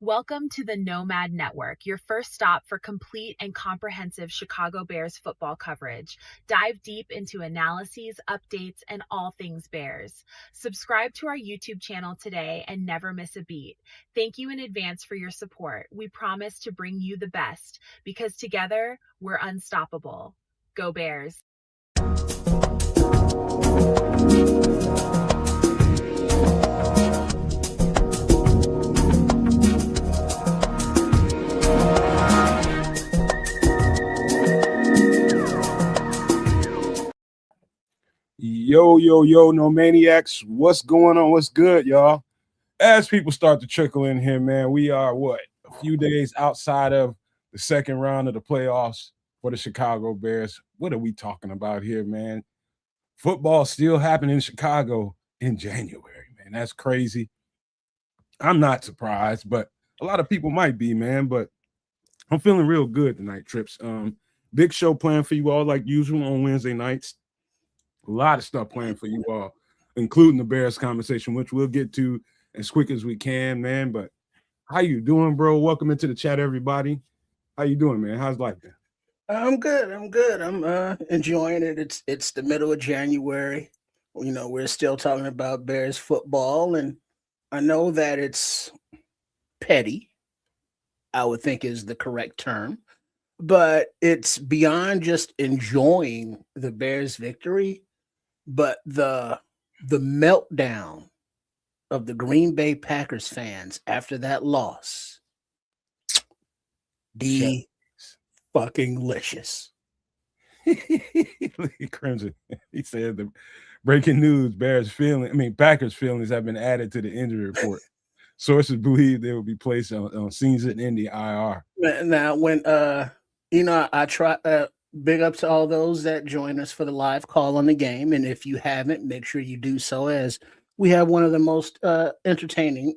Welcome to the Nomad Network, your first stop for complete and comprehensive Chicago Bears football coverage. Dive deep into analyses, updates, and all things Bears. Subscribe to our YouTube channel today and never miss a beat. Thank you in advance for your support. We promise to bring you the best because together we're unstoppable. Go Bears! Yo, no maniacs. What's going on? What's good, y'all? As people start to trickle in here, man, we are a few days outside of the second round of the playoffs for the Chicago Bears. What are we talking about here, man? Football still happening in Chicago in January, man. That's crazy. I'm not surprised, but a lot of people might be, man. But I'm feeling real good tonight, Trips. Big show planned for you all like usual on Wednesday nights. A lot of stuff planned for you all, including the Bears conversation, which we'll get to as quick as we can, man. But how you doing, bro? Welcome into the chat, everybody. How you doing, man? How's life been? I'm good. I'm enjoying it. It's the middle of January. You know, we're still talking about Bears football, and I know that it's petty, I would think is the correct term, but it's beyond just enjoying the Bears victory, but the meltdown of the Green Bay Packers fans after that loss. Fucking licious. Crimson. He said the breaking news: Packers feelings have been added to the injury report. Sources believe they will be placed on season in the IR. Now, when I try big up to all those that join us for the live call on the game, and if you haven't, make sure you do so, as we have one of the most entertaining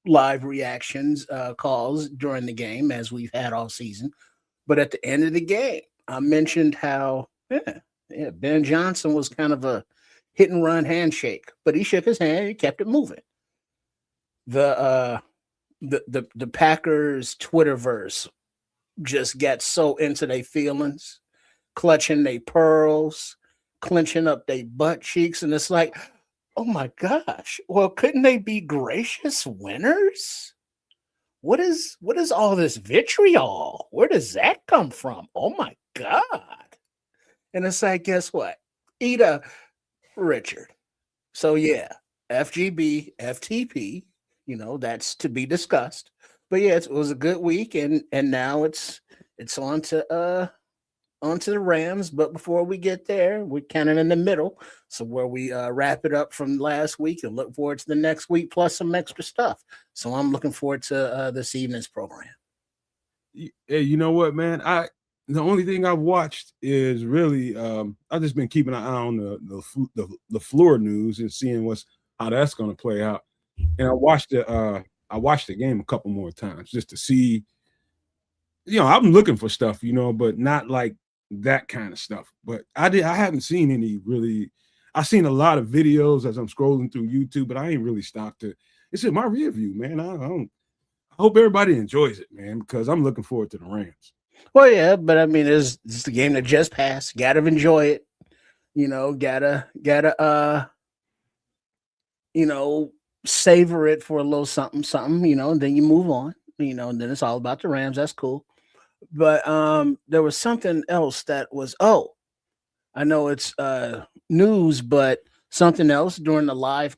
live reactions calls during the game as we've had all season. But at the end of the game, I mentioned how Ben Johnson was kind of a hit and run handshake, but he shook his hand, he kept it moving. The Packers Twitterverse just got so into their feelings, clutching their pearls, clenching up their butt cheeks, and it's like, oh my gosh, well, couldn't they be gracious winners? What is all this vitriol? Where does that come from? Oh my God. And it's like, guess what? Eat a Richard. So yeah, FGB, FTP, that's to be discussed. But yeah, it was a good week, and now it's on to onto the Rams. But before we get there, we're kind of in the middle. So where we wrap it up from last week and look forward to the next week plus some extra stuff. So I'm looking forward to this evening's program. Hey, you know what, man? The only thing I've watched is really I've just been keeping an eye on the floor news and seeing how that's going to play out. And I watched the game a couple more times just to see. I'm looking for stuff, but not like that kind of stuff. But I haven't seen any really. I've seen a lot of videos as I'm scrolling through YouTube, but I ain't really stopped to. It's in my rear view, man. I hope everybody enjoys it, man, because I'm looking forward to the Rams. Well, yeah, but I mean, it's the game that just passed. Gotta enjoy it. Gotta savor it for a little something, and then you move on. And then it's all about the Rams. That's cool. But there was something else that was, I know it's news, but something else during the live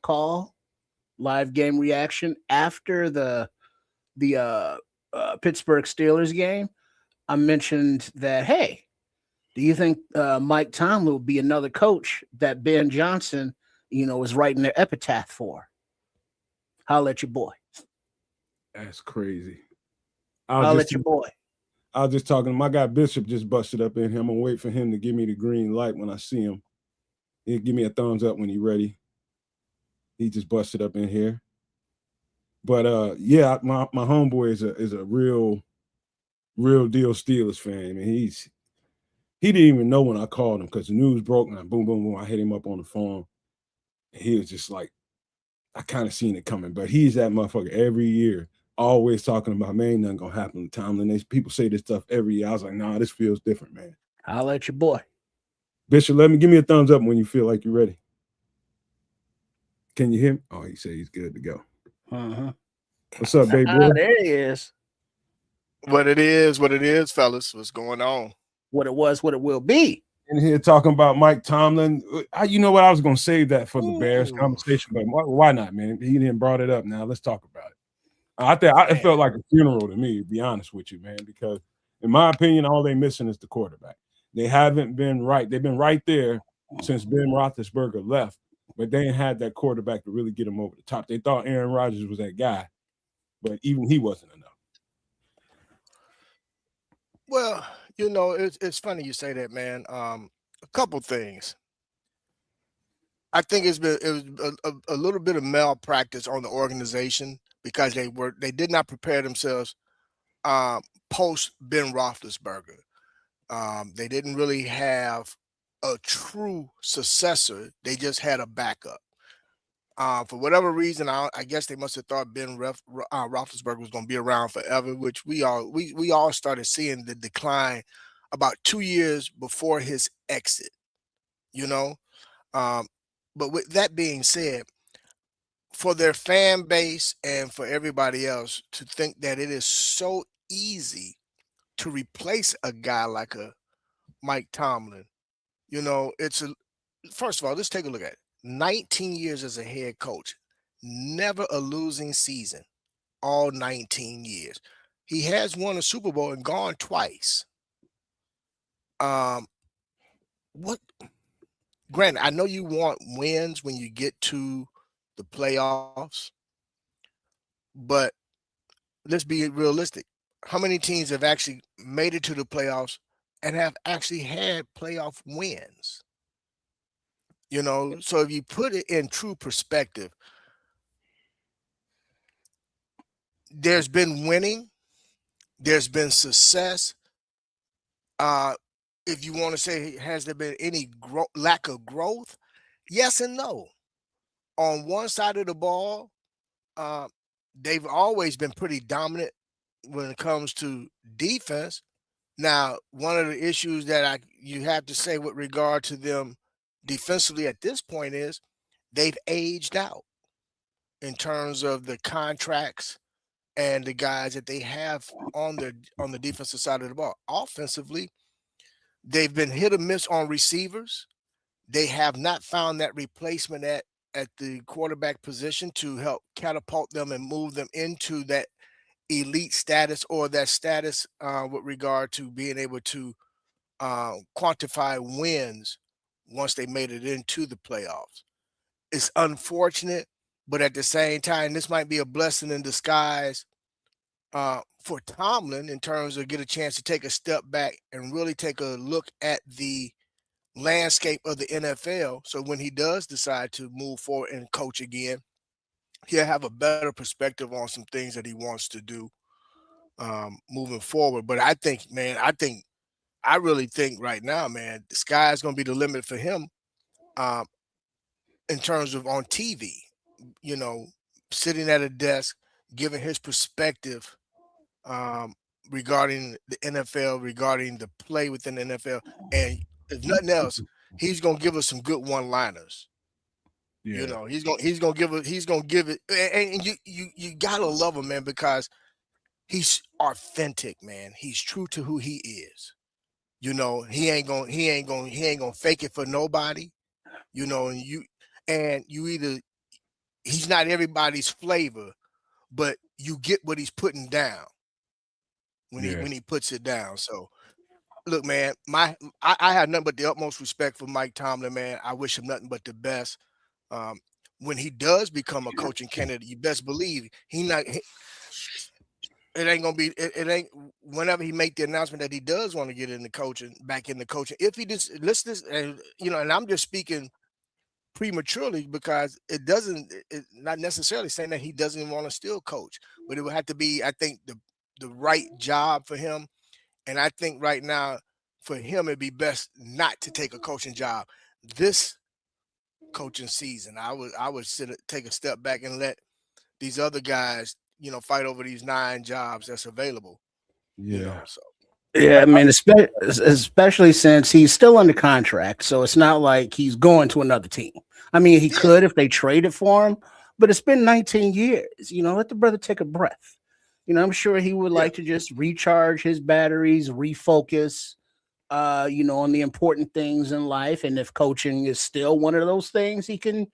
game reaction after the Pittsburgh Steelers game. I mentioned that, hey, do you think Mike Tomlin will be another coach that Ben Johnson, is writing their epitaph for? Holla at your boy. That's crazy. Holla at your boy. I was just talking to my guy Bishop, just busted up in here. I'm gonna wait for him to give me the green light when I see him. He'll give me a thumbs up when he's ready. He just busted up in here. But yeah, my homeboy is a real deal Steelers fan. And he didn't even know when I called him because the news broke and boom, boom, boom. I hit him up on the phone. And he was just like, I kind of seen it coming, but he's that motherfucker every year always talking about, man, ain't nothing gonna happen to Tomlin. People say this stuff every year. I was like, nah, this feels different, man. I'll let your boy. Bishop, give me a thumbs up when you feel like you're ready. Can you hear me? Oh, he said he's good to go. What's up, baby boy? There he is. What it is, fellas. What's going on? What it was, what it will be. In here talking about Mike Tomlin. You know what? I was going to save that for the Bears conversation, but why not, man? He didn't brought it up. Now let's talk about it. It felt like a funeral to me, to be honest with you, man, because in my opinion, all they missing is the quarterback. They haven't been right. They've been right there since Ben Roethlisberger left, but they ain't had that quarterback to really get them over the top. They thought Aaron Rodgers was that guy, but even he wasn't enough. Well, it's funny you say that, man. A couple things. I think it was a little bit of malpractice on the organization because they did not prepare themselves post Ben Roethlisberger. They didn't really have a true successor. They just had a backup. For whatever reason, I guess they must have thought Ben Roethlisberger was going to be around forever, which we all started seeing the decline about 2 years before his exit. But with that being said, for their fan base and for everybody else to think that it is so easy to replace a guy like a Mike Tomlin, first of all, let's take a look at it. 19 years as a head coach, never a losing season, all 19 years. He has won a Super Bowl and gone twice. Granted, I know you want wins when you get to the playoffs, but let's be realistic. How many teams have actually made it to the playoffs and have actually had playoff wins? So if you put it in true perspective, there's been winning, there's been success. If you want to say, has there been any lack of growth? Yes and no. On one side of the ball, they've always been pretty dominant when it comes to defense. Now, one of the issues that you have to say with regard to them defensively at this point is they've aged out in terms of the contracts and the guys that they have on the defensive side of the ball. Offensively, they've been hit or miss on receivers. They have not found that replacement at the quarterback position to help catapult them and move them into that elite status or that status with regard to being able to quantify wins once they made it into the playoffs. It's unfortunate, but at the same time, this might be a blessing in disguise for Tomlin in terms of get a chance to take a step back and really take a look at the landscape of the NFL. So when he does decide to move forward and coach again, he'll have a better perspective on some things that he wants to do moving forward. But I really think right now, man, the sky is going to be the limit for him in terms of on TV, sitting at a desk, giving his perspective regarding the NFL, regarding the play within the NFL. And if nothing else, he's going to give us some good one-liners. Yeah. He's going to give it. And you got to love him, man, because he's authentic, man. He's true to who he is. He ain't gonna fake it for nobody. And you either he's not everybody's flavor, but you get what he's putting down when he puts it down. So look, man, I have nothing but the utmost respect for Mike Tomlin, man. I wish him nothing but the best. When he does become a coaching candidate, you best believe it ain't gonna be. It ain't. Whenever he make the announcement that he does want to get into coaching, back into coaching, if he just listen, and and I'm just speaking prematurely because it doesn't. It's not necessarily saying that he doesn't want to still coach, but it would have to be, I think, the right job for him. And I think right now, for him, it'd be best not to take a coaching job this coaching season. I would take a step back and let these other guys, fight over these 9 jobs that's available. Yeah. So. Yeah, I mean, especially since he's still under contract, so it's not like he's going to another team. I mean, he could if they traded for him, but it's been 19 years. Let the brother take a breath. I'm sure he would like to just recharge his batteries, refocus, on the important things in life. And if coaching is still one of those things, he can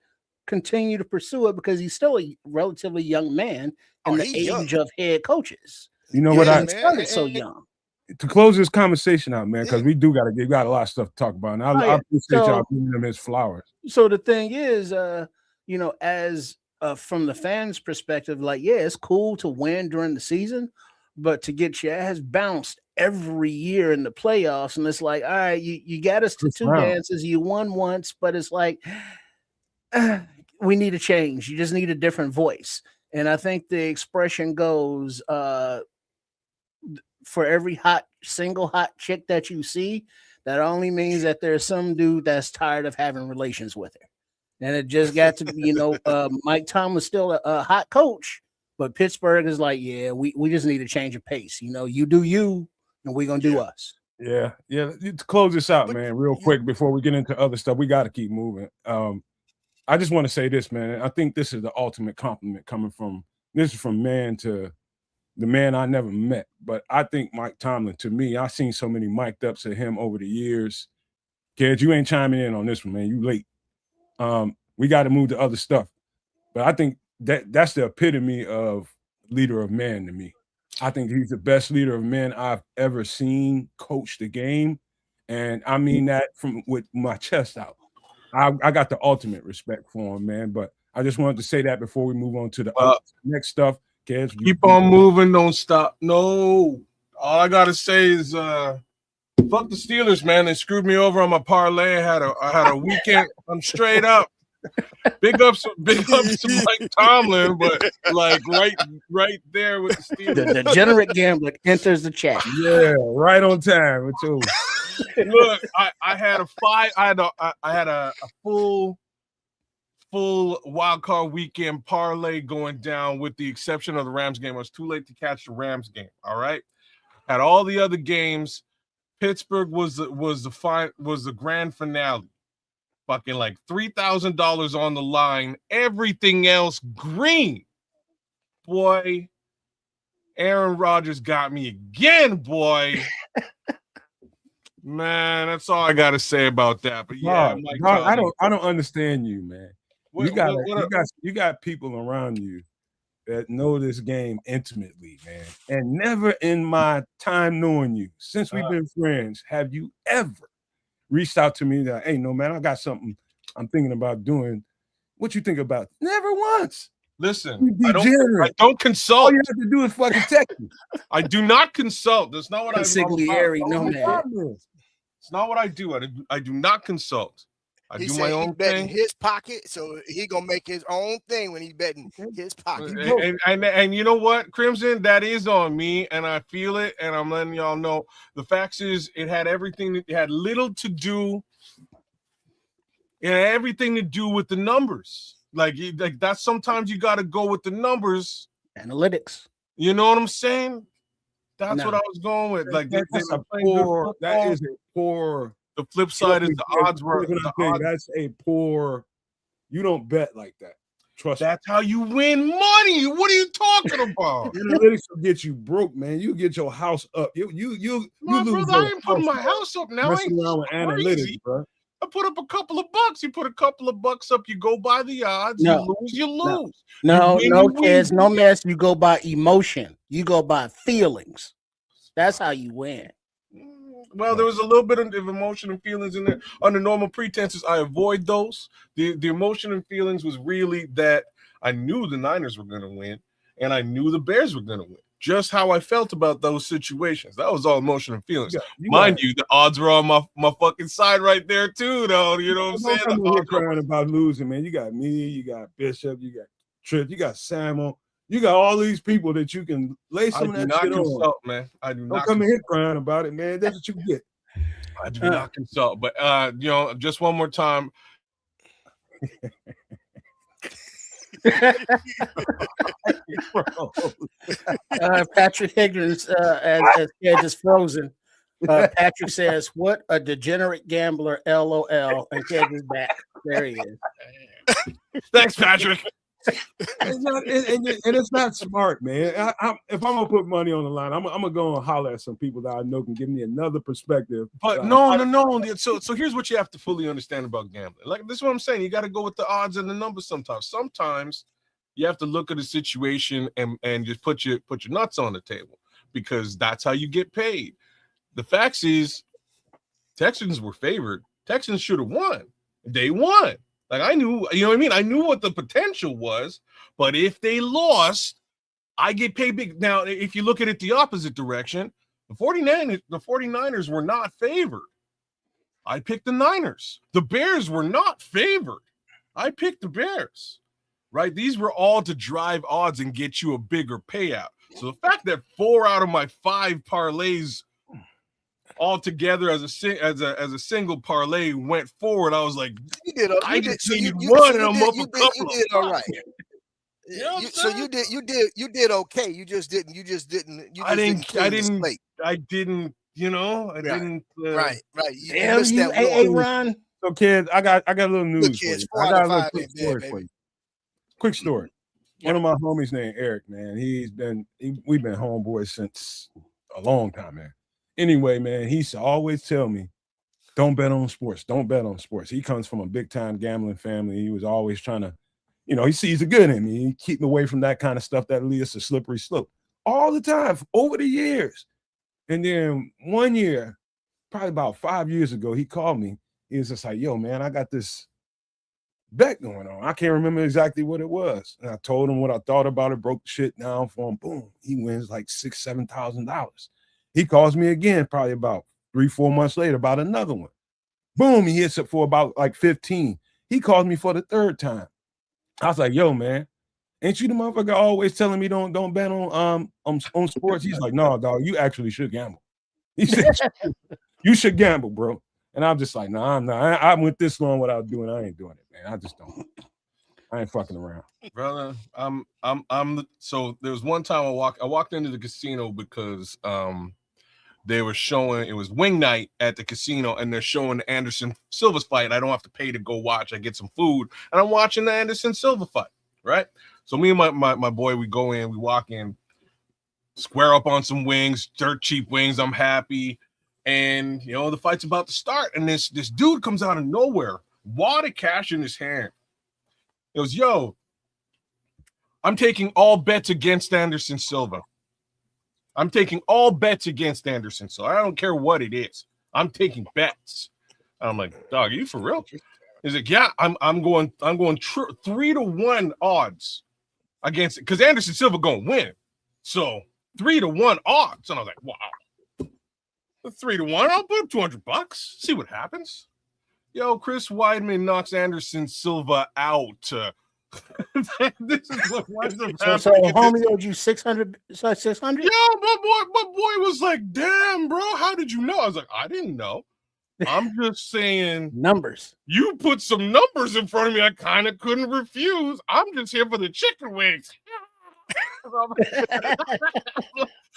continue to pursue it because he's still a relatively young man in the age of head coaches. You know what he started so young. To close this conversation out, man, because we got a lot of stuff to talk about. And I appreciate y'all giving him his flowers. So the thing is, as from the fans' perspective, it's cool to win during the season, but to get your ass bounced every year in the playoffs, and it's like, all right, you got us to 2 dances, you won once, but it's like we need a change. You just need a different voice. And I think the expression goes, for every single hot chick that you see, that only means that there's some dude that's tired of having relations with her. And it just got to be, Mike Tomlin's still a hot coach, but Pittsburgh is like, yeah, we just need a change of pace. You do you, and we're going to do us. Yeah. To close this out, man, real quick before we get into other stuff, we got to keep moving. I just want to say this, man. I think this is the ultimate compliment coming from man to the man I never met. But I think Mike Tomlin, to me, I've seen so many mic'd ups of him over the years. Kids, you ain't chiming in on this one, man. You late. We got to move to other stuff. But I think that's the epitome of leader of men to me. I think he's the best leader of men I've ever seen coach the game. And I mean that with my chest out. I got the ultimate respect for him, man. But I just wanted to say that before we move on to the next stuff. Kids, keep on moving, don't stop. No, all I gotta say is fuck the Steelers, man. They screwed me over on my parlay. I had a weekend. I'm straight up. Big ups to Mike Tomlin, but right there with the Steelers. The degenerate gambler enters the chat. Yeah, right on time with you. Look, I had a full wild card weekend parlay going down, with the exception of the Rams game. I was too late to catch the Rams game. All right, had all the other games. Pittsburgh was the grand finale. Fucking like $3,000 on the line. Everything else green. Boy, Aaron Rodgers got me again, boy. Man, that's all I gotta say about that. But yeah, I don't understand you, man. You got people around you that know this game intimately, man. And never in my time knowing you, since we've been friends, have you ever reached out to me that, hey, no, man, I got something I'm thinking about doing. What you think about? Never once. Listen, I don't consult. All you have to do is fucking text me. I do not consult. That's not what I do. It's not what I do. I do not consult. I do my own thing. His pocket, so he gonna make his own thing when he's betting his pocket. And you know what, Crimson, that is on me, and I feel it, and I'm letting y'all know. The fact is, it had everything. It had little to do. It had everything to do with the numbers. Like that's sometimes you got to go with the numbers, analytics. You know what I'm saying? That's what I was going with. Like that is a poor. The flip side is the odds were. That's a poor. You don't bet like that. Trust. That's how you win money. What are you talking about? Analytics will get you broke, man. You get your house up. You brother, I ain't putting my house up now. Messing around with analytics, bro. I put up a couple of bucks. You put a couple of bucks up. You go by the odds. No, you lose. No, kids, no mess. You go by emotion. You go by feelings. That's how you win. Well, there was a little bit of emotion and feelings in there. Under normal pretenses, I avoid those. The emotion and feelings was really that I knew the Niners were going to win, and I knew the Bears were going to win. Just how I felt about those situations. That was all emotion and feelings. Mind you, the odds were on my fucking side right there too, though. You know what I'm saying? I'm crying about losing, man. You got me, you got Bishop, you got Tripp, you got Samuel. You got all these people that you can lay some of that shit on. Man. I do not Don't come in here crying about it, man. That's what you get. I do not consult. But just one more time. Patrick Higgins, as Ed is frozen. Patrick says, "What a degenerate gambler!" LOL. And Ed is back. There he is. Thanks, Patrick. And it's not smart, man. If I'm gonna put money on the line, I'm gonna go and holler at some people that I know can give me another perspective. But no. So here's what you have to fully understand about gambling. Like this is what I'm saying. You got to go with the odds and the numbers sometimes. Sometimes you have to look at a situation and just put your nuts on the table because that's how you get paid. The facts is Texans were favored. Texans should have won. They won. Like I knew, you know what I mean? I knew what the potential was, but if they lost, I get paid big. Now, if you look at it the opposite direction, the 49ers were not favored. I picked the Niners. The Bears were not favored. I picked the Bears. Right? These were all to drive odds and get you a bigger payout. So the fact that 4 out of my 5 parlays all together as a single parlay went forward, I was like, you did. I did. So you won, and I'm up a couple. You did all right. So you did okay. You just didn't. I didn't. You know, I didn't. Right. Damn you, Aaron. So, kids, I got a little news for you. I got a little quick story for you. Quick story. One of my homies named Eric, man. We've been homeboys since a long time, man. Anyway, man, he used to always tell me, don't bet on sports. Don't bet on sports. He comes from a big-time gambling family. He was always trying to, he sees the good in me. He keep me away from that kind of stuff that leads to slippery slope all the time over the years. And then one year, probably about 5 years ago, he called me. He was just like, yo, man, I got this bet going on. I can't remember exactly what it was. And I told him what I thought about it, broke the shit down for him. Boom. He wins like $6,000-$7,000. He calls me again, probably about 3-4 months later, about another one. Boom, he hits it for about like 15. He calls me for the third time. I was like, yo, man, ain't you the motherfucker always telling me don't bet on sports? He's like, no, dog, you actually should gamble. He said, you should gamble, bro. And I'm just like, nah, I'm not. I went this long without doing it. I ain't doing it, man. I just don't. I ain't fucking around. Brother, so there was one time I walked into the casino because they were showing, it was wing night at the casino, and they're showing the Anderson Silva's fight. I don't have to pay to go watch. I get some food, and I'm watching the Anderson Silva fight, right? So me and my boy, we go in, we walk in, square up on some wings, dirt cheap wings. I'm happy. And, the fight's about to start, and this dude comes out of nowhere, wad of cash in his hand. He goes, yo, I'm taking all bets against Anderson Silva. I'm taking all bets against Anderson Silva. I don't care what it is. I'm taking bets. I'm like, dog, are you for real? He's like, yeah, I'm going 3-1 odds against it because Anderson Silva going to win. So 3-1 odds. And I was like, wow. 3-1, I'll put up $200. See what happens. Yo, Chris Weidman knocks Anderson Silva out. This is what winds up happening. So homie owed you 600. So 600. Yo, my boy was like, "Damn, bro, how did you know?" I was like, "I didn't know. I'm just saying numbers. You put some numbers in front of me. I kind of couldn't refuse. I'm just here for the chicken wings."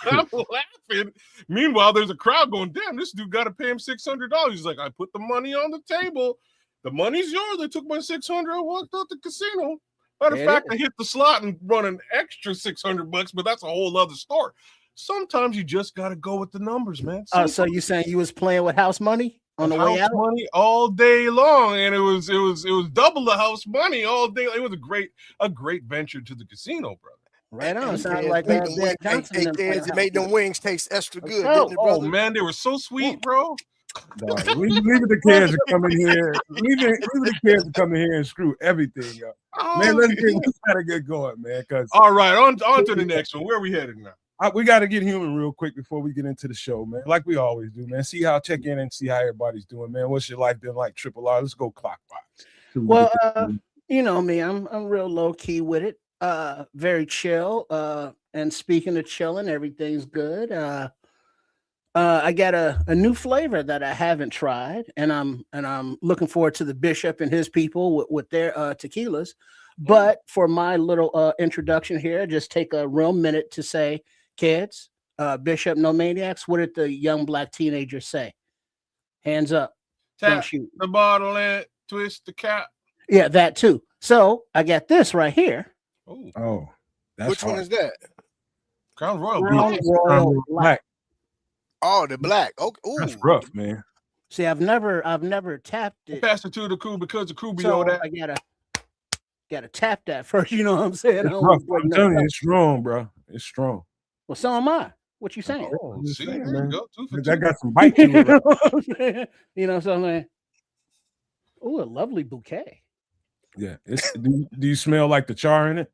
I'm laughing. Meanwhile, there's a crowd going, damn, this dude got to pay him $600. He's like, I put the money on the table. The money's yours. They took my $600. I walked out the casino. Matter of fact, I hit the slot and run an extra $600, but that's a whole other story. Sometimes you just got to go with the numbers, man. Oh, so you saying you was playing with house money on the way out? Money all day long, and it was double the house money all day. It was a great venture to the casino, brother. Right on. Sounds like it made them wings taste extra good. Oh, didn't it, brother? Man, they were so sweet, bro. No, leave the kids to come in here. Leave the kids to come in here and screw everything up. Man, let's gotta get going, man. All right, on to the next one. Where are we headed now? We got to get human real quick before we get into the show, man. Like we always do, man. Check in and see how everybody's doing, man. What's your life been like? Triple R. Let's go clockwise. Well, you know me. I'm real low key with it. Very chill. And speaking of chilling, everything's good. I got a new flavor that I haven't tried, and I'm looking forward to the Bishop and his people with their tequilas. But for my little introduction here, just take a real minute to say, kids, Bishop No Maniacs, what did the young black teenagers say? Hands up. Don't Tap shoot. the bottle and twist the cap. Yeah, that too. So I got this right here. Oh, Oh, that's Which one hard. is that? Crown Royal Crown Black. Royal Royal Black. Oh, the black. Okay. That's Ooh. rough, man. See, I've never tapped it. Pass it to the crew because the crew be So over that. I gotta tap that first. You know what I'm saying? I It's don't rough. wanna break I'm nothing telling you, up. it's strong, bro. It's strong. Well, so am I. What you saying? Oh, I'm just see, saying, there you man. go. 2 for That 2. got some bite to You it. know Right? what I'm saying? You know something? Oh, a lovely bouquet. Yeah. Do you smell like the char in it?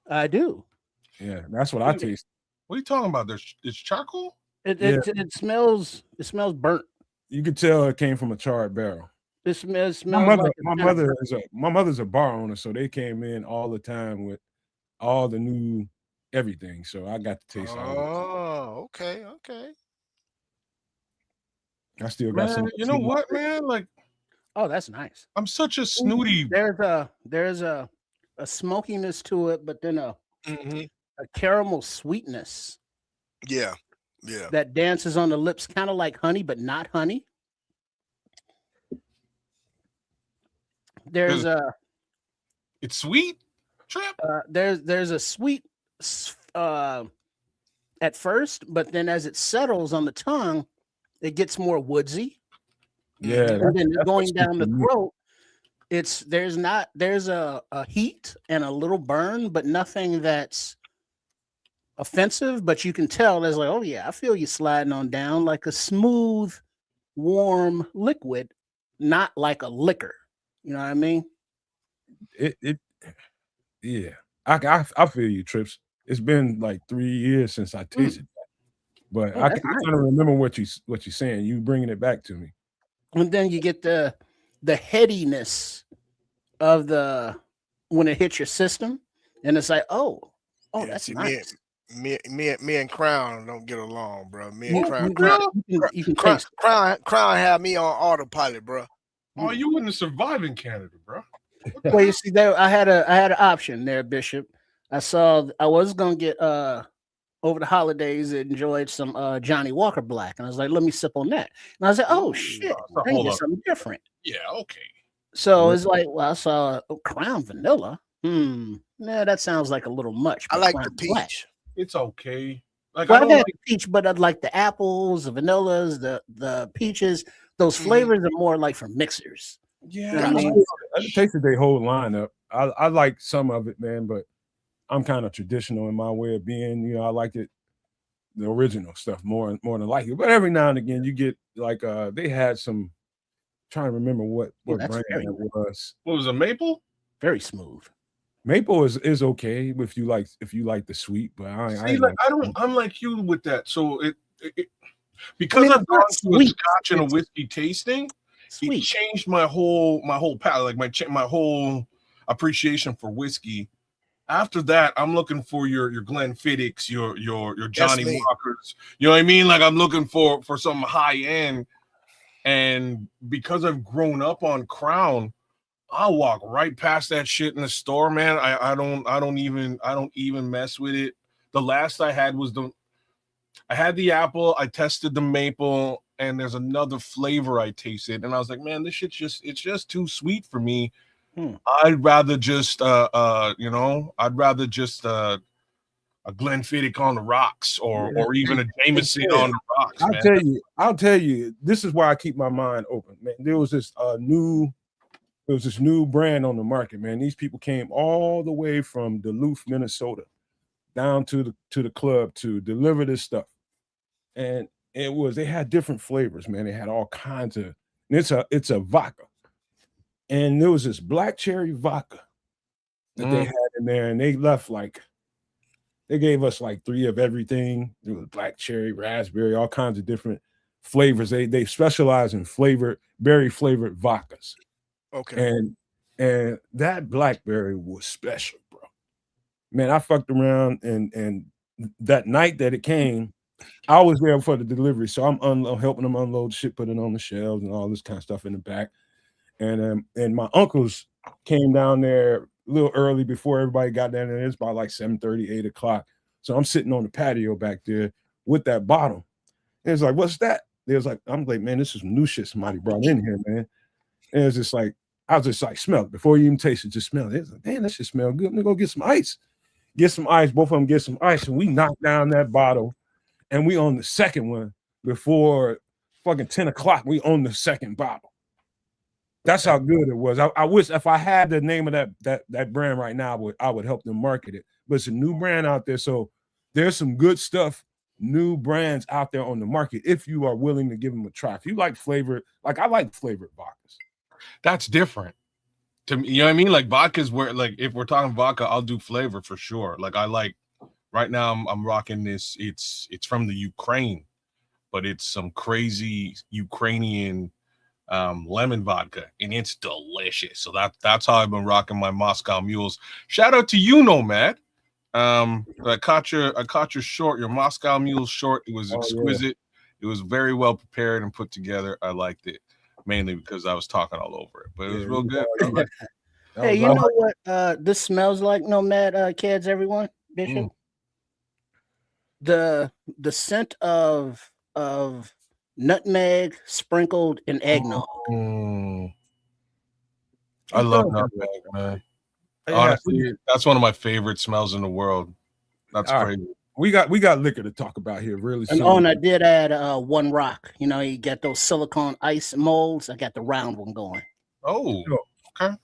I do. Yeah, that's what I taste. What are you talking about? It's charcoal? It smells burnt. You could tell it came from a charred barrel. It smells My like mother, a my cinnamon. mother's a bar owner, so they came in all the time with all the new everything. So I got to taste all of it. Oh, okay, okay. I still got some. Man, you know what, man? Like, Oh, that's nice. I'm such a Ooh, snooty. there's a smokiness to it, but then a caramel sweetness Yeah, yeah. that dances on the lips, kind of like honey, but not honey. There's a It's sweet, Trip. there's a sweet at first, but then as it settles on the tongue, it gets more woodsy. Yeah, And then that's going what's down the good to me. throat, there's a heat and a little burn, but nothing that's offensive. But you can tell there's like, oh yeah, I feel you sliding on down like a smooth, warm liquid, not like a liquor. You know what I mean? Yeah. I feel you, Trips. It's been like 3 years since I tasted that, but Oh, I that's nice. kind of remember what you're saying. You bringing it back to me. And then you get the headiness of the when it hits your system, and it's like, oh, Yeah, that's see, nice. me and Crown don't get along, bro. Me You, and Crown, you can Crown, taste it. Crown had me on autopilot, bro. Oh, you wouldn't survive in Canada, bro. Well, you see, there I had an option there, Bishop. I was gonna get over the holidays enjoyed some Johnny Walker Black, and I was like, let me sip on that, and I was like, oh shit, I can hold get up. something different. Yeah, okay. So it's like, well, I saw Crown Vanilla. Nah, that sounds like a little much. I but like Crown the Black. peach. It's okay. Like, Well, I I've don't had like. the peach, but I'd like the apples, the vanillas, the peaches. Those flavors are more like for mixers. Yeah, You know what I Gotcha. mean? I tasted their whole lineup. I like some of it, man, but I'm kind of traditional in my way of being. You know, I like it the original stuff more than like it. But every now and again, you get like they had some. Trying to remember what that's brand very that was. What was it, maple? Very smooth. Maple is okay if you like the sweet, but See, like I don't. I'm like you with that. So because it's I've gone not to a sweet. Scotch and a It's whiskey tasting, it sweet. changed my whole palate, like my whole appreciation for whiskey. After that, I'm looking for your Glenfiddichs, your Johnny me. Walkers. You know what I mean? Like I'm looking for some high end. And because I've grown up on Crown, I'll walk right past that shit in the store, man. I don't even mess with it. The last I had was I had the apple, I tested the maple, and there's another flavor I tasted, and I was like, man, this shit's it's just too sweet for me. I'd rather just I'd rather just a Glenfiddich on the rocks or even a Jameson on the rocks, man. I'll tell you, this is why I keep my mind open, man. There was this new brand on the market, man. These people came all the way from Duluth, Minnesota, down to the club to deliver this stuff. And they had different flavors, man. They had all kinds of, and it's a vodka. And there was this black cherry vodka that they had in there, and they gave us like 3 of everything. There was black cherry, raspberry, all kinds of different flavors. They specialize in berry flavored vodkas. Okay. And that blackberry was special, bro. Man, I fucked around and that night that it came, I was there for the delivery. So I'm helping them unload shit, put it on the shelves and all this kind of stuff in the back. And my uncles came down there little early before everybody got down there. It's about like 7:30, 8 o'clock. So I'm sitting on the patio back there with that bottle. And it's like, what's that? There's like, I'm like, man, this is new shit somebody brought in here, man. And it's just like, I was just like, smell it. Before you even taste it, just smell it. It's like, damn, that shit smell good. Let me go get some ice. Get some ice. Both of them get some ice. And we knock down that bottle. And we on the second one before fucking 10 o'clock. We on the second bottle. That's how good it was. I wish if I had the name of that brand right now, I would help them market it. But it's a new brand out there. So there's some good stuff, new brands out there on the market if you are willing to give them a try. If you like flavored, like I like flavored vodkas. That's different to me. You know what I mean? Like vodka's where, like, if we're talking vodka, I'll do flavor for sure. Like I like right now I'm rocking this. It's from the Ukraine, but it's some crazy Ukrainian lemon vodka, and it's delicious. So that's how I've been rocking my Moscow Mules. Shout out to you, Nomad. I caught your short, your Moscow Mule short. It was exquisite. Yeah. It was very well prepared and put together. I liked it mainly because I was talking all over it, but it was real good. Hey, you know what this smells like, Nomad, kids, everyone, Bishop? The scent of nutmeg sprinkled in eggnog. I love nutmeg, man. Honestly, that's one of my favorite smells in the world. That's crazy. We got liquor to talk about here really soon. And I did add one rock. You know, you get those silicone ice molds. I got the round one going. Oh, okay.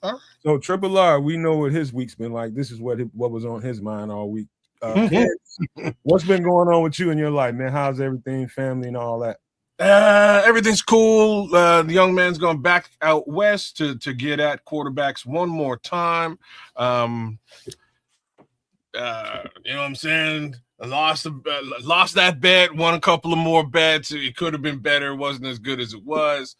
So Triple R, we know what his week's been like. This is what was on his mind all week. What's been going on with you in your life, man? How's everything, family, and all that? Everything's cool. The young man's going back out west to get at quarterbacks one more time. You know what I'm saying? I lost that bet, won a couple of more bets. It could have been better. It wasn't as good as it was.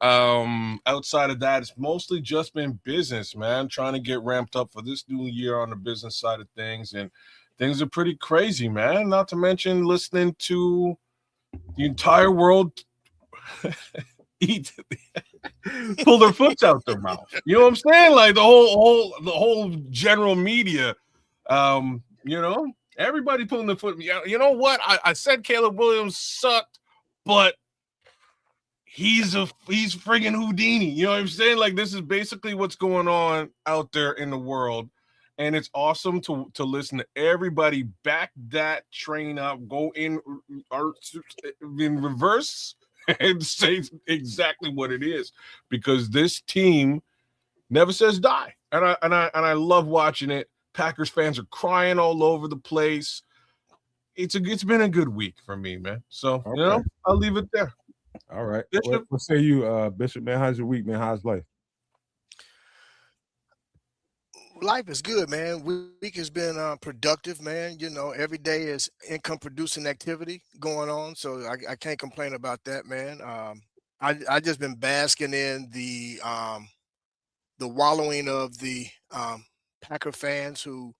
Outside of that, it's mostly just been business, man. Trying to get ramped up for this new year on the business side of things, and things are pretty crazy, man. Not to mention listening to the entire world pull their foots out their mouth. You know what I'm saying? Like the whole general media. You know, everybody pulling their foot. You know what? I said Caleb Williams sucked, but he's friggin' Houdini. You know what I'm saying? Like this is basically what's going on out there in the world. And it's awesome to listen to everybody back that train up, go in reverse and say exactly what it is, because this team never says die. And I love watching it. Packers fans are crying all over the place. It's been a good week for me, man. So you know, I'll leave it there. All right. What say you, Bishop, man? How's your week, man? How's life? Life is good, man. Week has been productive, man. You know, every day is income producing activity going on, so I can't complain about that, man. I just been basking in the wallowing of the Packer fans who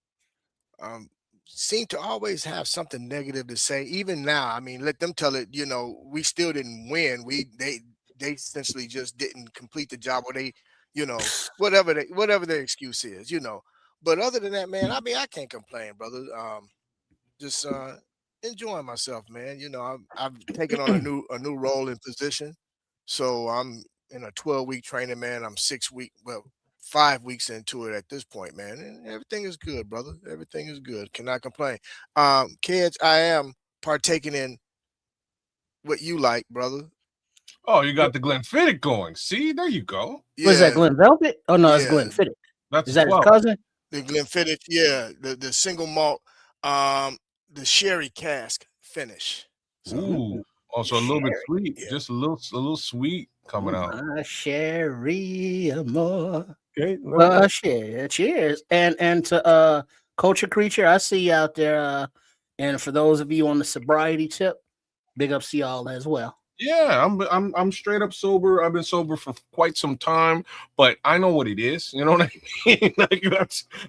seem to always have something negative to say. Even now, I mean, let them tell it. You know, we still didn't win. They essentially just didn't complete the job, or they. You know, whatever their excuse is, you know. But other than that, man, I mean, I can't complain, brother. Just enjoying myself, man. You know, I've taken on a new role and position. So I'm in a 12-week training, man. I'm 5 weeks into it at this point, man. And everything is good, brother. Everything is good. Cannot complain. Kids, I am partaking in what you like, brother. Oh, you got the Glenfiddich going. See, there you go. Yeah. Was that Glen Velvet? Oh no, it's Glenfiddich. Is that 12. His cousin? The Glenfiddich, yeah, the single malt, the sherry cask finish. So, ooh, also a little bit sweet, just a little sweet coming out. Sherry amore. Okay, well, cheers, and to Culture Creature, I see you out there, and for those of you on the sobriety tip, big ups to y'all as well. Yeah, I'm straight up sober. I've been sober for quite some time, but I know what it is. You know what I mean? Like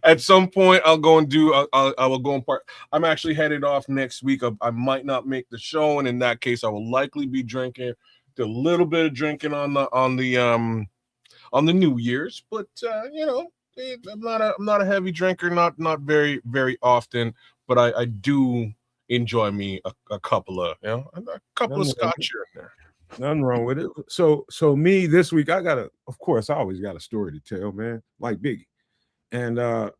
at some point, I'll go and do. I will go and part. I'm actually headed off next week. I might not make the show, and in that case, I will likely be drinking. A little bit of drinking on the New Year's, but you know, I'm not a heavy drinker, not very very often, but I do enjoy me a couple of scotch here and there. Nothing wrong with it. So me this week, of course, I always got a story to tell, man, like Biggie. And I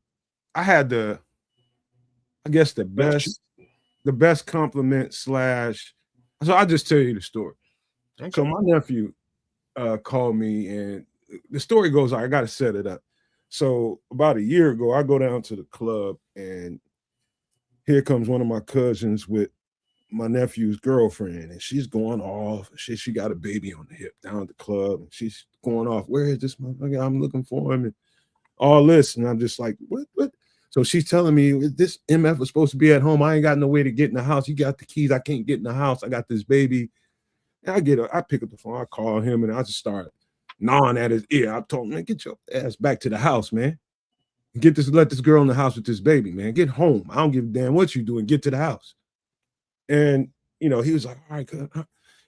had I guess the best compliment / so I'll just tell you the story. Okay. So my nephew called me, and the story goes, I got to set it up. So about a year ago, I go down to the club, and here comes one of my cousins with my nephew's girlfriend, and she's going off. She got a baby on the hip down at the club, and she's going off. Where is this motherfucker? I'm looking for him, and all this. And I'm just like, what? So she's telling me this MF was supposed to be at home. I ain't got no way to get in the house. You got the keys. I can't get in the house. I got this baby. And I pick up the phone. I call him, and I just start gnawing at his ear. I told him, man, get your ass back to the house, man. Let this girl in the house with this baby, man. Get home. I don't give a damn what you do, and get to the house. And, he was like, all right, good.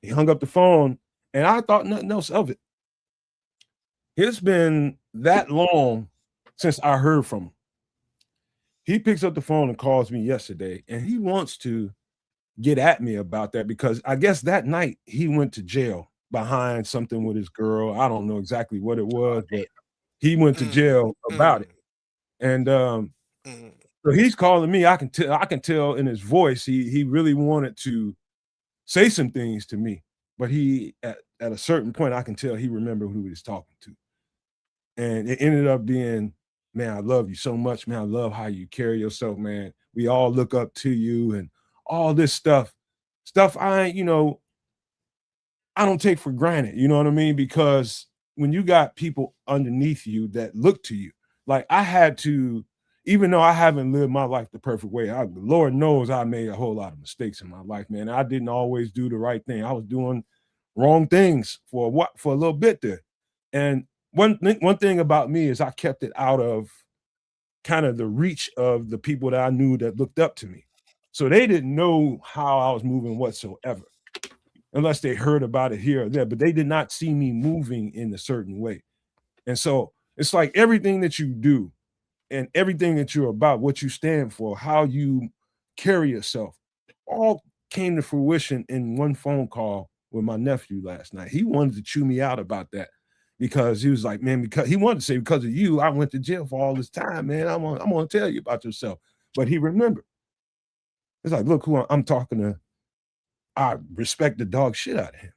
He hung up the phone, and I thought nothing else of it. It's been that long since I heard from him. He picks up the phone and calls me yesterday, and he wants to get at me about that because I guess that night he went to jail behind something with his girl. I don't know exactly what it was, but he went to jail about it. And so he's calling me. I can tell in his voice he really wanted to say some things to me, but he at a certain point I can tell he remembered who he was talking to. And it ended up being, man, I love you so much, man. I love how you carry yourself, man. We all look up to you and all this stuff I don't take for granted, you know what I mean? Because when you got people underneath you that look to you, like I had to, even though I haven't lived my life the perfect way, the Lord knows I made a whole lot of mistakes in my life, man. I didn't always do the right thing. I was doing wrong things for a little bit there. And one thing about me is I kept it out of kind of the reach of the people that I knew that looked up to me. So they didn't know how I was moving whatsoever, unless they heard about it here or there, but they did not see me moving in a certain way. And so it's like everything that you do and everything that you're about, what you stand for, how you carry yourself, all came to fruition in one phone call with my nephew last night. He wanted to chew me out about that because he was like, man, because he wanted to say, because of you, I went to jail for all this time, man. I'm gonna tell you about yourself. But he remembered. It's like, look who I'm talking to. I respect the dog shit out of him.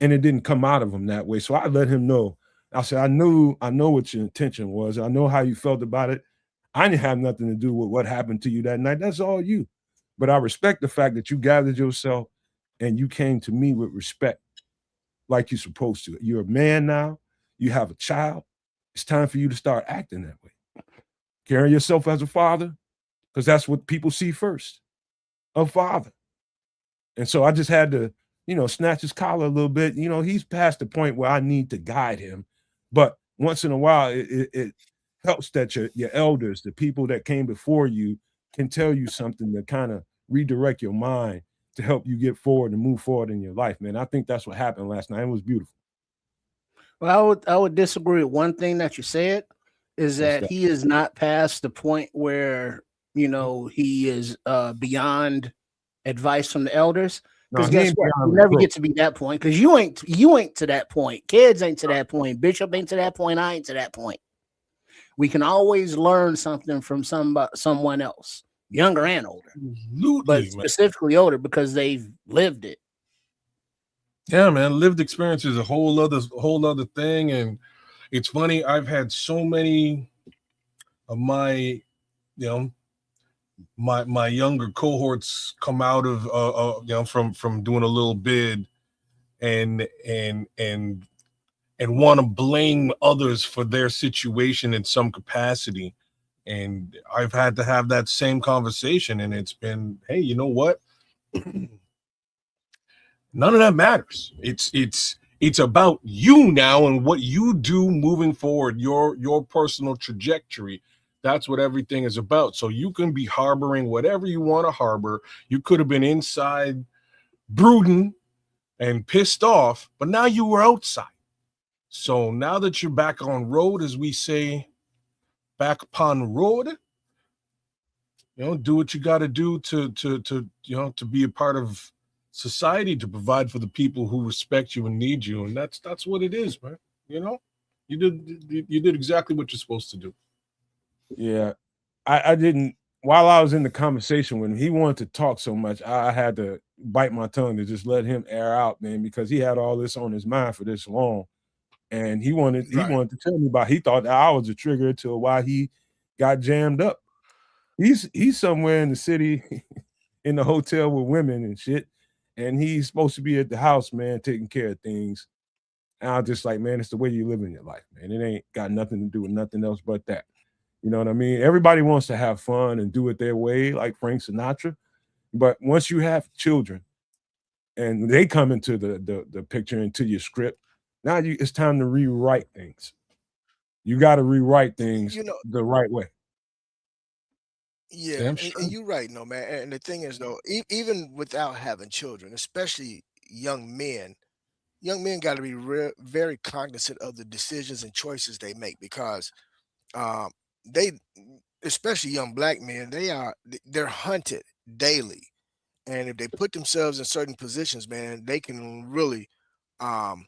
And it didn't come out of him that way. So I let him know. I said, I know what your intention was. I know how you felt about it. I didn't have nothing to do with what happened to you that night. That's all you. But I respect the fact that you gathered yourself and you came to me with respect like you're supposed to. You're a man now. You have a child. It's time for you to start acting that way. Carry yourself as a father, because that's what people see first, a father. And so I just had to, snatch his collar a little bit. He's past the point where I need to guide him. But once in a while, it helps that your elders, the people that came before you, can tell you something to kind of redirect your mind to help you get forward and move forward in your life, man. I think that's what happened last night. It was beautiful. Well, I would disagree with one thing that you said, is that he is not past the point where, he is beyond advice from the elders. Because guess what? You never get to be that point, because you ain't to that point. Kids ain't to that point. Bishop ain't to that point. I ain't to that point. We can always learn something from someone else, younger and older. Absolutely, but specifically older because they've lived it. Yeah, man, lived experience is a whole other thing. And it's funny, I've had so many of my, my younger cohorts come out of from doing a little bid and want to blame others for their situation in some capacity. And I've had to have that same conversation, and it's been, hey, you know what? None of that matters. It's about you now and what you do moving forward, your personal trajectory. That's what everything is about. So you can be harboring whatever you want to harbor. You could have been inside brooding and pissed off, but now you were outside. So now that you're back on road, as we say, back upon the road. Do what you got to do to be a part of society, to provide for the people who respect you and need you, and that's what it is, man. You did exactly what you're supposed to do. Yeah, I didn't. While I was in the conversation with him, he wanted to talk so much, I had to bite my tongue to just let him air out, man, because he had all this on his mind for this long, and he wanted Right. to tell me about. He thought that I was a trigger to why he got jammed up. He's somewhere in the city, in the hotel with women and shit, and he's supposed to be at the house, man, taking care of things. And I was just like, man, it's the way you live in your life, man. It ain't got nothing to do with nothing else but that. You know what I mean? Everybody wants to have fun and do it their way, like Frank Sinatra. But once you have children and they come into the picture, into your script, now it's time to rewrite things. You got to rewrite things the right way. Yeah, Damn and straight. you're right, no man. And the thing is, though, even without having children, especially young men got to be very cognizant of the decisions and choices they make, because um, they, especially young black men, they're hunted daily, and if they put themselves in certain positions, man, they can really um,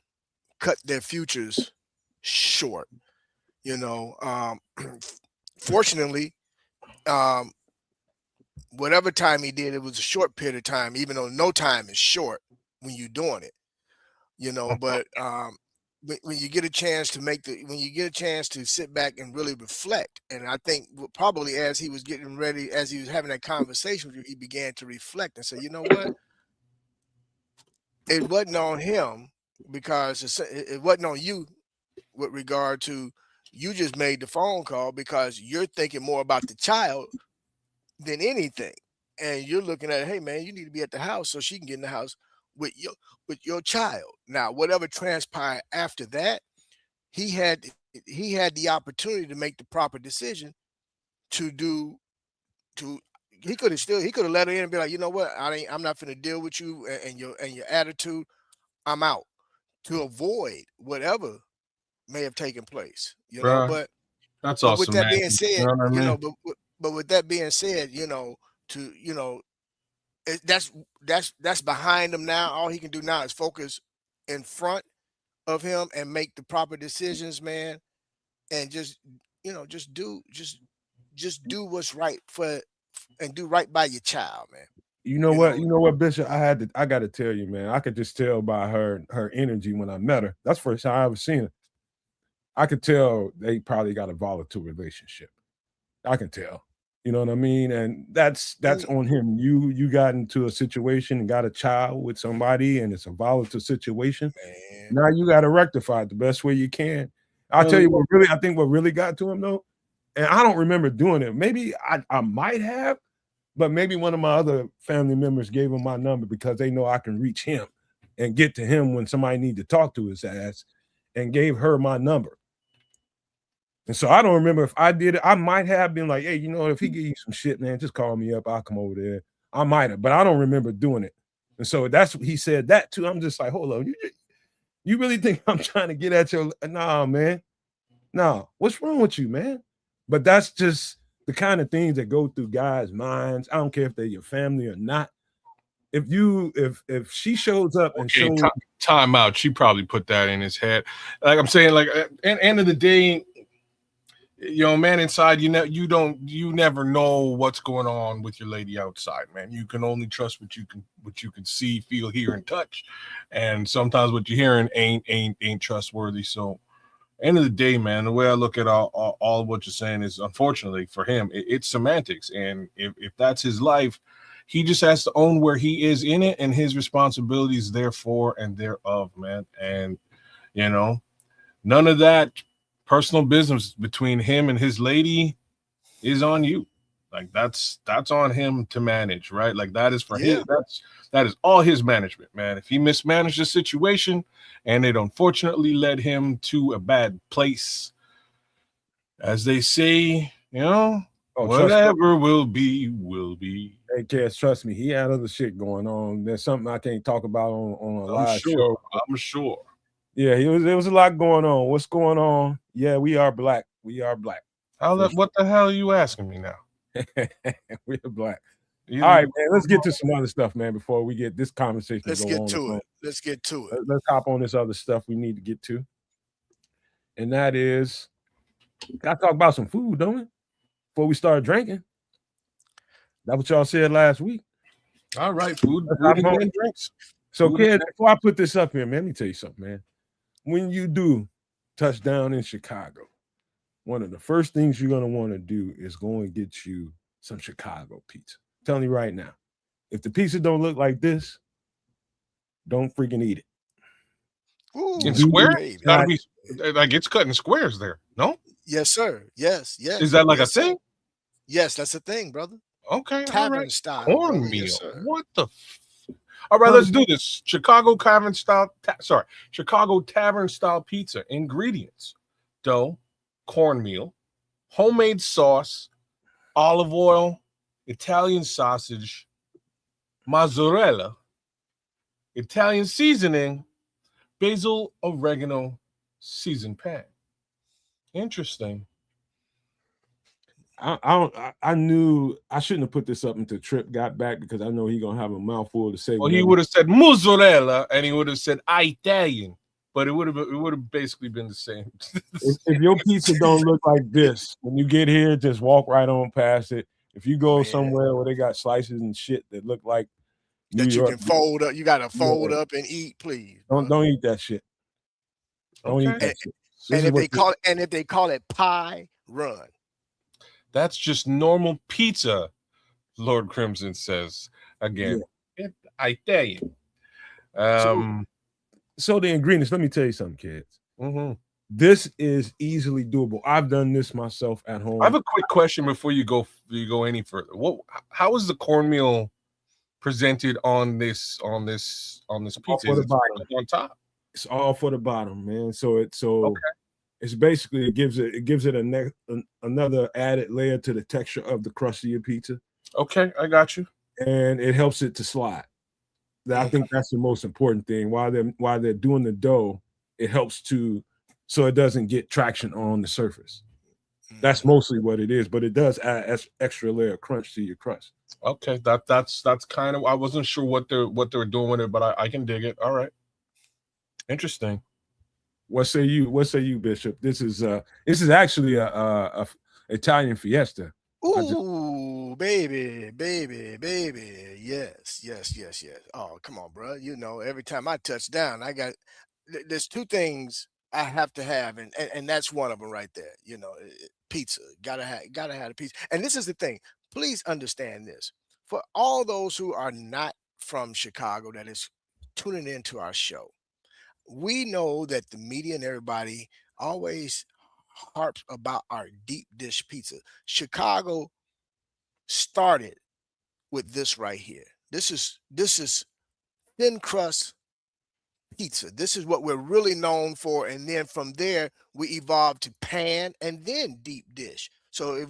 cut their futures short. You know, fortunately, um, whatever time he did, it was a short period of time, even though no time is short when you're doing it. But when you get a chance to when you get a chance to sit back and really reflect, and I think probably as he was getting ready, as he was having that conversation with you, he began to reflect and say, you know what, it wasn't on him, because it wasn't on you, with regard to, you just made the phone call because you're thinking more about the child than anything, and you're looking at, hey man, you need to be at the house so she can get in the house with your child. Now, whatever transpired after that, he had he had the opportunity to make the proper decision to do to he could have let her in and be like, you know what, I'm not going to deal with you and your attitude. I'm out, to avoid whatever may have taken place. Bruh, But that's with awesome, that man. being You said, know what I mean? but with that being said, to that's that's behind him now. All he can do now is focus in front of him and make the proper decisions, man, and just do what's right and do right by your child, man. You know You what? know, You know what, Bishop? I got to tell you, man. I could just tell by her energy when I met her. That's the first time I ever seen her. I could tell they probably got a volatile relationship. I can tell. You know what I mean? And that's mm, on him. You got into a situation and got a child with somebody, and it's a volatile situation. man. Now you got to rectify it the best way you can. I'll tell Hell you yeah. I think what really got to him though, and I don't remember doing it. Maybe I might have, but maybe one of my other family members gave him my number because they know I can reach him and get to him when somebody need to talk to his ass, and gave her my number. And so I don't remember if I did it. I might have been like, hey, if he give you some shit, man, just call me up. I'll come over there. I might have, but I don't remember doing it. And so that's he said that too. I'm just like, hold on, you really think I'm trying to get at your? Nah, man. Nah, what's wrong with you, man? But that's just the kind of things that go through guys' minds. I don't care if they're your family or not. If she shows up and Okay, shows, time out. She probably put that in his head. Like I'm saying, like at the end of the day, man, inside you never know what's going on with your lady outside, man. You can only trust what you can see, feel, hear, and touch. And sometimes what you're hearing ain't trustworthy. So end of the day, man, the way I look at all of what you're saying is, unfortunately for him, it's semantics. And if that's his life, he just has to own where he is in it and his responsibilities therefore and thereof, man. And none of that personal business between him and his lady is on you. Like that's on him to manage, right? Like that is for Yeah, that is all his management, man. If he mismanaged the situation and it unfortunately led him to a bad place, as they say, oh, trust me, whatever will be, will be. hey, Cass, trust me, he had other shit going on. There's something I can't talk about on a I'm live sure. show. I'm sure. Yeah, there was a lot going on. What's going on? Yeah, we are black. We are black. What the hell are you asking me now? We're black. You- All right, man. Let's get to some other stuff, man, before we get this conversation. Let's get to it. Let's get to it. Let's hop on this other stuff we need to get to. And that is, gotta talk about some food, don't we? Before we start drinking. That's what y'all said last week. All right, food and drinks. So, kid, before I put this up here, man, let me tell you something, man. When you do touch down in Chicago, one of the first things you're gonna want to do is go and get you some Chicago pizza. I'm telling you right now, if the pizza don't look like this, don't freaking eat it. Ooh, in squares, baby. gotta be like it's cut in squares there. No, Yes, sir. Yes. is that like a thing? Yes, that's a thing, brother. Okay, Tavern all right. style. Cornmeal. Yes, sir. What the? All right, let's do this. Chicago tavern style. Chicago tavern style pizza. Ingredients: dough, cornmeal, homemade sauce, olive oil, Italian sausage, mozzarella, Italian seasoning, basil, oregano, seasoned pan. Interesting. I knew I shouldn't have put this up until Trip got back because I know he's gonna have a mouthful to say. Well, he would have said mozzarella and he would have said Italian, but it would have basically been the same. if your pizza don't look like this when you get here, just walk right on past it. If you go somewhere where they got slices and shit that look like that you can fold up, you gotta fold up and eat, please. Don't eat that shit. Don't eat that shit. And if they call it pie, run. That's just normal pizza, Lord Crimson says again. Yeah. Italian. So the ingredients, let me tell you something, kids. Mm-hmm. This is easily doable. I've done this myself at home. I have a quick question before you go any further. How is the cornmeal presented on this pizza? For the bottom. On top? It's all for the bottom, man. It's basically it gives it another added layer to the texture of the crust of your pizza. Okay, I got you. And it helps it to slide. I think that's the most important thing. While they're doing the dough, it helps so it doesn't get traction on the surface. That's mostly what it is, but it does add extra layer of crunch to your crust. Okay, that's kind of, I wasn't sure what they're doing with it, but I can dig it. All right, interesting. What say you, Bishop? This is actually a Italian fiesta. Ooh, baby. Yes. Oh, come on, bro. You know, every time I touch down, there's two things I have to have, and that's one of them right there. You know, pizza. Gotta have the pizza. And this is the thing. Please understand this. For all those who are not from Chicago that is tuning into our show, we know that the media and everybody always harps about our deep dish pizza. Chicago started with this right here. This is thin crust pizza. This is what we're really known for, and then from there we evolved to pan and then deep dish. So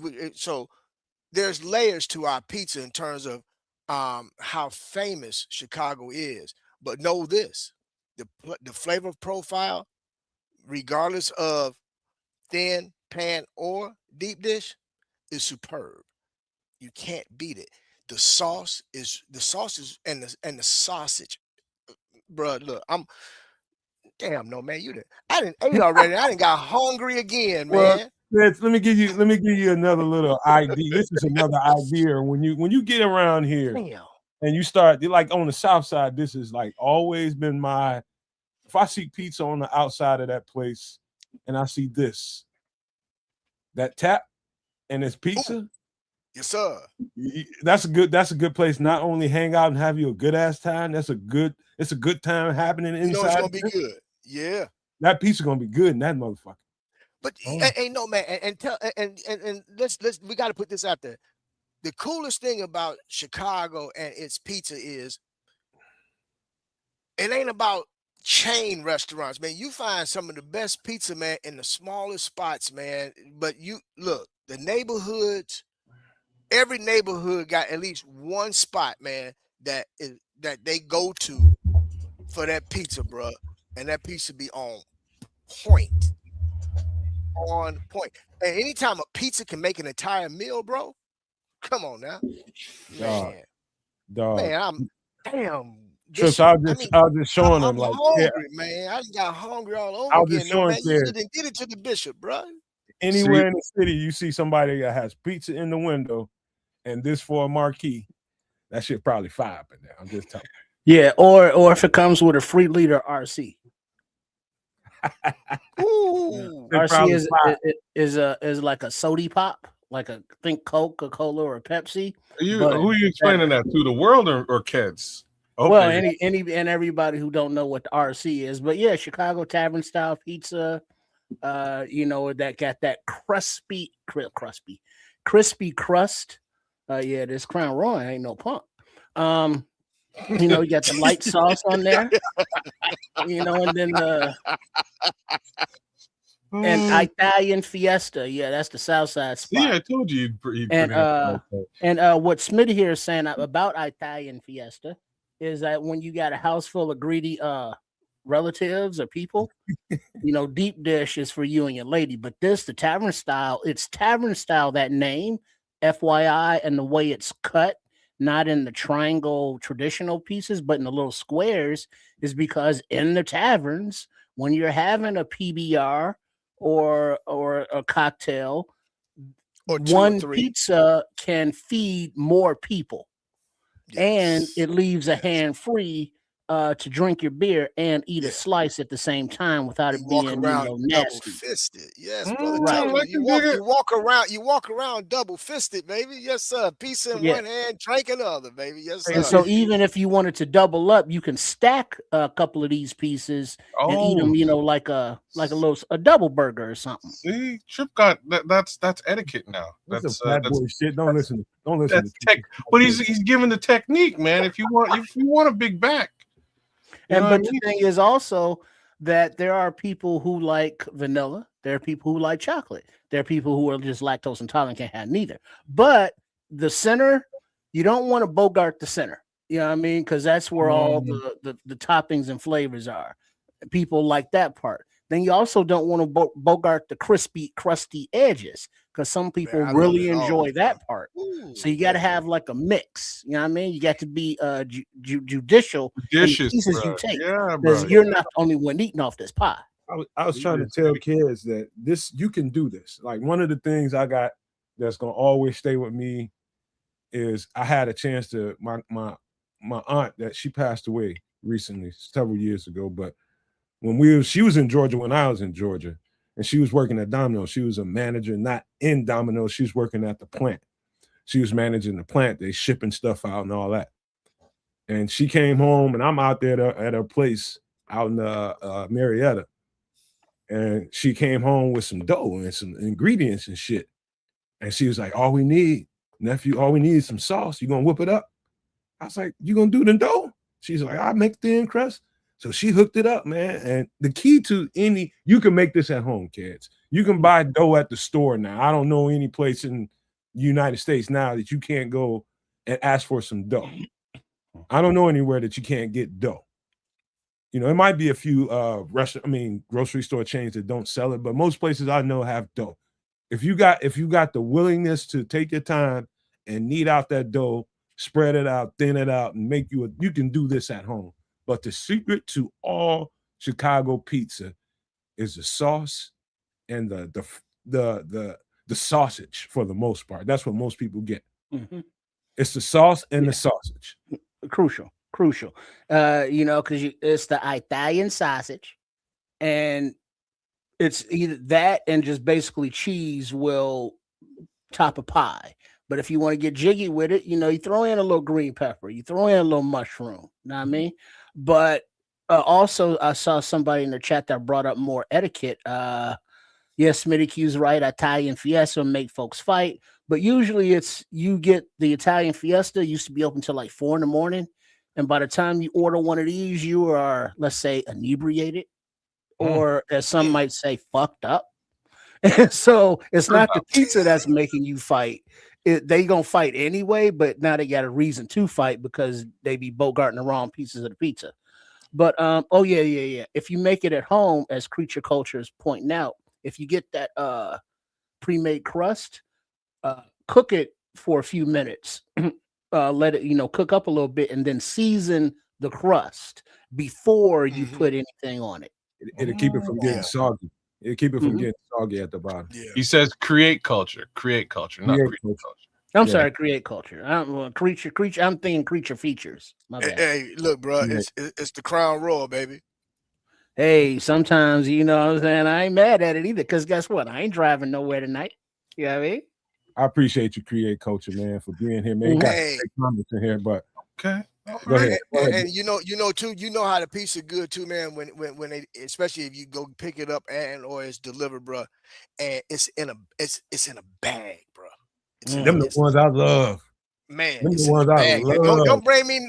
there's layers to our pizza in terms of how famous Chicago is. But know this: the flavor profile, regardless of thin, pan, or deep dish, is superb. You can't beat it. The sauce is and the sausage, bro. Look, no man. I didn't ate already. I didn't got hungry again, man. Well, let me give you another little idea. This is another idea. When you get around here and you start, like on the south side, this is like always been if I see pizza on the outside of that place and I see that tap and it's pizza. Ooh. Yes, sir. That's a good place. Not only hang out and have you a good ass time. It's a good time happening inside. You know it's gonna be good. Yeah. That pizza gonna be good in that motherfucker. But ain't no man, and let's we got to put this out there. The coolest thing about Chicago and its pizza is it ain't about chain restaurants, man. You find some of the best pizza, man, in the smallest spots, man. But you look, the neighborhoods, every neighborhood got at least one spot, man, that they go to for that pizza, bro. And that pizza be on point. on point. And anytime a pizza can make an entire meal, bro, come on now, Dog, man, dog. man, I'm damn. Trips, This, I I was mean, just showing I'm them like, yeah, hungry, man. I just got hungry all I over was just again, though, showing man. You kids. should have did it to the bishop, bro. See, Anywhere in the city, you see somebody that has pizza in the window, and this for a marquee. That shit probably fire up in there. I'm just telling. Yeah, or if it comes with a free liter RC. Ooh, They RC probably fire. is like a soda pop, like a think Coca-Cola or Pepsi. who But are you explaining that to? The world or kids? I hope well, they- any and everybody who don't know what the RC is, but yeah, Chicago tavern style pizza. That got that crispy crust. Yeah, this Crown Royal ain't no punk. You got the light sauce on there. And then and Italian Fiesta. Yeah, that's the South Side spot. See, I told you you'd put And it like that. what Smitty here is saying about Italian Fiesta is that when you got a house full of greedy relatives or people, deep dish is for you and your lady. But the tavern style, it's tavern style, that name, FYI, and the way it's cut, not in the triangle traditional pieces, but in the little squares, is because in the taverns, when you're having a PBR or a cocktail, or two one or three. pizza can feed more people, and Yes. it leaves a Yes. hand free to drink your beer and eat a slice at the same time without it You walk being around double nasty. fisted. Yes, brother. Right. Tell I you, can dig it. you walk around double fisted, baby. Yes, sir. Pizza in Yeah. one hand, drink in the other, baby. Yes, And sir. so even if you wanted to double up, you can stack a couple of these pieces and eat them, like a double burger or something. See, Trip got that. That's etiquette now. That's some bad boy shit. Don't listen. That's tech. But he's giving the technique, man. If you want a big back, But the thing is also that there are people who like vanilla. There are people who like chocolate. There are people who are just lactose intolerant, can't have neither. But the center, you don't want to bogart the center. You know what I mean? Because that's where all the toppings and flavors are. People like that part. Then you also don't want to bogart the crispy, crusty edges, because some people Man, I really love it all, enjoy that part. Ooh, So you got to have like a mix. You know what I mean? You got to be judicious in the pieces you take, because you're not the only one eating off this pie. I was trying to tell kids that you can do this. Like, one of the things I got that's gonna always stay with me is I had a chance to my aunt, that she passed away recently, several years ago, but she was in Georgia when I was in Georgia, and she was working at Domino's. She was a manager, not in Domino's. She was working at the plant. She was managing the plant. They shipping stuff out and all that. And she came home, and I'm out there at her place out in Marietta. And she came home with some dough and some ingredients and shit. And she was like, all we need is some sauce. You gonna whip it up? I was like, you gonna do the dough? She's like, I make thin crust. So she hooked it up, man. And the key to you can make this at home, kids. You can buy dough at the store now. I don't know any place in the United States now that you can't go and ask for some dough. I don't know anywhere that you can't get dough. It might be a few grocery store chains that don't sell it, but most places I know have dough. If you got the willingness to take your time and knead out that dough, spread it out, thin it out, and you can do this at home. But the secret to all Chicago pizza is the sauce and the sausage, for the most part. That's what most people get. Mm-hmm. It's the sauce and the sausage. Crucial. Because it's the Italian sausage, and it's either that and just basically cheese will top a pie. But if you want to get jiggy with it, you throw in a little green pepper, you throw in a little mushroom. You know what I mean? But also, I saw somebody in the chat that brought up more etiquette. Yes, Smitty Q's right. Italian Fiesta make folks fight, but usually you get the Italian Fiesta used to be open till like 4 a.m. And by the time you order one of these, you are, let's say, inebriated, or as some might say, fucked up. And so it's not the pizza that's making you fight. They gonna fight anyway, but now they got a reason to fight because they be bogarting the wrong pieces of the pizza. But If you make it at home, as Creature Culture is pointing out, if you get that pre-made crust, cook it for a few minutes. Let it, cook up a little bit, and then season the crust before you put anything on it. It'll keep it from getting soggy. It'll keep it from getting soggy at the bottom. Yeah. He says create culture, not create culture. I'm sorry, create culture. Creature. I'm thinking creature features. My bad. Hey, look, bro, it's the Crown Royal, baby. Hey, sometimes what I'm saying, I ain't mad at it either, because guess what? I ain't driving nowhere tonight. You know what I mean? I appreciate you, Create Culture, man, for being here, man. Got comments in here, but okay. Go ahead. And you know too, you know how the pizza good too, man. When they, especially if you go pick it up or it's delivered, bro, and it's in a bag, bro. Them the ones I love. Man, them it's the ones I love. Don't bring me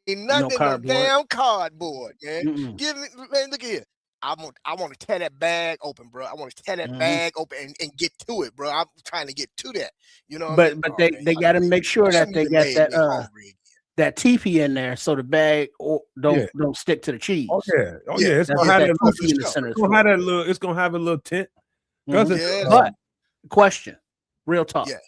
nothing no damn cardboard, man. Mm-mm. Give me, man. Look here. I want to tear that bag open, bro. I want to tear that bag open and get to it, bro. I'm trying to get to that. You know, but they got to make sure that they got that teepee in there, so the bag don't stick to the cheese. It's gonna have that teepee in the center. It's gonna have a little tint. But question, real talk. Yes.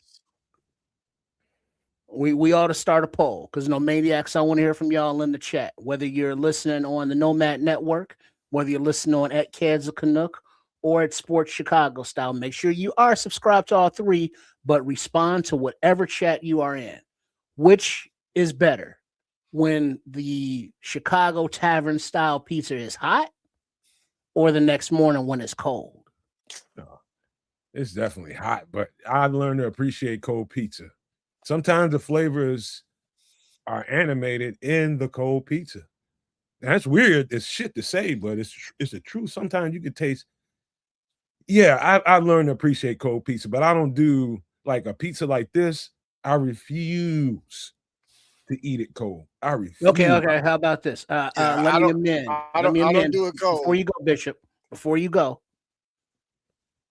We ought to start a poll, because maniacs, I want to hear from y'all in the chat. Whether you're listening on the Nomad Network, whether you're listening on at Kids of Canuck or at Sports Chicago Style, make sure you are subscribed to all three, but respond to whatever chat you are in. Which is better, when the Chicago Tavern style pizza is hot, or the next morning when it's cold? It's definitely hot, but I've learned to appreciate cold pizza. Sometimes the flavors are animated in the cold pizza. That's weird. It's shit to say, but it's the truth. Sometimes you can taste. Yeah, I've learned to appreciate cold pizza, but I don't do like a pizza like this. I refuse to eat it cold. I refuse. Okay. How about this? Let me amend. I don't do it cold. Before you go, Bishop. Before you go,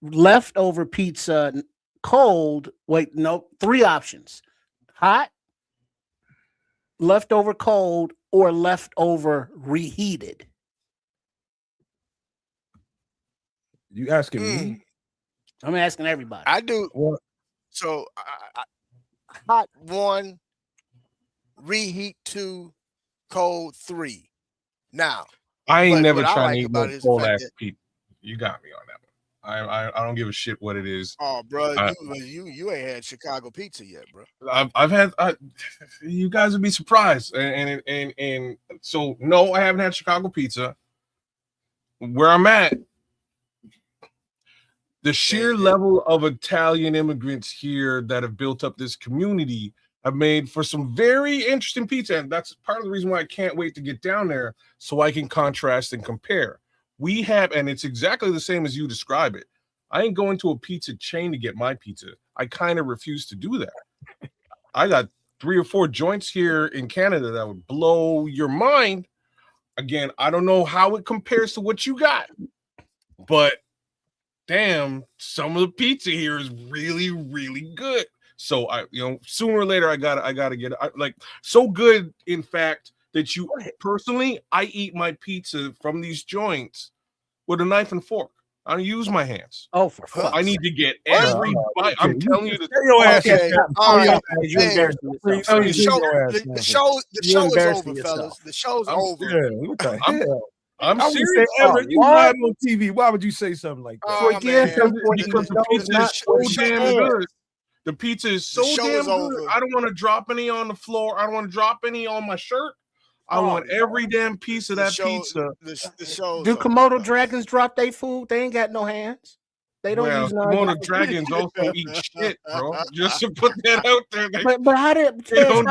leftover pizza cold. Wait, no, 3 options: hot, leftover cold, or leftover reheated. You asking me? I'm asking everybody. I do. What? So hot 1, reheat 2, cold 3. Now, I ain't never trying like to eat no cold ass pizza. You got me on that one. I don't give a shit what it is. Oh, bro, you ain't had Chicago pizza yet, bro. I've had. You guys would be surprised, and so no, I haven't had Chicago pizza. Where I'm at, the sheer level of Italian immigrants here that have built up this community have made for some very interesting pizza, and that's part of the reason why I can't wait to get down there so I can contrast and compare. We have, and it's exactly the same as you describe it. I ain't going to a pizza chain to get my pizza. I kind of refuse to do that. I got 3 or 4 joints here in Canada that would blow your mind. Again, I don't know how it compares to what you got, but damn, some of the pizza here is really, really good. So sooner or later I gotta get it. So good, in fact, that I eat my pizza from these joints with a knife and fork. I don't use my hands. Oh, for fuck's I need to get every bite. I'm telling you, the show is over, fellas. The show's over. What the hell? I'm serious. You live on TV. Why would you say something like that? Because the pizza is so damn good. The pizza is so damn good. I don't want to drop any on the floor. I don't want to drop any on my shirt. I want every damn piece of that pizza. Do Komodo dragons drop their food? They ain't got no hands. They don't use no. Komodo dragons also eat shit, bro. Just to put that out there. But how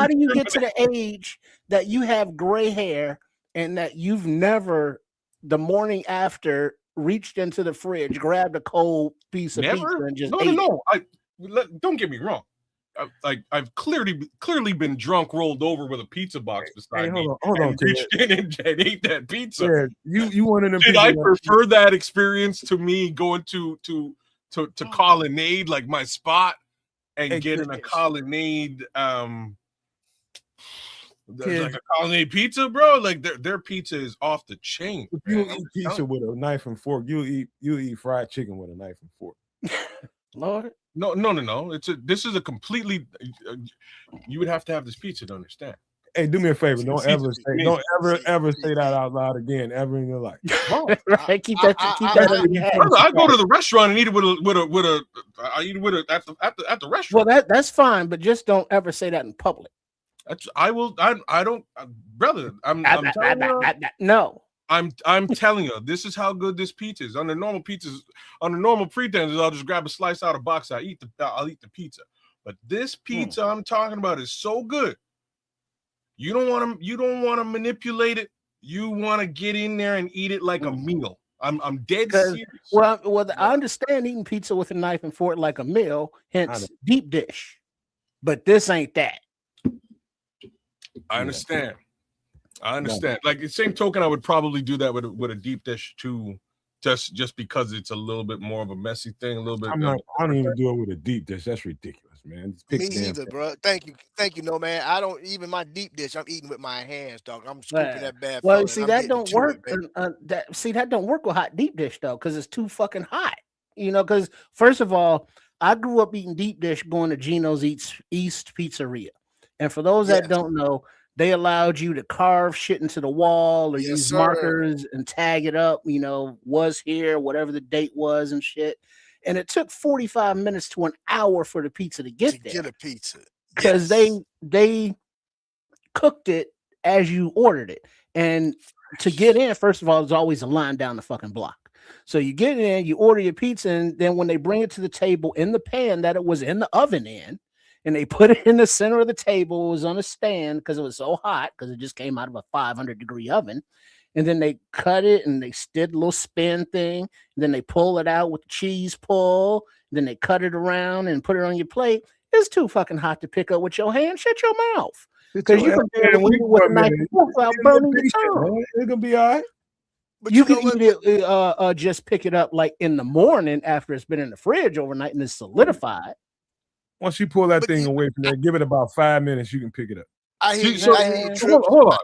do you get to the age that you have gray hair and that you've never, the morning after, reached into the fridge, grabbed a cold piece of pizza and just ate it? Don't get me wrong. I've clearly been drunk, rolled over with a pizza box beside me. Hold on, reached in and ate that pizza. Yeah, you one of them. Did I prefer that experience to me going to Colonnade, like my spot, and getting a Colonnade There's like a colony pizza, bro. Like their pizza is off the chain. If you eat pizza with a knife and fork, you eat fried chicken with a knife and fork. Lord. No. This is a completely. You would have to have this pizza to understand. Hey, do me a favor. Don't ever say that out loud again, ever in your life. Right? Keep that in your head. I go to the restaurant and eat it with a. I eat it with at the restaurant. Well, that's fine, but just don't ever say that in public. I will. I don't, brother. I'm telling you. No. I'm telling you, this is how good this pizza is. Under normal pretenses, I'll just grab a slice out of box. I'll eat the pizza. But this pizza I'm talking about is so good. You don't want to manipulate it. You want to get in there and eat it like a meal. I'm dead serious. Well, I understand eating pizza with a knife and fork like a meal, hence deep dish. But this ain't that. I understand. Like the same token, I would probably do that with a deep dish too, just because it's a little bit more of a messy thing. A little bit. I don't even do it with a deep dish. That's ridiculous, man. Me either, bro. Thank you. No, man. I don't even my deep dish. I'm eating with my hands, dog. I'm scooping that bad. Well, see that don't work. That don't work with hot deep dish though, because it's too fucking hot. Because first of all, I grew up eating deep dish, going to Gino's East Pizzeria, and for those that don't know, they allowed you to carve shit into the wall or use markers and tag it up, was here, whatever the date was and shit. And it took 45 minutes to an hour for the pizza to get there. Get a pizza. Because they cooked it as you ordered it. And to get in, first of all, there's always a line down the fucking block. So you get in, you order your pizza, and then when they bring it to the table in the pan that it was in the oven in, and they put it in the center of the table. It was on a stand because it was so hot because it just came out of a 500-degree oven. And then they cut it and they did a little spin thing. And then they pull it out with the cheese pull. Then they cut it around and put it on your plate. It's too fucking hot to pick up with your hand. Shut your mouth. Because you can eat it with a knife without burning your tongue. It's going to be all right. But you can eat it, just pick it up like in the morning after it's been in the fridge overnight and it's solidified. Once you pull that thing away from there, give it about 5 minutes, you can pick it up. I hear you, Trips.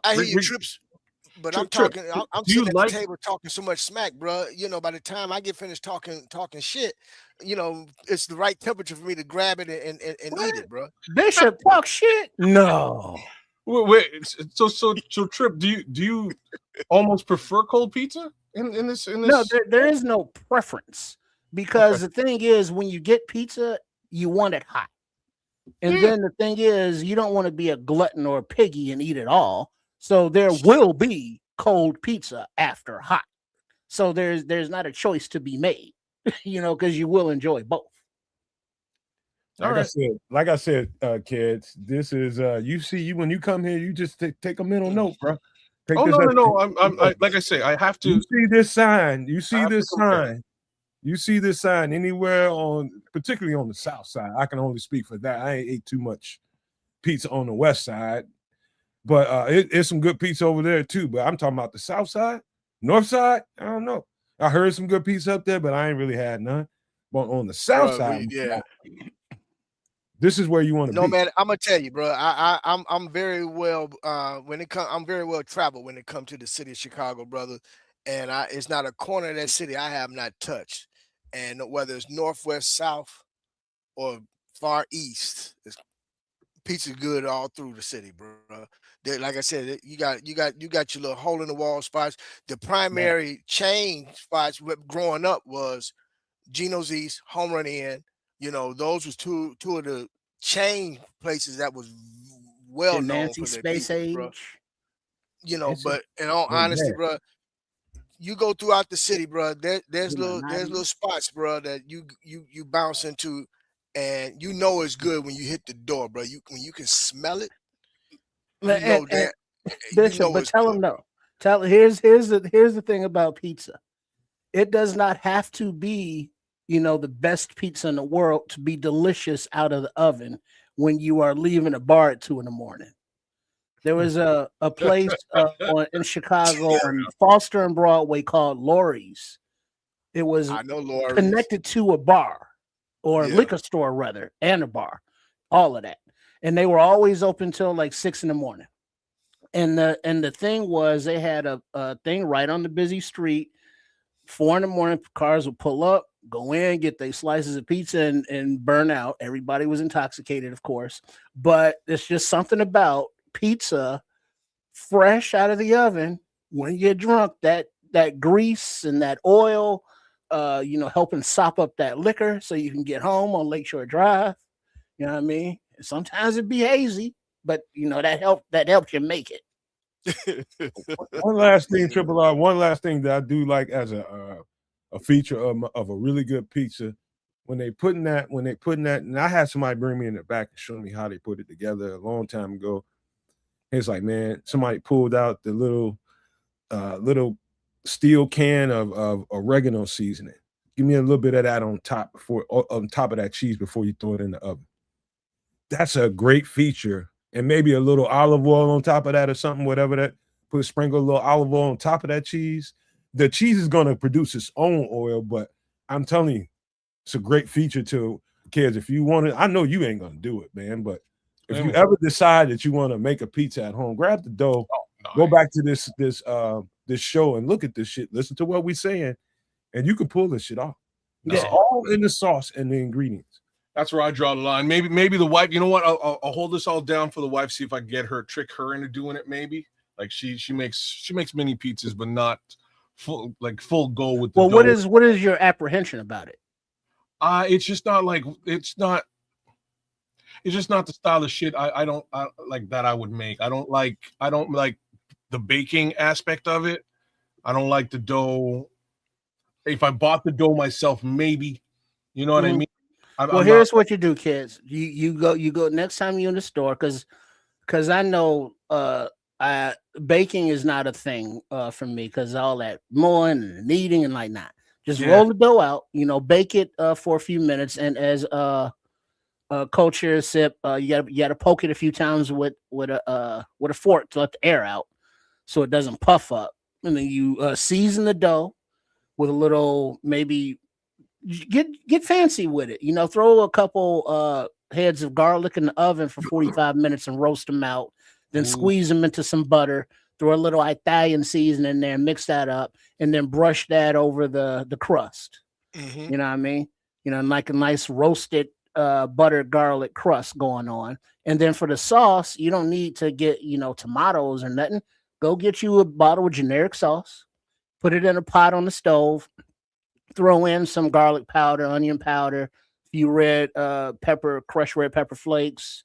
I hear you, Trips. But I'm talking. I'm sitting at the table talking so much smack, bro. By the time I get finished talking shit, it's the right temperature for me to grab it and eat it, bro. Bishop talk shit? No. Wait. So Trip, do you almost prefer cold pizza in this? No, there is no preference because the thing is, when you get pizza, you want it hot. And then the thing is, you don't want to be a glutton or a piggy and eat it all. So there will be cold pizza after hot. So there's not a choice to be made, because you will enjoy both. Like I said, kids, this is you see when you come here, you just take a mental note, bro. No. I'm like I say, I have to. You see this sign. You see this sign anywhere particularly on the south side. I can only speak for that. I ain't ate too much pizza on the west side, but it's some good pizza over there too. But I'm talking about the south side, north side. I don't know. I heard some good pizza up there, but I ain't really had none. But on the south side, this is where you want to be. No, man, I'm gonna tell you, bro. I'm very well I'm very well traveled when it comes to the city of Chicago, brother. And it's not a corner of that city I have not touched. And whether it's northwest, south, or far east, pizza good all through the city, bro. Like I said, you got your little hole in the wall spots. The primary chain spots growing up was Gino's East, Home Run Inn. Those was two of the chain places that was well known for their space pizza, age. Bro. But in all honesty, bro, you go throughout the city, bro. There's little spots, bro, that you bounce into, and it's good when you hit the door, bro. When you can smell it, that. Bishop, but tell them no. Here's the thing about pizza. It does not have to be the best pizza in the world to be delicious out of the oven when you are leaving a bar at 2 a.m. There was a place in Chicago on Foster and Broadway called Lori's. It was connected to a bar or a liquor store rather, and a bar, all of that. And they were always open till like 6 a.m. And the thing was, they had a thing right on the busy street. 4 a.m, cars would pull up, go in, get their slices of pizza, and burn out. Everybody was intoxicated, of course, but it's just something about pizza fresh out of the oven. When you get drunk, that grease and that oil, helping sop up that liquor so you can get home on Lakeshore Drive. You know what I mean? Sometimes it be hazy, but that helps you make it. One last thing, Triple R. One last thing that I do like as a feature of a really good pizza, when they putting that, and I had somebody bring me in the back and show me how they put it together a long time ago. It's like, man, somebody pulled out the little steel can of oregano seasoning. Give me a little bit of that on top of that cheese before you throw it in the oven. That's a great feature. And maybe a little olive oil on top of that or something, whatever that. Sprinkle a little olive oil on top of that cheese. The cheese is going to produce its own oil, but I'm telling you, it's a great feature to kids. If you want to, I know you ain't going to do it, man, but if you ever decide that you want to make a pizza at home, grab the dough, go back to this show and look at this shit, listen to what we're saying, and you can pull this shit off. It's all in the sauce and the ingredients. That's where I draw the line. Maybe the wife. You know what? I'll hold this all down for the wife. See if I can get her, trick her into doing it. Maybe like she makes mini pizzas, but not full go with. The dough. What is your apprehension about it? It's just not the style of shit I don't like that I would make. I don't like the baking aspect of it. I don't like the dough. If I bought the dough myself, maybe, you know what I mean. Here's what you do, kids. You go next time you're in the store, because I know baking is not a thing for me, because all that mowing and kneading and like that. Just roll the dough out, bake it for a few minutes, and as Coach here sip, you gotta poke it a few times with a fork to let the air out so it doesn't puff up, and then you season the dough with a little, maybe get fancy with it. Throw a couple heads of garlic in the oven for 45 minutes and roast them out. Then squeeze them into some butter. Throw a little Italian seasoning in there, mix that up, and then brush that over the crust. Mm-hmm. You know what I mean? Like a nice roasted buttered garlic crust going on. And then for the sauce, you don't need to get tomatoes or nothing. Go get you a bottle of generic sauce. Put it in a pot on the stove. Throw in some garlic powder, onion powder, a few crushed red pepper flakes,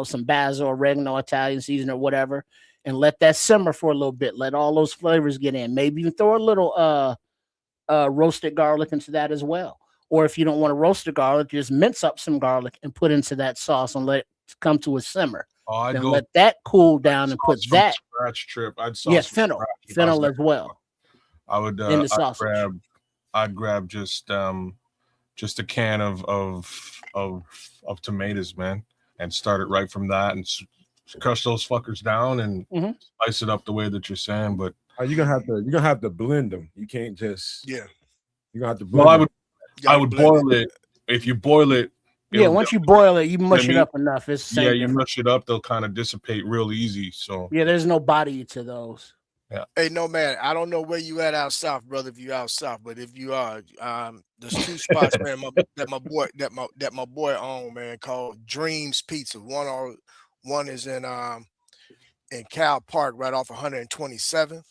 some basil, oregano, Italian seasoning, or whatever, and let that simmer for a little bit. Let all those flavors get in. Maybe even throw a little roasted garlic into that as well. Or if you don't want to roast the garlic, just mince up some garlic and put into that sauce and let it come to a simmer. Then let that cool down and put that. Scratch trip. Fennel as well. I would in the sausage. I'd grab just a can of tomatoes, man, and start it right from that, and crush those fuckers down and spice it up the way that you're saying. But you're gonna have to blend them. You can't just You're gonna have to blend. Well, I would boil it. If you boil it, once you boil it, you mush it up enough. It's the same you mush it up, they'll kind of dissipate real easy. So there's no body to those. Yeah. Hey, no, man, I don't know where you at out south, brother. If you out south, but if you are, there's 2 spots, man, that my boy own, man, called Dreams Pizza. One is in Cal Park, right off 127th,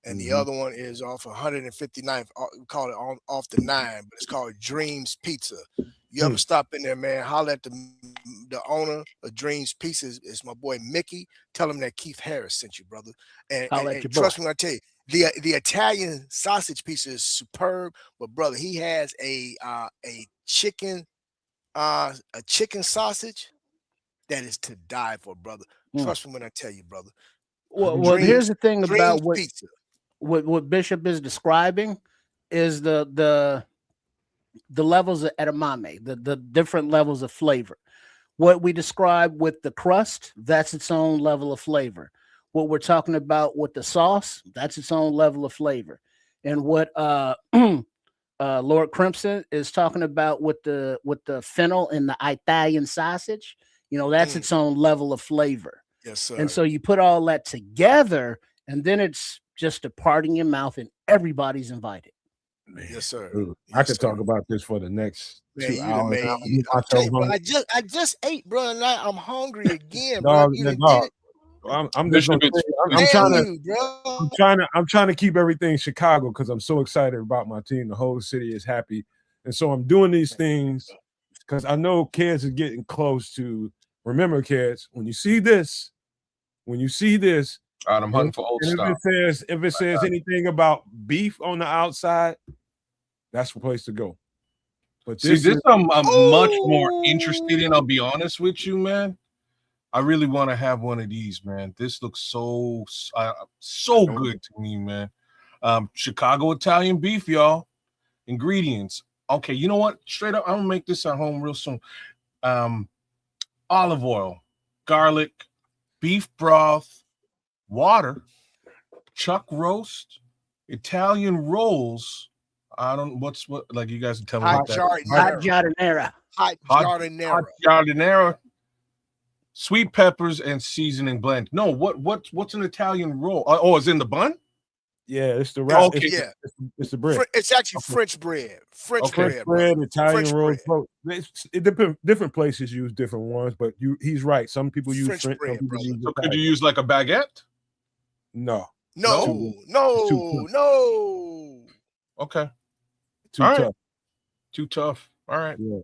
and the other one is off 159th. We call it off the 9, but it's called Dreams Pizza. You ever stop in there, man? Holler at the owner of Dreams Pizza. Is my boy Mickey. Tell him that Keith Harris sent you, brother. And trust me when I tell you, the Italian sausage pizza is superb. But brother, he has a chicken sausage that is to die for, brother. Trust me when I tell you, brother. Well, here's the thing about what Bishop is describing is the levels of edamame, the different levels of flavor. What we describe with the crust, that's its own level of flavor. What we're talking about with the sauce, that's its own level of flavor. And what Lord Crimson is talking about with the fennel and the Italian sausage, that's its own level of flavor. Yes, sir. And so you put all that together, and then it's just a part in your mouth, and everybody's invited. Man, yes, sir. dude, I Yes, could sir. talk about this for the next Man, 2 you done hours. made. I'll get I'm telling myself you, bro. hungry. I just ate, bro, and now I'm hungry again, bro. Dog, You done dog, did it. I'm just gonna Bishop, say, I'm it's trying Damn to you, bro. I'm trying to keep everything Chicago because I'm so excited about my team. The whole city is happy, and so I'm doing these things because I know kids are getting close to. Remember, kids, when you see this, all right, I'm hunting for old and stuff. if it says anything about beef on the outside, that's the place to go. But See, this this is I'm much more interested in. I'll be honest with you, man. I really want to have one of these, man. This looks so good to me, man. Chicago Italian beef, y'all. Ingredients. Okay, you know what? Straight up, I'm gonna make this at home real soon. Olive oil, garlic, beef broth, water, chuck roast, Italian rolls. I don't what like you guys can tell me Hot what that Hot jardinera. jardinera. Hot hot jardinera. jardinera, sweet peppers and seasoning blend. No, what's an Italian roll? Oh, it's in the bun? yeah, it's the wrap. Okay. Yeah. It's the bread. It's actually French bread. French Okay. French bread, bread, brother. Italian French rolls. bread. It depends. Different places use different ones, but he's right. Some people use French French. bread, Some people brother. use So could Italian. you use like a baguette? No, No, too no. Okay. too All right. tough. Too tough. All right. Yeah.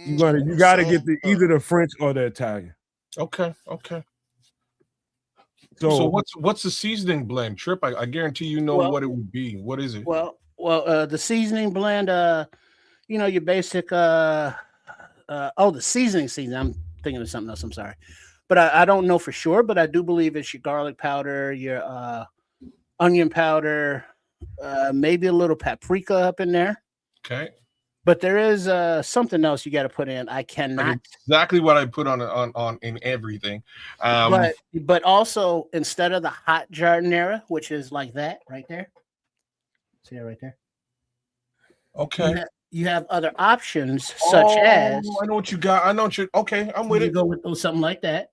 You Mm, gotta so, get either the French or the Italian. Okay. So what's the seasoning blend, Trip? I guarantee you know Well- what it would be. What is it? Well, the seasoning blend, your basic, the seasoning. I'm thinking of something else. I'm sorry, but I don't know for sure. But I do believe it's your garlic powder, your onion powder, maybe a little paprika up in there. Okay. But there is something else you got to put in. I cannot. Like exactly what I put on in everything. But also instead of the hot jardinera, which is like that right there. See that right there? Okay. You have other options such as I know what you got. I know what you okay, I'm with you it. go with something like that.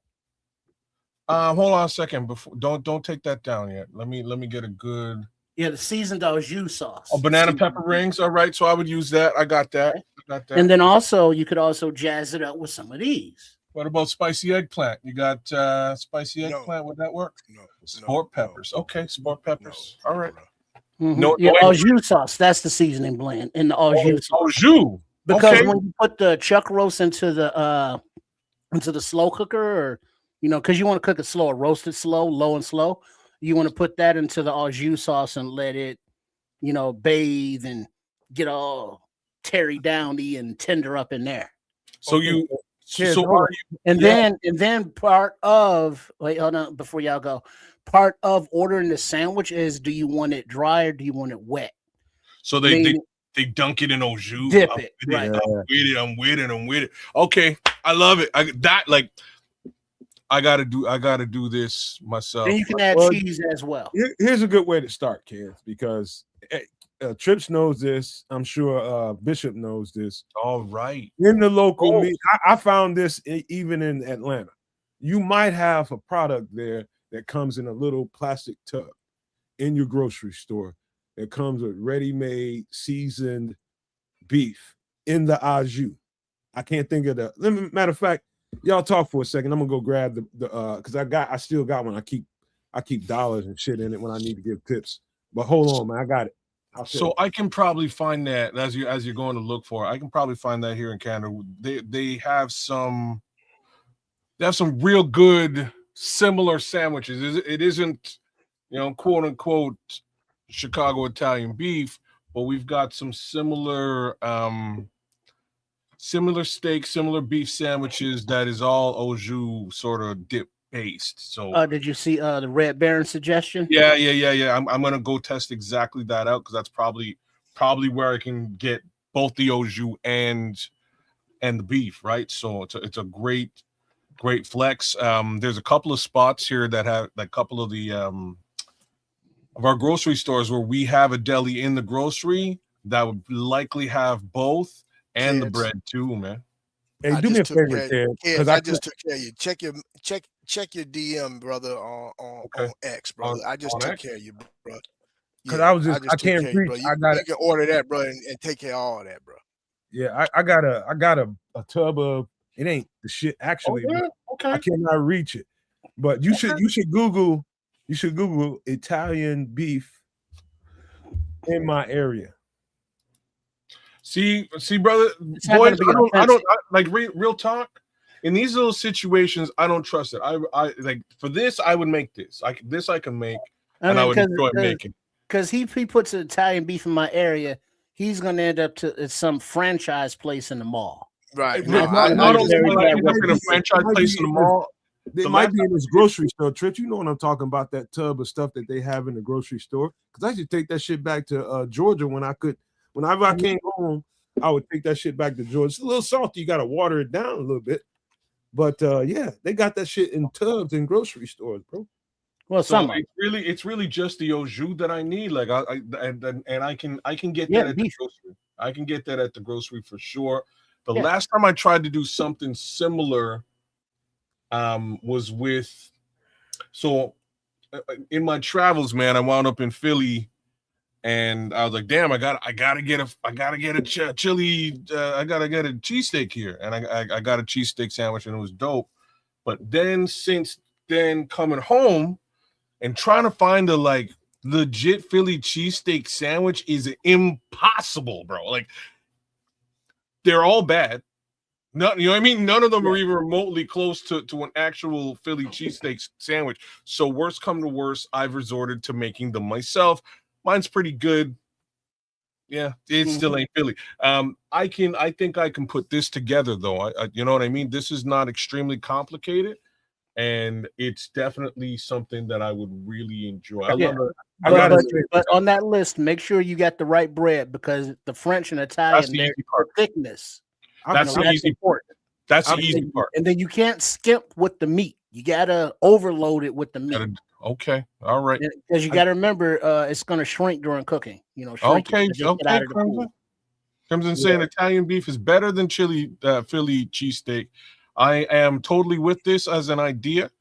Hold on a second before don't take that down yet. Let me get a good The seasoned au jus sauce. banana pepper rings. All right, so I would use that. I got that. And then also you could also jazz it up with some of these. What about spicy eggplant? You got spicy eggplant? Would that work? No. Sport peppers. Okay, sport peppers. All right. Mm-hmm. No, au jus sauce. That's the seasoning blend in the au jus sauce. Au jus. Because Okay. when you put the chuck roast into the slow cooker, or because you want to cook it slow, roast it slow, low and slow, you want to put that into the au jus sauce and let it, bathe and get all terry downy and tender up in there. So you Then part of hold on before y'all go. Part of ordering the sandwich is, do you want it dry or do you want it wet? So they dunk it in au jus. Dip I'm it, with right. I'm with it. Okay, I love it. I gotta do this myself. Then you can add cheese as well. Here's a good way to start, kids, because Trips knows this. I'm sure Bishop knows this. All right. In the local meat, I found this even in Atlanta. You might have a product there that comes in a little plastic tub in your grocery store that comes with ready-made seasoned beef in the au jus. I can't think of the matter of fact. Y'all talk for a second. I'm gonna go grab the because I still got one. I keep dollars and shit in it when I need to give tips. But hold on, man, I got it. So I can probably find that as you're going to look for it. I can probably find that here in Canada. They have some real good similar sandwiches. It isn't quote unquote Chicago Italian beef, but we've got some similar steak, similar beef sandwiches that is all au jus sort of dip based. So Did you see the Red Baron suggestion? Yeah. I'm gonna go test exactly that out because that's probably where I can get both the au jus and the beef, right? So it's a great flex. There's a couple of spots here that have like a couple of the of our grocery stores where we have a deli in the grocery that would likely have both and the bread too, man. Hey, do me a favor, Ted, because I just took care of you. Check check your DM, brother, on Okay. X, brother. I just on took X? care of you, bro. Cause Yeah, I I just took can't care of you, reach. bro. I got You can order that, bro, and take care of all that, bro. Yeah, I got a tub of it ain't the shit Oh, actually. yeah. But I Okay. cannot reach it. But you should Google Italian beef in my area. See, brother, It's not boys, going to be I don't authentic. like real talk. In these little situations, I don't trust it. I like for this, I would make this. I can make, and I would enjoy making. Because he puts Italian beef in my area, he's going to end up to some franchise place in the mall. Right. Look, No, I Not only very will I bad end up in a franchise place in the mall, They the might last be in this grocery store, Trent. You know what I'm talking about? That tub of stuff that they have in the grocery store. Because I should take that shit back to Georgia whenever I came home, I would take that shit back to Georgia. It's a little salty. You got to water it down a little bit. But yeah, they got that shit in tubs in grocery stores, bro. Well, so some of it's really just the au jus that I need. Like and I can get Yeah, that at beef. the grocery. I can get that at the grocery for sure. The Yeah. last time I tried to do something similar was with in my travels, man, I wound up in Philly and I was like, damn, I gotta get a chili, I gotta get a cheesesteak here. And I got a cheesesteak sandwich and it was dope. But then since then coming home and trying to find a like legit Philly cheesesteak sandwich is impossible, bro. Like they're all bad. No, you know what I mean? None of them are even remotely close to an actual Philly cheesesteak sandwich. So worst come to worst, I've resorted to making them myself. Mine's pretty good. Yeah, it still ain't Philly. I think I can put this together though. I you know what I mean? This is not extremely complicated, and it's definitely something that I would really enjoy. I Yeah. love it. But on that list, make sure you got the right bread because the French and That's Italian, the they're easy part. the thickness. That's the easy part. That's the easy part. And then you can't skimp with the meat. You gotta overload it with the meat. Okay, all right. Because you gotta remember, it's gonna shrink during cooking. You know, shrink Okay, it. Just get out of the pool. Comes in saying Italian beef is better than Philly cheesesteak. I am totally with this as an idea.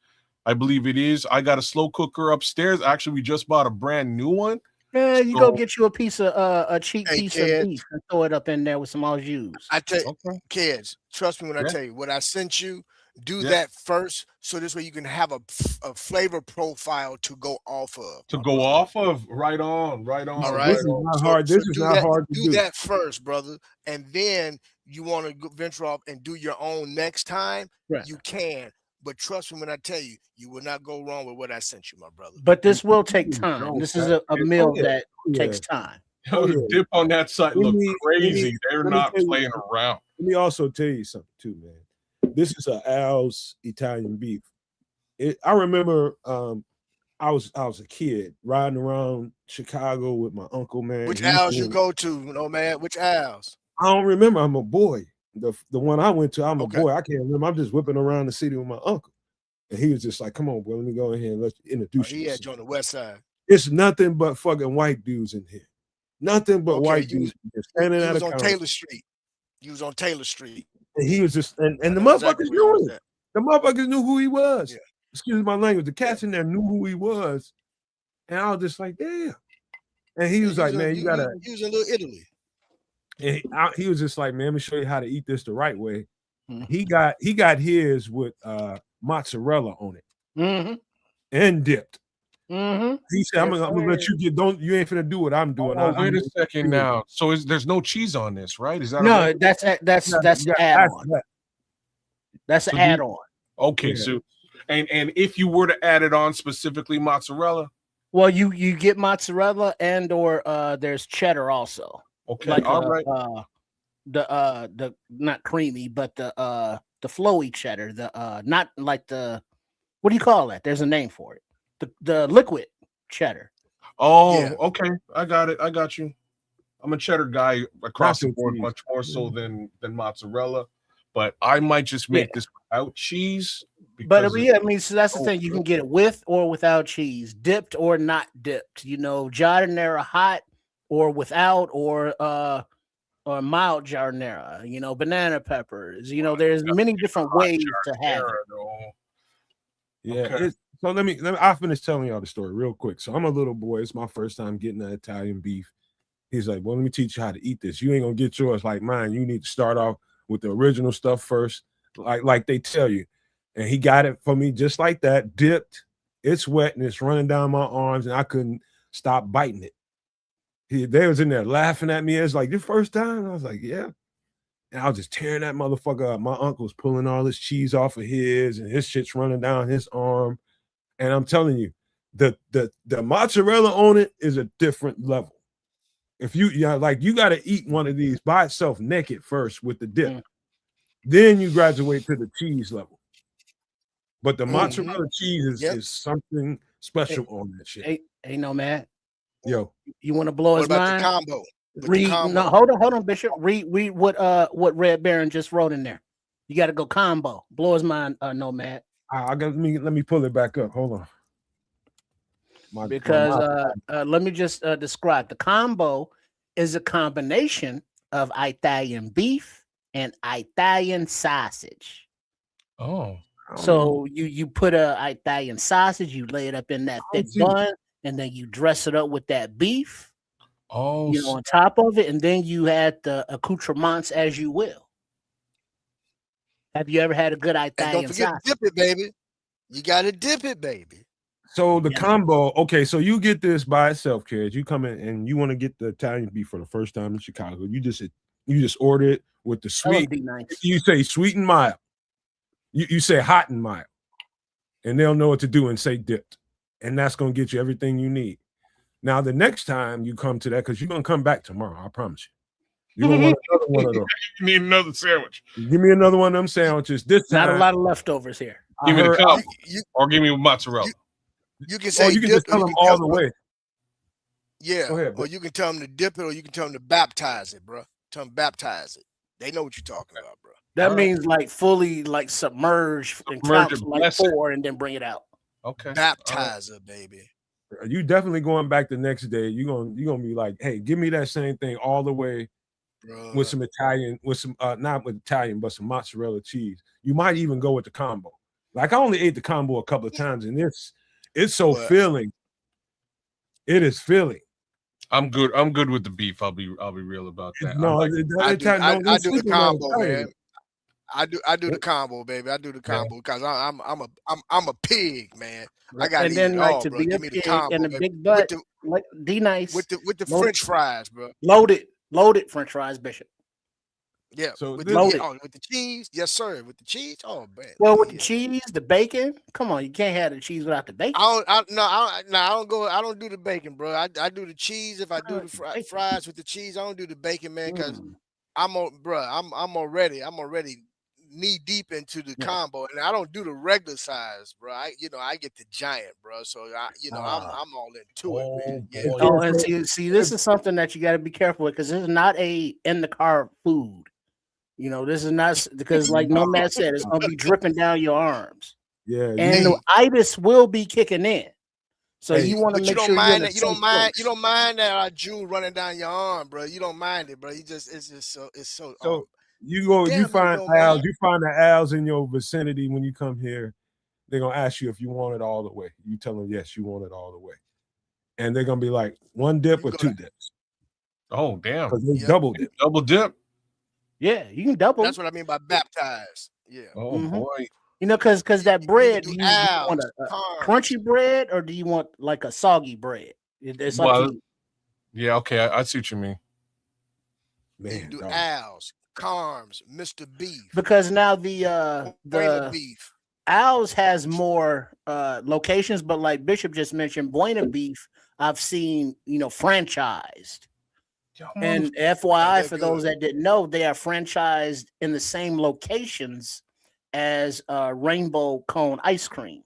I believe it is. I got a slow cooker upstairs. Actually, we just bought a brand new one. Yeah, you go get you a piece of a cheap Hey, piece kids. of beef and throw it up in there with some au jus. I tell you, kids, trust me when I tell you what I sent you. Do that first, so this way you can have a flavor profile to go off of. Right on. All right. This is not hard. This is not hard to do. Do that first, brother, and then you want to venture off and do your own next time. Right. You can, but trust me when I tell you, you will not go wrong with what I sent you, my brother. But this will take time. This is a meal that takes time. Dip on that site look crazy. They're not playing around. Let me also tell you something too, man. This is a Al's Italian beef. I remember I was a kid riding around Chicago with my uncle, man. Which Al's you go to, man? Which Al's? I don't remember. I'm a boy. The one I went to, I'm a boy. I can't remember. I'm just whipping around the city with my uncle. And he was just like, come on, boy, let me go in here and let's introduce you. He had you on the west side. It's nothing but fucking white dudes in here. Nothing but white dudes standing at a counter. Taylor Street. You was on Taylor Street. And he was just, and the motherfuckers knew it. The motherfuckers knew who he was. Yeah. Excuse my language. The cats in there knew who he was. And I was just like, damn. And he was like, man, you gotta. He was in Little Italy. And he was just like, man, let me show you how to eat this the right way. He got his with mozzarella on it and dipped. He said, I'm gonna let you you ain't finna do what I'm doing. Wait a second now. So there's no cheese on this, right? Is that no? That's add-on. That's an add-on. Okay, so and if you were to add it on specifically mozzarella, well, you get mozzarella and or there's cheddar also. Okay, like all right. The not creamy, but the flowy cheddar. The not like the what do you call that? There's a name for it. The liquid cheddar. Oh, yeah. Okay. I got it. I got you. I'm a cheddar guy across the board, much more so than mozzarella. But I might just make this without cheese. But I mean, so that's the thing. You can get it with or without cheese, dipped or not dipped. You know, giardiniera hot or without, or mild giardiniera. You know, banana peppers. You know, there's many different ways to have it. Yeah. Okay. So let me. I'll finish telling y'all the story real quick. So I'm a little boy. It's my first time getting that Italian beef. He's like, well, let me teach you how to eat this. You ain't gonna get yours like mine. You need to start off with the original stuff first, like they tell you. And he got it for me just like that, dipped. It's wet and it's running down my arms, and I couldn't stop biting it. They was in there laughing at me. It's like, your first time? I was like, yeah. And I was just tearing that motherfucker up. My uncle's pulling all this cheese off of his, and his shit's running down his arm. And I'm telling you, the mozzarella on it is a different level. If you you got to eat one of these by itself naked first with the dip, then you graduate to the cheese level. But the mozzarella cheese is something special on that shit. Hey, Nomad. Yo, you want to blow his mind? The combo? No, hold on, Bishop. Read what Red Baron just wrote in there. You got to go combo. Blow his mind, Nomad. Let me pull it back up. Hold on. Let me just describe. The combo is a combination of Italian beef and Italian sausage. Oh. So you put a Italian sausage, you lay it up in that thick bun, and then you dress it up with that beef. Oh, on top of it, and then you add the accoutrements as you will. Have you ever had a good Italian sausage? Don't forget to dip it, baby. You got to dip it, baby. So the combo, okay, so you get this by itself, kids. You come in and you want to get the Italian beef for the first time in Chicago. You just order it with the sweet. Nice. You say sweet and mild. You say hot and mild, and they'll know what to do and say dipped, and that's gonna get you everything you need. Now the next time you come to that, because you're gonna come back tomorrow, I promise you. You're gonna want another one of those. You need another sandwich. Give me another one of them sandwiches. This time, not a lot of leftovers here. Give me the combo, or give me mozzarella. You can say you can just tell them all the way. Yeah, ahead, or you can tell them to dip it, or you can tell them to baptize it, bro. Tell them baptize it. They know what you're talking about, bro. That means like fully like submerge and count like 4 and then bring it out. Okay. Baptizer, baby. You definitely going back the next day. You're gonna be like, hey, give me that same thing all the way, bro. With some Italian, with some not with Italian, but some mozzarella cheese. You might even go with the combo. Like I only ate the combo a couple of times, and it's so filling. It is filling. I'm good with the beef. I'll be real about that. No, I do the combo, man. I do the combo, baby. I do the combo because I'm a pig, man. I got to eat it all, bro. Give me the combo, and a big butt, like D-Nice with the French fries, bro. Loaded French fries, Bishop. Yeah, so with the cheese, yes, sir. With the cheese, oh man. Well, with the cheese, the bacon. Come on, you can't have the cheese without the bacon. I don't do the bacon, bro. I do the cheese. If I do the fries with the cheese, I don't do the bacon, man, because I'm already knee deep into the combo, and I don't do the regular size, bro. I get the giant, bro. So I'm all into it, man. Yeah. Oh, and see, this is something that you got to be careful with because this is not a in the car food. This is not because, like Nomad said, it's gonna be dripping down your arms. Yeah, and the itis will be kicking in. So you want to make sure you don't mind that jewel running down your arm, bro. You don't mind it, bro. It's so. You find the owls in your vicinity when you come here. They're gonna ask you if you want it all the way. You tell them yes, you want it all the way, and they're gonna be like 1 dip or 2 dips. Oh damn! Because they double dip. Double dip. Yeah, you can double. That's what I mean by baptize. Yeah. Oh boy. Because that bread, do you want a crunchy bread or do you want like a soggy bread? It's yeah, okay, I see what you mean. Man, you do owls, Carms, Mr. Beef. Because now the beef. Owls has more locations, but like Bishop just mentioned, Buena Beef, I've seen franchised. And FYI, for those that didn't know, they are franchised in the same locations as Rainbow Cone ice cream.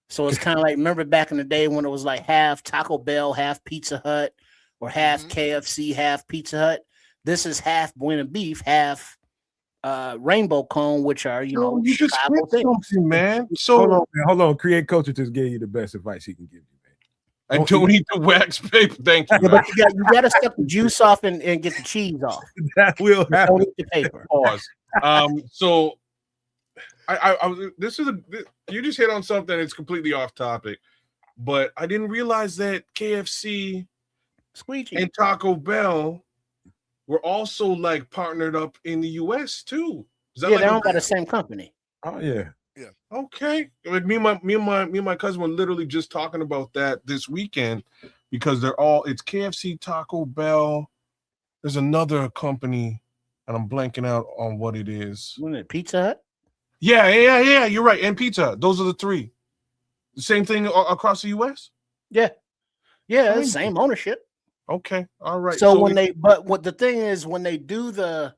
So it's kind of like, remember back in the day when it was like half Taco Bell, half Pizza Hut, or half KFC, half Pizza Hut. This is half Buena Beef, half Rainbow Cone, which are you just something, man. So hold on. Create Culture just gave you the best advice he can give you. I don't eat the wax paper. Thank you. Yeah, but you got to suck the juice off and get the cheese off. That will happen. Don't eat the paper. Pause. So I was. You just hit on something that's completely off topic, but I didn't realize that KFC Squeegee. and Taco Bell were also like partnered up in the U.S. too. Is that Yeah, like they're a owned by the same company. Oh yeah. Yeah. okay? Like me and my cousin were literally just talking about that this weekend because it's KFC, Taco Bell. There's another company, and I'm blanking out on what it is. Wasn't it Pizza Hut? Yeah. You're right. And pizza. Those are the three. The same thing across the U.S. Yeah, yeah, Kind same ownership. Okay. All right. So So when what the thing is when they do the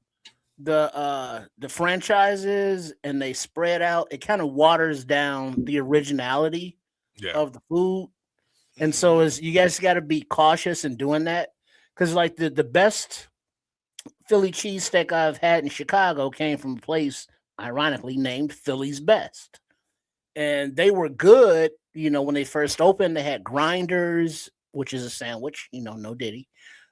franchises and they spread out, it kind of waters down the originality yeah. of the food. And so is you guys got to be cautious in doing that because like the best Philly cheesesteak I've had in Chicago came from a place ironically named Philly's Best, and they were good. You know, when they first opened, they had grinders, which is a sandwich. You know, no Diddy.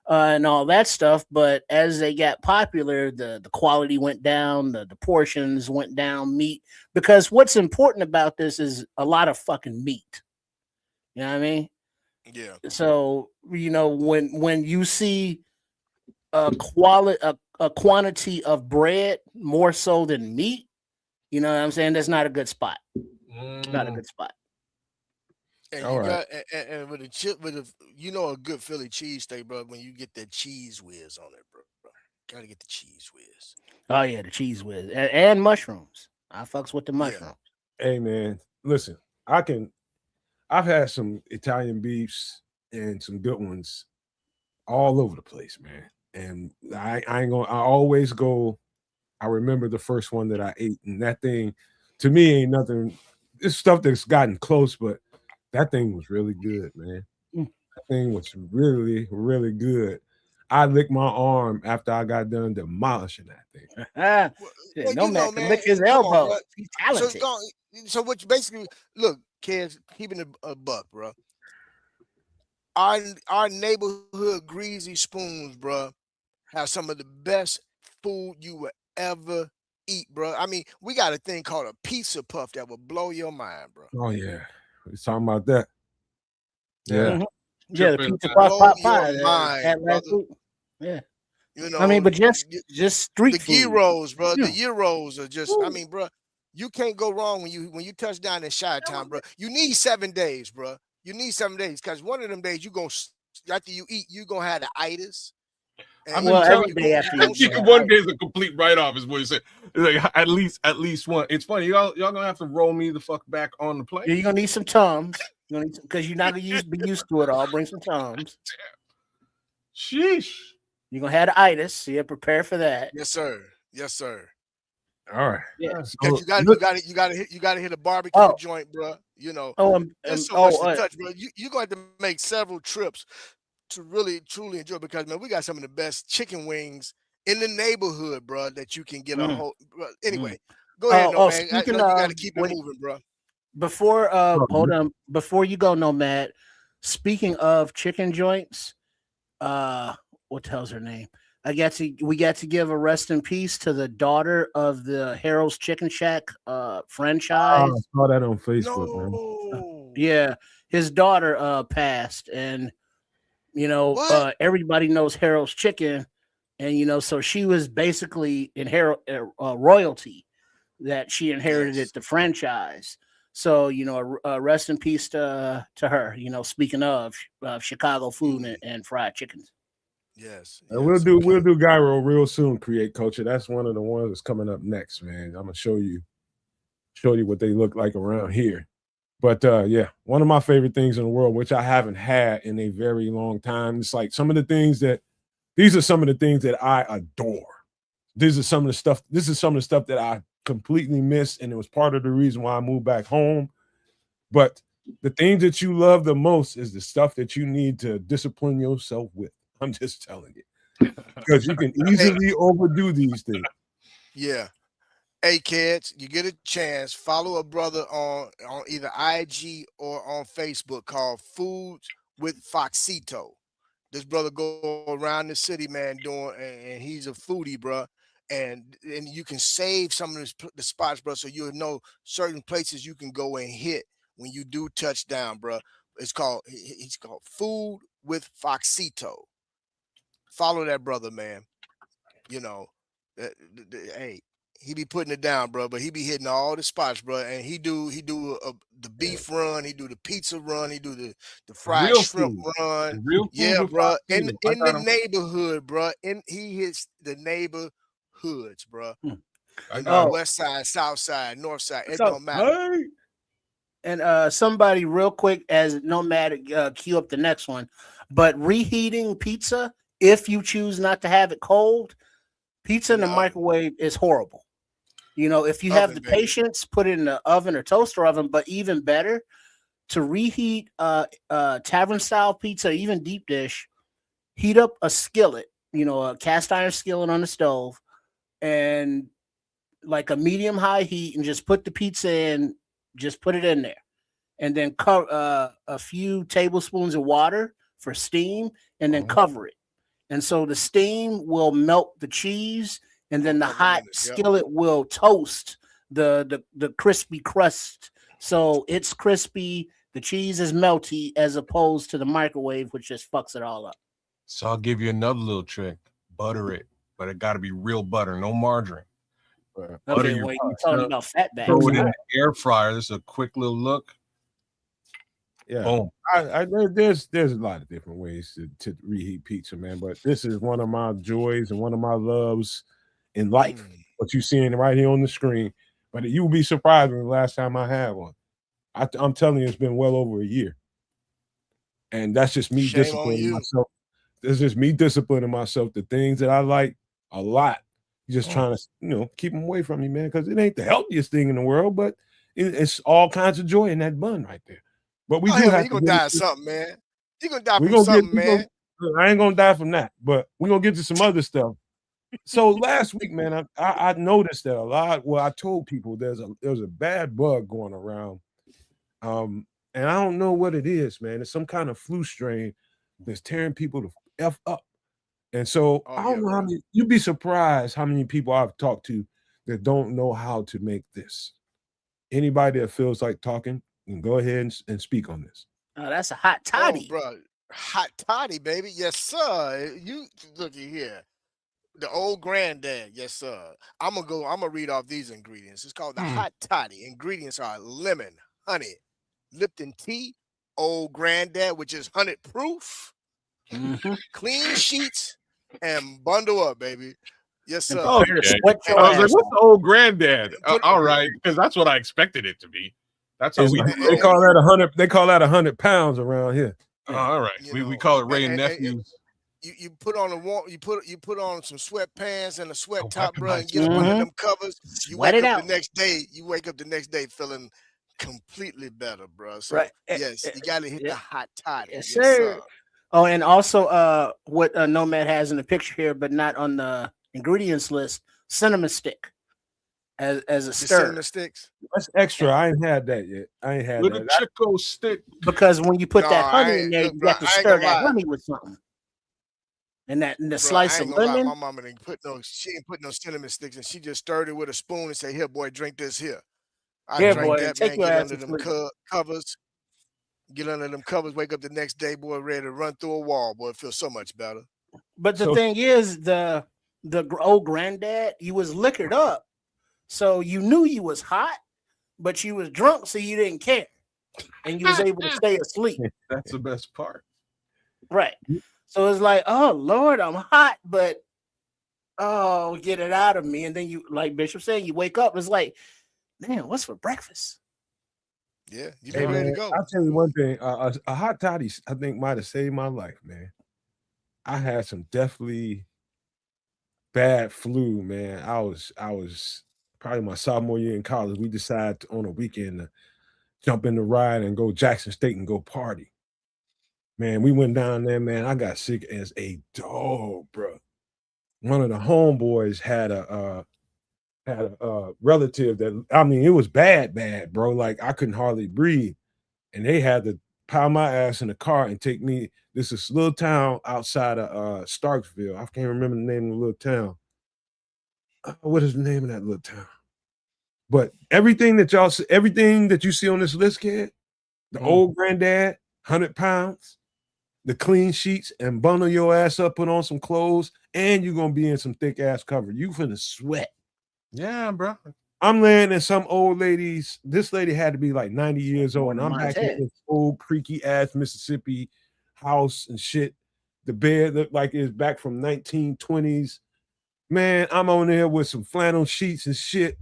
And all that stuff. But as they got popular, the quality went down, the portions went down, meat. Because what's important about this is a lot of fucking meat. You know what I mean? Yeah. So you know when you see a quantity of bread more so than meat, you know what I'm saying? That's not a good spot. Not a good spot. And All you right. got and with the chip with a good Philly cheesesteak, bro. When you get that cheese whiz on it, bro. Gotta get the cheese whiz. Oh yeah, the cheese whiz and mushrooms. I fucks with the Yeah. mushrooms. Hey man, listen, I've had some Italian beefs and some good ones all over the place, man. And I ain't gonna I always go, I remember the first one that I ate, and that thing to me ain't nothing. It's stuff that's gotten close, but that thing was really good, man. Mm. That thing was really, really good. I licked my arm after I got done demolishing that thing. Well, Shit, well, no man can man. lick his Come on, elbow. bro. He's So, talented. so what you basically look, kids, keeping a buck, bro. Our neighborhood greasy spoons, bro, have some of the best food you will ever eat, bro. I mean, we got a thing called a pizza puff that will blow your mind, bro. Oh yeah, we talking about that. Yeah. Yeah. Mhm. Yeah, the Tripping, pizza man. puff Blow pot your pie that had mind, last brother. week. Yeah, You I mean, know, but just street the food. gyros, bro. The Yeah. gyros are just, I Woo. mean, bro, you can't go wrong when you touch down in Chi-Town, bro. You need 7 days, bro. You need 7 days because one of them days you gonna after you eat, you gonna have the itis, I've and been Well, every telling you day gonna you after gonna you you have one ice. day is a complete write off, is what you said. Like at least one. It's funny, y'all gonna have to roll me the fuck back on the plane. Yeah, you're gonna need some Tums. You're gonna need because you're not gonna be used to it all. Bring some Tums. Sheesh. You're gonna have the itis, so you prepare for that. yes, sir, yes, sir. All right. Yeah. Because So look, you got to hit a barbecue Oh, joint, bro. You know, oh, there's so much oh, to touch, bro. You're going to have to make several trips to really truly enjoy because man, we got some of the best chicken wings in the neighborhood, bro. That you can get a mm, whole. Bro, mm. anyway, go ahead, no man. I Speaking know you got of, to keep it when moving, bro. before oh, hold on, before you go, Nomad. Speaking of chicken joints, what the hell's her name? We got to give a rest in peace to the daughter of the Harold's Chicken Shack I franchise. saw that on Facebook, man. No, Yeah, his daughter passed, and you know what? everybody knows Harold's Chicken, and you know so she was basically in Harold royalty that she inherited Yes. the franchise. So you know, rest in peace to her. You know, speaking of Chicago food Mm, and fried chickens. yes. And we'll Yes. we'll Okay. do gyro real soon. Create culture. That's one of the ones that's coming up next, man. I'm gonna show you what they look like around here. But yeah, one of my favorite things in the world, which I haven't had in a very long time. It's like some of the things that these are some of the things that I adore. These are some of the stuff. This is some of the stuff that I completely missed, and it was part of the reason why I moved back home. But the things that you love the most is the stuff that you need to discipline yourself with. I'm just telling you because you can Hey, easily overdo these things. yeah. Hey kids, you get a chance, follow a brother on either IG or on Facebook called Foods with Foxito. This brother go around the city, man, doing, and he's a foodie, bro. and you can save some of the spots, bro. So you'll know certain places you can go and hit when you do touchdown, bro. It's called he's called Food with Foxito. Follow that brother, man. You know, hey, he be putting it down, bro. But he be hitting all the spots, bro. And he do the beef run, he do the pizza run, he do the fried Real shrimp food. run. Real food Yeah, with bro. In Foxito. I in the got him. neighborhood, bro. He hits the neighborhoods, bro. I You got know, him. west side, south side, north side. It So, don't matter. Hey, and somebody real quick as Nomad cue up the next one, but reheating pizza, if you choose not to have it cold, pizza in In the the oven. microwave is horrible. You know, if you have Oven, the baby. patience, put it in the oven or toaster oven, but even better to reheat tavern style pizza, even deep dish, heat up a skillet, you know, a cast iron skillet on the stove, and like a medium high heat, and just put the pizza in, just put it in there, and then cover a few tablespoons of water for steam, and then cover it. And so the steam will melt the cheese, and then the Couple hot minutes, yep. skillet will toast the crispy crust. So it's crispy, the cheese is melty, as opposed to the microwave, which just fucks it all up. So I'll give you another little trick. Butter it, but it got to be real butter, no margarine. Butter Okay, your wait, you pizza, talking about fat bags? throw it in Huh? the air fryer. This is a quick little look. yeah. Boom. There's a lot of different ways to reheat pizza, man. But this is one of my joys and one of my loves in life. What you're seeing right here on the screen. But you'll be surprised when the last time I had one. I'm telling you, it's been well over a year. And that's just me Shame on disciplining you. myself. That's just me disciplining myself. The things that I like a lot. Just trying to, keep them away from me, man, because it ain't the healthiest thing in the world, but it's all kinds of joy in that bun right there. But we Oh, do hell, man, have you to gonna get die of into, something, man. You gonna die we're from gonna get something, man. I ain't gonna die from that, but we're gonna get to some other stuff. So last week, man, I noticed that a lot. Well, I told people there's a bad bug going around. And I don't know what it is, man. It's some kind of flu strain that's tearing people to F up. And so Oh, I yeah, don't know how bro. many, you'd be surprised how many people I've talked to that don't know how to make this. Anybody that feels like talking, can go ahead and speak on this. Oh, that's a hot Oh, toddy. bro. Hot toddy, baby. Yes, sir. You looky here. The old granddad, yes, sir. I'm gonna read off these ingredients. It's called the hot toddy. Ingredients are lemon, honey, Lipton tea, old granddad, which is 100 proof, Mhm. clean sheets, and bundle up, baby. Yes, And sir. prepare to Okay. sweat I your was like, ass what's off. the old granddad? Put All right, because that's what I expected it to be. That's how It's, we do they it. call that 100. They call that 100 pounds around here. All right. you We know, call it and, Ray and and, Nephews. you put on a warm you put on some sweatpants and a sweat A top, bro, and weaponized get up under Mhm. them covers. You Sweat wake it up the out. next day. You wake up the next day feeling completely better, bro. So Right. yes, you got to hit Yeah. the hot toddy. Yes, Yes, sir. sir. Oh, and also what Nomad has in the picture here, but not on the ingredients list, cinnamon stick as a The stir. cinnamon sticks. That's extra. I ain't had that yet. I ain't had Little that. Chico stick. Because when you put No, that honey I in ain't. there, Look, you bro, got to I ain't stir gonna that lie, honey with something. And the bro. I slice ain't of gonna lie. lemon. My mama didn't put no. She ain't put no cinnamon sticks, and she just stirred it with a spoon and say, "Here, boy, drink this here." I Here, drank boy, that, take man. your Get ass under to them sleep. covers. Get under them covers. Wake up the next day, boy, ready to run through a wall. Boy, it feels so much better. But the So thing is, old granddad, you was liquored up, so you knew you was hot, but you was drunk, so you didn't care, and you was able to stay asleep. That's the best part. Right. So it's like, oh Lord, I'm hot, but oh, get it out of me. And then you, like Bishop saying, you wake up, it's like, man, what's for breakfast? Yeah, you hey be ready to man, go. I'll tell you one thing. A hot toddy, I think, might have saved my life, man. I had some definitely bad flu, man. I was probably my sophomore year in college. We decided on a weekend to jump in the ride and go Jackson State and go party. Man, we went down there, man. I got sick as a dog, bro. One of the homeboys had a relative that, I mean, it was bad, bro. Like I couldn't hardly breathe, and they had to pile my ass in the car and take me. This is a little town outside of Starksville. I can't remember the name of the little town. what is the name of that little town? But everything that you see on this list, kid, the old granddad, 100 pounds, the clean sheets, and bundle your ass up, put on some clothes, and you're gonna be in some thick ass cover. You finna sweat. Yeah, bro. I'm laying in some old ladies. This lady had to be like 90 years old, and I'm back in this old creaky ass Mississippi house and shit. The bed looked like it's back from 1920s. Man, I'm on there with some flannel sheets and shit,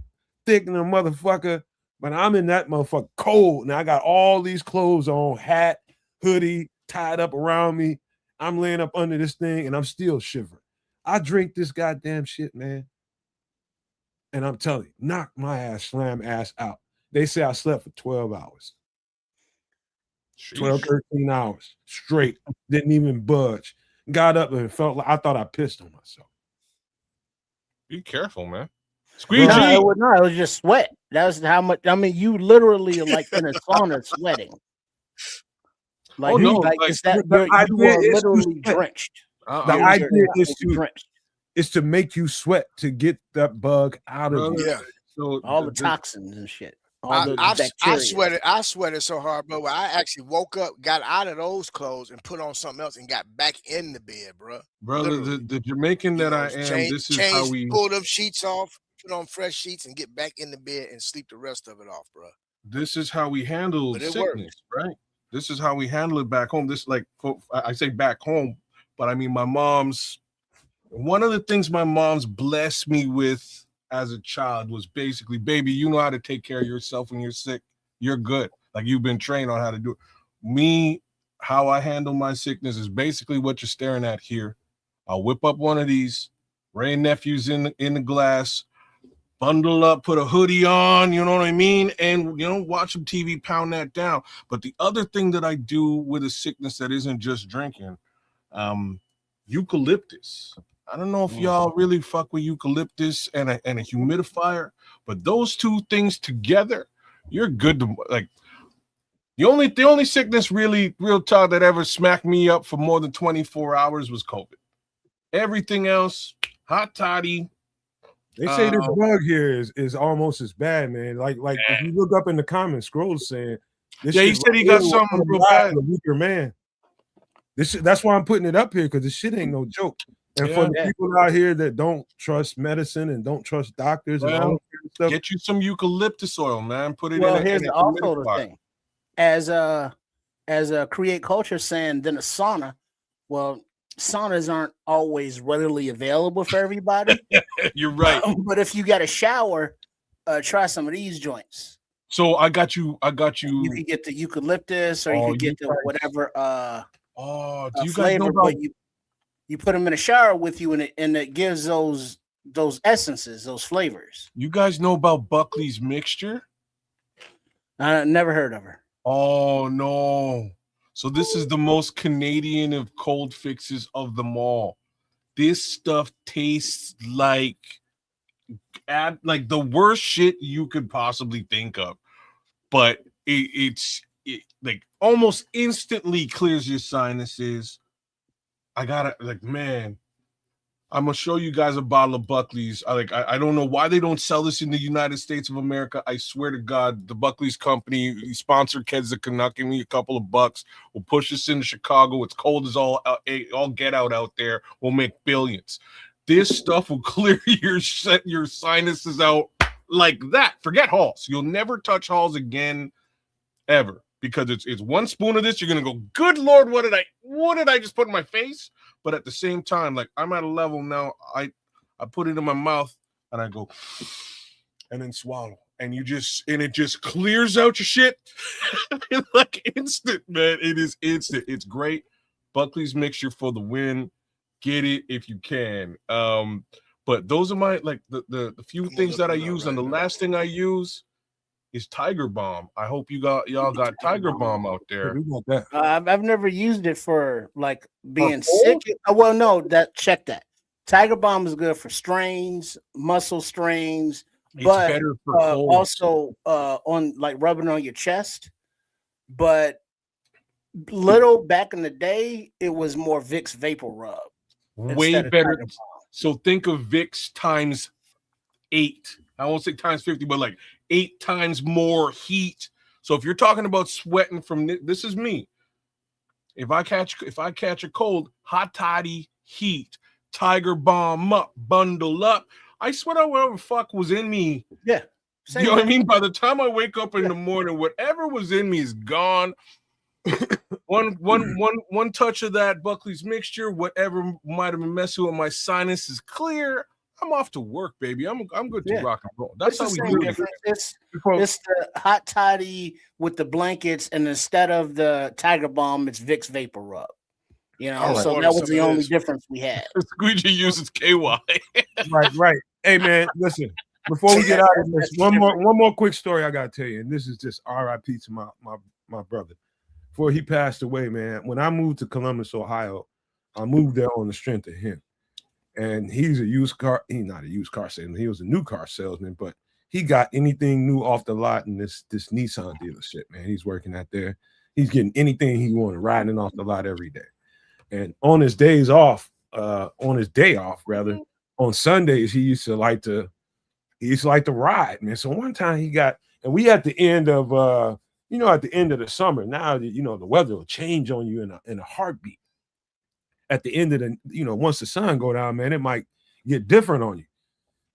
thick than a motherfucker. But I'm in that motherfucker cold. Now I got all these clothes on, hat, hoodie, tied up around me. I'm laying up under this thing and I'm still shivering. I drink this goddamn shit, man. And I'm telling you, knock my ass, slam ass out. They say I slept for 12 hours. 12, 13 hours straight. Didn't even budge. Got up and felt like I thought I pissed on myself. Be careful, man. Squeegee. No, it was just sweat. That was how much. I mean, you literally are like in a sauna sweating. Like, you are literally drenched. The idea is to make you sweat to get that bug out of you. Yeah. So all the toxins and shit. I sweated so hard, bro. I actually woke up, got out of those clothes, and put on something else, and got back in the bed, bro. Brother, the Jamaican that I am, this is how we pull them sheets off, put on fresh sheets, and get back in the bed and sleep the rest of it off, bro. This is how we handle sickness, right? This is how we handle it back home. This, like, I say back home, but I mean my mom's. One of the things my mom's blessed me with as a child was basically, baby, you know how to take care of yourself when you're sick. You're good. Like, you've been trained on how to do it. Me, how I handle my sickness is basically what you're staring at here. I'll whip up one of these Ray nephews in the glass, bundle up, put a hoodie on, you know what I mean? And, watch some TV, pound that down. But the other thing that I do with a sickness that isn't just drinking, eucalyptus. I don't know if y'all really fuck with eucalyptus and a humidifier, but those two things together, you're good to, like, the only sickness real talk that ever smacked me up for more than 24 hours was COVID. Everything else, hot toddy. They say this bug here is almost as bad, man. Like if you look up in the comments, scrolls saying this. Yeah, he said he got something real bad. Weaker man. That's why I'm putting it up here, because this shit ain't no joke. And for the people out here that don't trust medicine and don't trust doctors and all that kind of stuff, get you some eucalyptus oil, man. Put it in. Well, here's also the thing. As a create culture saying, then a sauna. Well, saunas aren't always readily available for everybody. You're right. But if you got a shower, try some of these joints. So I got you. You can get the eucalyptus, or you can get the whatever. Do you guys flavor, know about? You put them in a shower with you, and it gives those essences, those flavors. You guys know about Buckley's mixture? I never heard of her. Oh no! So this is the most Canadian of cold fixes of them all. This stuff tastes like the worst shit you could possibly think of, but it like almost instantly clears your sinuses. I gotta, man, I'm gonna show you guys a bottle of Buckley's. I don't know why they don't sell this in the United States of America. I swear to God, the Buckley's company sponsored Kids the Canuck. Give me a couple of bucks. We'll push this into Chicago. It's cold as all get out there. We'll make billions. This stuff will clear your sinuses out like that. Forget Halls. You'll never touch Halls again, ever. Because it's one spoon of this, you're gonna go, good Lord, what did I just put in my face? But at the same time, like, I'm at a level now, I put it in my mouth and I go and then swallow, and it just clears out your shit. Like instant, man. It is instant. It's great. Buckley's mixture for the win. Get it if you can. But those are my, like, the few things that I use, and the last thing I use is Tiger Balm. I hope y'all got Tiger Balm out there. I've never used it for, like, being sick. Well, no, check that. Tiger Balm is good for strains, muscle strains, but better for also on, like, rubbing on your chest. But little back in the day, it was more Vicks Vapor Rub. Way better. So think of Vicks times 8. I won't say times 50, but like 8 times more heat. So if you're talking about sweating from this is me. If I catch a cold, hot toddy, heat, tiger bomb up, bundle up. I sweat out whatever the fuck was in me. Yeah. You know what I mean? By the time I wake up in the morning, whatever was in me is gone. one touch of that Buckley's mixture, whatever might have been messing with my sinus is clear. I'm off to work, baby. I'm good to rock and roll. That's how we do it. It's the hot toddy with the blankets, and instead of the Tiger Balm, it's Vicks Vapor Rub. You know, so that was the only difference we had. Squeegee uses KY. Right. Hey man, listen. Before we get out of this, one more quick story I gotta tell you, and this is just R.I.P. to my brother. Before he passed away, man. When I moved to Columbus, Ohio, I moved there on the strength of him. And he's not a used car salesman. He was a new car salesman, but he got anything new off the lot in this Nissan dealership, man. He's working out there. He's getting anything he wanted, riding off the lot every day. And on his day off, rather, on Sundays, he used to like to ride, man. So one time and we at the end of at the end of the summer, now that the weather will change on you in a heartbeat. At the end of once the sun go down, man, it might get different on you.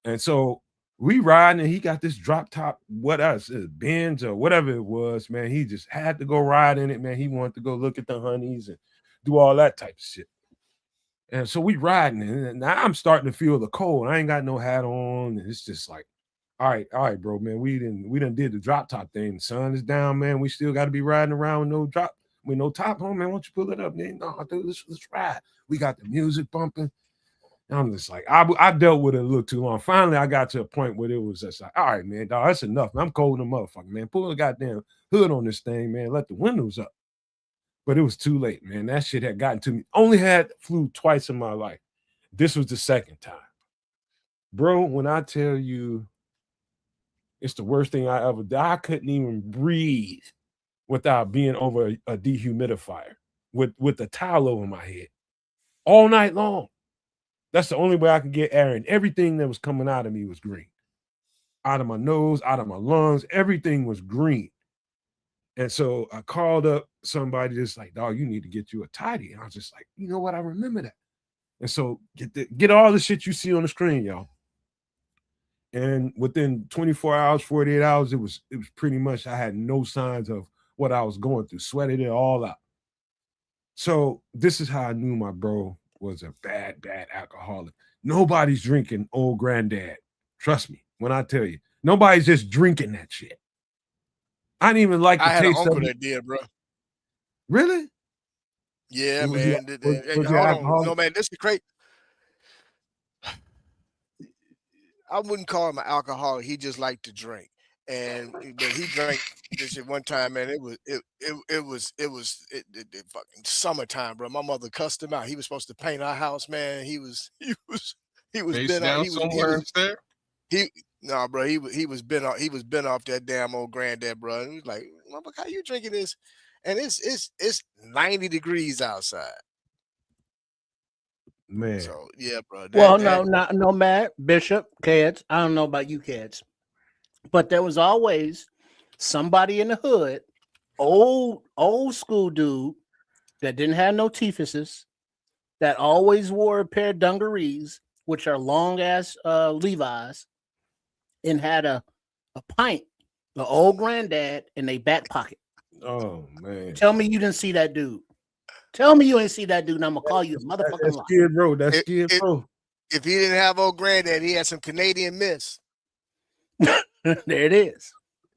And so we riding, and he got this drop top, Benz or whatever it was, man. He just had to go ride in it, man. He wanted to go look at the honeys and do all that type of shit. And so we riding, and now I'm starting to feel the cold. I ain't got no hat on, and it's just like, all right, bro, man. We done did the drop top thing. The sun is down, man. We still got to be riding around with no top on, man. Why don't you pull it up, man? No, dude, let's ride. We got the music bumping. And I'm just like, I dealt with it a little too long. Finally, I got to a point where it was just like, all right, man, dog, that's enough. Man. I'm cold in the motherfucker, man. Pull the goddamn hood on this thing, man. Let the windows up. But it was too late, man. That shit had gotten to me. Only had flu twice in my life. This was the second time. Bro, when I tell you it's the worst thing I ever did, I couldn't even breathe without being over a dehumidifier with a towel over my head all night long. That's the only way I could get air, and everything that was coming out of me was green. Out of my nose, out of my lungs, everything was green. And so I called up somebody just like, dog, you need to get you a tidy. And I was just like, you know what? I remember that. And so get all the shit you see on the screen, y'all. And within 24 hours, 48 hours, it was pretty much, I had no signs of what I was going through, sweated it all out. So this is how I knew my bro was a bad alcoholic. Nobody's drinking old granddad. Trust me when I tell you, nobody's just drinking that shit. I didn't even like the taste of it. I had an uncle that did, bro. Really? Yeah, man. Hold on. No, man, this is great. I wouldn't call him an alcoholic. He just liked to drink. But he drank this shit one time, man. It was fucking summertime, bro. My mother cussed him out. He was supposed to paint our house, man. He was bent out. He was there. Bro. He was bent off that damn old granddad, bro. And he was like, "Motherfucker, how you drinking this?" And it's 90 degrees outside. Man. So yeah, bro. No, Matt, Bishop, kids. I don't know about you kids. But there was always somebody in the hood, old school dude that didn't have no teethuses, that always wore a pair of dungarees, which are long ass Levi's, and had a pint, the old granddad in their back pocket. Oh man! Tell me you didn't see that dude. Tell me you ain't see that dude, and I'm gonna call you a motherfucking liar. Skid Row. That's Skid Row. If he didn't have old granddad, he had some Canadian Miss. There it is.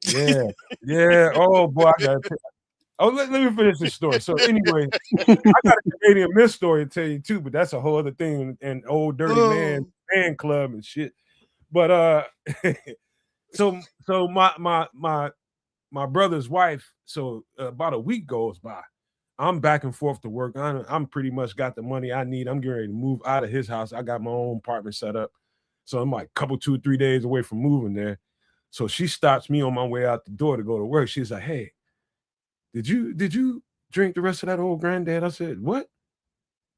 Yeah. Oh boy, I gotta tell you. Oh, let me finish this story. So anyway, I got a Canadian Miss story to tell you too, but that's a whole other thing. And old dirty man fan club and shit. But so my brother's wife. So about a week goes by. I'm back and forth to work. I'm pretty much got the money I need. I'm getting ready to move out of his house. I got my own apartment set up. So I'm like 2-3 days away from moving there. So she stops me on my way out the door to go to work. She's like, "Hey, did you drink the rest of that old granddad?" I said, "What?"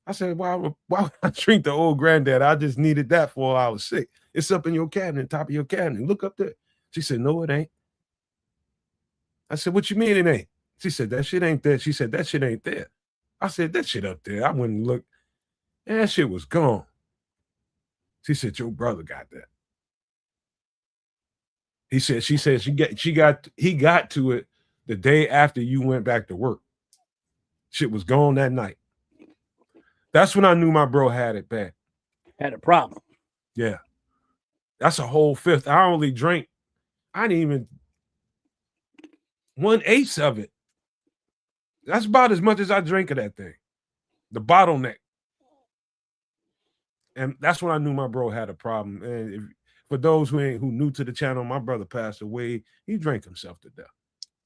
I said, why would I drink the old granddad? I just needed that for while I was sick. It's up in your cabinet, top of your cabinet. Look up there. She said, no, it ain't. I said, what you mean it ain't? She said, that shit ain't there. She said, that shit ain't there. I said, that shit up there. I went and looked, and that shit was gone. She said, your brother got that. He said, he got to it the day after you went back to work. Shit was gone that night. That's when I knew my bro had it bad. Had a problem. Yeah. That's a whole fifth. I only drank, I didn't even 1/8 of it. That's about as much as I drank of that thing. The bottleneck. And that's when I knew my bro had a problem. And for those who new to the channel, my brother passed away. He drank himself to death.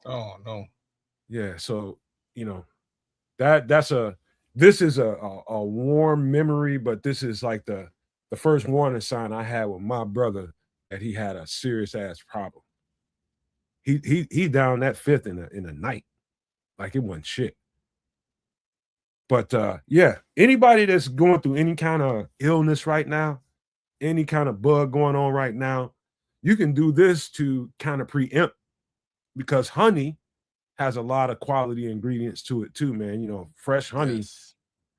Oh no. Yeah. So, you know, this is a warm memory, but this is like the first warning sign I had with my brother that he had a serious ass problem. He down that fifth in a night, like it wasn't shit. But yeah, anybody that's going through any kind of illness right now, any kind of bug going on right now, you can do this to kind of preempt, because honey has a lot of quality ingredients to it too, man. You know, fresh honey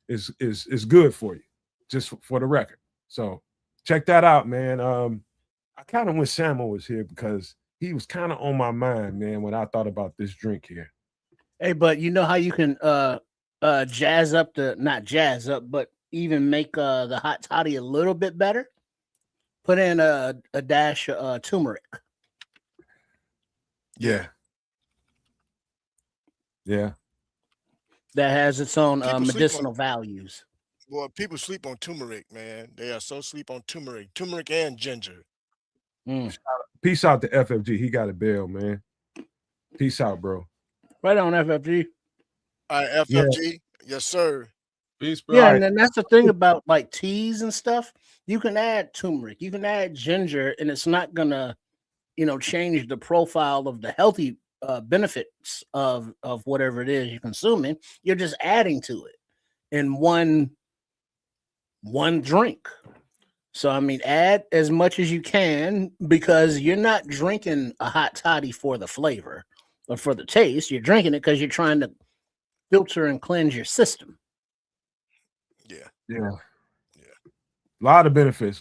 is good for you, just for the record. So check that out, man. I kind of wish Samo was here because he was kind of on my mind, man, when I thought about this drink here. Hey, but you know how you can jazz up not jazz up, but even make the hot toddy a little bit better? Put in a dash of turmeric. Yeah. Yeah. That has its own medicinal values. Boy, people sleep on turmeric, man. They are so sleep on turmeric and ginger. Peace out to FFG. He got a bail, man. Peace out, bro. Right on, FFG. All right, FFG. Yes, sir. Peace, bro. Yeah, and then that's the thing about like teas and stuff. You can add turmeric, you can add ginger, and it's not gonna, change the profile of the healthy benefits of whatever it is you're consuming. You're just adding to it in one drink. So I mean, add as much as you can, because you're not drinking a hot toddy for the flavor or for the taste. You're drinking it because you're trying to filter and cleanse your system. Yeah. A lot of benefits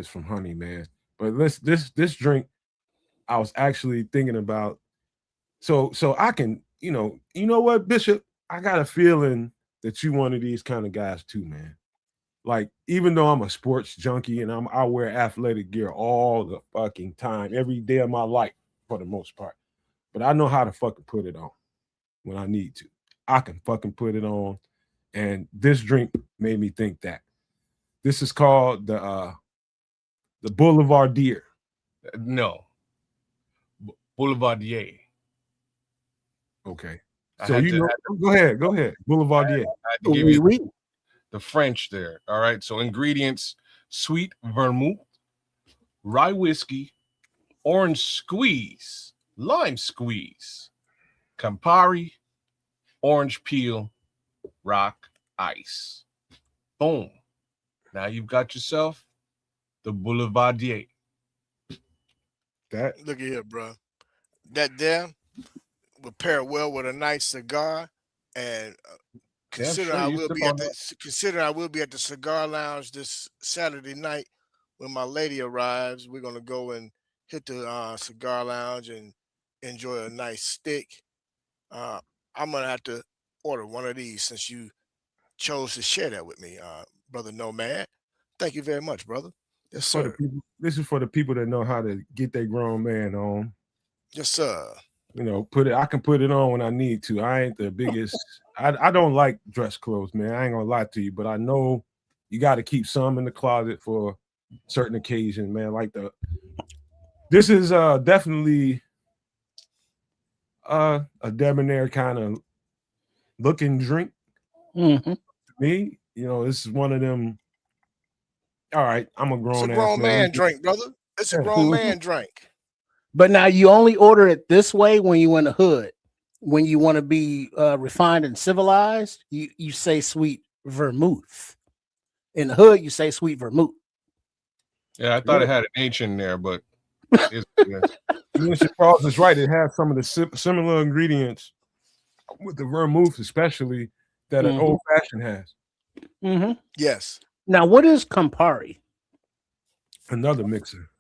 from honey, man. But this drink, I was actually thinking about. So I can, you know what, Bishop? I got a feeling that you one of these kind of guys too, man. Like, even though I'm a sports junkie and I wear athletic gear all the fucking time, every day of my life for the most part, but I know how to fucking put it on when I need to. I can fucking put it on, and this drink made me think that. This is called the Boulevardier. No. Boulevardier. Okay. So go ahead. Boulevardier. I had to give you the French there. All right. So ingredients: sweet vermouth, rye whiskey, orange squeeze, lime squeeze, Campari, orange peel, rock ice. Boom. Now you've got yourself the Boulevardier. That look at here, bro. That there would pair well with a nice cigar, and considering I will be at the cigar lounge this Saturday night when my lady arrives. We're gonna go and hit the cigar lounge and enjoy a nice steak. I'm gonna have to order one of these since you chose to share that with me, brother Nomad. Thank you very much, brother. Yes, sir. This is for the people that know how to get their grown man on. Yes, sir. I can put it on when I need to. I ain't the biggest. I don't like dress clothes, man. I ain't gonna lie to you, but I know you got to keep some in the closet for certain occasions, man. This is definitely a debonair kind of looking drink. Mm-hmm. To me, this is one of them. All right, I'm a grown man drink, brother. It's a grown man drink. But now you only order it this way when you in the hood. When you want to be refined and civilized, you say sweet vermouth. In the hood, you say sweet vermouth. Yeah, I thought it had an H in there, but it's Mr. Charles is right. It has some of the similar ingredients with the vermouth, especially that an old fashioned has. Mm-hmm. Yes. Now, what is Campari? Another mixer.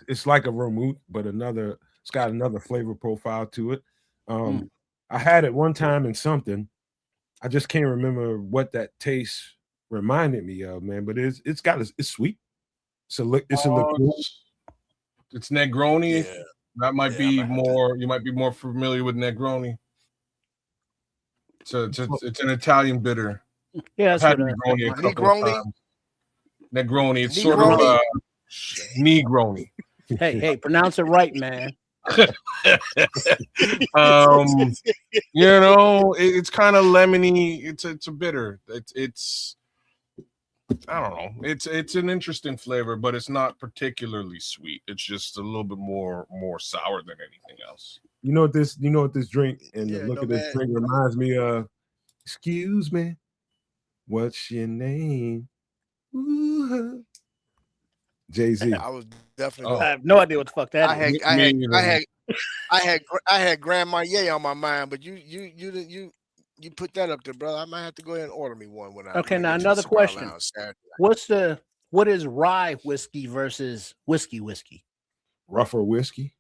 It's like a vermouth, but it's got another flavor profile to it. I had it one time in something. I just can't remember what that taste reminded me of, man. But it's sweet. It's a liqueur. It's Negroni. Yeah. That might be more. You might be more familiar with Negroni. So it's an Italian bitter. Yeah, I've had Negroni a couple of times. Negroni. It's sort of Negroni. Hey, pronounce it right, man. It's kind of lemony. It's a bitter. It's I don't know. It's an interesting flavor, but it's not particularly sweet. It's just a little bit more sour than anything else. You know what this drink and the look of this drink reminds me of? Excuse me, what's your name? Jay-Z. I was definitely. I have no idea what the fuck that is. I had Grandma Ye on my mind, but you put that up there, brother. I might have to go ahead and order me one when I. Okay, now another question. What is rye whiskey versus whiskey? Rougher whiskey.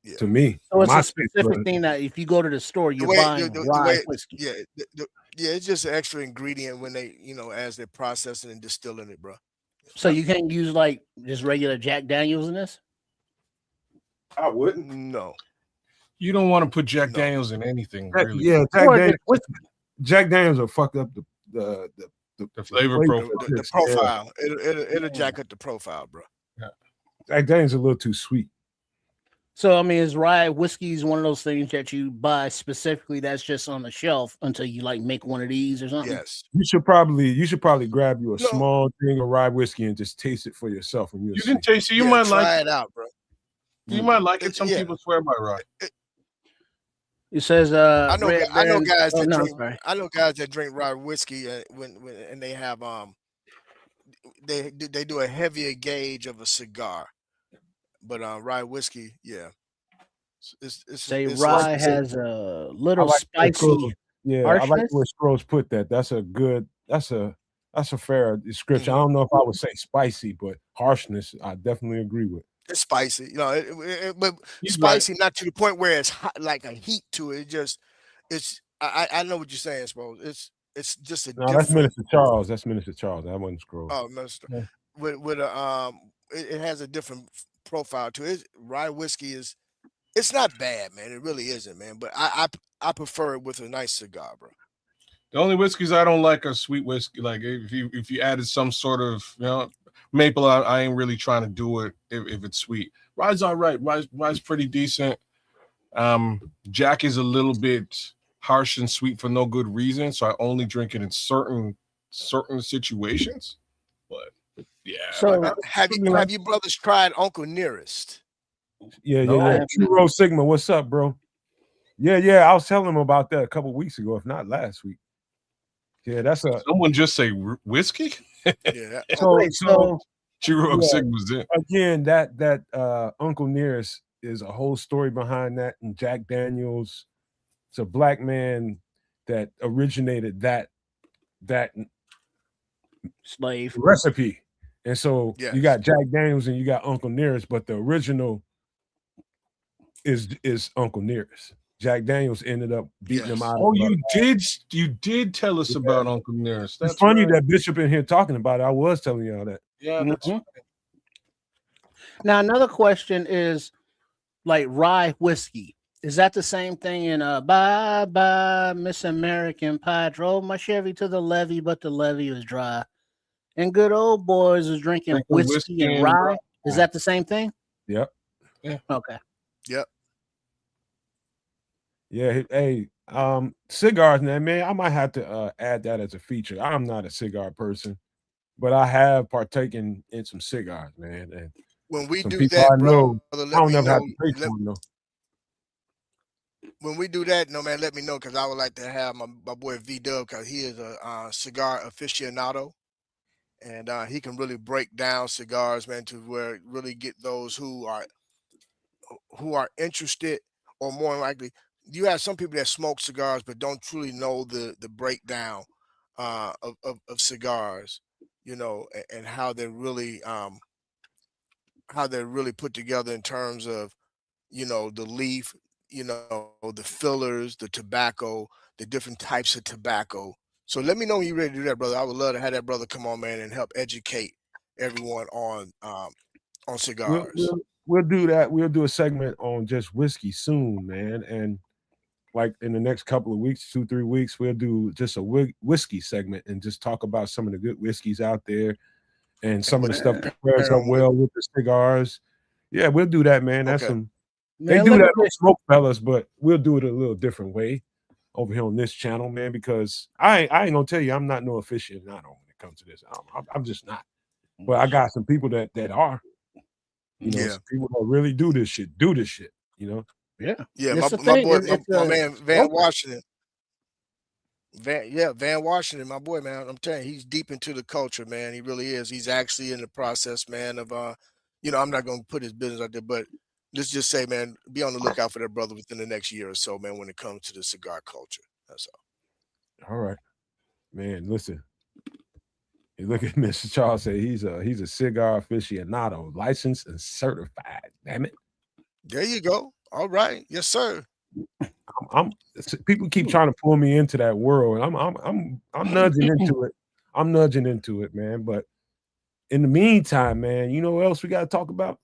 Yeah. To me, so it's a specific thing that if you go to the store, you're buying rye whiskey. Yeah, it's just an extra ingredient when they, as they're processing and distilling it, bro. So you can't use like just regular Jack Daniels in this? I wouldn't. No. You don't want to put Jack Daniels in anything, really. Yeah, Jack Daniels will fuck up the flavor profile. The profile. It'll jack up the profile, bro. Yeah. Jack Daniels a little too sweet. So I mean, is rye whiskey is one of those things that you buy specifically that's just on the shelf until you like make one of these or something? Yes. You should probably grab you a small thing of rye whiskey and just taste it for yourself. And you can taste it. You might try it out, bro. You might like it. Some people swear by rye. It says, I know guys that drink rye whiskey when they have they do a heavier gauge of a cigar, but rye whiskey, yeah. It's rye has a little spicy. Yeah, harshness? I like where Scrolls put that. That's a fair description. I don't know if I would say spicy, but harshness, I definitely agree with. It's spicy, but spicy not to the point where it's hot, like a heat to it. I know what you're saying, Spo. It's just a. No, that's Minister Charles. That wasn't Scrolls. Oh, Minister. Yeah. With it has a different profile to it. Rye whiskey it's not bad, man. It really isn't, man. But I prefer it with a nice cigar, bro. The only whiskeys I don't like are sweet whiskey. Like if you added some sort of maple, I ain't really trying to do it if it's sweet. Rye's all right. Rye's pretty decent. Jack is a little bit harsh and sweet for no good reason, so I only drink it in certain situations. But yeah. So have you brothers tried Uncle Nearest? Yeah. True Rose Sigma, what's up, bro? Yeah. I was telling him about that a couple weeks ago, if not last week. Yeah, that's someone just say whiskey. Yeah. So True Rose Sigma's in. Again, that Uncle Nearest is a whole story behind that, and Jack Daniels. It's a black man that originated that slave recipe. And so you got Jack Daniels and you got Uncle Nearest, but the original is Uncle Nearest. Jack Daniels ended up beating him out. Oh, you did tell us about Uncle Nearest. It's funny that Bishop in here talking about it. I was telling y'all that. Yeah, that's right. Now another question is like rye whiskey. Is that the same thing in Bye Bye Miss American Pie? Drove my Chevy to the levee, but the levee was dry. And good old boys was drinking whiskey and rye. Is that the same thing? Yep. Yeah. Okay. Yep. Yeah. Hey, cigars, man. I might have to add that as a feature. I'm not a cigar person, but I have partaken in some cigars, man. And when we do that, bro, I don't never have to pay for them, though. when we do that, no man, let me know because I would like to have my boy V Dub because he is a cigar aficionado and he can really break down cigars, man, to where really get those who are interested, or more likely, you have some people that smoke cigars but don't truly know the breakdown of cigars, and how they're really put together in terms of the leaf, the fillers, the tobacco, the different types of tobacco. So let me know when you're ready to do that, brother. I would love to have that brother come on, man, and help educate everyone on We'll cigars. we'll we'll do that. We'll do a segment on just whiskey soon, man. And like in the next couple of weeks, 2-3 weeks, we'll do just a whiskey segment and just talk about some of the good whiskeys out there and some of the stuff that pairs Compare up 'em with well with the cigars. Yeah, we'll do that, man. That's okay. some they Man, do let that me on Smoke Fellas, but we'll do it a little different way over here on this channel, man. Because I ain't gonna tell you I'm not no aficionado when it comes to this. I'm just not. But I got some people that are. Yeah. Some people that really do this shit. Do this shit. You know. Yeah, Yeah, it's a my thing. boy, my, It's my a man Van culture. Washington. Van Washington, my boy, man. I'm telling you, he's deep into the culture, man. He really is. He's actually in the process, man, of I'm not gonna put his business out there, but let's just say, man, be on the lookout for that brother within the next year or so, man, when it comes to the cigar culture. That's all. All right, man. Listen. You look at Mr. Charles say he's a cigar aficionado, licensed and certified. Damn it. There you go. All right. Yes, sir. People keep trying to pull me into that world, and I'm nudging into it. I'm nudging into it, man. But in the meantime, man, you know what else we got to talk about?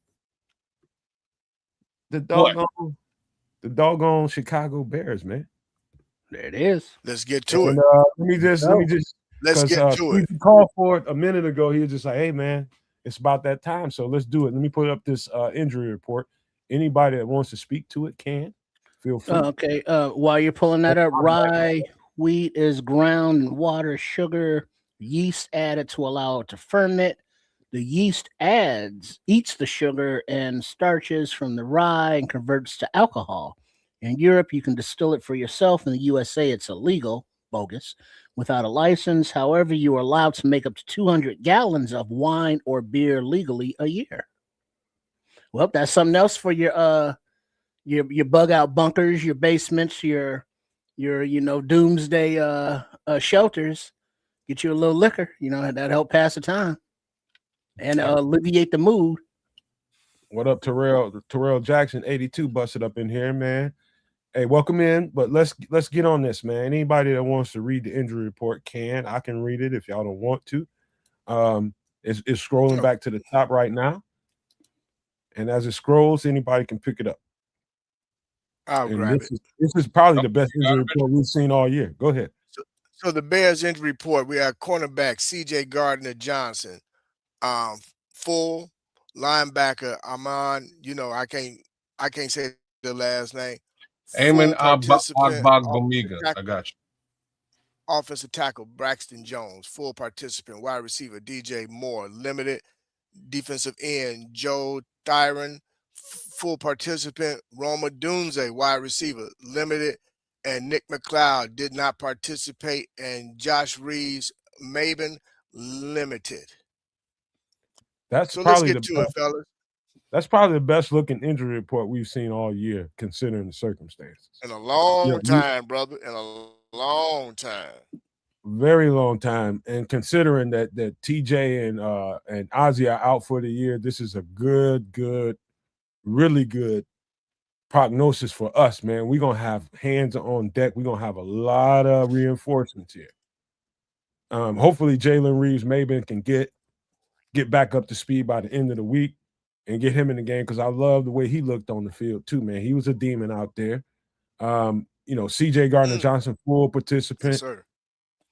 The What? doggone, the doggone Chicago Bears, man. There it is. Let's get to And it. let me just, Let's because get to it. Stevie called for it a minute ago. He was just like, "Hey, man, it's about that time, so let's do it." Let me put up this injury report. Anybody that wants to speak to it can feel free. Okay. While you're pulling that up, rye wheat is ground in water, sugar, yeast added to allow it to ferment. The yeast eats the sugar and starches from the rye and converts to alcohol. In Europe, you can distill it for yourself. In the USA, it's illegal, bogus, without a license. However, you are allowed to make up to 200 gallons of wine or beer legally a year. Well, that's something else for your bug out bunkers, your basements, your doomsday shelters. Get you a little liquor, that help pass the time and alleviate the mood. What up, Terrell Jackson, 82 busted up in here, man. Hey, welcome in. But let's get on this, man. Anybody that wants to read the injury report can. I can read it if y'all don't want to. It's scrolling back to the top right now. And as it scrolls, anybody can pick it up. I'll And grab it. this is probably the best injury report we've seen all year. Go ahead. So the Bears injury report, we have cornerback CJ Gardner Johnson, full linebacker Amon, I can't say the last name. Amon Full participant Agbomiga. I got you. offensive tackle Braxton Jones, full participant. Wide receiver DJ Moore, limited. Defensive end Joe Thyron, full participant. Roma Dunze, wide receiver, limited. And Nick McLeod did not participate. And Josh Reeves Maben, limited. That's So let's probably get to it, fellas. That's probably the best looking injury report we've seen all year, considering the circumstances. In a long Yeah, time, brother. In a long time. very long time. And considering that TJ and Ozzy are out for the year, this is a good, really good prognosis for us, man. We're gonna have hands on deck. We're gonna have a lot of reinforcements here. Hopefully Jalen Reeves Maben can get back up to speed by the end of the week and get him in the game, because I love the way he looked on the field too, man. He was a demon out there. CJ Gardner Johnson, full participant. Yes, sir.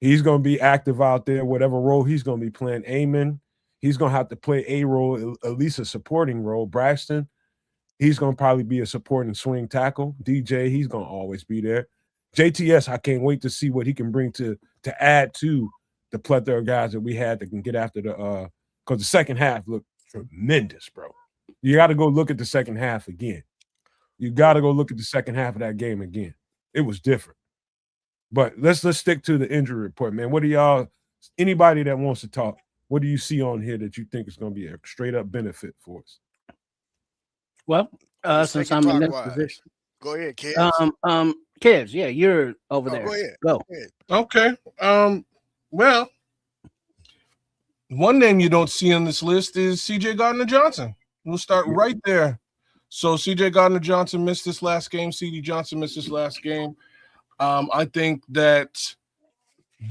He's going to be active out there, whatever role he's going to be playing. Amon, he's going to have to play a role, at least a supporting role. Braxton, he's going to probably be a supporting swing tackle. DJ, he's going to always be there. JTS, I can't wait to see what he can bring to add to the plethora of guys that we had that can get after because the second half looked tremendous, bro. You got to go look at the second half again. You got to go look at the second half of that game again. It was different. But let's stick to the injury report, man. What do y'all? Anybody that wants to talk, what do you see on here that you think is going to be a straight up benefit for us? Well, Let's since take it I'm in this clockwise. position, Go ahead, kids. kids, yeah, you're over Oh, there. go ahead. Go. Go ahead. Okay. Well, one name you don't see on this list is C.J. Gardner-Johnson. We'll start right there. So C.J. Gardner-Johnson missed this last game. C.D. Johnson missed this last game. I think that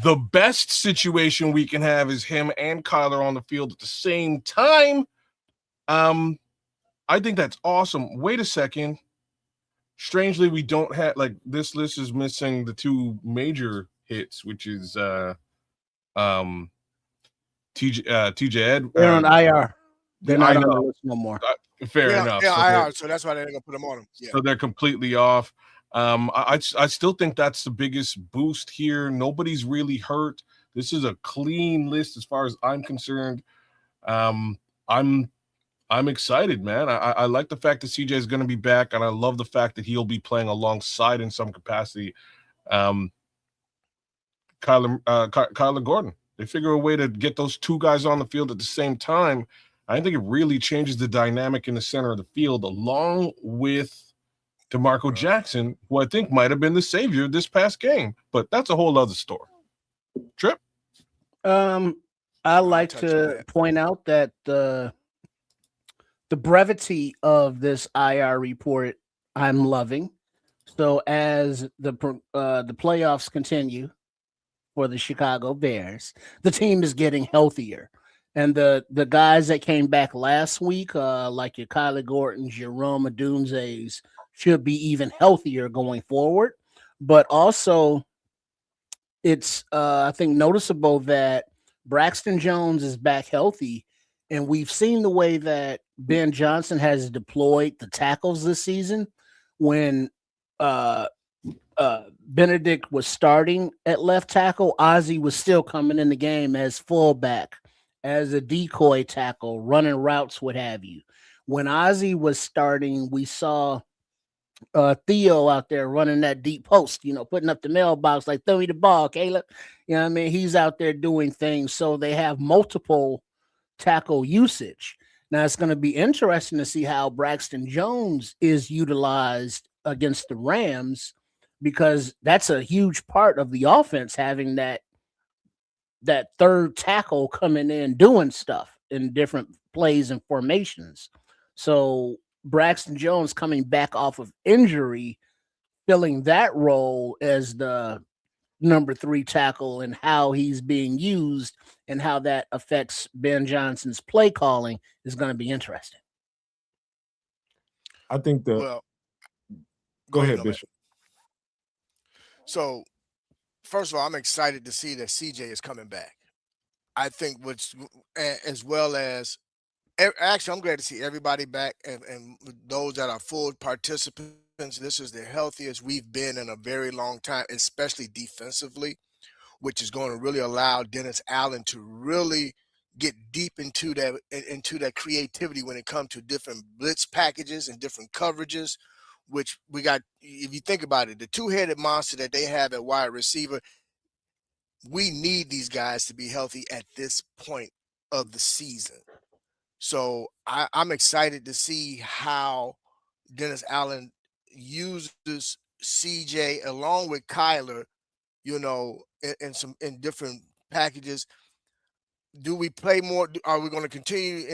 the best situation we can have is him and Kyler on the field at the same time. I think that's awesome. Wait a second. Strangely, we don't have this list is missing the two major hits, which is TJ Ed. They're on IR. They're not I on know. the list no more. Fair enough. So that's why they're gonna put them on them. Yeah. So they're completely off. I still think that's the biggest boost here. Nobody's really hurt. This is a clean list as far as I'm concerned. I'm excited, man. I like the fact that CJ is going to be back, and I love the fact that he'll be playing alongside in some capacity. Kyler Gordon. They figure a way to get those two guys on the field at the same time. I think it really changes the dynamic in the center of the field, along with DeMarco Jackson, who I think might have been the savior this past game. But that's a whole other story. Trip? I like to point out that the brevity of this IR report I'm loving. So as the playoffs continue for the Chicago Bears, the team is getting healthier. And the guys that came back last week, like your Kyler Gordons, your Rome Odunze's, should be even healthier going forward. But also, it's I think noticeable that Braxton Jones is back healthy, and we've seen the way that Ben Johnson has deployed the tackles this season. When Benedict was starting at left tackle, Ozzy was still coming in the game as fullback, as a decoy tackle, running routes, what have you. When Ozzy was starting, we saw Theo out there running that deep post, putting up the mailbox, like, throw me the ball, Caleb. You know what I mean? He's out there doing things. So they have multiple tackle usage. Now it's going to be interesting to see how Braxton Jones is utilized against the Rams, because that's a huge part of the offense, having that third tackle coming in doing stuff in different plays and formations. So Braxton Jones coming back off of injury, filling that role as the number 3 tackle, and how he's being used and how that affects Ben Johnson's play calling is going to be interesting. I think Well, go ahead, Bishop. So, first of all, I'm excited to see that CJ is coming back. I think as well as actually, I'm glad to see everybody back, and those that are full participants. This is the healthiest we've been in a very long time, especially defensively, which is going to really allow Dennis Allen to really get deep into that creativity when it comes to different blitz packages and different coverages, which we got. If you think about it, the two-headed monster that they have at wide receiver, we need these guys to be healthy at this point of the season. So I'm excited to see how Dennis Allen uses CJ along with Kyler, in different packages. Do we play more? Are we going to continue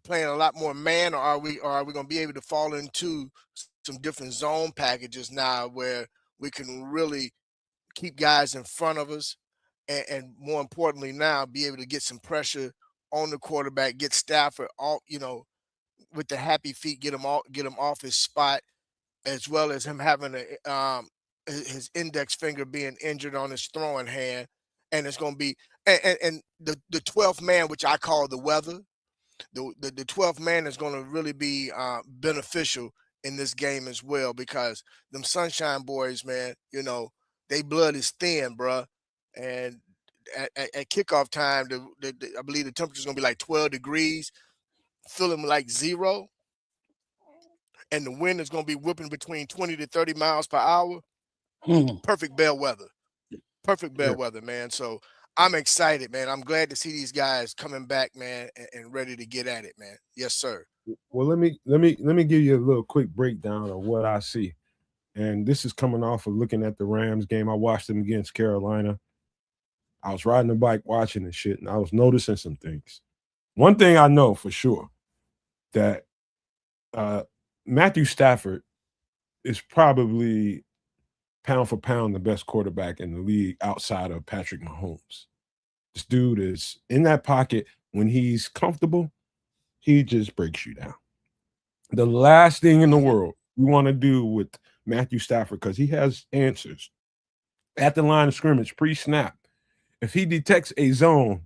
playing a lot more man, or are we going to be able to fall into some different zone packages now, where we can really keep guys in front of us, and more importantly now be able to get some pressure on the quarterback, get Stafford all, with the happy feet, get him off his spot, as well as him having his index finger being injured on his throwing hand. And it's going to be and the 12th man, which I call the weather, the 12th man is going to really be beneficial in this game as well, because them Sunshine Boys, man, they blood is thin, bruh. And at kickoff time, I believe the temperature is going to be like 12 degrees, feeling like 0. and the wind is going to be whipping between 20 to 30 miles per hour, perfect bellwether. Perfect bellwether, man. So I'm excited, man. I'm glad to see these guys coming back, man, and ready to get at it, man. Yes, sir. Well, let me give you a little quick breakdown of what I see. And this is coming off of looking at the Rams game. I watched them against Carolina. I was riding the bike watching and shit, and I was noticing some things. One thing I know for sure that Matthew Stafford is probably pound for pound the best quarterback in the league outside of Patrick Mahomes. This dude is in that pocket when he's comfortable, he just breaks you down. The last thing in the world you want to do with Matthew Stafford, because he has answers at the line of scrimmage pre-snap. If he detects a zone,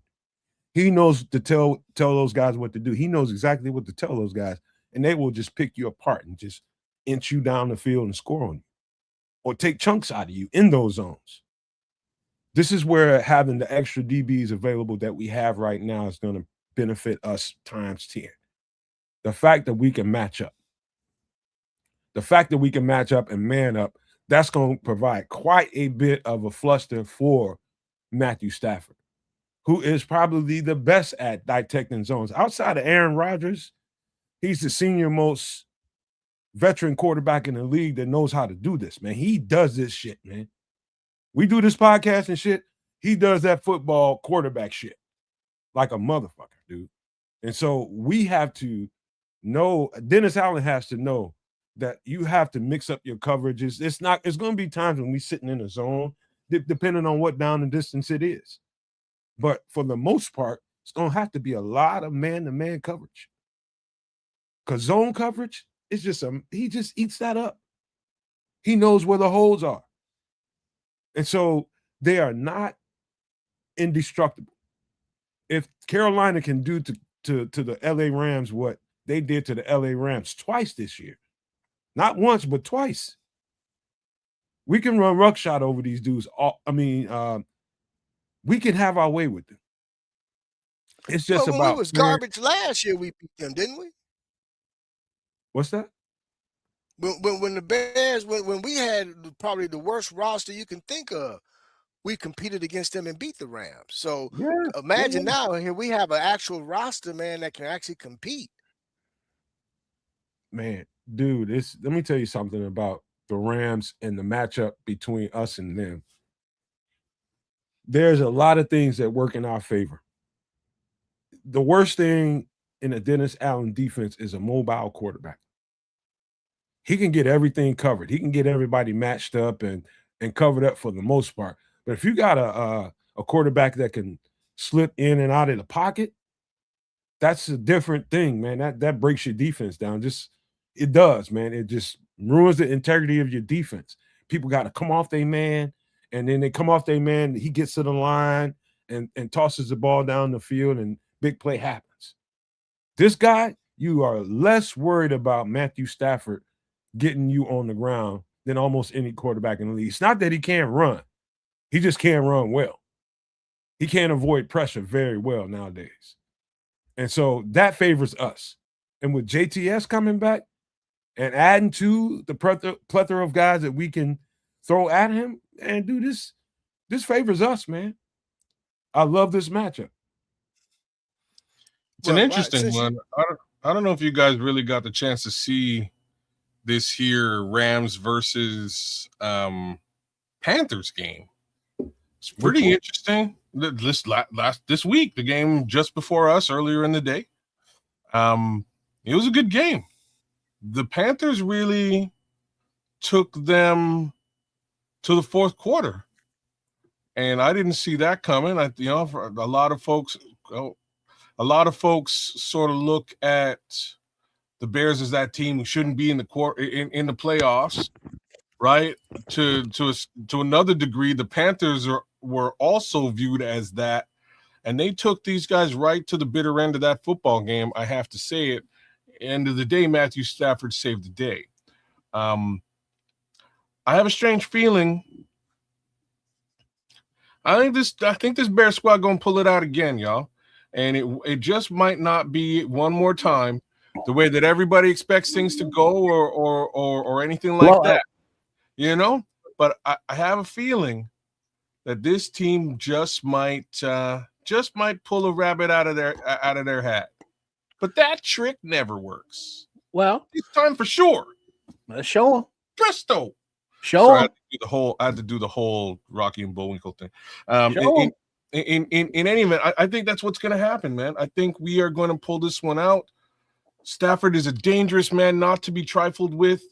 he knows to tell those guys what to do. He knows exactly what to tell those guys, and they will just pick you apart and just inch you down the field and score on you or take chunks out of you in those zones. This is where having the extra DBs available that we have right now is going to benefit us times 10. The fact that we can match up. The fact that we can match up and man up, that's going to provide quite a bit of a fluster for Matthew Stafford, who is probably the best at detecting zones. Outside of Aaron Rodgers, he's the senior most veteran quarterback in the league that knows how to do this, man. He does this shit, man. We do this podcast and shit. He does that football quarterback shit like a motherfucker, dude. And so we have to know, Dennis Allen has to know that you have to mix up your coverages. It's going to be times when we sitting in a zone, depending on what down and distance it is. But for the most part, it's going to have to be a lot of man-to-man coverage. Because zone coverage is he just eats that up. He knows where the holes are. And so they are not indestructible. If Carolina can do to the LA Rams what they did to the LA Rams twice this year, not once, but twice, we can run ruckshot over these dudes. We can have our way with them. It's just when about we was garbage last year, we beat them, didn't we? What's that? When the Bears, when we had probably the worst roster you can think of, we competed against them and beat the Rams. So imagine now here we have an actual roster, man, that can actually compete. Man, dude, let me tell you something about the Rams and the matchup between us and them. There's a lot of things that work in our favor. The worst thing in a Dennis Allen defense is a mobile quarterback. He can get everything covered. He can get everybody matched up and covered up for the most part. But if you got a quarterback that can slip in and out of the pocket, that's a different thing, man. That breaks your defense down. It does, man. It just ruins the integrity of your defense. People got to come off their man, and then they come off their man. He gets to the line and tosses the ball down the field, and big play happens. This guy, you are less worried about Matthew Stafford getting you on the ground than almost any quarterback in the league. It's not that he can't run. He just can't run well. He can't avoid pressure very well nowadays. And so that favors us. And with JTS coming back and adding to the plethora of guys that we can throw at him, and do this favors us, man. I love this matchup. It's an interesting one. I don't know if you guys really got the chance to see this here Rams versus Panthers game. It's pretty interesting. This week, the game just before us earlier in the day. It was a good game. The Panthers really took them to the fourth quarter, and I didn't see that coming. For a lot of folks sort of look at the Bears as that team who shouldn't be in the playoffs, right? To another degree, the Panthers were also viewed as that, and they took these guys right to the bitter end of that football game. I have to say it. End of the day, Matthew Stafford saved the day. I have a strange feeling. I think this Bear squad gonna pull it out again, y'all, and it just might not be one more time. the way that everybody expects things to go, or anything like Well, that, you know. But I have a feeling that this team just might pull a rabbit out of their hat. But that trick never works. well, This time for sure. let's show them. Presto. Show Sorry, them. I had to do the whole Rocky and Bullwinkle thing. Show them. In any event, I think that's what's going to happen, man. I think we are going to pull this one out. Stafford is a dangerous man not to be trifled with.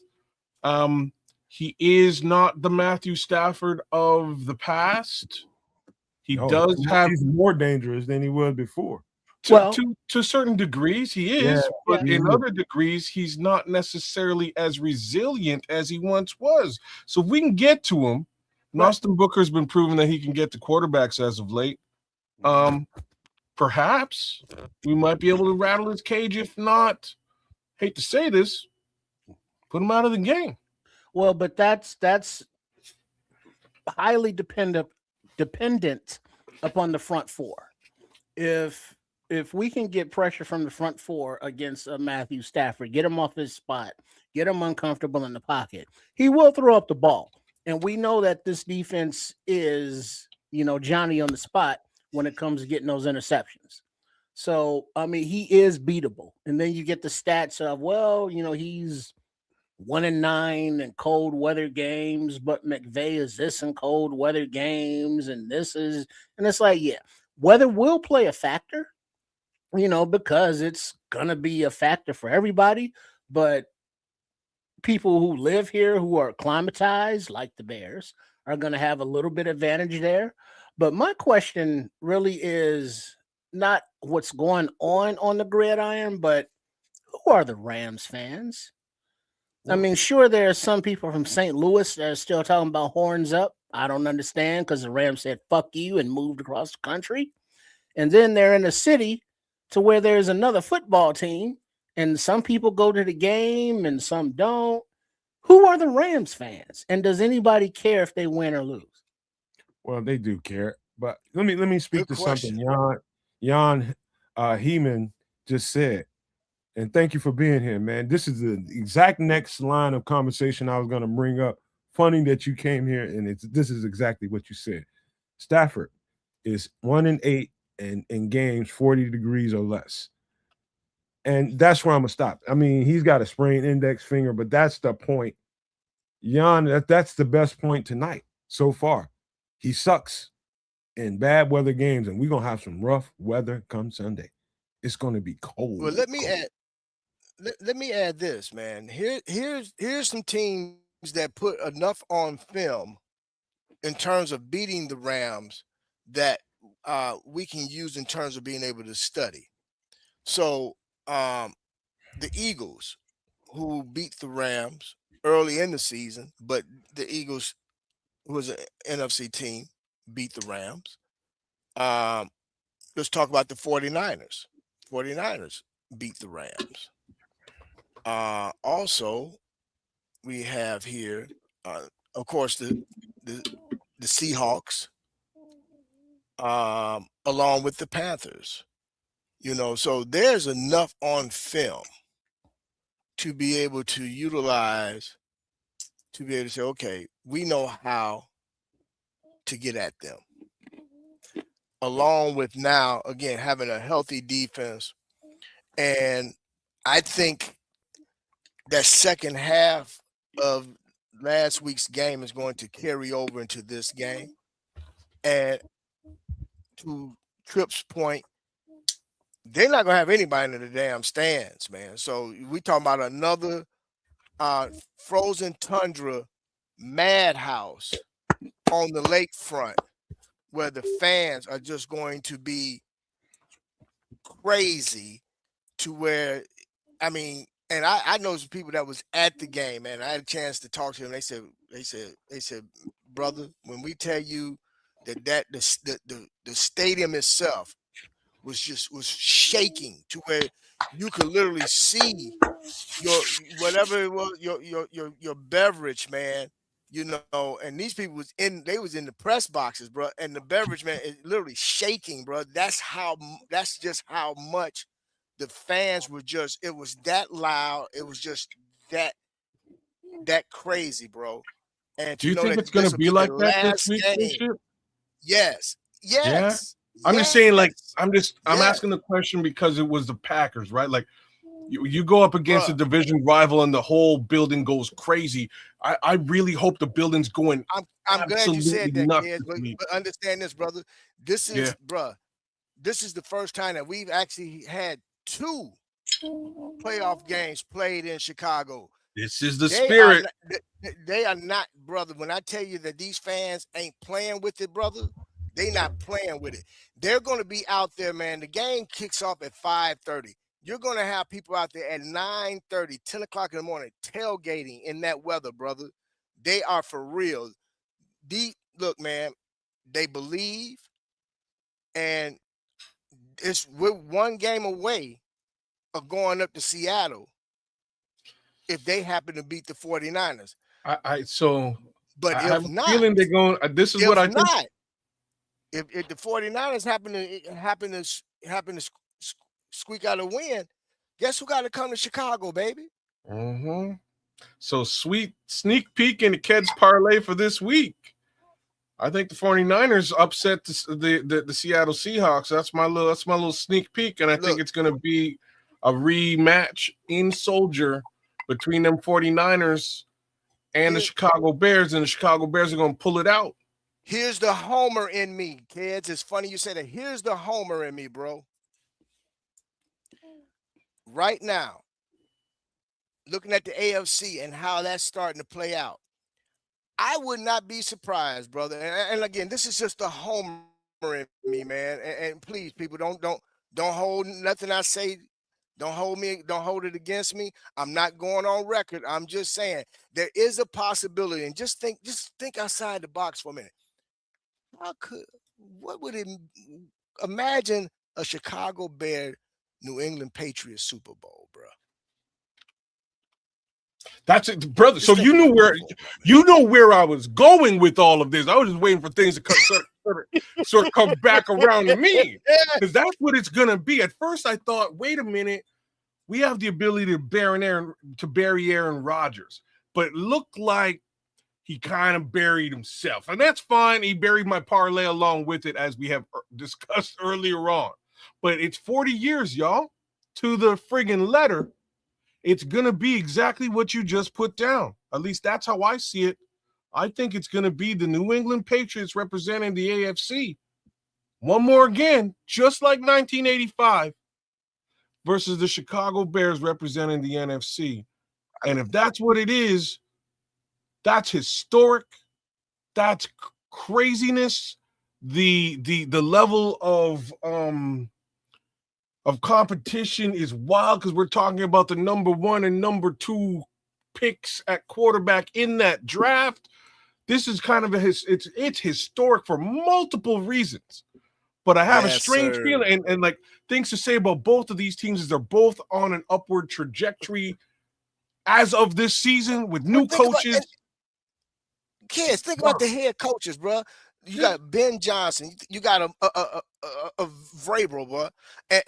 He is not the Matthew Stafford of the past. He does have. He's more dangerous than he was before. To certain degrees, he is, but in other degrees, he's not necessarily as resilient as he once was. So if we can get to him, and Austin Booker's been proving that he can get to quarterbacks as of late. Perhaps we might be able to rattle his cage. If not, hate to say this, put him out of the game. Well, but that's highly dependent upon the front four. If we can get pressure from the front four against Matthew Stafford, get him off his spot, get him uncomfortable in the pocket, he will throw up the ball. And we know that this defense is, Johnny on the spot when it comes to getting those interceptions. So, I mean, he is beatable. And then you get the stats of, he's 1-9 in cold weather games, but McVay is this in cold weather games, and it's like, yeah, weather will play a factor, because it's gonna be a factor for everybody. But people who live here, who are acclimatized, like the Bears, are gonna have a little bit advantage there. But my question really is not what's going on the gridiron, but who are the Rams fans? I mean, sure, there are some people from St. Louis that are still talking about horns up. I don't understand, because the Rams said fuck you and moved across the country. And then they're in a city to where there's another football team, and some people go to the game and some don't. Who are the Rams fans? And does anybody care if they win or lose? Well, they do care. But let me speak Good to question. something Jan Heeman just said. And thank you for being here, man. This is the exact next line of conversation I was going to bring up. Funny that you came here, and this is exactly what you said. Stafford is 1-8 in games 40 degrees or less. And that's where I'm going to stop. I mean, he's got a sprained index finger, but that's the point. Jan, that's the best point tonight so far. He sucks in bad weather games, and we're going to have some rough weather come Sunday. It's going to be cold. Well, let me add this, man. Here's some teams that put enough on film in terms of beating the Rams that we can use in terms of being able to study. So the Eagles, who beat the Rams early in the season, but the Eagles, who was an NFC team, beat the Rams. Let's talk about the 49ers. 49ers beat the Rams. Also, we have here, of course, the Seahawks, along with the Panthers. So there's enough on film to be able to utilize, to be able to say, okay, we know how to get at them. Along with now, again, having a healthy defense. And I think that second half of last week's game is going to carry over into this game. And to Tripp's point, they're not going to have anybody in the damn stands, man. So we talking about another frozen tundra madhouse on the lakefront, where the fans are just going to be crazy, to where, I mean, and I know some people that was at the game, and I had a chance to talk to them. They said, brother, when we tell you that the stadium itself was shaking to where you could literally see your whatever it was, your beverage, man. And these people was in the press boxes, bro, and the beverage, man, is literally shaking, bro. That's just how much the fans were just, it was that loud. It was just that crazy, bro. And Do to you know think that it's gonna this will be be the like that this last week, game. Bishop? Yes. Yeah. Yes. I'm just saying, like, Yes. I'm Yes. asking the question because it was the Packers, right? Like, you go up against a Bruh. division rival and the whole building goes crazy. I really hope the building's going I'm glad you said absolutely that, nuts kids. this week. But understand this, brother. This Yeah. is, bruh, this is the first time that we've actually had 2 playoff games played in Chicago. This is the They are spirit. not, they are not, brother. When I tell you that these fans ain't playing with it, brother, they not playing with it. They're going to be out there, man. The game kicks off at 5:30. You're going to have people out there at 9:30, 10 o'clock in the morning, tailgating in that weather, brother. They are for real. Look, man, they believe, and we're one game away of going up to Seattle if they happen to beat the 49ers. So But I have if a not, feeling they're going. This is what if I think. not, if the 49ers happen to squeak out a win, guess who got to come to Chicago, baby? Mm-hmm. So sweet sneak peek in the Keds parlay for this week. I think the 49ers upset the Seattle Seahawks. That's my little sneak peek, and I think it's going to be a rematch in Soldier between them 49ers and the Chicago Bears, and the Chicago Bears are going to pull it out. Here's the homer in me, kids. It's funny you said that. Here's the homer in me, bro. Right now, looking at the AFC and how that's starting to play out, I would not be surprised, brother. And again, this is just a homer in me, man. And please, people, don't hold nothing I say. Don't hold it against me. I'm not going on record. I'm just saying there is a possibility. And just think outside the box for a minute. What would it imagine a Chicago Bear New England Patriots Super Bowl, bro? That's it, brother. So you knew where I was going with all of this. I was just waiting for things to sort of come back around to me, because that's what it's gonna be. At first, I thought, wait a minute, we have the ability to bury Aaron Rodgers, but it looked like he kind of buried himself, and that's fine. He buried my parlay along with it, as we have discussed earlier on. But it's 40 years, y'all, to the friggin' letter. It's going to be exactly what you just put down. At least that's how I see it. I think it's going to be the New England Patriots representing the AFC. One more again, just like 1985, versus the Chicago Bears representing the NFC. And if that's what it is, that's historic. That's craziness. The level of competition is wild, because we're talking about the number 1 and number 2 picks at quarterback in that draft. This is kind of it's historic for multiple reasons. But I have a strange feeling, and like things to say about both of these teams is they're both on an upward trajectory as of this season with new coaches. Kids, think about the head coaches, bro. You got Ben Johnson, you got a Vrabel, bro,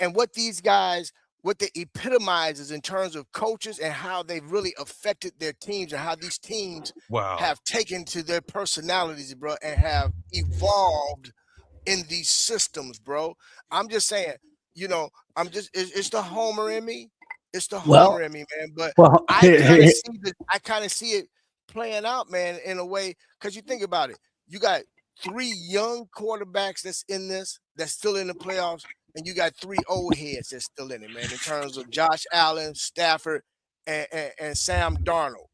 and what these guys, what they epitomizes in terms of coaches and how they've really affected their teams and how these teams have taken to their personalities, bro, and have evolved in these systems, bro. I'm just saying, it's the homer in me. It's the homer in me, man. But I kind of see it playing out, man, in a way, because you think about it. You got 3 young quarterbacks that's still in the playoffs, and you got 3 old heads that's still in it, man, in terms of Josh Allen, Stafford, and Sam Darnold.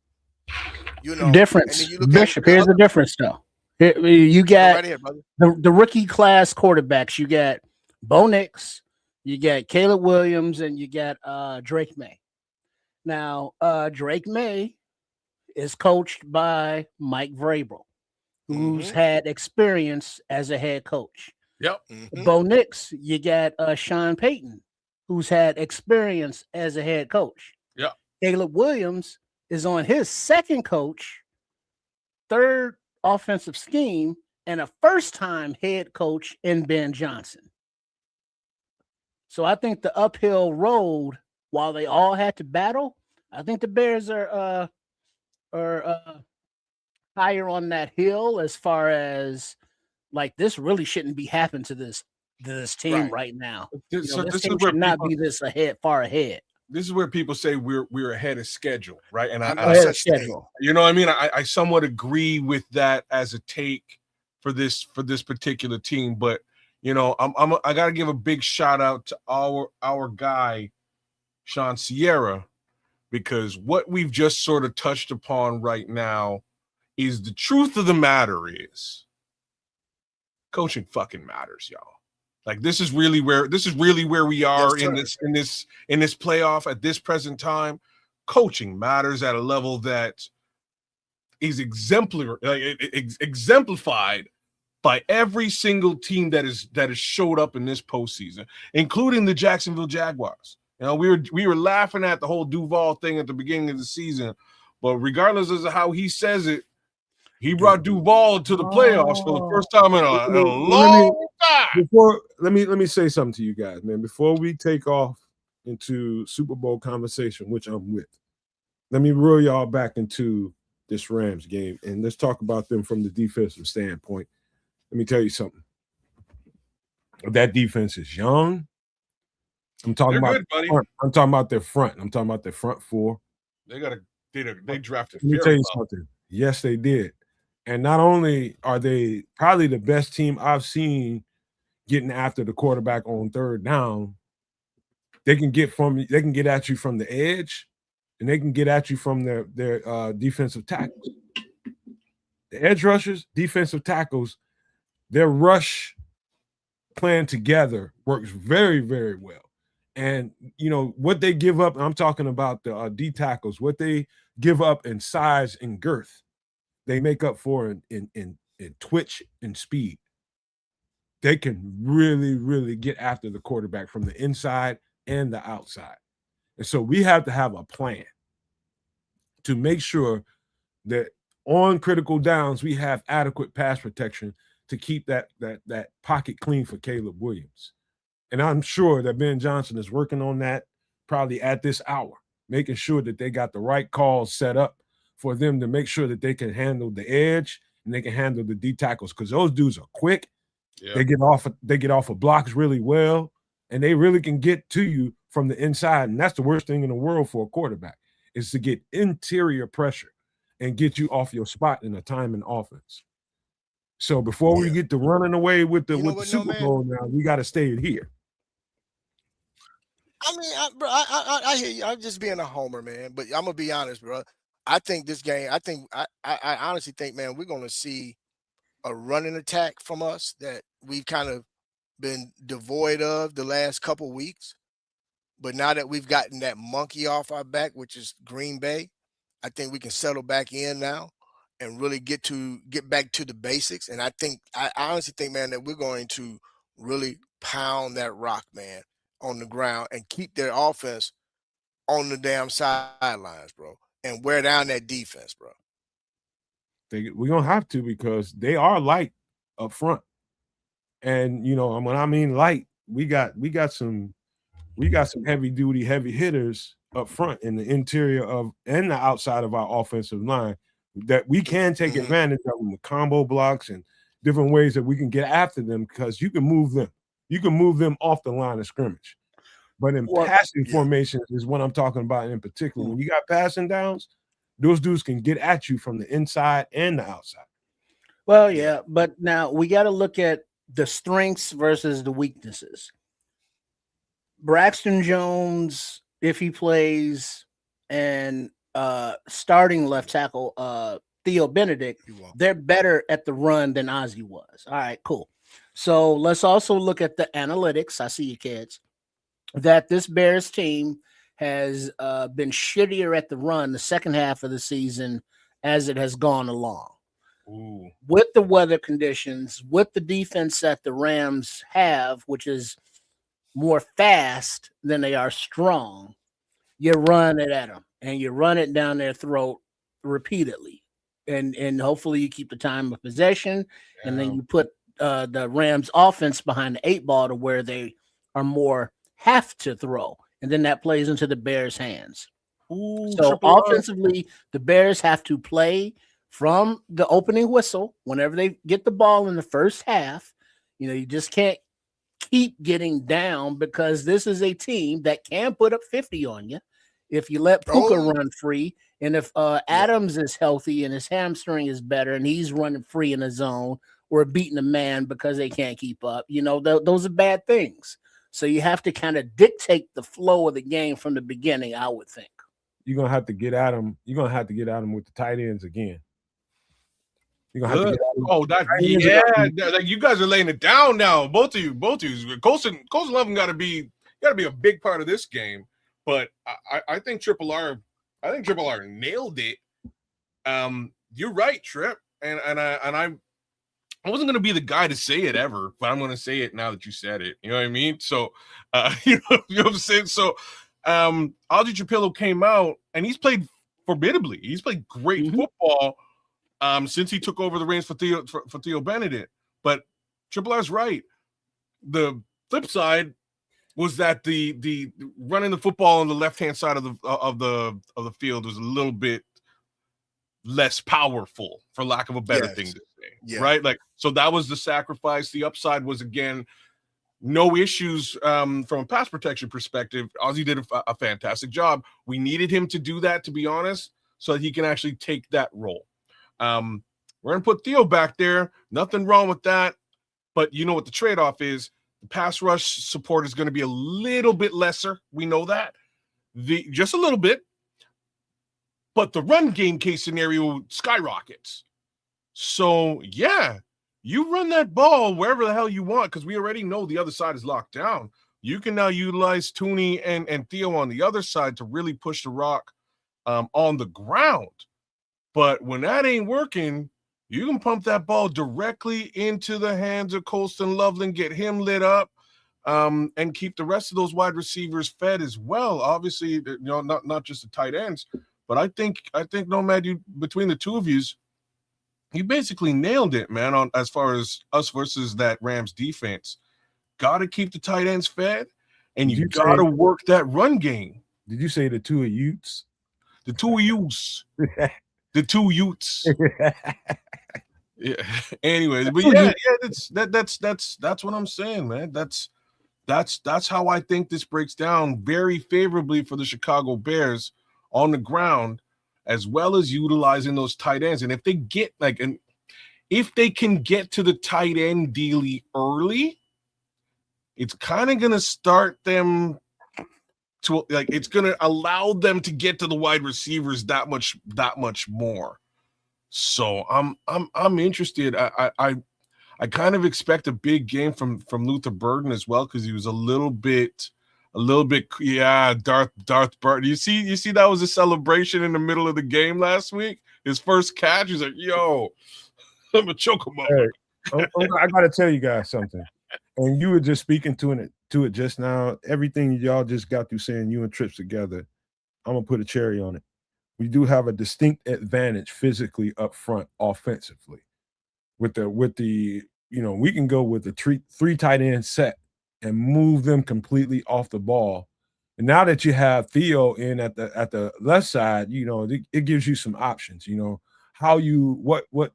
Difference. And then you look Bishop, here's the difference, though. You got right here, brother. The rookie class quarterbacks. You got Bo Nix, you got Caleb Williams, and you got Drake May. Now, Drake May is coached by Mike Vrabel, who's had experience as a head coach. Yep. Bo Nix, you got Sean Payton, who's had experience as a head coach. Yep. Caleb Williams is on his second coach, third offensive scheme, and a first-time head coach in Ben Johnson. So I think the uphill road, while they all had to battle, I think the Bears are higher on that hill as far as like this really shouldn't be happening to this team Right. right now. So This this team is where should not people be this far ahead. this is where people say we're ahead of schedule, right? And No Ahead of such thing. schedule. you know what I mean? I somewhat agree with that as a take for this particular team, but you know, I gotta give a big shout out to our guy Sean Sierra, because what we've just sort of touched upon right now is the truth of the matter is coaching fucking matters, y'all. Like this is really where we are Yes, in this playoff at this present time. Coaching matters at a level that is exemplary, exemplified by every single team that has showed up in this postseason, including the Jacksonville Jaguars. You know, we were laughing at the whole Duval thing at the beginning of the season, but regardless of how he says it, he brought Duval to the playoffs for the first time in a long time. Let me say something to you guys, man. Before we take off into Super Bowl conversation, which I'm with, let me reel y'all back into this Rams game, and let's talk about them from the defensive standpoint. Let me tell you something. That defense is young. I'm talking They're about good, buddy. front. I'm talking about their front. I'm talking about their front four. They drafted. Let me tell you something. Yes, they did. And not only are they probably the best team I've seen getting after the quarterback on third down, they can get at you from the edge, and they can get at you from their defensive tackles. The edge rushers, defensive tackles, their rush plan together works very, very well. And you know what they give up. I'm talking about the D tackles. What they give up in size and girth, they make up for in twitch and speed. They can really, really get after the quarterback from the inside and the outside. And so we have to have a plan to make sure that on critical downs we have adequate pass protection to keep that pocket clean for Caleb Williams. And I'm sure that Ben Johnson is working on that probably at this hour, making sure that they got the right calls set up for them to make sure that they can handle the edge and they can handle the D tackles, because those dudes are quick. Yeah. They get off of blocks really well, and they really can get to you from the inside. And that's the worst thing in the world for a quarterback, is to get interior pressure and get you off your spot in a timing offense. So before we get to running away with the Super Bowl now, we got to stay here. I mean, I hear you. I'm just being a homer, man. But I'm gonna be honest, bro. I think this game. I honestly think, man, we're gonna see a running attack from us that we've kind of been devoid of the last couple weeks. But now that we've gotten that monkey off our back, which is Green Bay, I think we can settle back in now and really get back to the basics. And I honestly think, man, that we're going to really pound that rock, man, on the ground and keep their offense on the damn sidelines, bro, and wear down that defense, bro. We're gonna have to, because they are light up front. And you know, when I mean light, we got some heavy duty, heavy hitters up front in the interior of and the outside of our offensive line that we can take advantage of them with combo blocks and different ways that we can get after them, because you can move them off the line of scrimmage. But in passing formations is what I'm talking about in particular. When you got passing downs, those dudes can get at you from the inside and the outside. Well, yeah, but now we got to look at the strengths versus the weaknesses. Braxton Jones, if he plays, and starting left tackle Theo Benedet, they're better at the run than Ozzy was. All right, cool. So let's also look at the analytics. I see you, kids. That this Bears team has been shittier at the run the second half of the season as it has gone along. Ooh. With the weather conditions, with the defense that the Rams have, which is more fast than they are strong, you run it at them and you run it down their throat repeatedly. And hopefully you keep the time of possession, and then you put the Rams offense behind the 8 ball to where they are more have to throw, and then that plays into the Bears' hands. Ooh, So triple R. offensively, the Bears have to play from the opening whistle whenever they get the ball in the first half. You just can't keep getting down because this is a team that can put up 50 on you if you let Puka run free. And if Adams is healthy and his hamstring is better and he's running free in the zone, we're beating a man because they can't keep up. Those are bad things. So you have to kind of dictate the flow of the game from the beginning, I would think. You're gonna have to get at him. You're gonna have to get at him with the tight ends again. You're gonna have to get at him. Oh, like you guys are laying it down now. Both of you. Colson Lovin gotta be a big part of this game. But I think Triple R nailed it. You're right, Trip. And I wasn't gonna be the guy to say it ever, but I'm gonna say it now that you said it. You know what I mean? So you know what I'm saying? So ozzy Trapilo came out and he's played formidably. He's played great football since he took over the reins for Theo Benedet. But Triple R's right. The flip side was that the running the football on the left-hand side of the field was a little bit less powerful, for lack of a better thing to say. Right? Like, so that was the sacrifice. The upside was, again, no issues from a pass protection perspective. Ozzy did a fantastic job. We needed him to do that, to be honest, so that he can actually take that role. We're going to put Theo back there. Nothing wrong with that. But you know what the trade-off is? The pass rush support is going to be a little bit lesser. We know that. Just a little bit. But the run game case scenario skyrockets. So, yeah, you run that ball wherever the hell you want because we already know the other side is locked down. You can now utilize Tooney and Theo on the other side to really push the rock on the ground. But when that ain't working, you can pump that ball directly into the hands of Colston Loveland, get him lit up, and keep the rest of those wide receivers fed as well. Obviously, not just the tight ends, but I think Nomad, between the two of you basically nailed it, man. On as far as us versus that Rams defense, got to keep the tight ends fed, and you got to work that run game. Did you say the two of Utes? The two of Utes. The two Utes. Yeah. Anyway, but that's what I'm saying, man. That's how I think this breaks down very favorably for the Chicago Bears on the ground, as well as utilizing those tight ends. And if they get if they can get to the tight end dealy early, it's kind of gonna start them to it's gonna allow them to get to the wide receivers that much more. So I'm interested. I kind of expect a big game from Luther Burden as well, because he was a little bit Darth Burden. You see that was a celebration in the middle of the game last week. His first catch, he's like, yo, I'm gonna choke him up. Hey, I gotta tell you guys something. And you were just speaking to it just now. Everything y'all just got through saying, you and Trips together, I'm gonna put a cherry on it. We do have a distinct advantage physically up front, offensively. With the we can go with the three tight end set and move them completely off the ball. And now that you have Theo in at the left side, it gives you some options. What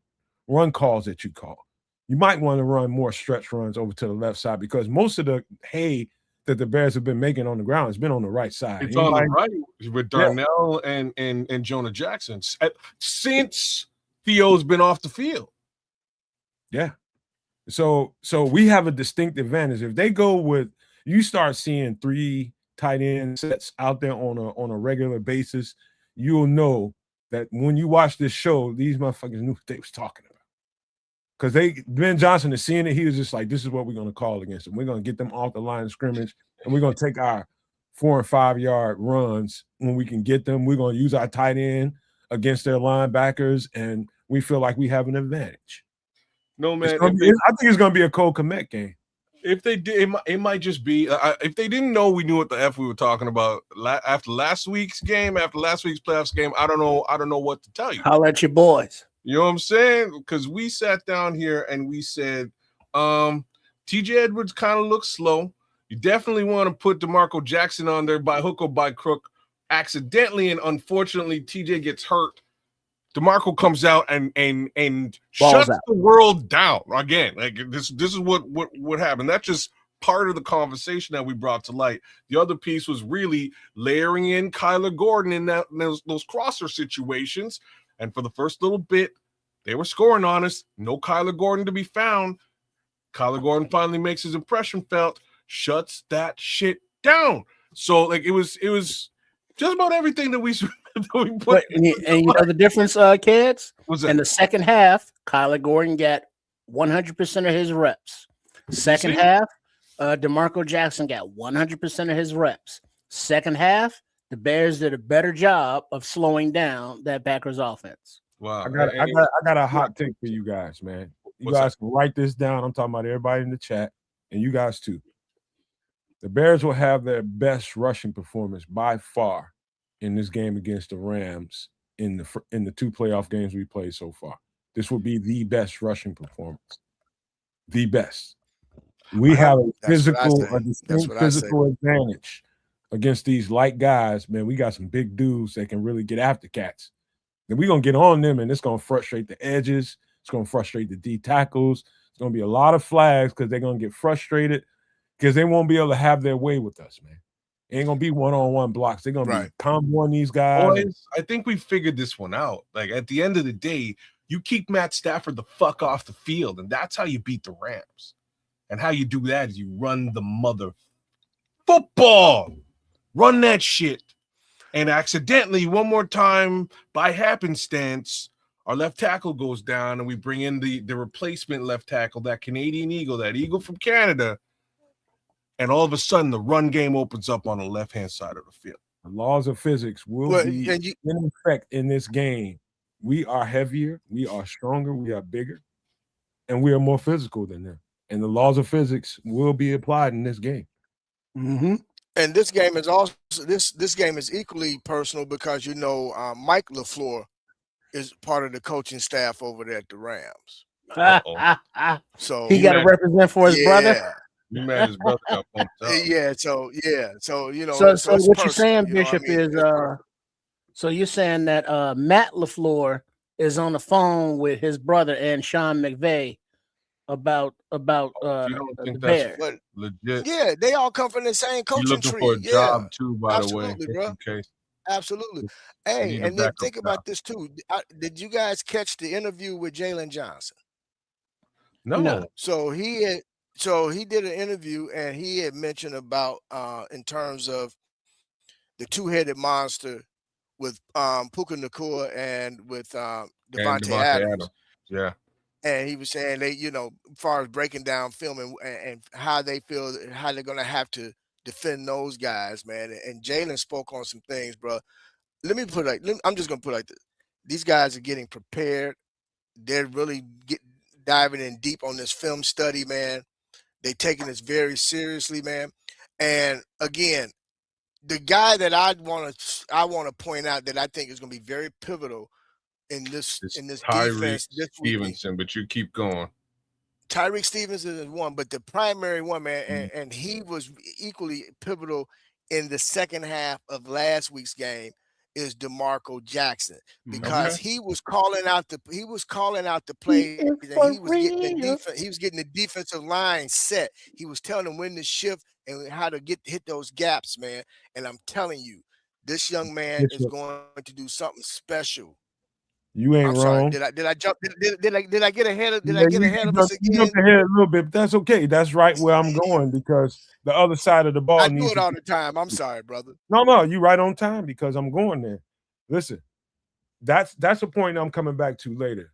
run calls that you call. You might want to run more stretch runs over to the left side, because most of the hay that the Bears have been making on the ground has been on the right side. It's on the right with Darnell and Jonah Jackson since Theo's been off the field. Yeah. So we have a distinct advantage. If they go with, you start seeing three tight end sets out there on a regular basis, you'll know that when you watch this show, these motherfuckers knew what they was talking about. Because Ben Johnson is seeing it. He was just like, this is what we're going to call against them. We're going to get them off the line of scrimmage, and we're going to take our 4 and 5 yard runs when we can get them. We're going to use our tight end against their linebackers, and we feel like we have an advantage. No, man. I think it's going to be a Cole Kmet game. If they did, it might just be. If they didn't know we knew what the F we were talking about after last week's game, after last week's playoffs game, I don't know what to tell you. Holla at your boys. You know what I'm saying? Because we sat down here and we said, TJ Edwards kind of looks slow. You definitely want to put DeMarco Jackson on there by hook or by crook. Accidentally and unfortunately, TJ gets hurt. DeMarco comes out and Balls shuts out. the world down again. Like this is what happened. That's just part of the conversation that we brought to light. The other piece was really layering in Kyler Gordon in those crosser situations. And for the first little bit, they were scoring on us. No Kyler Gordon to be found. Kyler Gordon finally makes his impression felt, shuts that shit down. So like it was just about everything that we put. But, and you know the difference, kids? What's that? In the second half, Kyler Gordon got 100% of his reps. Second half, DeMarco Jackson got 100% of his reps. Second half, the Bears did a better job of slowing down that Packers offense. Wow. I got a hot take for you guys, man. You guys can write this down. I'm talking about everybody in the chat, and you guys too. The Bears will have their best rushing performance by far in this game against the Rams in the 2 playoff games we played so far. This will be the best rushing performance. The best. We have a distinct physical advantage against these light guys, man. We got some big dudes that can really get after cats. And we're going to get on them, and it's going to frustrate the edges. It's going to frustrate the D tackles. It's going to be a lot of flags because they're going to get frustrated because they won't be able to have their way with us, man. It ain't going to be one-on-one blocks. They're going to be comboing these guys. Boys, I think we figured this one out. Like, at the end of the day, you keep Matt Stafford the fuck off the field, and that's how you beat the Rams. And how you do that is you run the mother football. Run that shit. And accidentally, one more time, by happenstance, our left tackle goes down, and we bring in the replacement left tackle, that Canadian Eagle, that Eagle from Canada. And all of a sudden, the run game opens up on the left-hand side of the field. The laws of physics will be in effect in this game. We are heavier, we are stronger, we are bigger, and we are more physical than them. And the laws of physics will be applied in this game. Mm-hmm. And this game is also this game is equally personal because Mike LaFleur is part of the coaching staff over there at the Rams. So he got to represent for his brother. You mad his brother got pumped up. So So what you're saying, Bishop, is so you're saying that Matt LaFleur is on the phone with his brother and Sean McVay about you don't think the that's Bears. legit? Yeah, they all come from the same coaching You're looking tree. for a job too, by the way. Bro. Absolutely. Hey, and then think about this too. Did you guys catch the interview with Jalen Johnson? No. So he did an interview and he had mentioned about in terms of the two-headed monster with Puka Nacua and with Devontae Adams. Yeah. And he was saying they, as far as breaking down film and how they feel, how they're going to have to defend those guys, man. And Jalen spoke on some things, bro. I'm just going to put it like this. These guys are getting prepared. They're really diving in deep on this film study, man. They're taking this very seriously, man. And again, the guy that I want to point out that I think is going to be very pivotal in this defense. Stevenson, but you keep going. Tyreek Stevenson is one, but the primary one, man, and he was equally pivotal in the second half of last week's game, is DeMarco Jackson, because he was calling out the play, and he was getting the defensive line set. He was telling them when to shift and how to hit those gaps, man. And I'm telling you, this young man is going to do something special. You ain't wrong. Did I jump? Did I get ahead of? Did I get ahead of us again? You jumped ahead a little bit, but that's okay. That's right where I'm going, because the other side of the ball. I do it all the time. I'm sorry, brother. No, you right on time, because I'm going there. Listen, that's a point I'm coming back to later.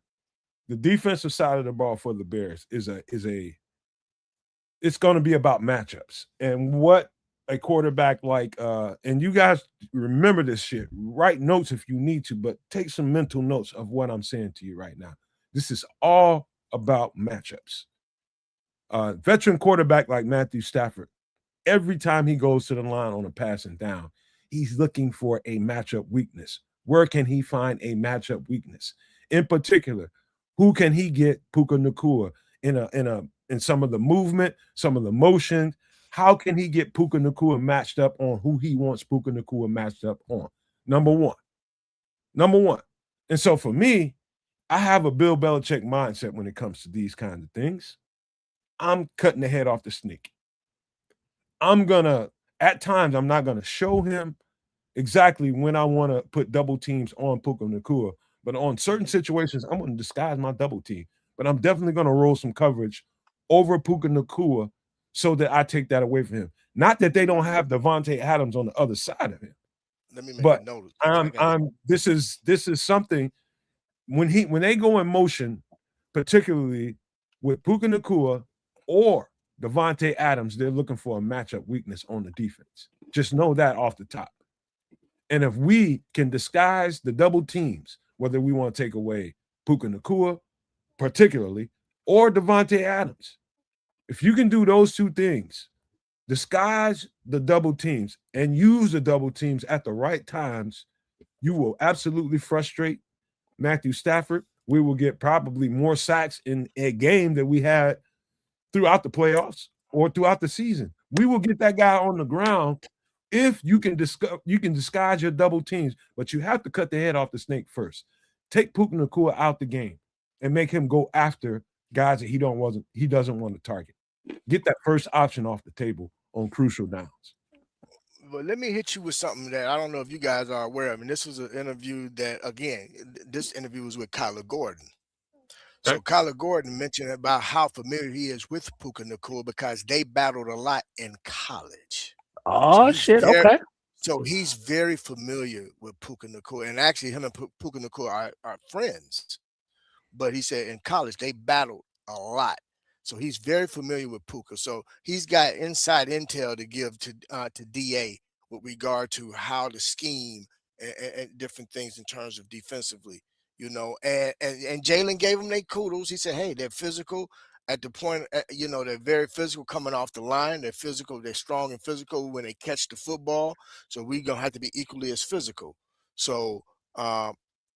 The defensive side of the ball for the Bears is it's going to be about matchups and what a quarterback like and you guys remember this shit. Write notes if you need to, but take some mental notes of what I'm saying to you right now. This is all about matchups. Veteran quarterback like Matthew Stafford, every time he goes to the line on a passing down, he's looking for a matchup weakness. Where can he find a matchup weakness? In particular, who can he get Puka Nacua in some of the movement, some of the motion, How can he get Puka Nacua matched up on who he wants Puka Nacua matched up on? Number one. And so for me, I have a Bill Belichick mindset when it comes to these kinds of things. I'm cutting the head off the snake. At times, I'm not gonna show him exactly when I want to put double teams on Puka Nacua, but on certain situations, I'm going to disguise my double team. But I'm definitely going to roll some coverage over Puka Nacua so that I take that away from him. Not that they don't have Devontae Adams on the other side of him. Let me make But a note. this is something when they go in motion, particularly with Puka Nacua or Devontae Adams, they're looking for a matchup weakness on the defense. Just know that off the top. And if we can disguise the double teams, whether we want to take away Puka Nacua, particularly, or Devontae Adams, if you can do those two things, disguise the double teams and use the double teams at the right times, you will absolutely frustrate Matthew Stafford. We will get probably more sacks in a game that we had throughout the playoffs or throughout the season. We will get that guy on the ground if you can disguise your double teams, but you have to cut the head off the snake first. Take Puka Nacua out the game and make him go after guys that he doesn't want to target. Get that first option off the table on crucial downs. But let me hit you with something that I don't know if you guys are aware of. And this was an interview that, again, this interview was with Kyler Gordon. So Kyler Gordon mentioned about how familiar he is with Puka Nacua because they battled a lot in college. Oh, shit. Okay. So he's very familiar with Puka Nacua. And actually, him and Puka Nacua are friends. But he said in college, they battled a lot. So he's very familiar with Puka. So he's got inside intel to give to DA with regard to how to scheme and different things in terms of defensively, and Jalen gave them their kudos. He said, hey, they're physical at the point, they're very physical coming off the line. They're physical. They're strong and physical when they catch the football. So we're going to have to be equally as physical. So,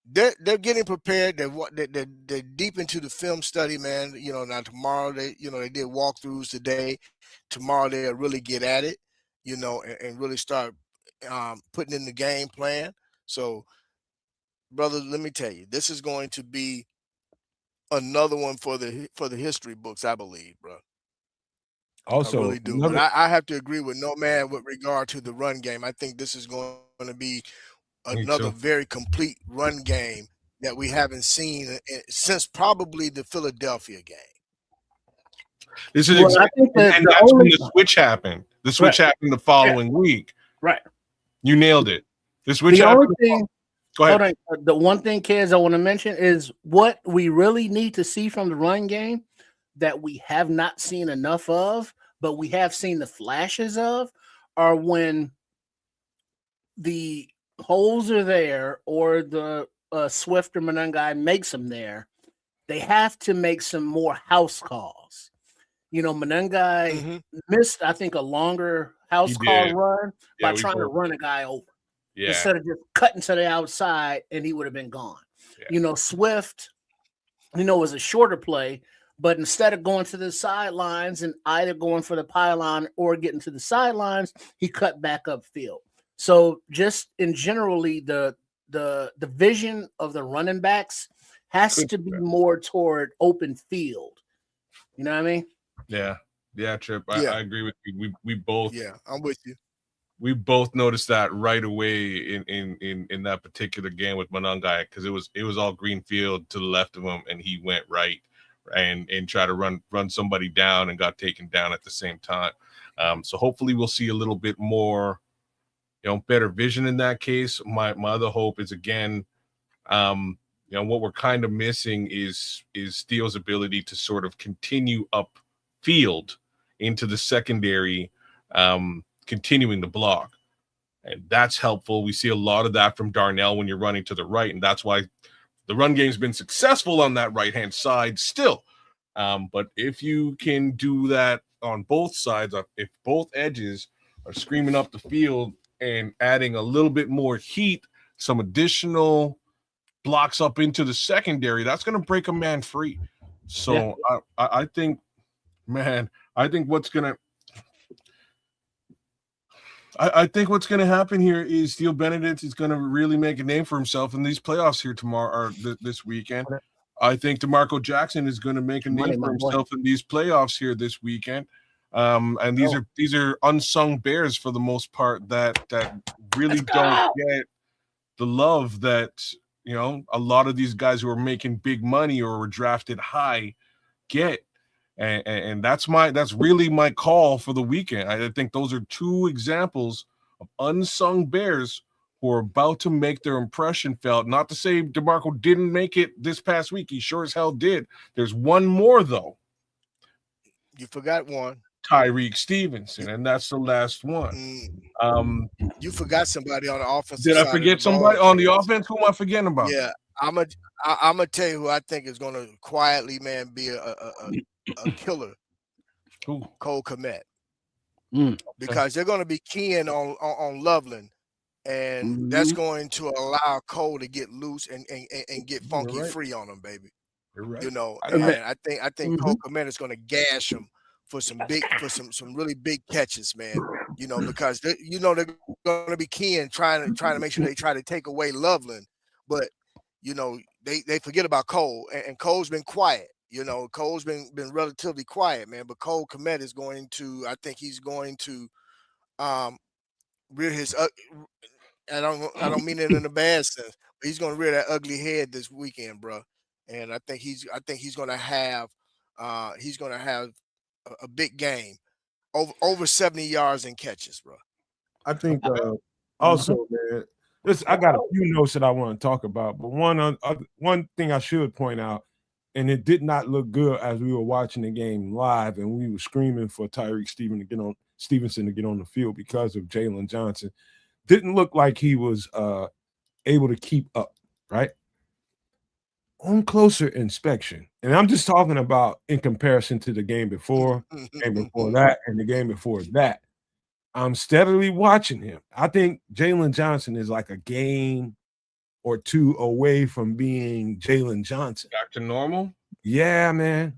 they're getting prepared. They're deep into the film study, man. Now tomorrow they did walkthroughs today. Tomorrow they'll really get at it, and really start putting in the game plan. So, brother, let me tell you, this is going to be another one for the history books, I believe, bro. Also, I really do. But I have to agree with no man with regard to the run game. I think this is going to be another very complete run game that we haven't seen since probably the Philadelphia game. This is exactly, and that's when the switch happened. The switch happened the following week. Right. You nailed it. The switch happened. Go ahead. Hold on. The one thing, kids, I want to mention is what we really need to see from the run game that we have not seen enough of, but we have seen the flashes of, are when the holes are there or the Swift or Monangai makes them there, they have to make some more house calls. Monangai missed, I think, a longer house call run by trying to run a guy over. Yeah. Instead of just cutting to the outside and he would have been gone. Yeah. Swift, was a shorter play, but instead of going to the sidelines and either going for the pylon or getting to the sidelines, he cut back upfield. So just in generally, the vision of the running backs has to be more toward open field. You know what I mean? Yeah, Trip. I agree with you. We both. Yeah, I'm with you. We both noticed that right away in that particular game with Monangai, because it was all green field to the left of him, and he went right and tried to run somebody down and got taken down at the same time. So hopefully we'll see a little bit more, better vision in that case. My other hope is, again, what we're kind of missing is Steele's ability to sort of continue upfield into the secondary, continuing the block. And that's helpful. We see a lot of that from Darnell when you're running to the right, and that's why the run game's been successful on that right-hand side still. But if you can do that on both sides, if both edges are screaming up the field and adding a little bit more heat, some additional blocks up into the secondary, that's going to break a man free. So I think, man, what's going to I think what's going to happen here is Theo Benedet is going to really make a name for himself in these playoffs here tomorrow or this weekend. I think DeMarco Jackson is going to make a name for himself in these playoffs here this weekend. And these are unsung Bears for the most part that really don't get the love that a lot of these guys who are making big money or were drafted high get. And that's really my call for the weekend. I think those are two examples of unsung Bears who are about to make their impression felt. Not to say DeMarco didn't make it this past week. He sure as hell did. There's one more, though. You forgot one. Tyreek Stevenson, and that's the last one. You forgot somebody on the offensive side. Did I forget somebody on the offense? Who am I forgetting about? Yeah, I'm gonna tell you who I think is gonna quietly, man, be a killer. Who? Cole Kmet. Because they're gonna be keying on Loveland, and that's going to allow Cole to get loose and get funky free on him, baby. You're right. And I think Cole Kmet is gonna gash him for some really big catches, man. Because they're going to be keying trying to make sure they try to take away Loveland, but they forget about Cole, and Cole's been quiet. Cole's been relatively quiet, man. But Cole Kmet is going to, I think he's going to rear his. I don't mean it in a bad sense, but he's going to rear that ugly head this weekend, bro. And I think he's going to have a big game, over 70 yards and catches, bro. I think also, man, I got a few notes that I want to talk about, but one thing I should point out, and it did not look good as we were watching the game live, and we were screaming for Tyreek Stevenson to get on the field because of Jalen Johnson. Didn't look like he was able to keep up, right? On closer inspection, and I'm just talking about in comparison to the game before, game before that, and the game before that. I'm steadily watching him. I think Jalen Johnson is like a game or two away from being Jalen Johnson. Back to normal? Yeah, man.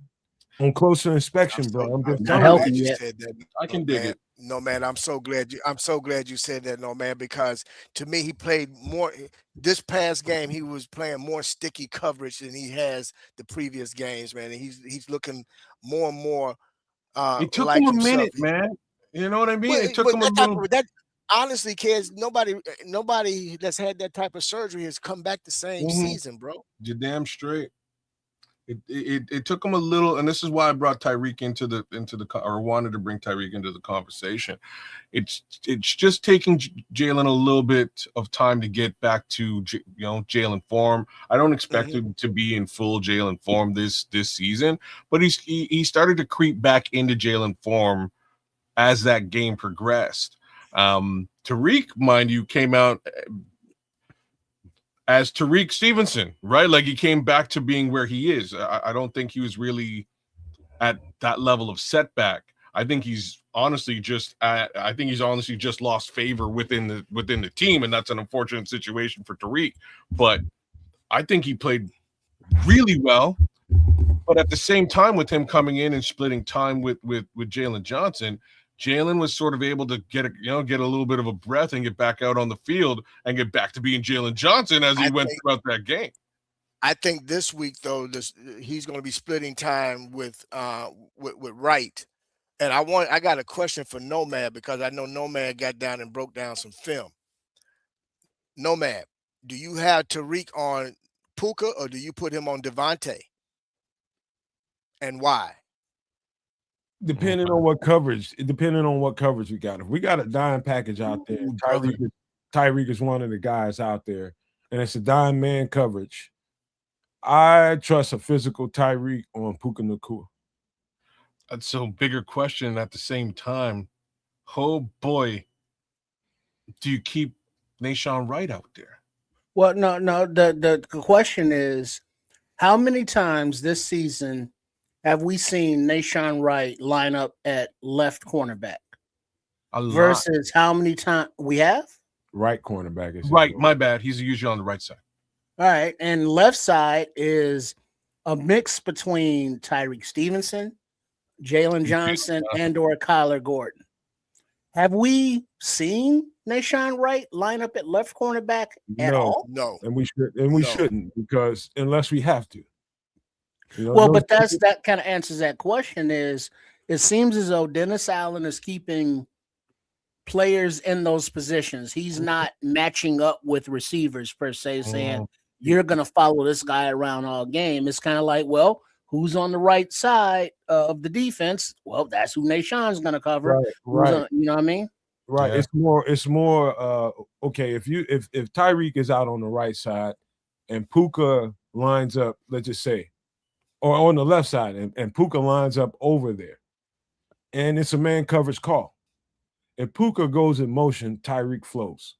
On closer inspection, bro. I'm just not healthy yet. I can dig it. No, man, I'm so glad you said that, no, man, because to me, he played more this past game. He was playing more sticky coverage than he has the previous games, man. And he's looking more and more. It took like him a himself. minute, man. You know what I mean? Well, it took him a little. Honestly, kids, nobody that's had that type of surgery has come back the same season, bro. You're damn straight. It took him a little, and this is why I brought Tyreek into the or wanted to bring Tyreek into the conversation. It's just taking Jalen a little bit of time to get back to Jalen form. I don't expect him to be in full Jalen form this season, but he started to creep back into Jalen form as that game progressed. Tariq, mind you, came out as Tyreek Stevenson, right? Like he came back to being where he is. I don't think he was really at that level of setback. I think he's honestly just lost favor within the team, and that's an unfortunate situation for Tariq. But I think he played really well. But at the same time, with him coming in and splitting time with Jalen Johnson, Jalen was sort of able to get a little bit of a breath and get back out on the field and get back to being Jalen Johnson as he went throughout that game. I think this week, though, he's going to be splitting time with Wright. And I got a question for Nomad, because I know Nomad got down and broke down some film. Nomad, do you have Tariq on Puka, or do you put him on Devontae? And why? Depending on what coverage we got. If we got a dime package out there, Tyreek is one of the guys out there, and it's a dime man coverage. I trust a physical Tyreek on Puka Nacua. That's a bigger question at the same time. Oh boy, do you keep Nahshon Wright out there? Well, no. The question is, how many times this season have we seen Nahshon Wright line up at left cornerback? Versus how many times we have? Right cornerback is right. My bad. He's usually on the right side. All right, and left side is a mix between Tyreek Stevenson, Jalen Johnson, and/or Kyler Gordon. Have we seen Nashawn Wright line up at left cornerback at No, all? No. and we shouldn't, because unless we have to. Well, but that kind of answers that question. Is it seems as though Dennis Allen is keeping players in those positions. He's not matching up with receivers per se, saying you're going to follow this guy around all game. It's kind of like, well, who's on the right side of the defense? Well, that's who Nashawn's going to cover. Right. You know what I mean? Right. Yeah. It's more okay, if Tyreek is out on the right side and Puka lines up, let's just say, or on the left side, and Puka lines up over there, and it's a man coverage call. If Puka goes in motion, Tyreek flows.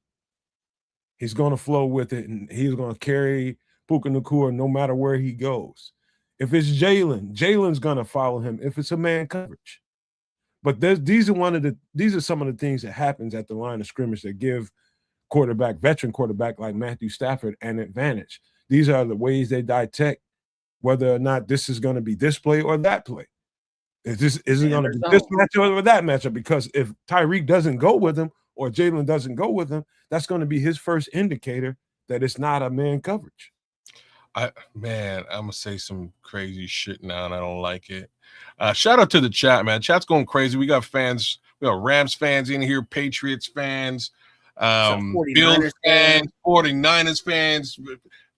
He's going to flow with it, and he's going to carry Puka Nacua no matter where he goes. If it's Jalen's going to follow him if it's a man coverage. But these are some of the things that happens at the line of scrimmage that give veteran quarterback like Matthew Stafford an advantage. These are the ways they detect whether or not this is going to be this play or that play. Is it going to be this matchup or that matchup? Because if Tyreek doesn't go with him or Jalen doesn't go with him, that's going to be his first indicator that it's not a man coverage. I'm gonna say some crazy shit now, and I don't like it. Shout out to the chat, man. Chat's going crazy. We got fans. We got Rams fans in here, Patriots fans, 49ers fans, 49ers fans.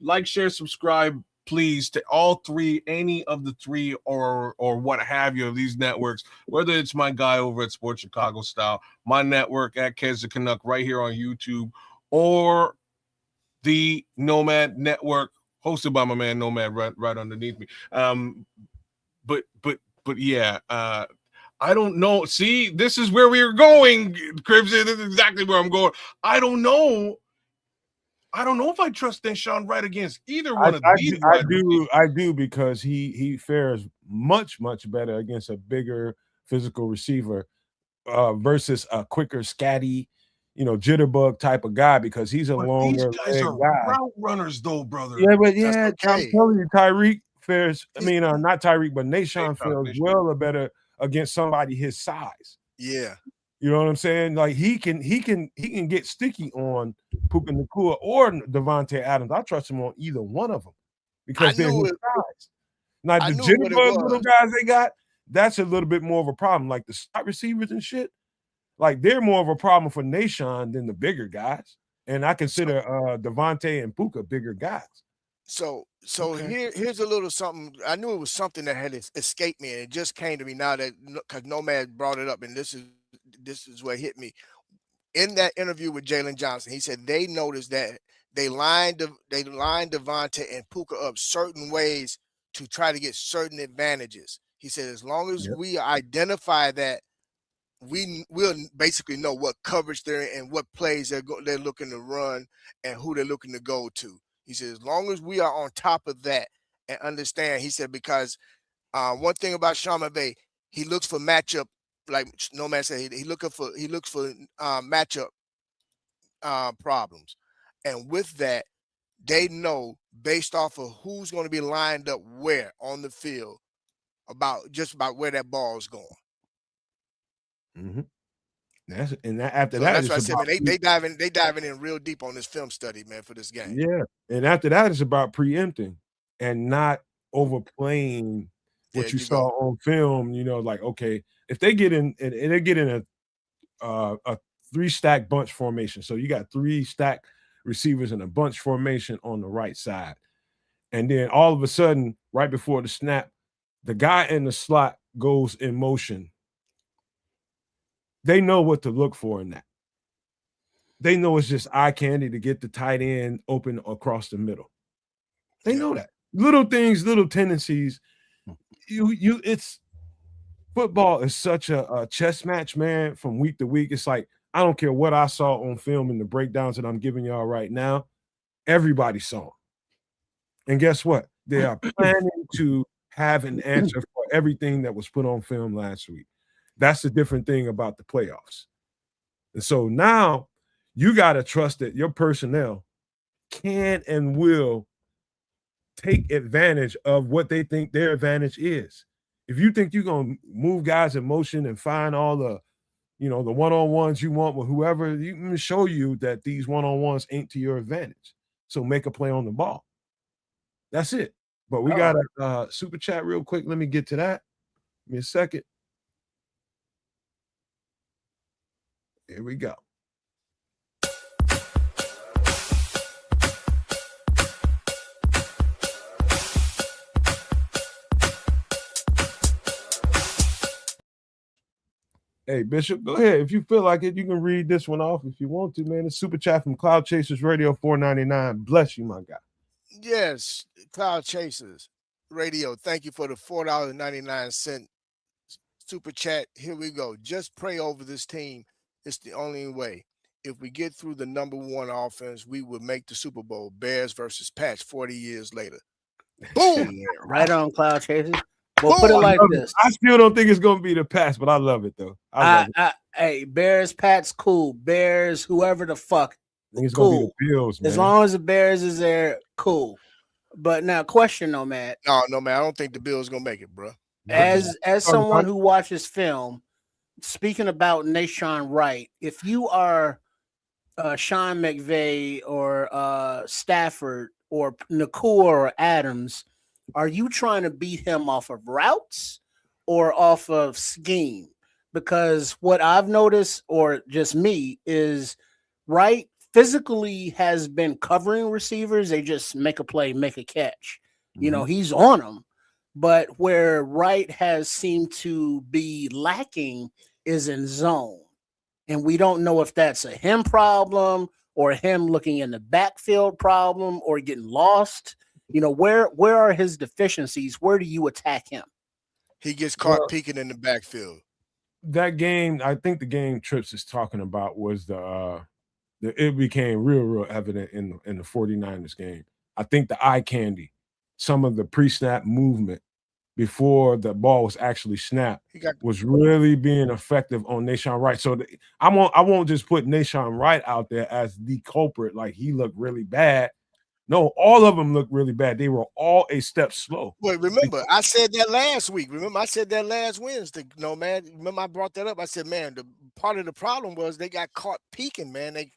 Like, share, subscribe, please, to all three, any of the three or what have you of these networks, whether it's my guy over at Sports Chicago Style, my network at Kez the Canuck right here on YouTube, or the Nomad Network hosted by my man Nomad right underneath me. But yeah, I don't know. See, this is where we are going, Cribs. This is exactly where I'm going. I don't know if I trust Deshaun Wright against either one of these. I do, because he fares much better against a bigger physical receiver versus a quicker, scatty, jitterbug type of guy, because he's a longer these guys are guy. Route runners, though, brother. Yeah, but okay. I'm telling you, Tyreek fares. I mean, not Tyreek, but Nashawn fares well better against somebody his size. Yeah. You know what I'm saying? Like he can get sticky on Puka Nacua or Devontae Adams. I trust him on either one of them because they're his size. Now the jitterbug little guys they got, that's a little bit more of a problem. Like the slot receivers and shit, like they're more of a problem for Nashawn than the bigger guys. And I consider Devontae and Puka bigger guys. So here's a little something. I knew it was something that had escaped me, and it just came to me now that because Nomad brought it up, and this is what hit me. In that interview with Jalen Johnson, he said they noticed that they lined Devontae and Puka up certain ways to try to get certain advantages. He said as long as we identify that, we'll basically know what coverage they're in and what plays they're looking to run and who they're looking to go to. He said as long as we are on top of that and understand, he said, because one thing about Sean McVay, he looks for matchup. Like Nomad said, he looks for matchup problems, and with that, they know based off of who's going to be lined up where on the field about where that ball is going. Mm-hmm. That's what I said, man. They diving in real deep on this film study, man, for this game. Yeah, and after that, it's about preempting and not overplaying what you saw on film. Like, okay, if they get in and they get in a 3-stack bunch formation, so you got 3 stack receivers in a bunch formation on the right side, and then all of a sudden, right before the snap, the guy in the slot goes in motion. They know what to look for in that. They know it's just eye candy to get the tight end open across the middle. They know that. Little things, little tendencies. It's football is such a chess match, man, from week to week. It's like, I don't care what I saw on film in the breakdowns that I'm giving y'all right now. Everybody saw them. And guess what? They are planning to have an answer for everything that was put on film last week. That's the different thing about the playoffs. And so now you got to trust that your personnel can and will take advantage of what they think their advantage is. If you think you're going to move guys in motion and find all the the one-on-ones you want with whoever, you can show you that these one-on-ones ain't to your advantage. So make a play on the ball. That's it. But we got a super chat real quick. Let me get to that. Give me a second. Here we go. Hey, Bishop, go ahead. If you feel like it, you can read this one off if you want to, man. It's super chat from Cloud Chasers Radio 499. Bless you, my guy. Yes, Cloud Chasers Radio. Thank you for the $4.99 super chat. Here we go. Just pray over this team. It's the only way. If we get through the number one offense, we will make the Super Bowl. Bears versus Pats 40 years later. Boom! Right on, Cloud Chasers. Well, put it like this. I still don't think it's going to be the Pats, but I love it, though. Hey, Bears, Pats, cool. Bears, whoever the fuck, I think it's cool. going to be the Bills, man. As long as the Bears is there, cool. But now, question though, Matt. No, man. I don't think the Bills going to make it, bro. As someone who watches film, speaking about Nashawn Wright, if you are Sean McVay or Stafford or Nakua or Adams, are you trying to beat him off of routes or off of scheme? Because what I've noticed, or just me, is Wright physically has been covering receivers. They just make a play, make a catch. Mm-hmm. He's on them. But where Wright has seemed to be lacking is in zone. And we don't know if that's a him problem or him looking in the backfield problem or getting lost. Where are his deficiencies? Where do you attack him? He gets caught peeking in the backfield. That game, I think the game Trips is talking about was it became real evident in the 49ers game. I think the eye candy, some of the pre-snap movement before the ball was actually snapped was really being effective on Nashawn Wright. So I won't just put Nashawn Wright out there as the culprit, like he looked really bad. No, all of them looked really bad. They were all a step slow. Well, remember, I said that last week. Remember, I said that last Wednesday. No, man. Remember, I brought that up. I said, man, the part of the problem was they got caught peeking, man. They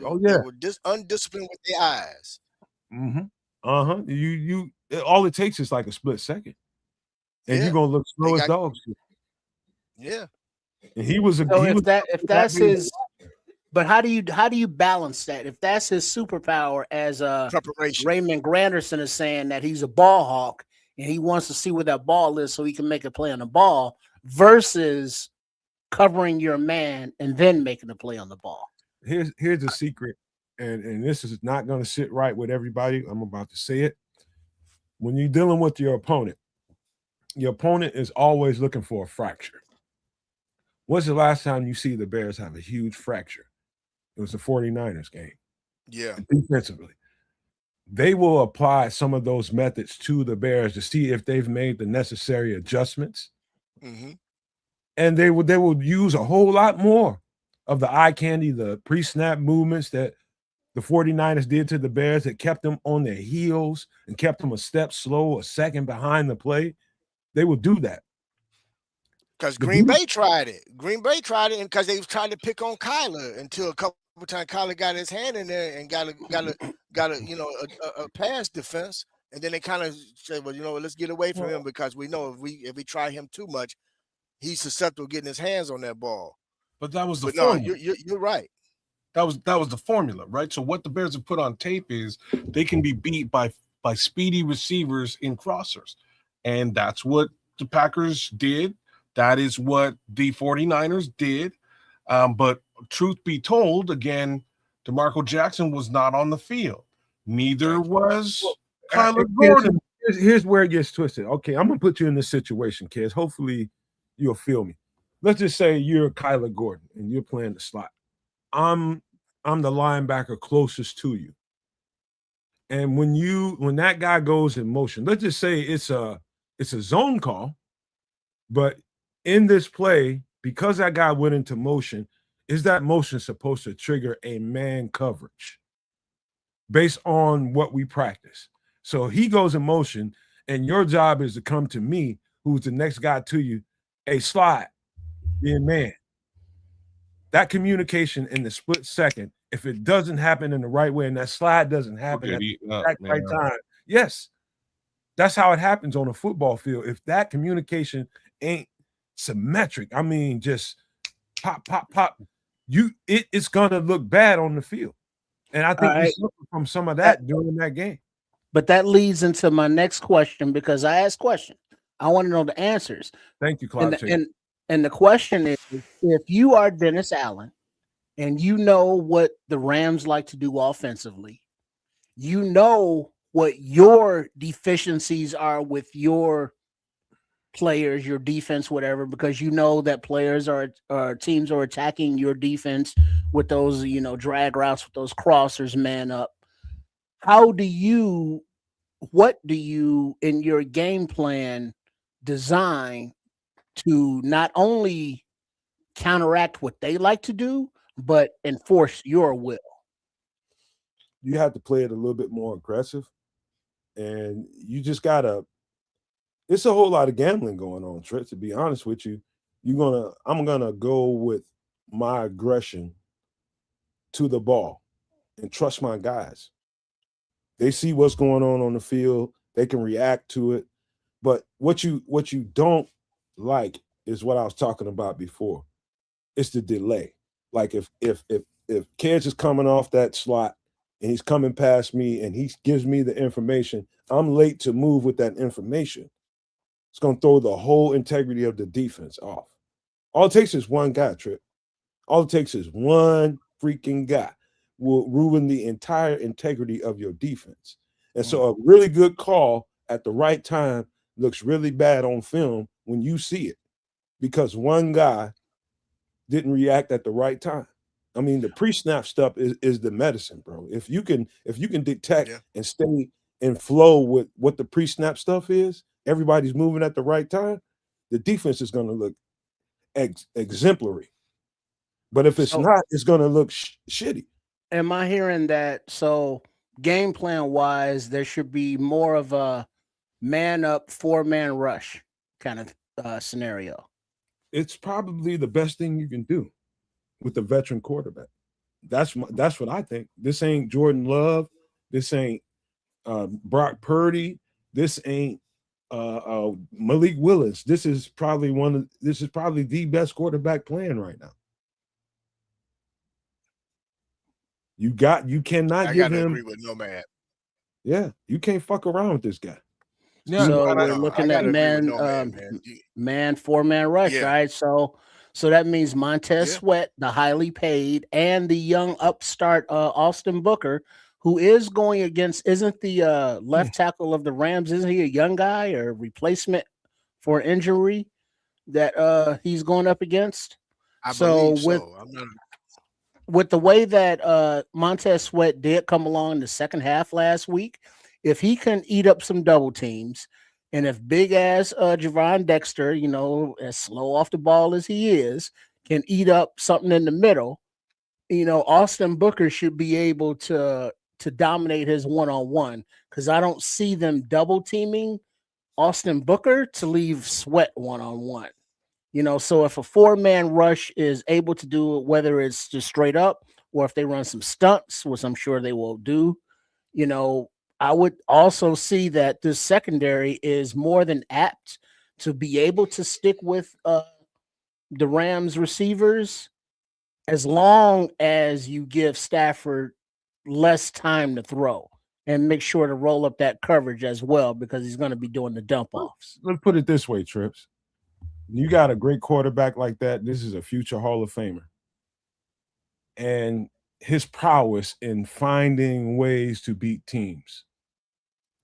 were undisciplined with their eyes. Mm-hmm. You all it takes is like a split second. And you're gonna look slow as dogs. Yeah. And he was if that's his. But how do you balance that? If that's his superpower, as preparation, Raymond Granderson is saying that he's a ball hawk and he wants to see where that ball is so he can make a play on the ball, versus covering your man and then making a play on the ball. Here's a secret, and this is not going to sit right with everybody. I'm about to say it. When you're dealing with your opponent is always looking for a fracture. When's the last time you see the Bears have a huge fracture? It was the 49ers game. Yeah. Defensively. They will apply some of those methods to the Bears to see if they've made the necessary adjustments. Mm-hmm. And they will use a whole lot more of the eye candy, the pre-snap movements that the 49ers did to the Bears that kept them on their heels and kept them a step slow, a second behind the play. They will do that. Because Green Bay tried it. And because they was trying to pick on Kyler until a couple times Kyler got his hand in there and got a pass defense. And then they kind of said, well, let's get away from him, because we know if we try him too much, he's susceptible to getting his hands on that ball. But that was the formula. No, you're right. That was the formula, right? So what the Bears have put on tape is they can be beat by speedy receivers in crossers. And that's what the Packers did. That is what the 49ers did. But truth be told, again, DeMarco Jackson was not on the field. Neither was Kyler Gordon. Here's where it gets twisted. Okay, I'm going to put you in this situation, kids. Hopefully you'll feel me. Let's just say you're Kyler Gordon and you're playing the slot. I'm the linebacker closest to you. And when that guy goes in motion, let's just say it's a zone call, but in this play, because that guy went into motion, is that motion supposed to trigger a man coverage based on what we practice? So he goes in motion, and your job is to come to me, who's the next guy to you, a slide, be a man. that communication in the split second, if it doesn't happen in the right way and that slide doesn't happen at the right time, yes, that's how it happens on a football field. If that communication ain't symmetric, I mean, just pop, pop, pop, it's gonna look bad on the field. And I think we suffered from some of that during that game. But that leads into my next question, because I asked questions. I want to know the answers. Thank you, Cloud. And the question is, if you are Dennis Allen and you know what the Rams like to do offensively, you know what your deficiencies are with your players, your defense, whatever, because you know that players are teams are attacking your defense with those, drag routes, with those crossers, man up. What do you in your game plan design to not only counteract what they like to do, but enforce your will? You have to play it a little bit more aggressive, and you just gotta. It's a whole lot of gambling going on, Trent. To be honest with you, I'm gonna go with my aggression to the ball and trust my guys. They see what's going on the field. They can react to it. But what you don't like is what I was talking about before. It's the delay. Like if Kids is coming off that slot and he's coming past me and he gives me the information, I'm late to move with that information. It's going to throw the whole integrity of the defense off. All it takes is one guy, Trip. All it takes is one freaking guy will ruin the entire integrity of your defense. And so a really good call at the right time looks really bad on film when you see it because one guy didn't react at the right time. I mean, the pre-snap stuff is the medicine, bro. If you can detect and stay in flow with what the pre-snap stuff is, everybody's moving at the right time, the defense is going to look exemplary. But if it's not, it's going to look shitty. Am I hearing that? So game plan wise, there should be more of a man up, 4-man rush kind of scenario. It's probably the best thing you can do with the veteran quarterback. That's what I think. This ain't Jordan Love. This ain't Brock Purdy. This ain't Malik Willis. This is probably the best quarterback playing right now. You cannot give him. Agree with Nomad. Yeah, you can't fuck around with this guy. Yeah, so we're looking at man, 4-man rush, right? So that means Montez Sweat, the highly paid, and the young upstart Austin Booker, who is going against, isn't the left tackle of the Rams, isn't he a young guy or replacement for injury that he's going up against? I believe so. With the way that Montez Sweat did come along in the second half last week, if he can eat up some double teams, and if big ass Javon Dexter, as slow off the ball as he is, can eat up something in the middle, Austin Booker should be able to dominate his one-on-one, because I don't see them double teaming Austin Booker to leave Sweat one-on-one. So if a 4-man rush is able to do it, whether it's just straight up or if they run some stunts, which I'm sure they will do, I would also see that this secondary is more than apt to be able to stick with the Rams receivers as long as you give Stafford less time to throw and make sure to roll up that coverage as well, because he's going to be doing the dump offs. Let's put it this way, Trips. You got a great quarterback like that. This is a future Hall of Famer. And his prowess in finding ways to beat teams.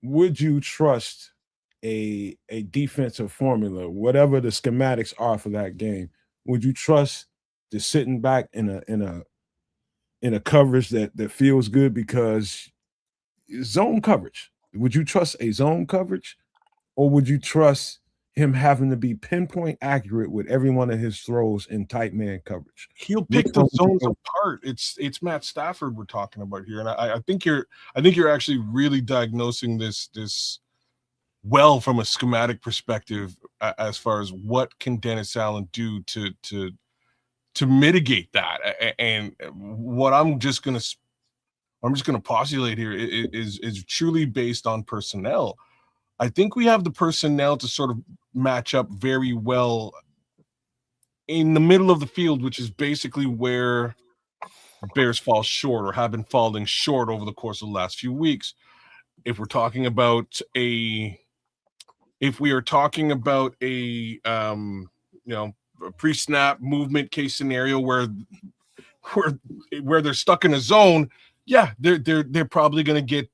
Would you trust a defensive formula, whatever the schematics are for that game? Would you trust the sitting back in a coverage that feels good because zone coverage? Would you trust a zone coverage, or would you trust him having to be pinpoint accurate with every one of his throws in tight man coverage? He'll pick the zones apart. It's Matt Stafford we're talking about here, and I think you're actually really diagnosing this well from a schematic perspective as far as what can Dennis Allen do to to mitigate that. And what I'm just gonna postulate here is truly based on personnel. I think we have the personnel to sort of match up very well in the middle of the field, which is basically where Bears fall short or have been falling short over the course of the last few weeks. If we are talking about a pre-snap movement case scenario where they're stuck in a zone, yeah, they're probably going to get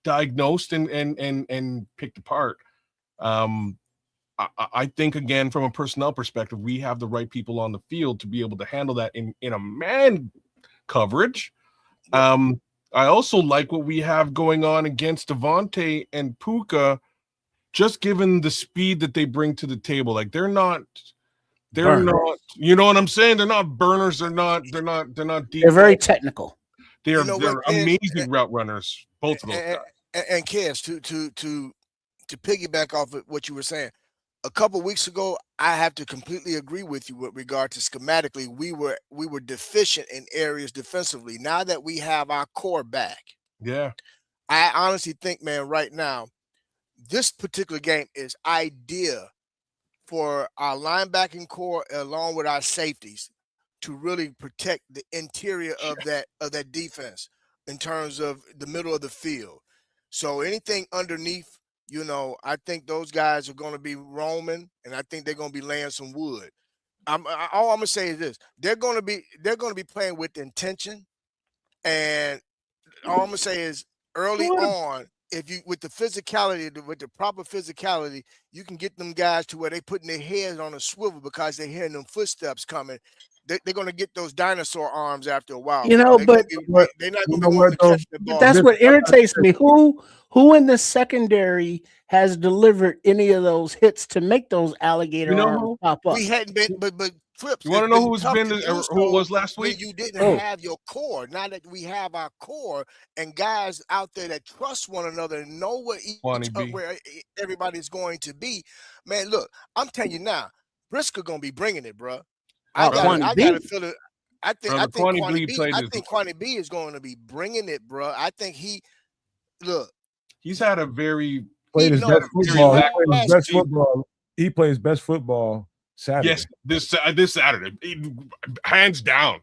diagnosed and picked apart. I think, again, from a personnel perspective, we have the right people on the field to be able to handle that in a man coverage. I also like what we have going on against Devontae and Puka, just given the speed that they bring to the table. Like they're not, you know what I'm saying? They're not burners. They're not deep. They're very technical. They're Kev, amazing route runners, both of those guys. And Kev, to piggyback off of what you were saying, a couple weeks ago, I have to completely agree with you with regard to schematically. We were deficient in areas defensively. Now that we have our core back, yeah, I honestly think, man, right now, this particular game is ideal for our linebacking core along with our safeties to really protect the interior of that defense in terms of the middle of the field. So anything underneath, I think those guys are going to be roaming, and I think they're going to be laying some wood. All I'm going to say is this: they're going to be playing with intention, and all I'm going to say is early on, if you with the proper physicality, you can get them guys to where they putting their heads on a swivel because they're hearing them footsteps coming. They're going to get those dinosaur arms after a while. They're not going to be wanting to catch the ball. But that's what irritates me. Who in the secondary has delivered any of those hits to make those alligator arms pop up? We hadn't been, but Flips. You want to know who it was last week? You didn't have your core. Now that we have our core and guys out there that trust one another and know where everybody's going to be, man. Look, I'm telling you now, Briscoe gonna be bringing it, bro. I got to feel it. I think Kwani B is going to be bringing it, bro. I think he's had a very played his best football. He plays best football Saturday. Yes, this Saturday, hands down,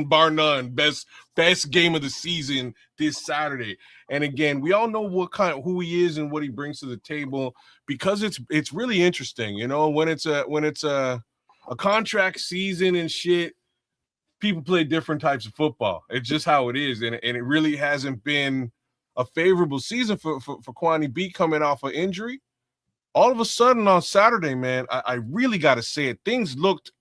bar none, best game of the season this Saturday. And again, we all know who he is and what he brings to the table, because it's really interesting, when it's a contract season and shit. People play different types of football. It's just how it is, and it really hasn't been a favorable season for Kwani B coming off an injury. All of a sudden on Saturday, man, I really got to say it. Things looked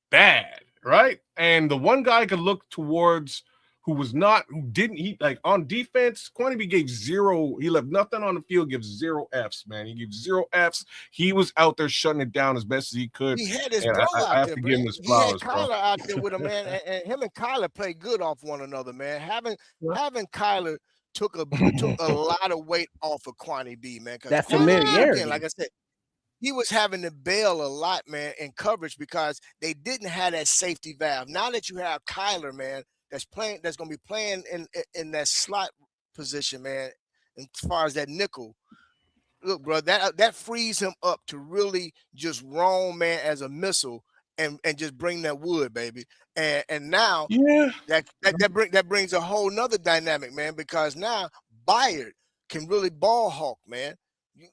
bad, right? And the one guy I could look towards who on defense, Kwani B gave zero. He left nothing on the field, gives 0 Fs, man. He gives 0 Fs. He was out there shutting it down as best as he could. He had his bro out there, man. He had Kyler out there with him, man. And him and Kyler played good off one another, man. Having Kyler took a lot of weight off of Kwani B, man. That familiarity. Again, like I said, he was having to bail a lot, man, in coverage because they didn't have that safety valve. Now that you have Kyler, man, that's going to be playing in that slot position, man, as far as that nickel. Look, bro, that frees him up to really just roam, man, as a missile and just bring that wood, baby. And now that brings a whole nother dynamic, man, because now Bayard can really ball hawk, man.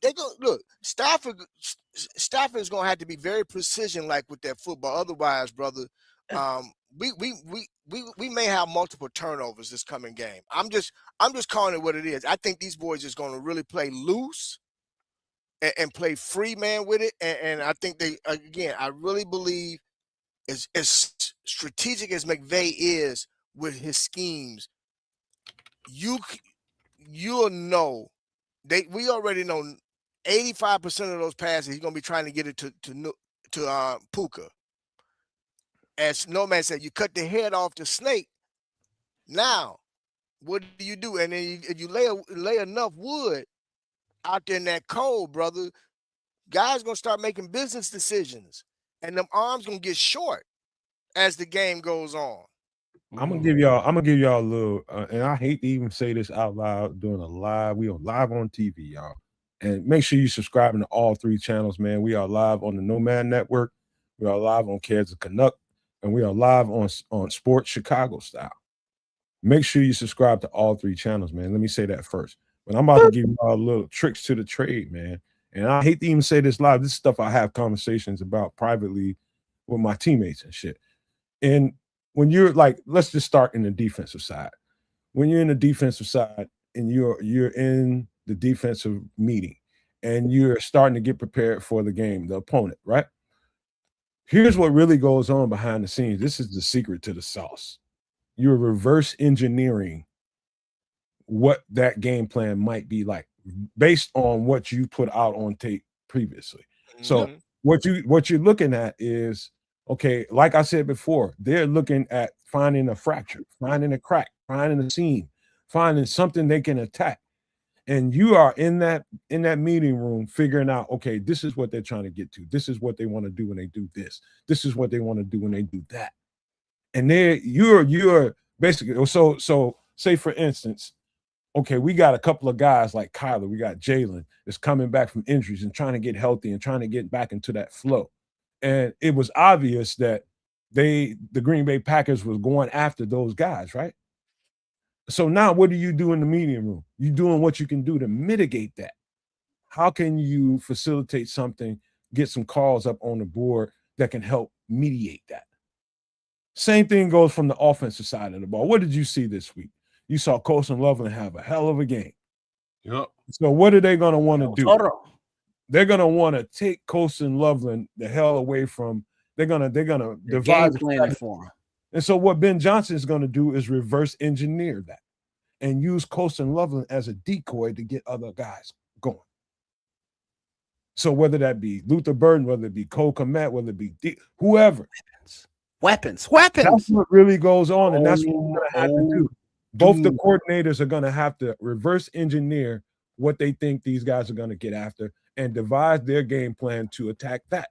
They go look. Stafford is going to have to be very precision, like with that football. Otherwise, brother, we may have multiple turnovers this coming game. I'm just calling it what it is. I think these boys is going to really play loose and play free, man, with it. And I think I really believe as strategic as McVay is with his schemes, you'll know. We already know 85% of those passes he's gonna be trying to get it to Puka. As Nomad said, you cut the head off the snake. Now, what do you do? And then if you lay enough wood out there in that cold, brother, guys gonna start making business decisions. and them arms gonna get short as the game goes on. I'm gonna give y'all a little, and I hate to even say this out loud doing a live. We are live on TV, y'all. And make sure you subscribing to all 3 channels, man. We are live on the Nomad Network. We are live on Cares of Canuck, and we are live on Sports Chicago Style. Make sure you subscribe to all 3 channels, man. Let me say that first. But I'm about to give you all little tricks to the trade, man. And I hate to even say this live. This is stuff I have conversations about privately with my teammates and shit. And when you're like, let's just start in the defensive side. When you're in the defensive side and you're in the defensive meeting and you're starting to get prepared for the game, the opponent, right? Here's what really goes on behind the scenes. This is the secret to the sauce. You're reverse engineering what that game plan might be like based on what you put out on tape previously. So what you're looking at is, okay, like I said before, they're looking at finding a fracture, finding a crack, finding a seam, finding something they can attack. And you are in that meeting room figuring out, okay, this is what they're trying to get to. This is what they want to do when they do this. This is what they want to do when they do that. And you're basically, so say for instance, okay, we got a couple of guys like Kyler, we got Jalen that's coming back from injuries and trying to get healthy and trying to get back into that flow. And it was obvious that the Green Bay Packers was going after those guys, right? So now what do you do in the meeting room? You're doing what you can do to mitigate that. How can you facilitate something, get some calls up on the board that can help mediate that? Same thing goes from the offensive side of the ball. What did you see this week? You saw Colson Loveland have a hell of a game. Yep. So what are they going to want to do? They're going to want to take Colson Loveland the hell away from. They're going to devise plan for him. And so what Ben Johnson is going to do is reverse engineer that and use Colson Loveland as a decoy to get other guys going. So whether that be Luther Burden, whether it be Cole Kmet, whether it be whoever. Weapons. That's what really goes on, and that's what we're going to have to do. Both the coordinators are going to have to reverse engineer what they think these guys are going to get after and devise their game plan to attack that.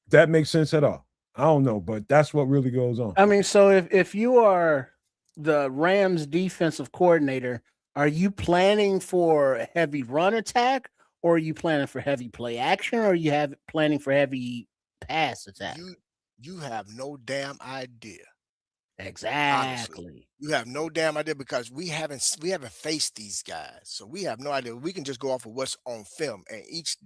That makes sense at all? I don't know, but that's what really goes on. I mean, so if you are the Rams defensive coordinator, are you planning for a heavy run attack, or are you planning for heavy play action, or are you planning for heavy pass attack? You have no damn idea. Exactly. Honestly, you have no damn idea because we haven't faced these guys, so we have no idea. We can just go off of what's on film, and each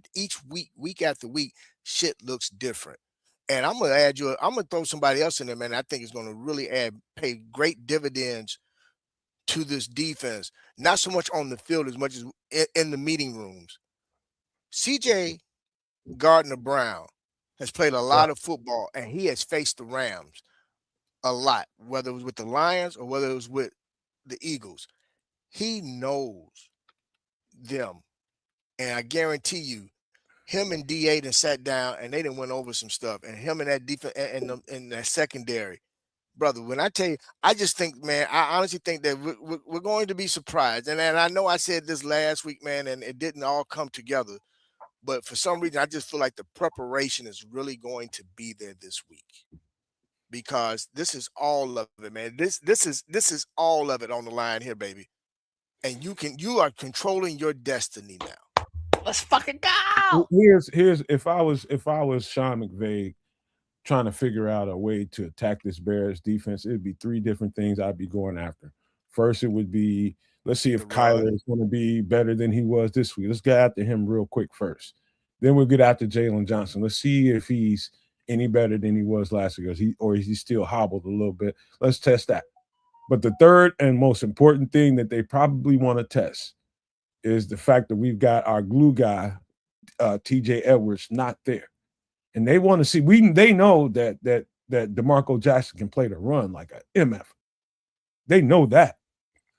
week after week, shit looks different. And I'm gonna throw somebody else in there, man. I think it's gonna really pay great dividends to this defense. Not so much on the field as much as in the meeting rooms. CJ Gardner-Brown has played a lot of football, and he has faced the Rams a lot, whether it was with the Lions or whether it was with the Eagles. He knows them, and I guarantee you, him and DA done sat down and they done went over some stuff, and him and that defense and that secondary, brother. When I tell you, I just think, man, I honestly think that we're going to be surprised. And I know I said this last week, man, and it didn't all come together, but for some reason, I just feel like the preparation is really going to be there this week because this is all of it, man. This is all of it on the line here, baby. And you are controlling your destiny now. Let's fucking go. Here's if I was Sean McVay trying to figure out a way to attack this Bears defense, it'd be 3 different things I'd be going after. First, it would be, let's see if Kyler is going to be better than he was this week. Let's get after him real quick first. Then we'll get after Jalen Johnson. Let's see if he's any better than he was last year. Is he still hobbled a little bit? Let's test that. But the third and most important thing that they probably want to test is the fact that we've got our glue guy, TJ Edwards, not there. And they want to see, they know that DeMarco Jackson can play the run like an MF. They know that.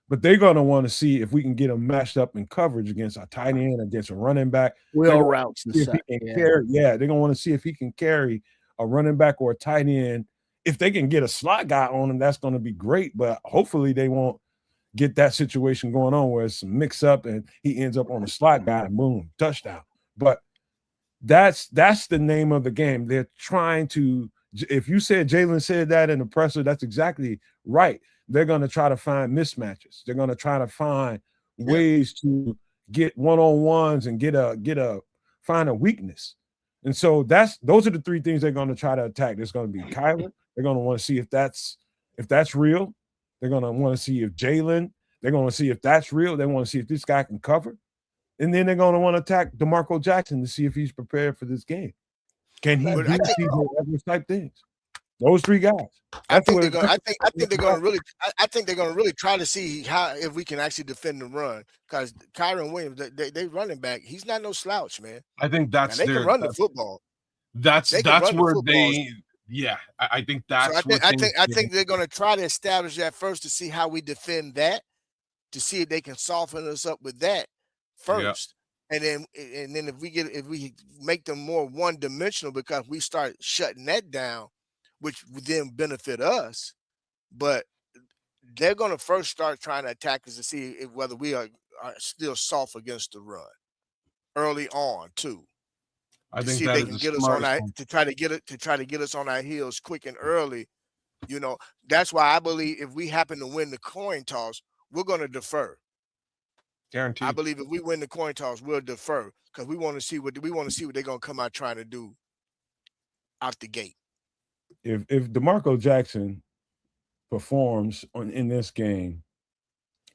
But they're going to want to see if we can get him matched up in coverage against a tight end, against a running back. Wheel routes and stuff. They're going to want to see if he can carry a running back or a tight end. If they can get a slot guy on him, that's going to be great. But hopefully they won't get that situation going on where it's a mix up and he ends up on a slot guy and boom, touchdown. But That's the name of the game. They're trying to. If you said Jalen said that in the presser, that's exactly right. They're going to try to find mismatches. They're going to try to find ways to get one-on-ones and find a weakness. And so those are the three things they're going to try to attack. There's going to be Kyler. They're going to want to see if that's real. They're going to want to see if Jalen. They're going to see if that's real. They want to see if this guy can cover. And then they're going to want to attack DeMarco Jackson to see if he's prepared for this game. Can he do TJ Edwards type things? Those three guys. I think they're going to really try to see if we can actually defend the run, because Kyron Williams, they running back, he's not no slouch, man. I think that's they can run the football. That's where they. Yeah, I think that's. So I think they're going to try to establish that first to see how we defend that, to see if they can soften us up with that first. And then if we make them more one-dimensional, because we start shutting that down, which would then benefit us. But they're going to first start trying to attack us to see whether we are still soft against the run early on too. I think see if they can get us on to try to get us on our heels quick and early. You know, that's why I believe if we happen to win the coin toss, we're going to defer. Guaranteed. I believe if we win the coin toss, we'll defer, because we want to see what they're going to come out trying to do out the gate. If DeMarco Jackson performs in this game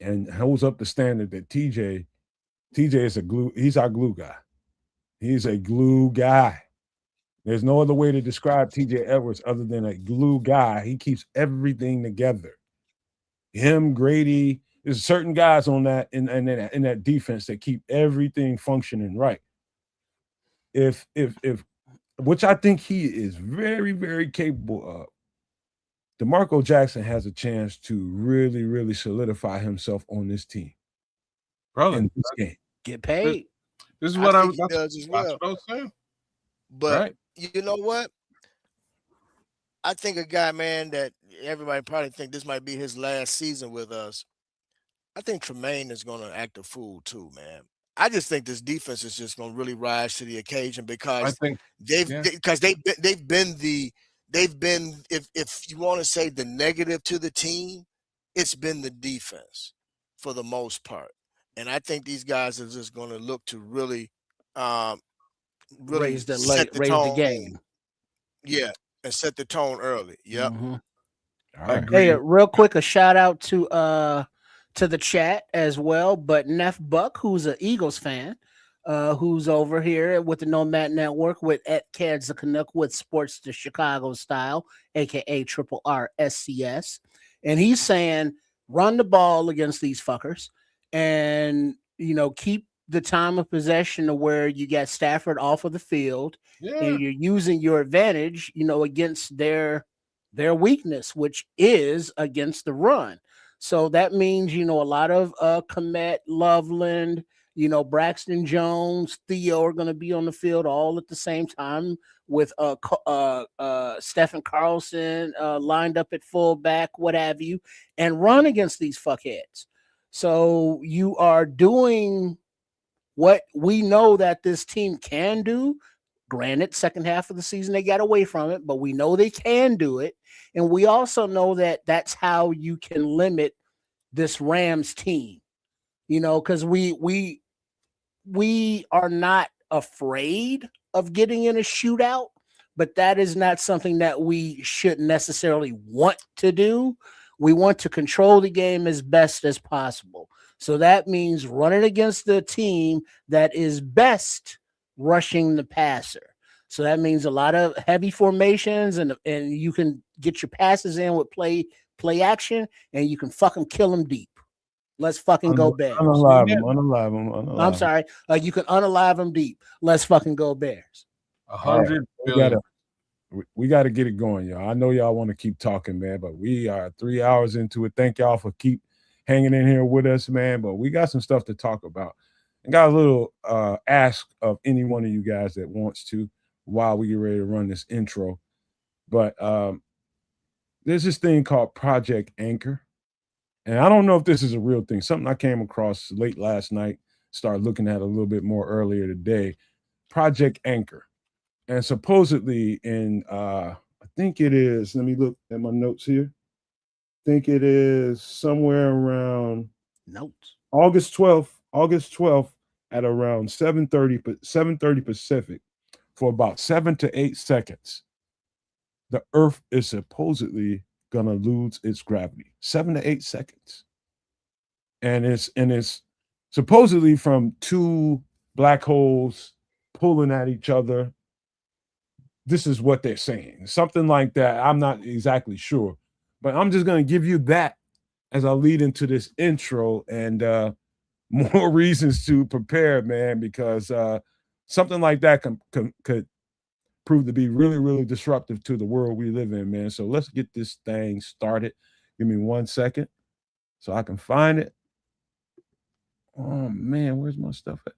and holds up the standard that TJ is he's our glue guy. He's a glue guy. There's no other way to describe TJ Edwards other than a glue guy. He keeps everything together. Him, Grady, there's certain guys on that in that defense that keep everything functioning right. If which I think he is very, very capable of, DeMarco Jackson has a chance to really, really solidify himself on this team. Brother, in this game. Get paid. This is what I was saying. But you know what? I think a guy, man, that everybody probably think this might be his last season with us. I think Tremaine is going to act a fool too, man. I just think this defense is just going to really rise to the occasion, because they've been if you want to say the negative to the team, it's been the defense for the most part. And I think these guys are just going to look to really raise the game. Yeah, and set the tone early. Yep. Mm-hmm. Right. Hey, real quick, a shout out to the chat as well. But Neff Buck, who's an Eagles fan, who's over here with the Nomad Network with @Cads the Canuck with Sports the Chicago Style, aka Triple R SCS, and he's saying run the ball against these fuckers, and keep the time of possession to where you got Stafford off of the field, and you're using your advantage, against their weakness, which is against the run. So that means, a lot of Komet, Loveland, Braxton Jones, Theo are going to be on the field all at the same time, with Stephen Carlson lined up at fullback, what have you, and run against these fuckheads. So you are doing what we know that this team can do. Granted, second half of the season, they got away from it, but we know they can do it. And we also know that that's how you can limit this Rams team, because we are not afraid of getting in a shootout, but that is not something that we should necessarily want to do. We want to control the game as best as possible. So that means running against the team that is best rushing the passer. So that means a lot of heavy formations, and you can get your passes in with play action, and you can fucking kill them deep. Let's fucking go Bears. Unalive them. I'm sorry. You can unalive them deep. Let's fucking go Bears. 100 billion. We got to get it going, y'all. I know y'all want to keep talking, man, but we are 3 hours into it. Thank y'all for keep hanging in here with us, man. But we got some stuff to talk about. And got a little ask of any one of you guys that wants to while we get ready to run this intro. But there's this thing called Project Anchor. And I don't know if this is a real thing. Something I came across late last night, started looking at a little bit more earlier today. Project Anchor. And supposedly in I think it is, let me look at my notes here. I think it is somewhere around Notes. August 12th at around 7:30 Pacific for about 7 to 8 seconds. The Earth is supposedly gonna lose its gravity. 7 to 8 seconds. And it's supposedly from two black holes pulling at each other. This is what they're saying. Something like that. I'm not exactly sure. But I'm just gonna give you that as I lead into this intro and more reasons to prepare, man, because something like that could prove to be really, really disruptive to the world we live in, man. So let's get this thing started. Give me 1 second so I can find it. Oh man, where's my stuff at?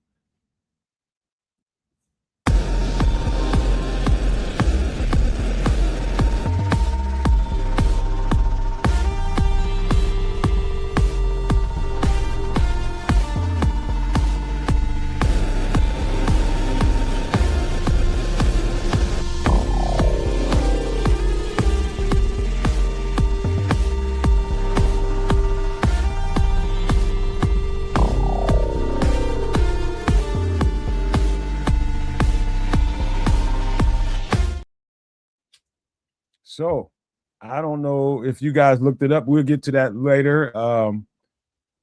So I don't know if you guys looked it up. We'll get to that later.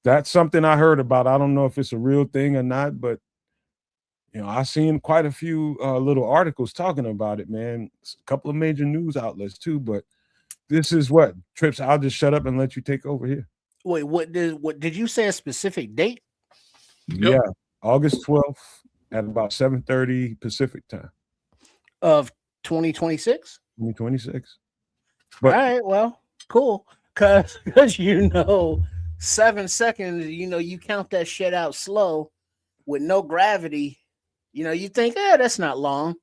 That's something I heard about. I don't know if it's a real thing or not, but I've seen quite a few little articles talking about it, man. A couple of major news outlets too. But this is what Trips. I'll just shut up and let you take over here. Wait, what did you say a specific date? Yeah, August 12th at about 7:30 Pacific time Of 2026? 2026. All But right, well, cool. Cause 7 seconds, you count that shit out slow with no gravity. You think, that's not long.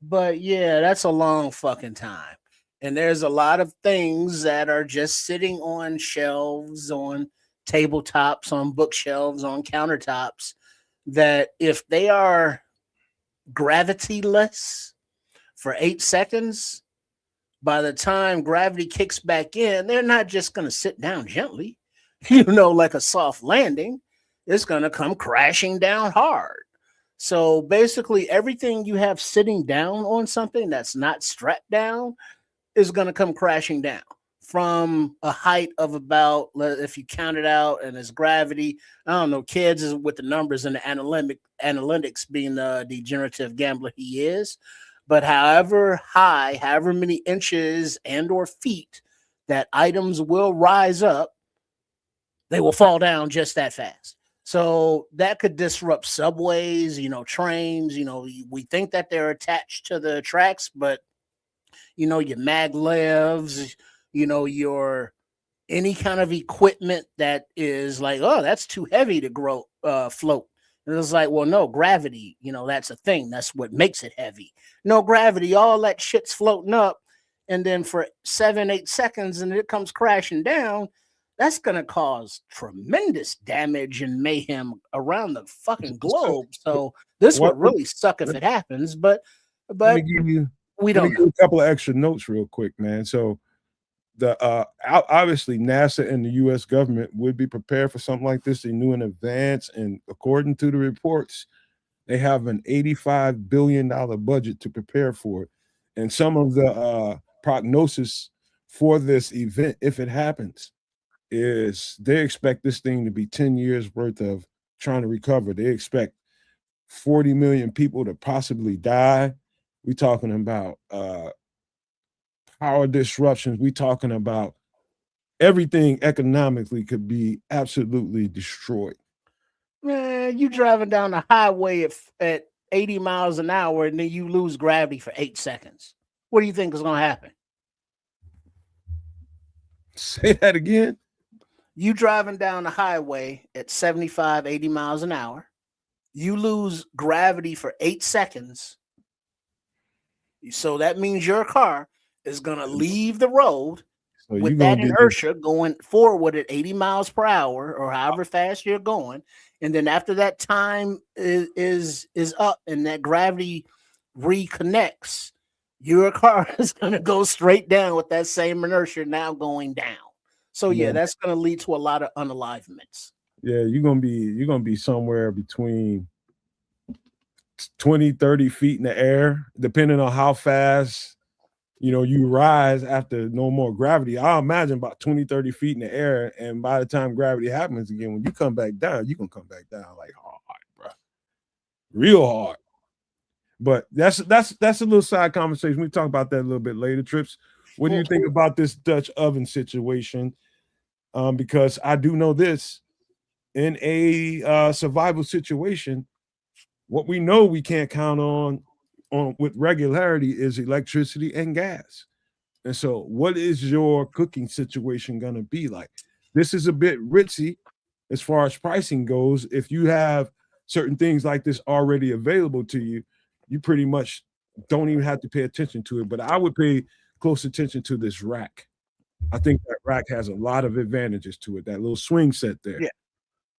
But yeah, that's a long fucking time. And there's a lot of things that are just sitting on shelves, on tabletops, on bookshelves, on countertops, that if they are gravityless for 8 seconds, by the time gravity kicks back in, they're not just going to sit down gently, like a soft landing. It's going to come crashing down hard. So basically, everything you have sitting down on something that's not strapped down is going to come crashing down from a height of about, if you count it out and it's gravity, I don't know, kids is with the numbers and the analytics being the degenerative gambler he is. But however high, however many inches and or feet that items will rise up, they will fall down just that fast. So that could disrupt subways, trains. We think that they're attached to the tracks, but your maglevs, your any kind of equipment that is like, oh, that's too heavy to float. And it's like, well, no, gravity, that's a thing. That's what makes it heavy. No gravity, all that shit's floating up. And then for 7, 8 seconds, and it comes crashing down, that's going to cause tremendous damage and mayhem around the fucking globe. So this would really suck if it happens, but let me give you a couple of extra notes real quick, man. So the obviously NASA and the U.S. government would be prepared for something like this. They knew in advance, and according to the reports, they have an $85 billion budget to prepare for it. And some of the prognosis for this event, if it happens, is they expect this thing to be 10 years worth of trying to recover. They expect 40 million people to possibly die. We're talking about power disruptions. We're talking about everything economically could be absolutely destroyed. Man, you driving down the highway at 80 miles an hour and then you lose gravity for 8 seconds. What do you think is going to happen? Say that again. You driving down the highway at 75, 80 miles an hour. You lose gravity for 8 seconds. So that means your car is going to leave the road with that inertia going forward at 80 miles per hour or however fast you're going. And then after that time is up and that gravity reconnects, your car is going to go straight down with that same inertia now going down. So yeah, that's going to lead to a lot of unalivements. Yeah, you're gonna be somewhere between 20, 30 feet in the air, depending on how fast you rise after no more gravity. I'll imagine about 20, 30 feet in the air. And by the time gravity happens again, when you come back down, you're gonna come back down like hard, bro. Real hard. But that's a little side conversation. We talk about that a little bit later. Trips. What do you think about this Dutch oven situation? Because I do know this in a survival situation, what we know we can't count on with regularity is electricity and gas. And so, what is your cooking situation going to be like? This is a bit ritzy as far as pricing goes. If you have certain things like this already available to you, you pretty much don't even have to pay attention to it. But I would pay close attention to this rack. I think that rack has a lot of advantages to it. That little swing set there. Yeah.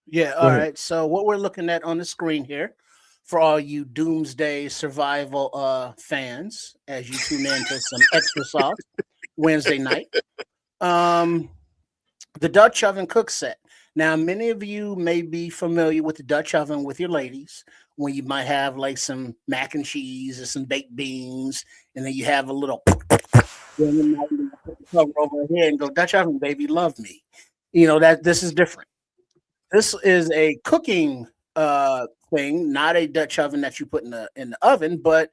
Yeah. Go All ahead. right. So what we're looking at on the screen here, for all you doomsday survival fans, as you tune in to some extra sauce Wednesday night, the Dutch oven cook set. Now, many of you may be familiar with the Dutch oven with your ladies, when you might have like some mac and cheese or some baked beans, and then you have a little then you might put the cover over here and go, Dutch oven, baby, love me. That this is different. This is a cooking thing, not a Dutch oven that you put in the oven, but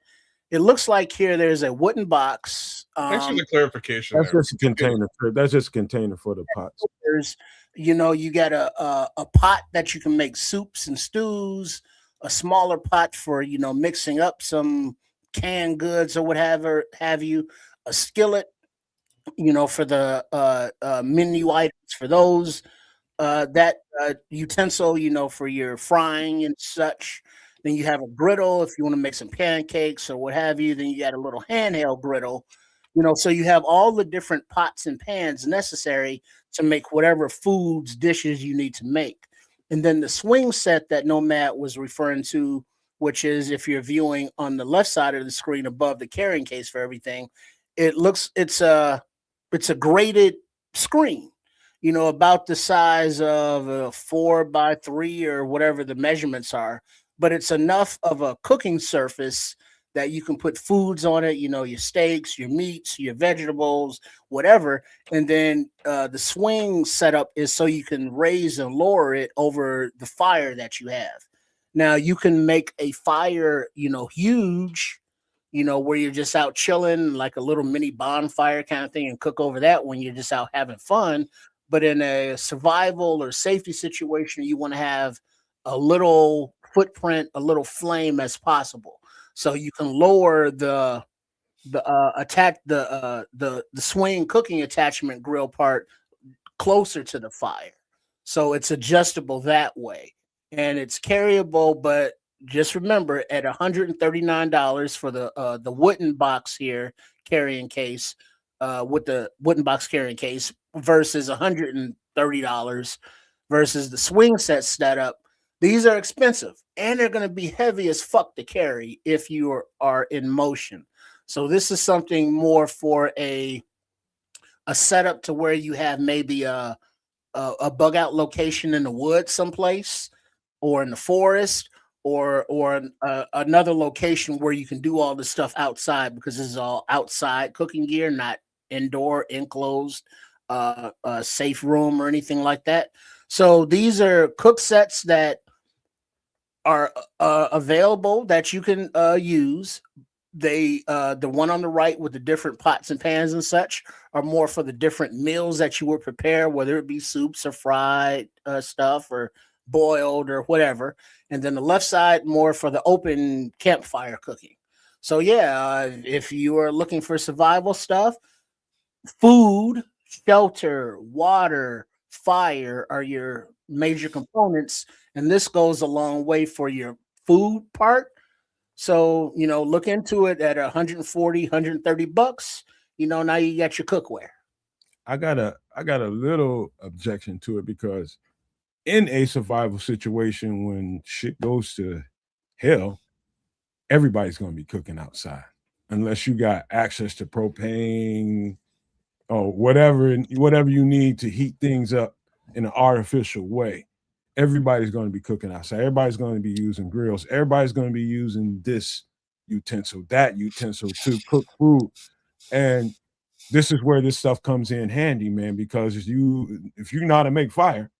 it looks like here there's a wooden box. Thanks for the clarification. That's just a container. That's just a container for the pots. There's, you got a pot that you can make soups and stews, a smaller pot for mixing up some canned goods or whatever have you, a skillet, for the menu items for those, that utensil, for your frying and such. Then you have a griddle if you want to make some pancakes or what have you. Then you got a little handheld griddle, so you have all the different pots and pans necessary to make whatever foods, dishes you need to make. And then the swing set that Nomad was referring to, which is if you're viewing on the left side of the screen above the carrying case for everything, it's a graded screen, about the size of a 4x3 or whatever the measurements are, but it's enough of a cooking surface that you can put foods on it, your steaks, your meats, your vegetables, whatever. And then the swing setup is so you can raise and lower it over the fire that you have. Now you can make a fire, huge, where you're just out chilling, like a little mini bonfire kind of thing, and cook over that when you're just out having fun. But in a survival or safety situation, you want to have a little footprint, a little flame as possible, so you can lower the swing cooking attachment grill part closer to the fire, so it's adjustable that way, and it's carryable. But just remember, at $139 for the wooden box here carrying case, with the wooden box carrying case, versus $130 versus the swing set setup. These are expensive, and they're going to be heavy as fuck to carry if you are in motion. So this is something more for a setup to where you have maybe a bug out location in the woods someplace, or in the forest, or another location where you can do all this stuff outside, because this is all outside cooking gear, not indoor enclosed safe room or anything like that. So these are cook sets that are available that you can use. They the one on the right with the different pots and pans and such are more for the different meals that you would prepare, whether it be soups or fried stuff or boiled or whatever. And then the left side more for the open campfire cooking. So yeah, if you are looking for survival stuff, food, shelter, water, fire are your major components, and this goes a long way for your food part. So, look into it at 140, 130 bucks. Now you got your cookware. I got a little objection to it, because in a survival situation when shit goes to hell, everybody's going to be cooking outside unless you got access to propane or whatever you need to heat things up in an artificial way. Everybody's going to be cooking outside. Everybody's going to be using grills. Everybody's going to be using this utensil, that utensil to cook food. And this is where this stuff comes in handy, man, because if you know how to make fire,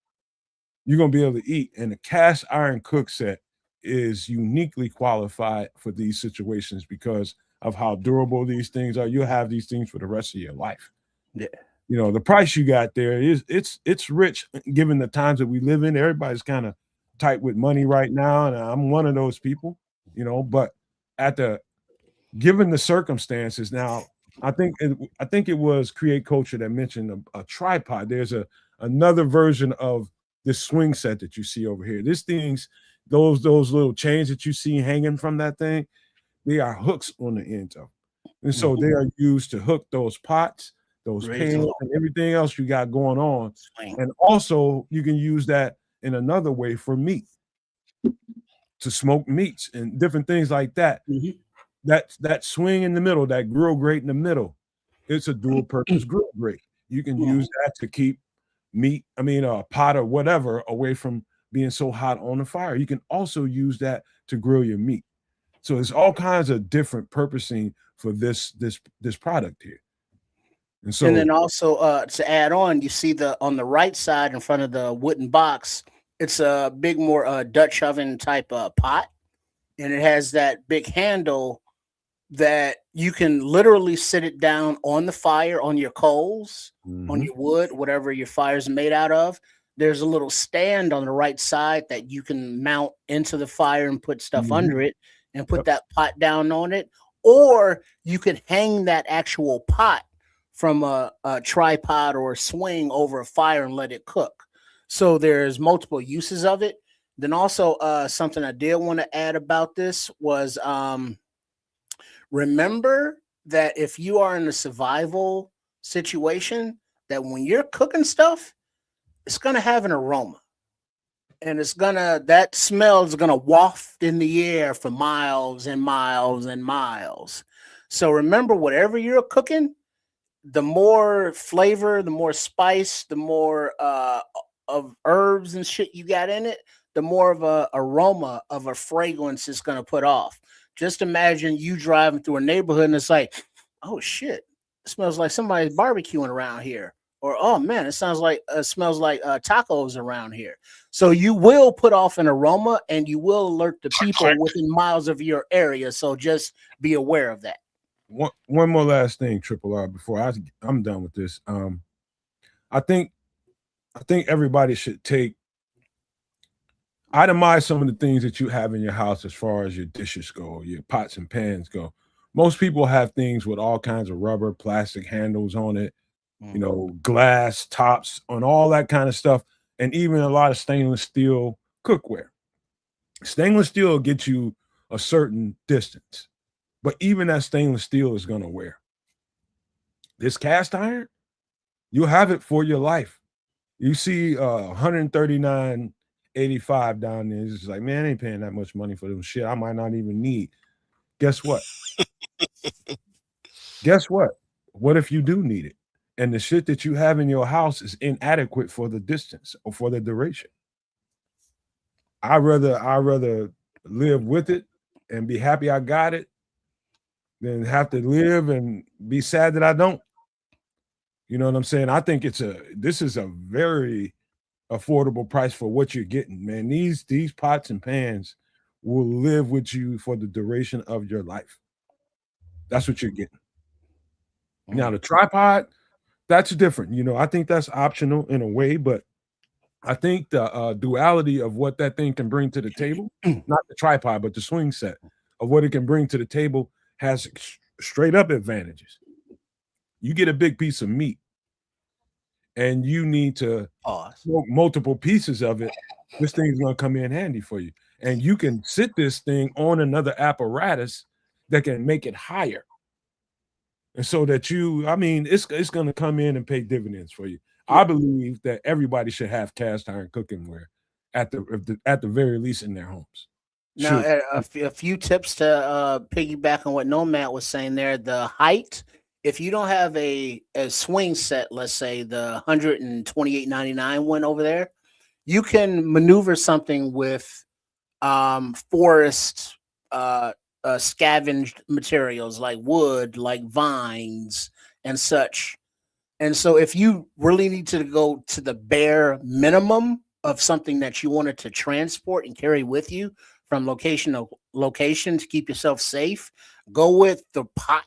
you're going to be able to eat. And the cast iron cook set is uniquely qualified for these situations because of how durable these things are. You'll have these things for the rest of your life. Yeah. You know, the price you got there it's rich given the times that we live in. Everybody's kind of tight with money right now, and I'm one of those people, you know, but given the circumstances now, I think it was Create Culture that mentioned a tripod. There's another version of this swing set that you see over here. Those little chains that you see hanging from that thing, they are hooks on the end of. And so they are used to hook those pots, those pans, and everything else you got going on. And also you can use that in another way for meat, to smoke meats and different things like that. That swing in the middle, that grill grate in the middle, it's a dual purpose grill grate. You can use that to keep meat, a pot or whatever, away from being so hot on the fire. You can also use that to grill your meat. So there's all kinds of different purposing for this product here. And then also to add on, you see on the right side in front of the wooden box, it's a big more Dutch oven type pot, and it has that big handle that you can literally sit it down on the fire, on your coals, on your wood, whatever your fire's made out of. There's a little stand on the right side that you can mount into the fire and put stuff under it and put that pot down on it. Or you can hang that actual pot from a tripod or a swing over a fire and let it cook. So there's multiple uses of it. Then also something I did want to add about this was remember that if you are in a survival situation, that when you're cooking stuff, it's going to have an aroma. And that smell is going to waft in the air for miles and miles and miles. So remember, whatever you're cooking, the more flavor, the more spice, the more of herbs and shit you got in it, the more of a aroma of a fragrance it's going to put off. Just imagine you driving through a neighborhood and it's like, oh shit, it smells like somebody's barbecuing around here. Or, oh man, it smells like tacos around here. So you will put off an aroma and you will alert the people within miles of your area. So just be aware of that. One more last thing, Triple R, before I'm done with this. I think everybody should itemize some of the things that you have in your house as far as your dishes go, your pots and pans go. Most people have things with all kinds of rubber, plastic handles on it, glass tops on all that kind of stuff, and even a lot of stainless steel cookware. Stainless steel will get you a certain distance, but even that stainless steel is going to wear. This cast iron, you'll have it for your life. You see 139.85 down there. It's just like, man, I ain't paying that much money for them shit I might not even need. Guess what? Guess what? What if you do need it? And the shit that you have in your house is inadequate for the distance or for the duration. I'd rather live with it and be happy I got it than have to live and be sad that I don't. You know what I'm saying? I think this is a very affordable price for what you're getting, man. These pots and pans will live with you for the duration of your life. That's what you're getting. Now the tripod, that's different. I think that's optional in a way, but I think the duality of what that thing can bring to the table, not the tripod, but the swing set of what it can bring to the table has straight up advantages. You get a big piece of meat and you need to smoke multiple pieces of it. This thing's going to come in handy for you. And you can sit this thing on another apparatus that can make it higher. And so that it's going to come in and pay dividends for you. I believe that everybody should have cast iron cooking at the very least in their homes. Now, Shoot. a few tips to piggyback on what Nomad was saying there. The height, if you don't have a swing set, let's say the 128.99 one over there, you can maneuver something with forest scavenged materials like wood, like vines and such. And so if you really need to go to the bare minimum of something that you wanted to transport and carry with you from location to location to keep yourself safe, go with the pot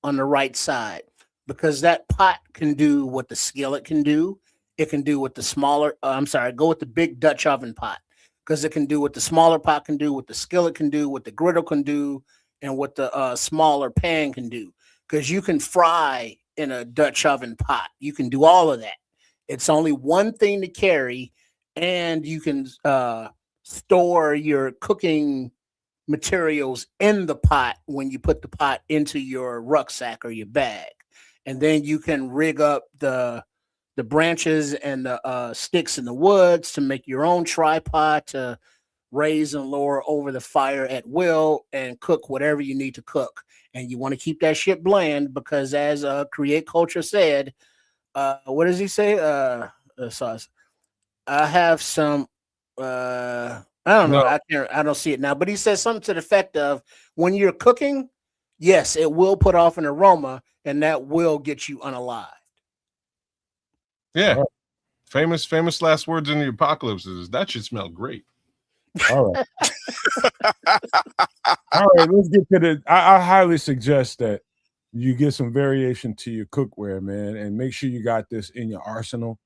on the right side, because that pot can do what the skillet can do. It can do what the smaller, go with the big Dutch oven pot, because it can do what the smaller pot can do, what the skillet can do, what the griddle can do, and what the smaller pan can do. Because you can fry in a Dutch oven pot. You can do all of that. It's only one thing to carry, and you can store your cooking materials in the pot when you put the pot into your rucksack or your bag. And then you can rig up the branches and the sticks in the woods to make your own tripod to raise and lower over the fire at will and cook whatever you need to cook. And you want to keep that shit bland, because as Create Culture said, what does he say? Sauce. I have some I don't know. No. I don't see it now, but he says something to the effect of, when you're cooking, yes, it will put off an aroma, and that will get you unalived. Yeah. Famous last words in the apocalypse is, that should smell great. All right. All right, let's get to the. I highly suggest that you get some variation to your cookware, man, and make sure you got this in your arsenal.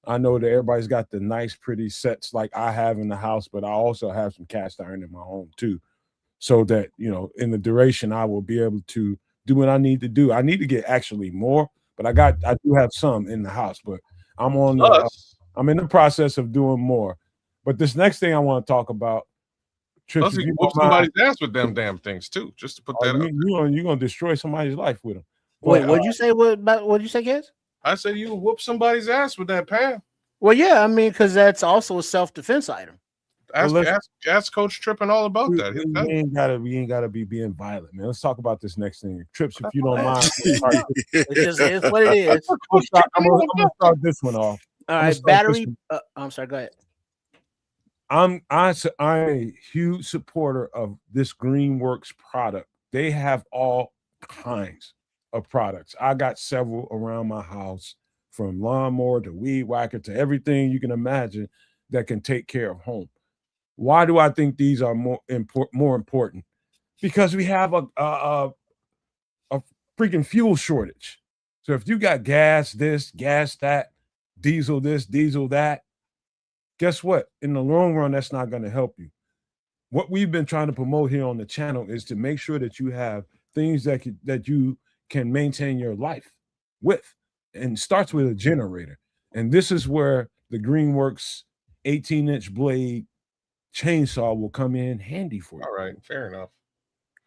I know that everybody's got the nice, pretty sets like I have in the house, but I also have some cast iron in my home too, so that in the duration I will be able to do what I need to do. I need to get actually more, but I do have some in the house, but I'm in the process of doing more. But this next thing I want to talk about, Trips, Plus, if you you whoop don't mind, somebody's ass with them damn things too, just to put that up. you're gonna destroy somebody's life with them. Wait, what'd you say? What'd you say, kids? I said you whoop somebody's ass with that pan. Well, yeah, I mean, because that's also a self-defense item. Ask Coach Trippin all about that. We ain't gotta be being violent, man. Let's talk about this next thing. Trips, if you don't mind. It just is what it is. I'm gonna start this one off. All right, battery. I'm sorry, go ahead. I'm a huge supporter of this Greenworks product. They have all kinds of products. I got several around my house, from lawnmower to weed whacker to everything you can imagine that can take care of home. Why do I think these are more important? Because we have a freaking fuel shortage. So if you got gas this, gas that, diesel this, diesel that, guess what? In the long run, that's not going to help you. What we've been trying to promote here on the channel is to make sure that you have things that you can maintain your life with, and starts with a generator. And this is where the Greenworks 18-inch blade chainsaw will come in handy for you. All right, fair enough.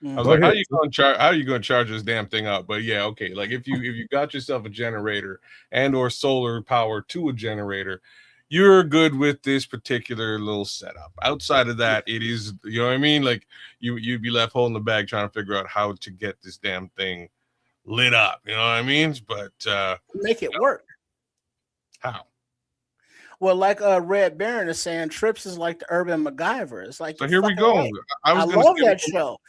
I was like, how are you going to charge this damn thing up? But yeah, okay. Like if you got yourself a generator and or solar power to a generator, you're good with this particular little setup. Outside of that, it is, you know what I mean? Like you'd be left holding the bag trying to figure out how to get this damn thing lit up. You know what I mean? But make it work. How? Well, like Red Baron is saying, Trips is like the urban MacGyver. It's like, so here we go. Right. I love that show.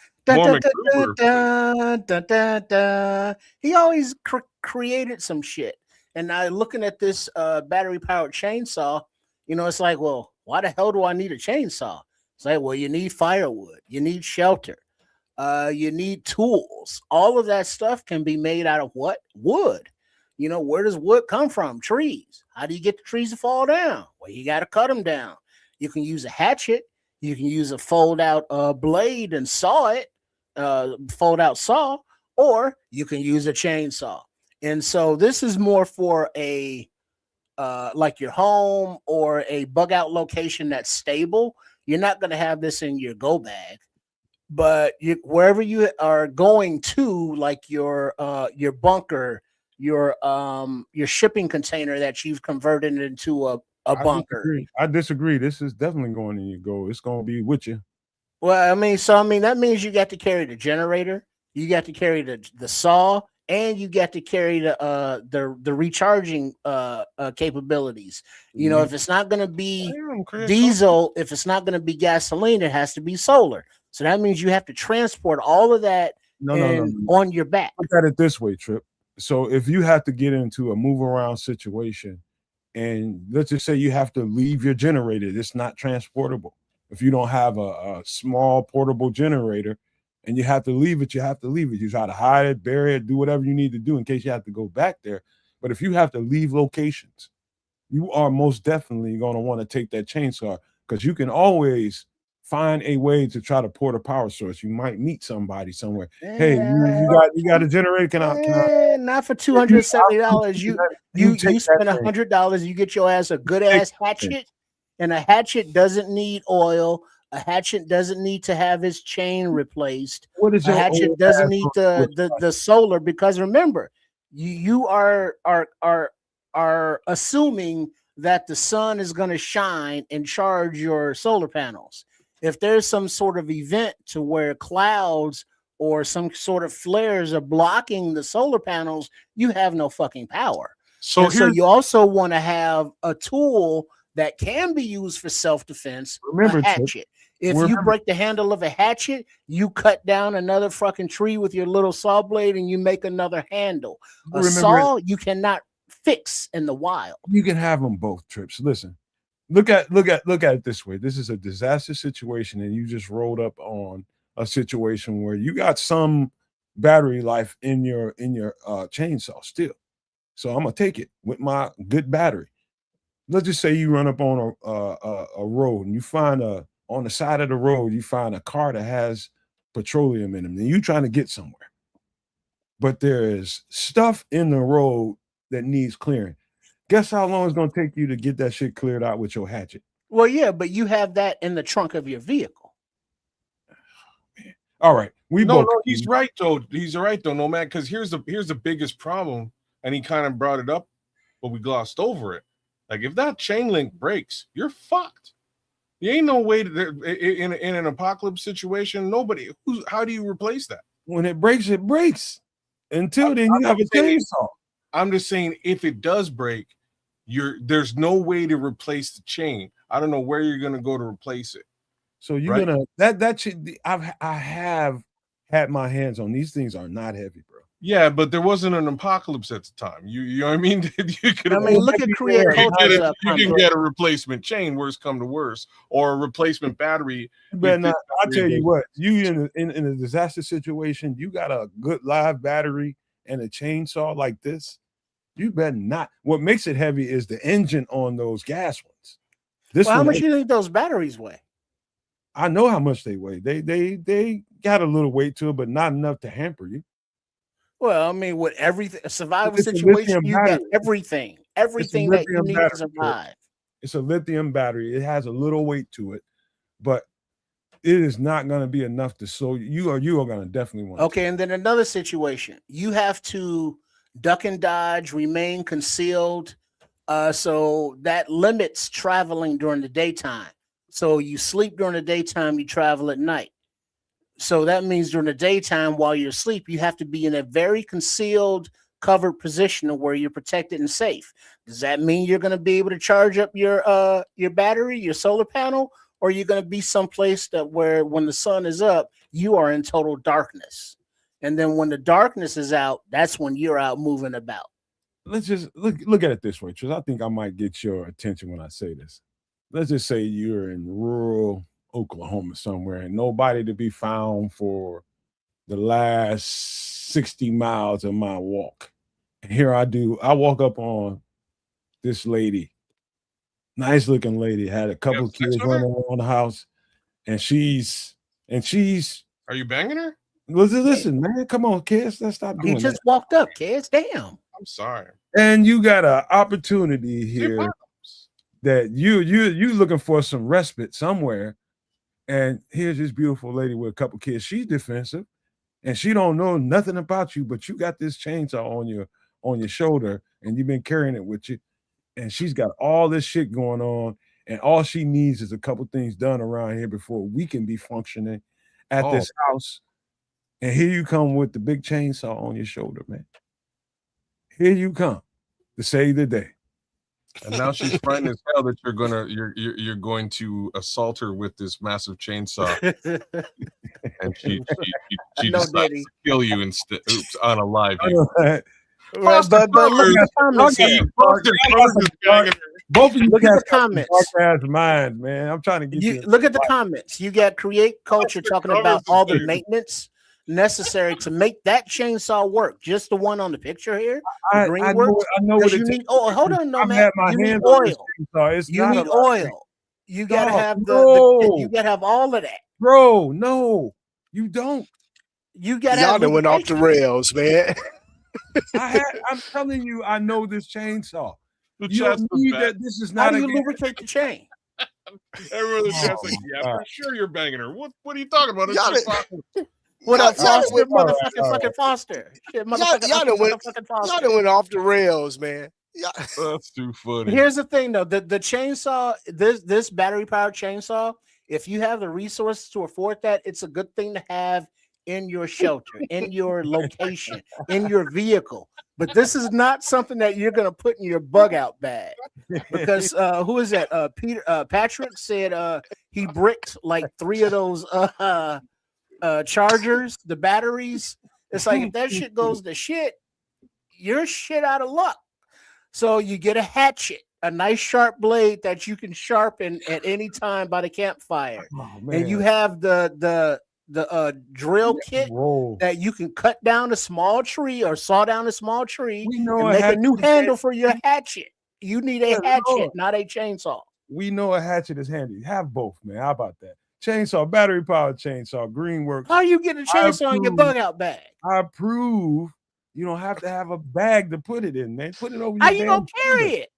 He always created some shit. And now looking at this battery powered chainsaw, it's like, well, why the hell do I need a chainsaw? It's like, well, you need firewood, you need shelter, you need tools. All of that stuff can be made out of what? Wood. Where does wood come from? Trees. How do you get the trees to fall down? Well, you got to cut them down. You can use a hatchet. You can use a fold out blade and saw it, fold out saw, or you can use a chainsaw. And so this is more for a like your home or a bug out location that's stable. You're not going to have this in your go bag, but wherever you are going to, like your bunker your shipping container that you've converted into a bunker. I disagree. This is definitely going in your goal. It's going to be with you. Well, I mean, that means you got to carry the generator, you got to carry the saw, and you got to carry the recharging capabilities. You know, if it's not going to be diesel, if it's not going to be gasoline, it has to be solar. So that means you have to transport all of that on your back. Look at it this way, Trip. So if you have to get into a move around situation, and let's just say you have to leave your generator, it's not transportable. If you don't have a small portable generator and you have to leave it, you have to leave it. You try to hide it, bury it, do whatever you need to do in case you have to go back there. But if you have to leave locations, you are most definitely going to want to take that chainsaw, because you can always find a way to try to port a power source. You might meet somebody somewhere. Hey, you got a generator? Can I? Not for $270. You spend $100. You get your ass a good ass hatchet, and a hatchet doesn't need oil. A hatchet doesn't need to have its chain replaced. A hatchet doesn't need the solar, because remember, you are assuming that the sun is going to shine and charge your solar panels. If there's some sort of event to where clouds or some sort of flares are blocking the solar panels, you have no fucking power. So you also want to have a tool that can be used for self-defense. Remember, a hatchet. If you break the handle of a hatchet, you cut down another fucking tree with your little saw blade and you make another handle. A saw you cannot fix in the wild. You can have them both, Trips. Listen. Look at it this way. This is a disaster situation, and you just rolled up on a situation where you got some battery life in your chainsaw still. So I'm gonna take it with my good battery. Let's just say you run up on a road and you find on the side of the road you find a car that has petroleum in them, and you trying to get somewhere, but there is stuff in the road that needs clearing. Guess how long it's going to take you to get that shit cleared out with your hatchet? Well, yeah, but you have that in the trunk of your vehicle. All right. He's right though. He's right though, no man. Because here's the biggest problem, and he kind of brought it up, but we glossed over it. Like if that chain link breaks, you're fucked. There ain't no way to in an apocalypse situation. How do you replace that? When it breaks, it breaks. Until then, you have a chainsaw. I'm just saying, if it does break, there's no way to replace the chain. I don't know where you're gonna go to replace it. So you're gonna that should I have had my hands on these things are not heavy, bro. Yeah, but there wasn't an apocalypse at the time. You know what I mean? You could. Look at creative culture. You can get a replacement chain, worst come to worst, or a replacement battery. But I'll tell you what, you in a disaster situation, you got a good live battery and a chainsaw like this. You better not. What makes it heavy is the engine on those gas ones. How much do you think those batteries weigh? I know how much they weigh. They got a little weight to it, but not enough to hamper you. Well, I mean, with everything, a survival situation, you got everything that you need to survive. It's a lithium battery. It has a little weight to it, but it is not going to be enough to. So you are going to definitely want. Okay, and then another situation, you have to duck and dodge, remain concealed. So that limits traveling during the daytime. So you sleep during the daytime, you travel at night. So that means during the daytime, while you're asleep, you have to be in a very concealed, covered position where you're protected and safe. Does that mean you're going to be able to charge up your battery, your solar panel, or you're going to be someplace where when the sun is up, you are in total darkness? And then when the darkness is out, that's when you're out moving about. Let's just look at it this way, Tris. I think I might get your attention when I say this. Let's just say you're in rural Oklahoma somewhere and nobody to be found for the last 60 miles of my walk. And here I walk up on this lady, nice looking lady, had a couple of kids running around the house, and she's Are you banging her? Listen, man, come on, kids, let's stop doing that. He just walked up, kids. Damn. I'm sorry. And you got an opportunity here that you looking for some respite somewhere. And here's this beautiful lady with a couple of kids. She's defensive and she don't know nothing about you, but you got this chainsaw on your shoulder and you've been carrying it with you, and she's got all this shit going on, and all she needs is a couple things done around here before we can be functioning at this house. And here you come with the big chainsaw on your shoulder, man. Here you come to save the day. And now she's frightened as hell that you're going to assault her with this massive chainsaw, and she decides to kill you instead. Oops, unalive you. But look at the comments here. Both of you look at the comments. Dark-ass minds, man. I'm trying to get you. Look at the comments. You got Create Culture talking about all the maintenance necessary to make that chainsaw work. Just the one on the picture here. I know what you need. Oh, hold on, no man. You need oil. You need oil. You gotta have you gotta have all of that, bro. No, you don't. You gotta. Y'all done went off the rails, man. I'm telling you, I know this chainsaw. You don't need that. This is not. How do you lubricate the chain? Everyone in the chat's like, yeah, for sure you're banging her. What are you talking about? What up, Foster? Motherfucking fucking Foster. Shit, y'all done went off the rails, man. That's too funny. Here's the thing, though. The chainsaw, this battery-powered chainsaw, if you have the resources to afford that, it's a good thing to have in your shelter, in your location, in your vehicle. But this is not something that you're going to put in your bug out bag, because who is that? Patrick said he bricked like 3 of those chargers, the batteries. It's like if that shit goes to shit, you're shit out of luck. So you get a hatchet, a nice sharp blade that you can sharpen at any time by the campfire, and you have the drill kit that you can cut down a small tree or saw down a small tree and make a new handle for your hatchet. You need a hatchet, not a chainsaw. We know a hatchet is handy. Have both, man. How about that? Chainsaw, battery powered chainsaw, Greenworks. How you get a chainsaw in your bug out bag? I approve. You don't have to have a bag to put it in, man. Put it over your How you gonna carry it?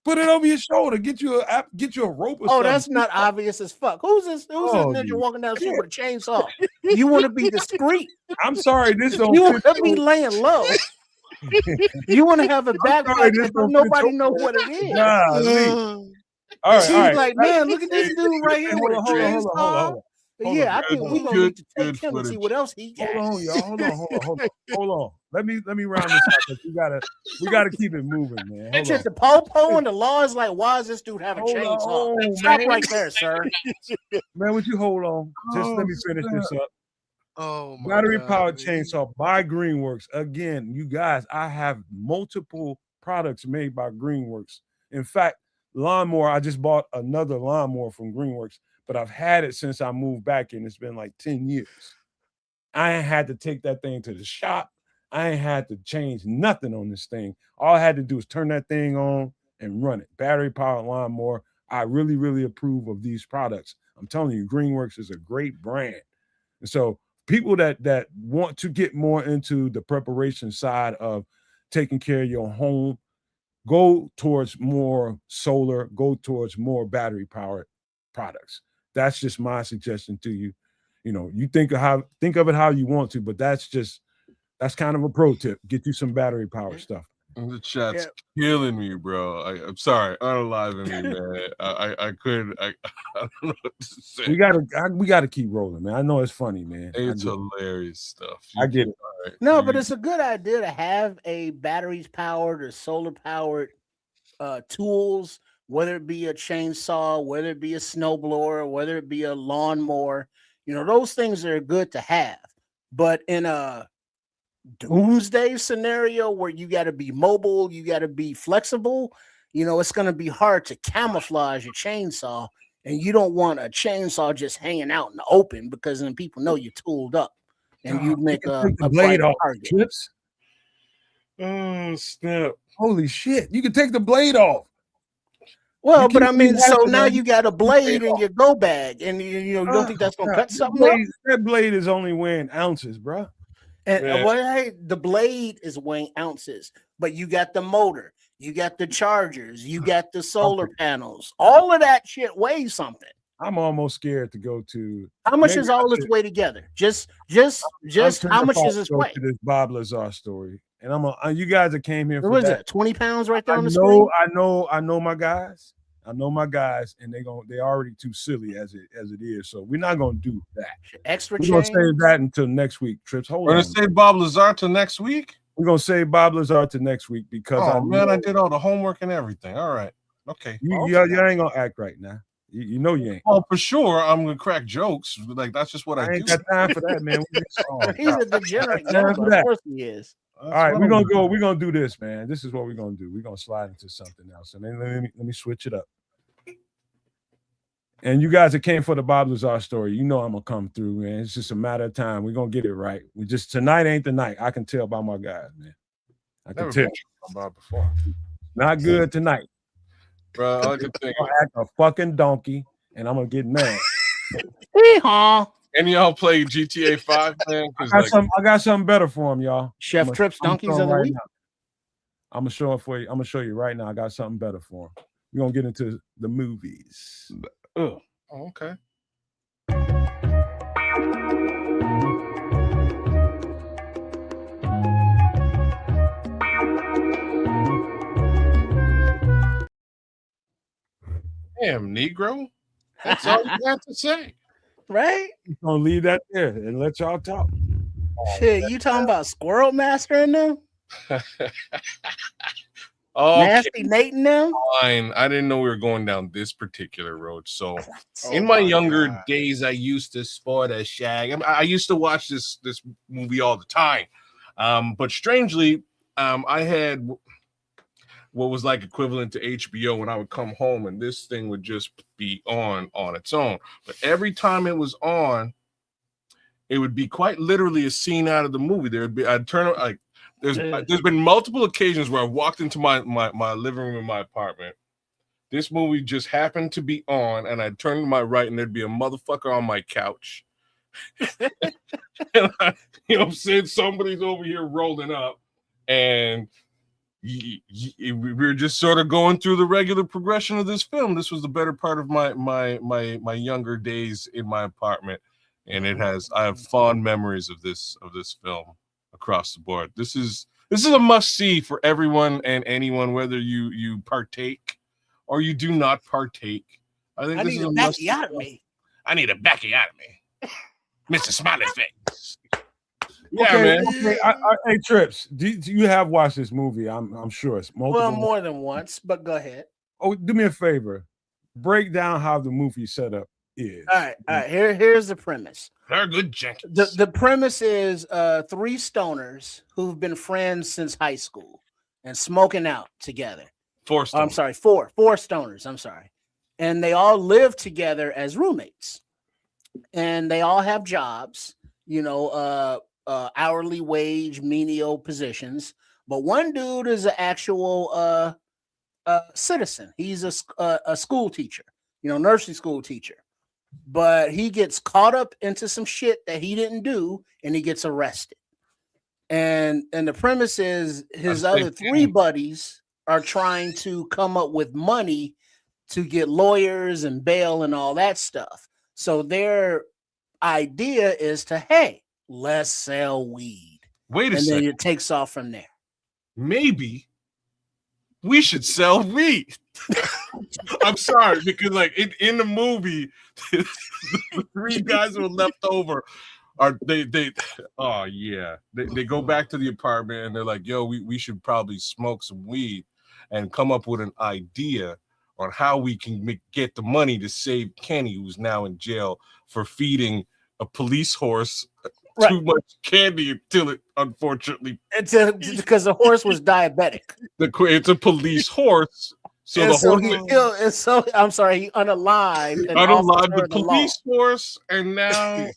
Put it over your shoulder. Get you a rope or something. That's not obvious as fuck. Who's this ninja walking down the street with a chainsaw? You want to be discreet. I'm sorry, this don't. You want to be laying low. You want to have a backpack that nobody know what it is. All right, she's like, man, look at this dude right here with a chainsaw. Yeah, I think we're gonna need to take him and see what else he got. Hold on, y'all. Hold on. Let me round this up. We gotta keep it moving, man. It's just the po-po and the law is like, why does this dude have a chainsaw? Stop right there, sir. Man, would you hold on? Just let me finish this up. Battery powered chainsaw by Greenworks. Again, you guys, I have multiple products made by Greenworks. In fact, lawnmower, I just bought another lawnmower from Greenworks, but I've had it since I moved back in. It's been like 10 years. I ain't had to take that thing to the shop. I ain't had to change nothing on this thing. All I had to do is turn that thing on and run it. Battery powered lawnmower. I really, really approve of these products. I'm telling you, Greenworks is a great brand. And so people that want to get more into the preparation side of taking care of your home, go towards more solar, go towards more battery powered products. That's just my suggestion to you. You know, you think of it how you want to, but that's kind of a pro tip. Get you some battery powered stuff. The chat's killing me, bro. I'm sorry, unaliving me, man. I don't know what to say. We gotta keep rolling, man. I know it's funny, man. It's hilarious stuff. I get it. Right. No, but it's a good idea to have a batteries powered or solar powered tools, whether it be a chainsaw, whether it be a snowblower, whether it be a lawnmower. You know, those things are good to have. But in a doomsday scenario where you got to be mobile, you got to be flexible, you know, it's going to be hard to camouflage your chainsaw, and you don't want a chainsaw just hanging out in the open, because then people know you're tooled up and you make a blade off target. Chips. Oh, snap. Holy shit. You can take the blade off. Well, but I mean, so now you got a blade in your go bag, and you don't think that's going to cut something up? That blade is only weighing ounces, bro. And the blade is weighing ounces, but you got the motor, you got the chargers, you got the solar panels. All of that shit weighs something. I'm almost scared to go to. How much is all this weigh together? Just how much does this weigh? To this Bob Lazar story, and you guys that came here for What is that. that? 20 pounds right there on the screen? I know my guys. I know my guys, and they're already too silly as it is. So we're not gonna do that. Extra We're gonna change? save that until next week. Trips. Hold We're on. gonna save Bob Lazar till next week. We're gonna save Bob Lazar to next week because I did all the homework and everything. All right. Okay. You ain't gonna act right now. You know you ain't. Well, for sure, I'm gonna crack jokes. Like that's just what I ain't do. got time for that, man. He's a degenerate gambler. Of course he is. All right, we're gonna do this, man. This is what we're gonna do. We're gonna slide into something else. And then let me switch it up. And you guys that came for the Bob Lazar story, you know I'm gonna come through, man. It's just a matter of time. We're gonna get it right. Tonight ain't the night. I can tell by my guys, man. I can tell about before. Not good tonight. Bro, I can think. I'm gonna act a fucking donkey and I'm gonna get mad. And y'all play GTA 5, man? I got something better for him, y'all. Chef Trips Donkeys of the Week. I'm gonna show it for you. I'm gonna show you right now. I got something better for him. We're gonna get into the movies. Oh, okay. Damn, Negro. That's all you have to say. Right? I'm gonna leave that there and let y'all talk. Shit, you talking about Squirrel Master in them? Nasty Nate in them? Fine. I didn't know we were going down this particular road. So in my younger days, I used to sport a shag. I used to watch this movie all the time. But strangely, I had what was like equivalent to HBO when I would come home and this thing would just be on its own. But every time it was on, it would be quite literally a scene out of the movie. I'd turn like there's been multiple occasions where I walked into my living room in my apartment. This movie just happened to be on, and I'd turn to my right, and there'd be a motherfucker on my couch. And you know what I'm saying? Somebody's over here rolling up, and we were just sort of going through the regular progression of this film. This was the better part of my younger days in my apartment, and I have fond memories of this film across the board. This is a must-see for everyone and anyone, whether you partake or you do not partake. I think this is a must-see. I need a backiotomy. Mr. Smiley Face. Yeah, okay, man. Okay. Hey, Trips, do you have watched this movie? I'm sure it's multiple. Well, more than once, but go ahead. Oh, do me a favor. Break down how the movie setup is. All right. Here's the premise. Very good, Jenkins. The premise is three stoners who've been friends since high school and smoking out together. Four stoners. I'm sorry. And they all live together as roommates. And they all have jobs, hourly wage, menial positions. But one dude is an actual citizen. He's a school teacher, nursery school teacher. But he gets caught up into some shit that he didn't do, and he gets arrested. And the premise is his other three buddies are trying to come up with money to get lawyers and bail and all that stuff. So their idea is to, hey, let's sell weed. Wait a second. And then it takes off from there. Maybe we should sell weed. I'm sorry, because like in the movie, the three guys who are left over they go back to the apartment and they're like, yo, we should probably smoke some weed and come up with an idea on how we can get the money to save Kenny, who's now in jail for feeding a police horse too much candy until it unfortunately because the horse was diabetic. It's a police horse. So and the so horse I'm sorry, he unalived the police force, and now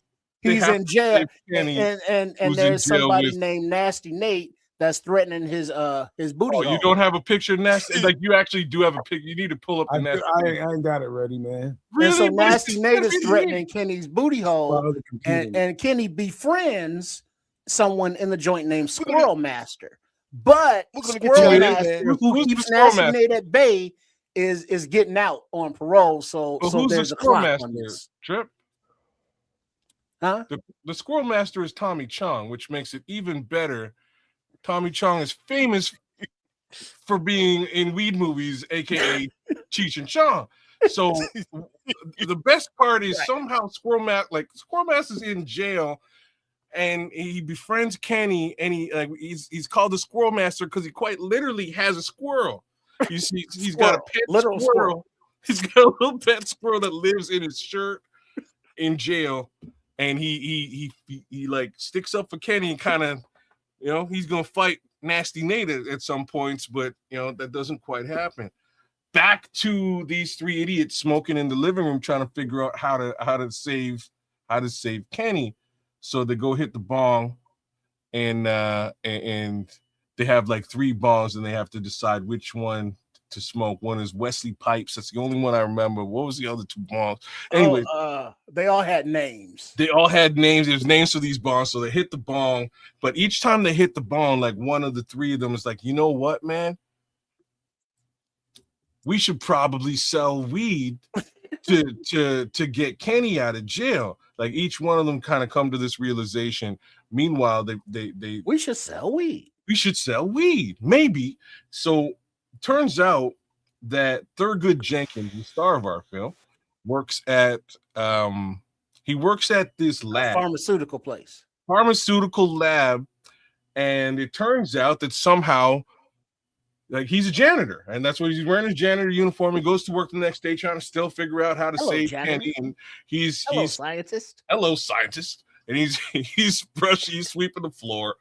he's in jail. And there's somebody named Nasty Nate that's threatening his booty. You don't have a picture of Nasty? Like you actually do have a picture. You need to pull up the Nasty. I ain't got it ready, man. Really? And so Nasty Nate is threatening Kenny's booty hole, and Kenny befriends someone in the joint named Squirrel Master. But Squirrel Master, who keeps Nasty Nate at bay, is getting out on parole. So there's a clock on this. Trip? Huh? The Squirrel Master is Tommy Chong, which makes it even better. Tommy Chong is famous for being in weed movies, aka Cheech and Chong. So the best part is somehow Squirrel Mask is in jail, and he befriends Kenny, and he's called the Squirrel Master because he quite literally has a squirrel. You see, he's got a pet literal squirrel. He's got a little pet squirrel that lives in his shirt in jail, and he like sticks up for Kenny and kind of, he's gonna fight Nasty Nate at some points, but that doesn't quite happen. Back to these three idiots smoking in the living room, trying to figure out how to save Kenny. So they go hit the bong, and they have like 3 bongs, and they have to decide which one to smoke. One is Wesley Pipes. That's the only one I remember. What was the other 2 bongs? Anyway, they all had names. There's names for these bongs. So they hit the bong, but each time they hit the bong, like one of the 3 of them is like, you know what, man? We should probably sell weed to get Kenny out of jail. Like each one of them kind of come to this realization. Meanwhile, we should sell weed. We should sell weed, maybe. So turns out that Thurgood Jenkins, the star of our film, works at this lab, pharmaceutical lab, and it turns out that somehow, like, he's a janitor, and that's what he's wearing, his janitor uniform. He goes to work the next day trying to still figure out how to save Kenny. And he's scientist. Hello, scientist. And he's sweeping the floor.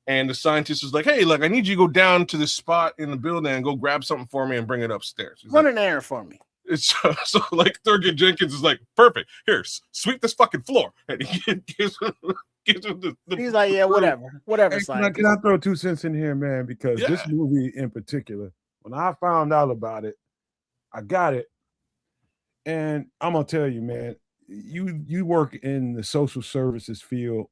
And the scientist is like, hey, look, I need you to go down to this spot in the building and go grab something for me and bring it upstairs. Run an errand for me. It's so like Thurgood Jenkins is like, perfect. Here, sweep this fucking floor. And he gives him he's like, yeah, whatever. Hey, can I throw 2 cents in here, man? Because this movie in particular, when I found out about it, I got it. And I'm gonna tell you, man, you work in the social services field,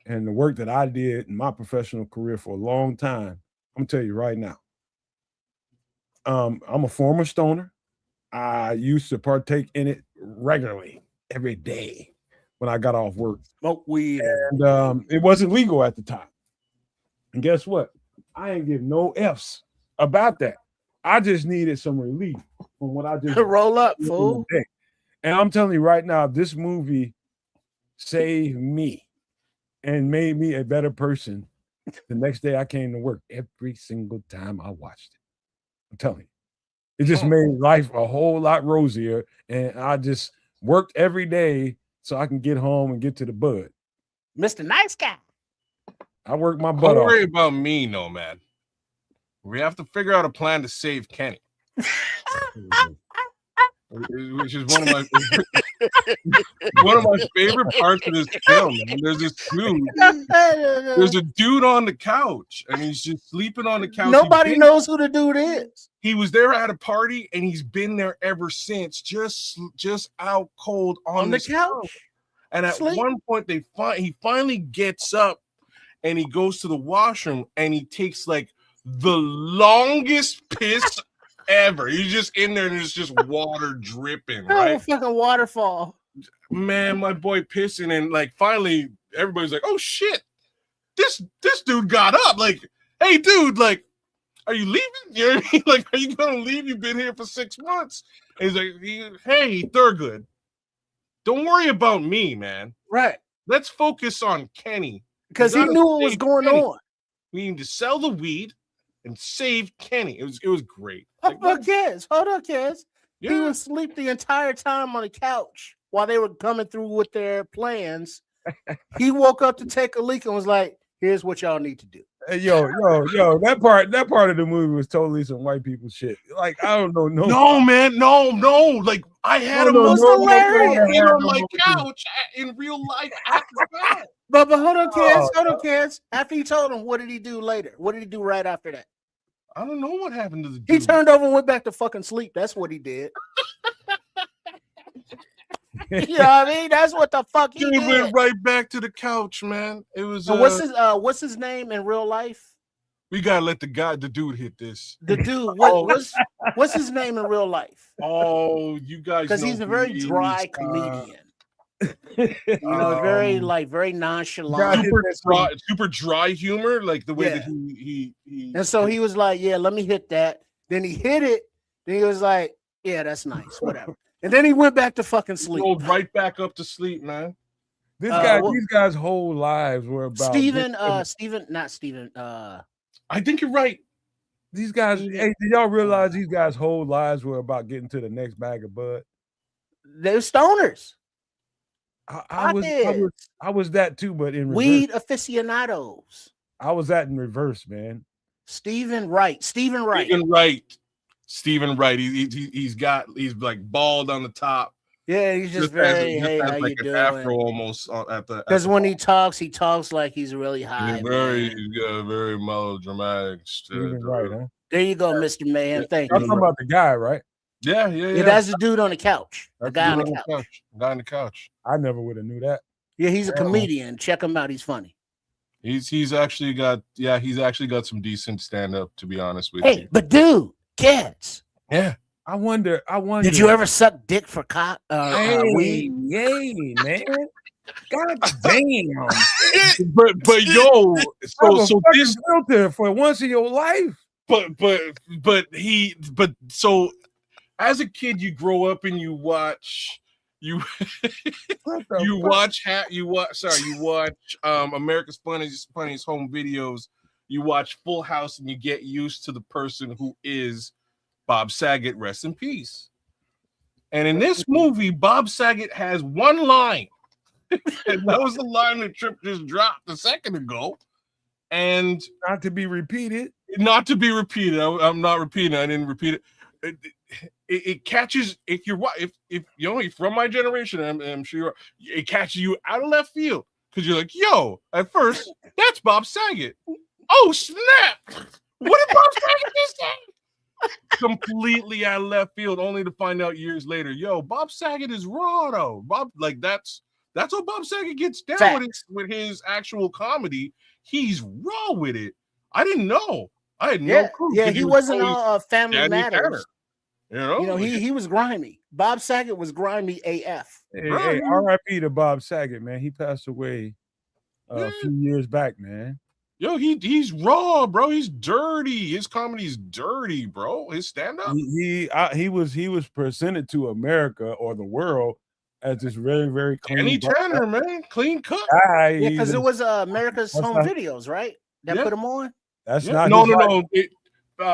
and the work that I did in my professional career for a long time, I'm gonna tell you right now. I'm a former stoner. I used to partake in it regularly every day when I got off work. Smoke weed. And it wasn't legal at the time. And guess what? I ain't give no F's about that. I just needed some relief from what I just roll up, fool. And I'm telling you right now, this movie saved me and made me a better person the next day I came to work every single time I watched it. I'm telling you. It just made life a whole lot rosier, and I just worked every day so I can get home and get to the bud. Mr. Nice Guy. I worked my butt off. Don't worry about me, Nomad. We have to figure out a plan to save Kenny. Which is one of my favorite parts of this film, man. There's a dude on the couch, and he's just sleeping on the couch. Nobody knows who the dude is. He was there at a party, and he's been there ever since, just out cold on the couch. And at one point, he finally gets up, and he goes to the washroom, and he takes like the longest piss ever. He's just in there, and there's just water dripping, right? Oh, fucking waterfall. Man, my boy pissing, and like finally everybody's like, oh shit, this dude got up. Like, hey dude, like, are you leaving? You know what I mean? Like, are you gonna leave? You've been here for 6 months. And he's like, hey, Thurgood, don't worry about me, man. Right. Let's focus on Kenny. Because he knew what was going on. We need to sell the weed and save Kenny. It was great. Hold on, kids. Yeah. He was asleep the entire time on the couch while they were coming through with their plans. He woke up to take a leak and was like, here's what y'all need to do. Hey, yo, that part of the movie was totally some white people shit. Like, I don't know. No, man, no. Like, I had him on my couch in real life after that. But hold on, kids. After he told him, what did he do later? What did he do right after that? I don't know what happened to the dude. He turned over and went back to fucking sleep. That's what he did. You know what I mean? That's what the fuck he did. Went right back to the couch, man. It was. So what's his name in real life? We gotta let the dude hit this. The dude. What's his name in real life? Oh, you guys. Because he's a very dry comedian. very God, nonchalant. super dry humor, like the way that he And so he was like, "Yeah, let me hit that." Then he hit it. Then he was like, "Yeah, that's nice, whatever." And then he went back to fucking sleep. rolled right back up to sleep, man. These well- guys' whole lives were about not Steven. I think you're right. These guys. Steven- Hey, did y'all realize these guys' whole lives were about getting to the next bag of bud? They're stoners, I was that too, but in reverse. weed aficionados. I was that in reverse, man. Stephen Wright. Stephen Wright. He's like bald on the top. Yeah, he's just very, hey, how like you an afro doing? almost at the. Because when he talks like he's really high. He's got a very melodramatic. Stephen Wright, huh? There you go, Mr. Mayhem. Thank I'm you. talking about the guy, right? Yeah. That's the dude on the couch. The guy on the couch. Guy on the couch. I never would have knew that. Yeah, he's a comedian. Check him out. He's funny. He's actually got some decent stand up, to be honest with you. Hey, but dude, kids. Yeah. I wonder. Did you ever suck dick for weed? Yay, man. God damn. but yo, so this filter for once in your life. But so as a kid, you grow up and you watch watch America's Funniest Home Videos. You watch Full House and you get used to the person who is Bob Saget, rest in peace. And in this movie, Bob Saget has one line. And that was the line that Trip just dropped a second ago. And not to be repeated. I'm not repeating. I didn't repeat it. It catches if you're from my generation. I'm sure it catches you out of left field because you're like, yo, at first that's Bob Saget. Oh snap! What did Bob Saget just say? Completely out of left field, only to find out years later, yo, Bob Saget is raw though. That's what Bob Saget gets down with his actual comedy. He's raw with it. I didn't know. I had no clue. Yeah, he wasn't on Family Matters. Tanner. He was grimy. Bob Saget was grimy AF. Hey, R.I.P. to Bob Saget, man. He passed away a few years back, man. Yo, he's raw, bro. He's dirty. His comedy's dirty, bro. His stand-up. He was presented to America or the world as this very, very clean. Danny Tanner, man, clean cut. Yeah, because it was America's Home Videos, right? That put him on. That's not no.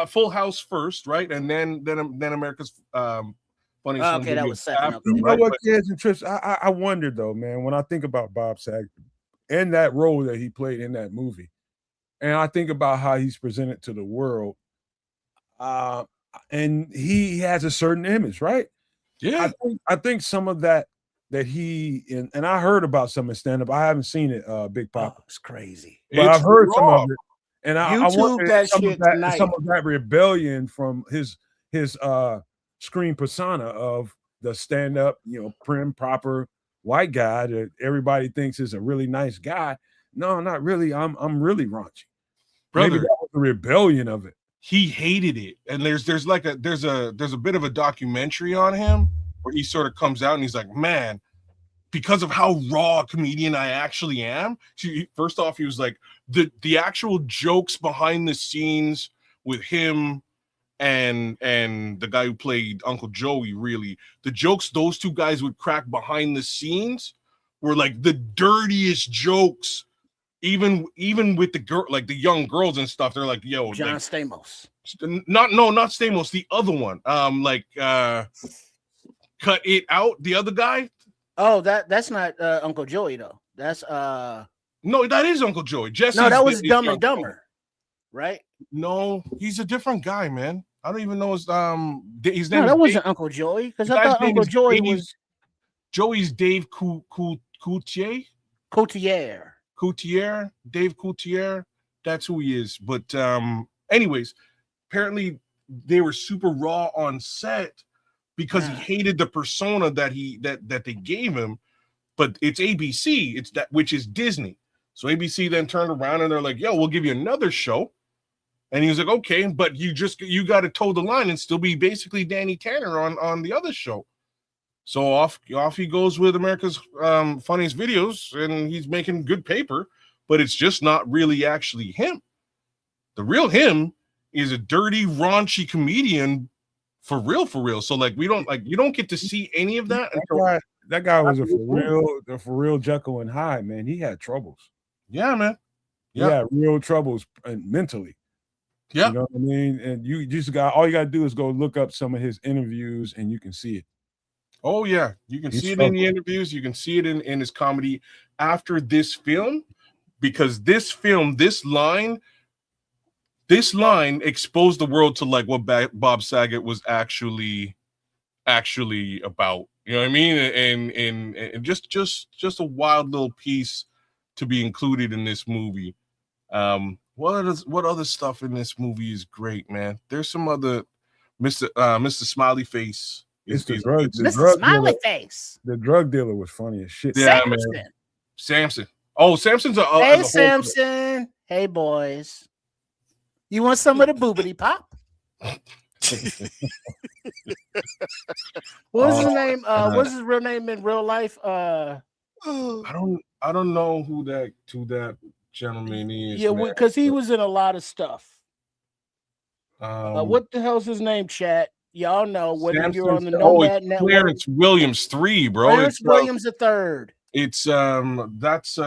Full House first, right, and then America's Funniest Home Videos. That was second. After, you know what, kids and trips? I wonder though, man, when I think about Bob Saget and that role that he played in that movie. And I think about how he's presented to the world, and he has a certain image, right? Yeah, I think some of that he and I heard about some of his stand-up. I haven't seen it, Big Papa. It's crazy, but I've heard some of it, and I YouTube that some shit some of that rebellion from his screen persona of the stand-up, prim, proper white guy that everybody thinks is a really nice guy. No, not really. I'm really raunchy. Brother, maybe that was the rebellion of it. He hated it. And there's a bit of a documentary on him where he sort of comes out and he's like, man, because of how raw a comedian I actually am. First off, he was like, the actual jokes behind the scenes with him and the guy who played Uncle Joey, really, the jokes those two guys would crack behind the scenes were like the dirtiest jokes. Even with the girl, like the young girls and stuff, they're like, "Yo, John Stamos." Not Stamos. The other one, Cut It Out. The other guy. Oh, that's not Uncle Joey though. That's no, that is Uncle Joey. Jesse. No, that was Dumb and Dumber, right? No, he's a different guy, man. I don't even know his name. No, that wasn't Uncle Joey because I thought Uncle Joey was Joey's Dave Coutier. Dave Coutier, that's who he is. But anyways, apparently they were super raw on set because he hated the persona that they gave him. But it's ABC, which is Disney. So ABC then turned around and they're like, "Yo, we'll give you another show." And he was like, "Okay, but you got to toe the line and still be basically Danny Tanner on the other show." So off he goes with America's funniest videos, and he's making good paper, but it's just not really actually him. The real him is a dirty, raunchy comedian for real. So like you don't get to see any of that until that guy was a for real Jekyll and Hyde, man. He had troubles. Yeah, man. Yeah, he had real troubles mentally. Yeah, you know what I mean. And you just all you got to do is go look up some of his interviews, and you can see it. Oh yeah, you can see it in the interviews. You can see it in his comedy after this film, because this line exposed the world to like what Bob Saget was actually about. You know what I mean? And just a wild little piece to be included in this movie. What other stuff in this movie is great, man? There's some other Mr. Smiley Face. It's the drug Smiley dealer. Face. The drug dealer was funny as shit. Yeah, man. Samson. Oh, Samson's hey, Samson. Hey, boys. You want some of the boobity pop? What's his name? What's his real name in real life? I don't know who that gentleman is. Yeah, because he was in a lot of stuff. What the hell's his name, chat? Y'all know whether you're on the Nomad Network. Clarence Williams 3, bro. Clarence Williams the third. It's that's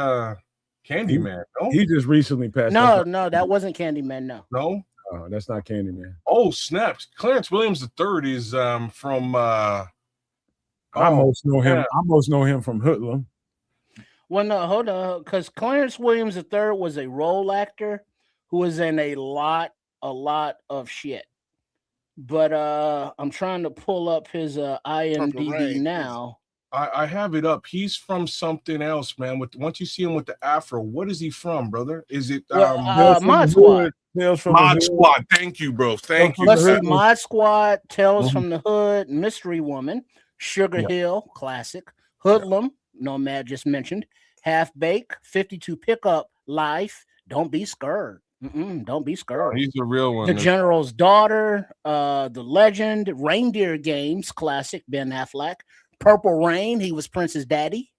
Candyman. No? He just recently passed. No, that wasn't Candyman. No, that's not Candyman. Oh, snaps! Clarence Williams the third is from. I most know him. I most know him from Hoodlum. Well, no, hold on, because Clarence Williams the third was a role actor who was in a lot of shit. But I'm trying to pull up his IMDb now. I have it up. He's from something else, man. Once you see him with the afro, what is he from, brother? Is it Mod Squad? Mod Squad. Thank you, bro. Thank you. Let's see, Mod Squad, Tales from the Hood, Mystery Woman, Sugar Hill, classic, Hoodlum, Nomad just mentioned, Half Bake, 52 Pickup, Life, Don't Be Scared. Don't be scared. He's a real one. The General's Daughter, The Legend, Reindeer Games, classic, Ben Affleck, Purple Rain, he was Prince's daddy,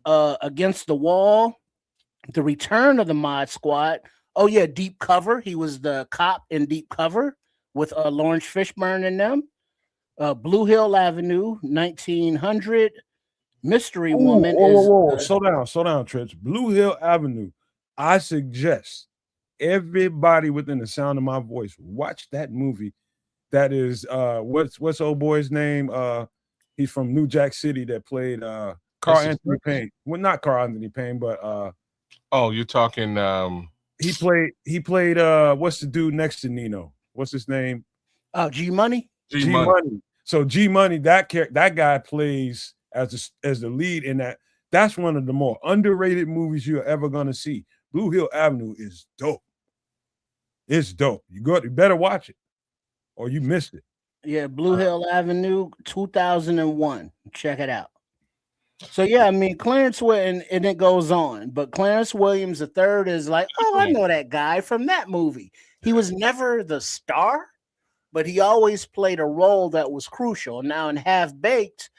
Against the Wall, The Return of the Mod Squad. Oh yeah, Deep Cover, he was the cop in Deep Cover with Lawrence Fishburne in them. Blue Hill Avenue, 1900, Mystery Woman. Slow down, Trish. Blue Hill Avenue. I suggest everybody within the sound of my voice watch that movie. That is what's old boy's name? He's from New Jack City that played Carl Anthony Payne. Well, not Carl Anthony Payne, but you're talking he played what's the dude next to Nino? What's his name? G Money. G Money. So G Money, that guy plays as the lead in that. That's one of the more underrated movies you're ever gonna see. Blue Hill Avenue is dope. It's dope. You better watch it, or you missed it. Yeah, Blue Hill Avenue, 2001. Check it out. So yeah, I mean Clarence and it goes on, but Clarence Williams III is like, oh, I know that guy from that movie. He was never the star, but he always played a role that was crucial. Now in Half Baked,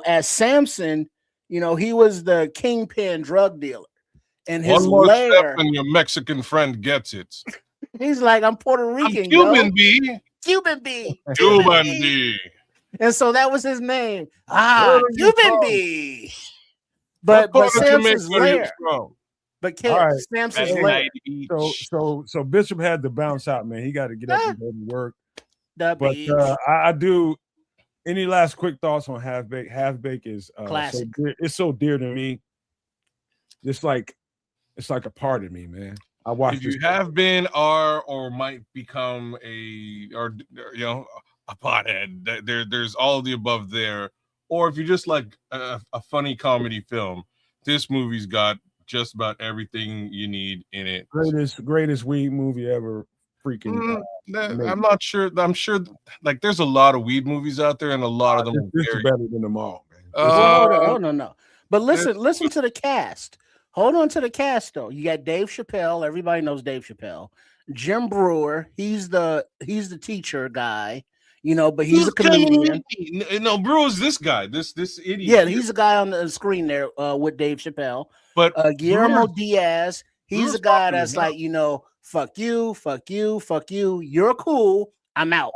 as Samson, he was the kingpin drug dealer. And his one more lair, step and your Mexican friend gets it. He's like, I'm Puerto Rican. I'm Cuban B. Cuban B. Cuban B. And so that was his name. Cuban B. But Samson's lair. But Samson's lair. So Bishop had to bounce out, man. He got to get up and go to work. But I do. Any last quick thoughts on Half Bake? Half Bake is classic. It's so dear to me. It's like a part of me, man. I watched. If you have been, or might become a pothead, there's all of the above there. Or if you're just like a funny comedy film, this movie's got just about everything you need in it. Greatest weed movie ever. Freaking. I'm not sure. I'm sure. Like, there's a lot of weed movies out there, and a lot of them. This is better than them all, man. No. But listen to the cast. Hold on to the cast though. You got Dave Chappelle. Everybody knows Dave Chappelle. Jim Brewer. He's the teacher guy. but he's a comedian. No, bro, is this guy, this idiot. Yeah, he's a guy on the screen there with Dave Chappelle. But Guillermo Diaz, he's a guy that's like, fuck you, fuck you, fuck you. You're cool. I'm out.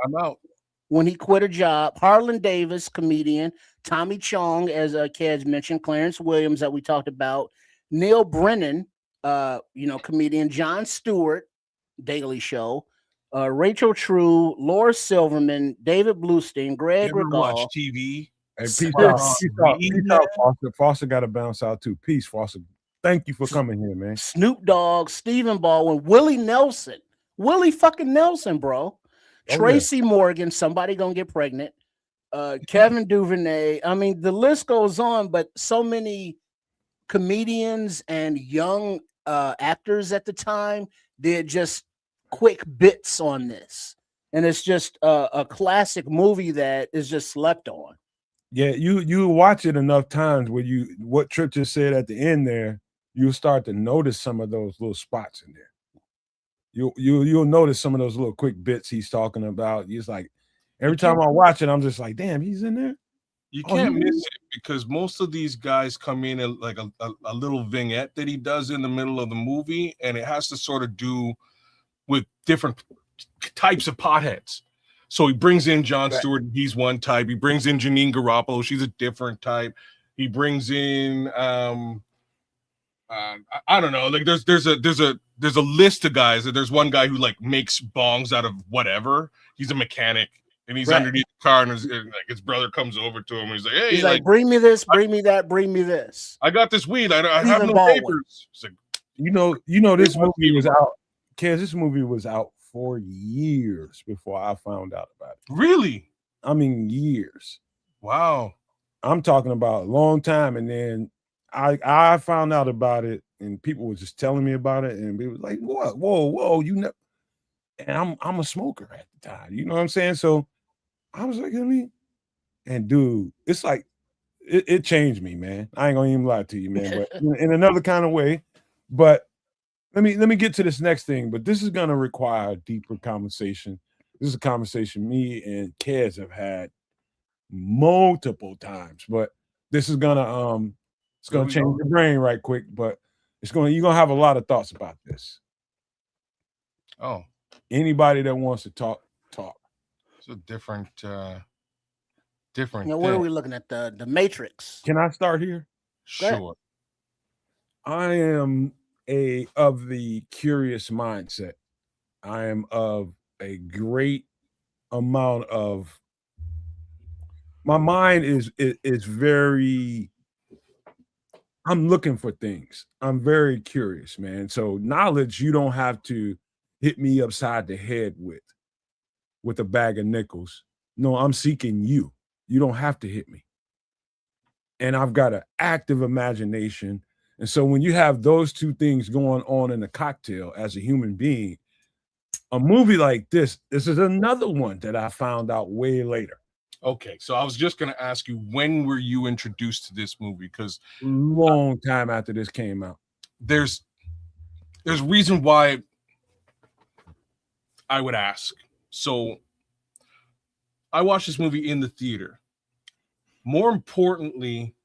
When he quit a job. Harlan Davis, comedian. Tommy Chong, as Kez mentioned. Clarence Williams that we talked about. Neil Brennan, comedian. Jon Stewart, Daily Show. Rachel True, Laura Silverman, David Bluestein, Greg Regal. Watch TV. And peace out, Foster. Foster got to bounce out too. Peace, Foster. Thank you for coming here, man. Snoop Dogg, Stephen Baldwin, Willie Nelson. Willie fucking Nelson, bro. Tracy Morgan, somebody gonna get pregnant. Kevin Duvernay. I mean, the list goes on, but so many comedians and young actors at the time did just quick bits on this. And it's just a classic movie that is just slept on. Yeah, you watch it enough times where what Trip just said at the end there, you'll start to notice some of those little spots in there. You'll notice some of those little quick bits he's talking about. He's like, every time I watch it, I'm just like, damn, he's in there. You can't miss it because most of these guys come in like a little vignette that he does in the middle of the movie, and it has to sort of do with different types of potheads. So he brings in Jon Stewart, he's one type. He brings in Janine Garoppolo, she's a different type. He brings in I don't know, like there's a list of guys. There's one guy who like makes bongs out of whatever. He's a mechanic and he's underneath the car, and his brother comes over to him and he's like, hey, he's like, bring me this, bring me that, bring me this. I got this weed. I have no papers. Like, this movie was out. Kez, this movie was out for years before I found out about it. Really? I mean, years. Wow. I'm talking about a long time, and then I found out about it, and people were just telling me about it, and it was like, what? Whoa, and I'm a smoker at the time, you know what I'm saying? So I was like, and dude, it's like it changed me, man. I ain't gonna even lie to you, man, but in another kind of way. But let me get to this next thing, but this is gonna require a deeper conversation. This is a conversation me and Kez have had multiple times, but this is gonna it's gonna change your brain right quick, but you're gonna have a lot of thoughts about this. Oh, anybody that wants to talk. It's a different thing. What are we looking at? The Matrix. Can I start here? Sure. I am of the curious mindset. I am of a great amount of my mind is very, I'm looking for things. I'm very curious, man. So knowledge you don't have to hit me upside the head with a bag of nickels. No, I'm seeking you. You don't have to hit me. And I've got an active imagination. And so when you have those two things going on in a cocktail as a human being, a movie like this is another one that I found out way later. Okay, so I was just going to ask you, when were you introduced to this movie? Because long time after this came out. There's reason why I would ask. So I watched this movie in the theater. More importantly,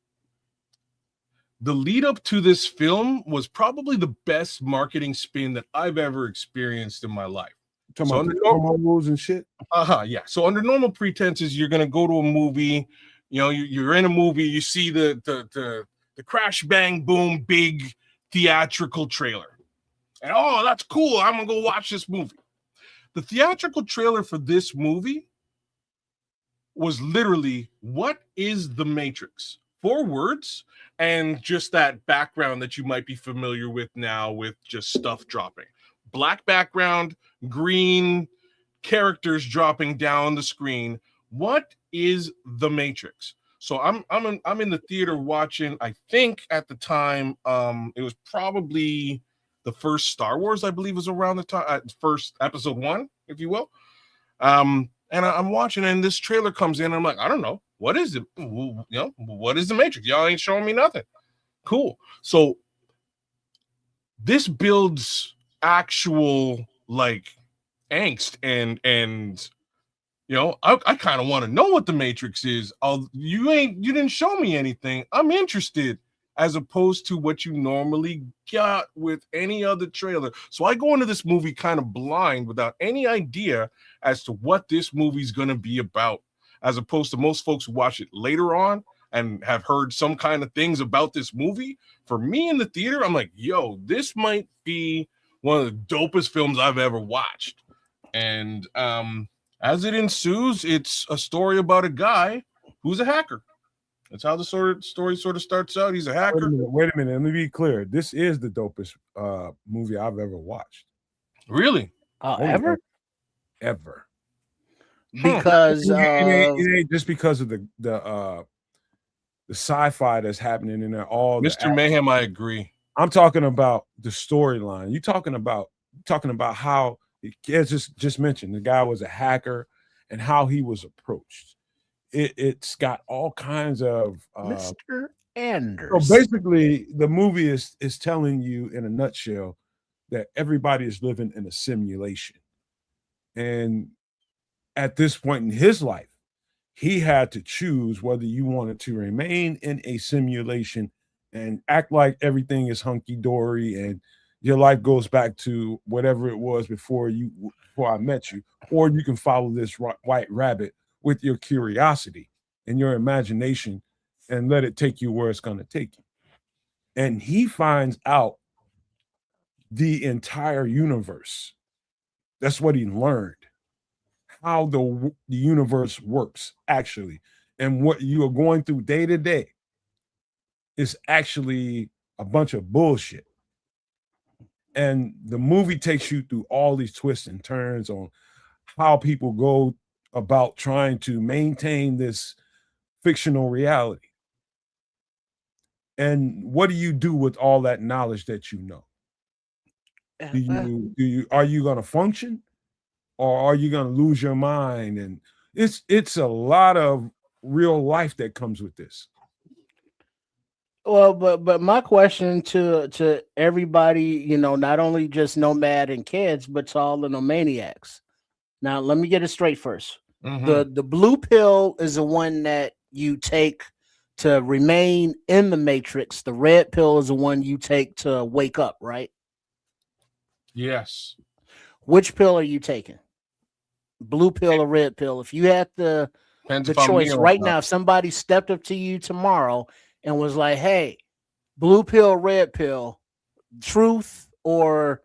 the lead up to this film was probably the best marketing spin that I've ever experienced in my life. So under normal rules and shit. Yeah. So under normal pretenses, you're gonna go to a movie. You're in a movie. You see the crash bang boom big theatrical trailer, and that's cool. I'm gonna go watch this movie. The theatrical trailer for this movie was literally, what is the Matrix? 4 words, and just that background that you might be familiar with now with just stuff dropping. Black background, green characters dropping down the screen. What is the Matrix? So I'm in the theater watching, I think at the time, it was probably the first Star Wars, I believe, was around the time, first episode 1, if you will. And I'm watching, and this trailer comes in. And I'm like, I don't know. What is it? What is the Matrix? Y'all ain't showing me nothing. Cool. So this builds actual like angst and You know, I kind of want to know what the Matrix is. You didn't show me anything. I'm interested, as opposed to what you normally got with any other trailer. So I go into this movie kind of blind, without any idea as to what this movie's going to be about, as opposed to most folks who watch it later on and have heard some kind of things about this movie. For me in the theater, I'm like, yo, this might be one of the dopest films I've ever watched. And as it ensues, it's a story about a guy who's a hacker. That's how the story sort of starts out. He's a hacker. Wait a minute. Let me be clear. This is the dopest movie I've ever watched. Really? Ever? Ever. Because it ain't just because of the sci-fi that's happening in there. Mr. Mayhem, I agree. I'm talking about the storyline. You're talking about how it's just mentioned the guy was a hacker and how he was approached. It's got all kinds of Mr. Anders. So basically, the movie is telling you in a nutshell that everybody is living in a simulation, and at this point in his life, he had to choose whether you wanted to remain in a simulation and act like everything is hunky-dory and your life goes back to whatever it was before I met you, or you can follow this white rabbit with your curiosity and your imagination and let it take you where it's going to take you. And he finds out the entire universe. That's what he learned, how the universe works actually. And what you are going through day to day is actually a bunch of bullshit. And the movie takes you through all these twists and turns on how people go about trying to maintain this fictional reality. And what do you do with all that knowledge that you know? Are you going to function, or are you going to lose your mind? And it's a lot of real life that comes with this. Well, but my question to everybody, you know, not only just Nomad and kids, but to all the Nomaniacs. Now, let me get it straight first. Mm-hmm. The blue pill is the one that you take to remain in the Matrix. The red pill is the one you take to wake up, right? Yes. Which pill are you taking? Blue pill or red pill? If you had the choice right now, if somebody stepped up to you tomorrow and was like, hey, blue pill, red pill, truth or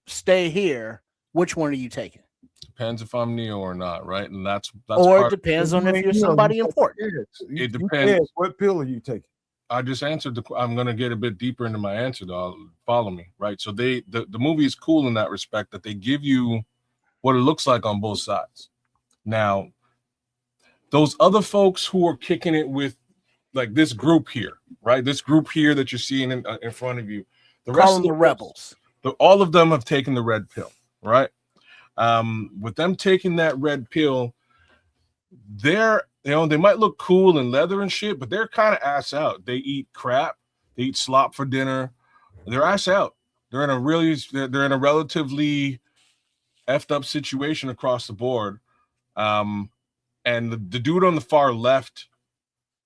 stay here, which one are you taking? Depends if I'm Neo or not, right? And that's or it depends on if you're somebody important. It depends. What pill are you taking? I just answered I'm going to get a bit deeper into my answer, though. Follow me, right? So the movie is cool in that respect, that they give you what it looks like on both sides. Now, those other folks who are kicking it with, like, this group here, right? This group here that you're seeing in front of you, the rest of the rebels, all of them have taken the red pill, right? With them taking that red pill, they might look cool in leather and shit, but they're kind of ass out. They eat crap, they eat slop for dinner. They're ass out. They're in a relatively effed up situation across the board. And the dude on the far left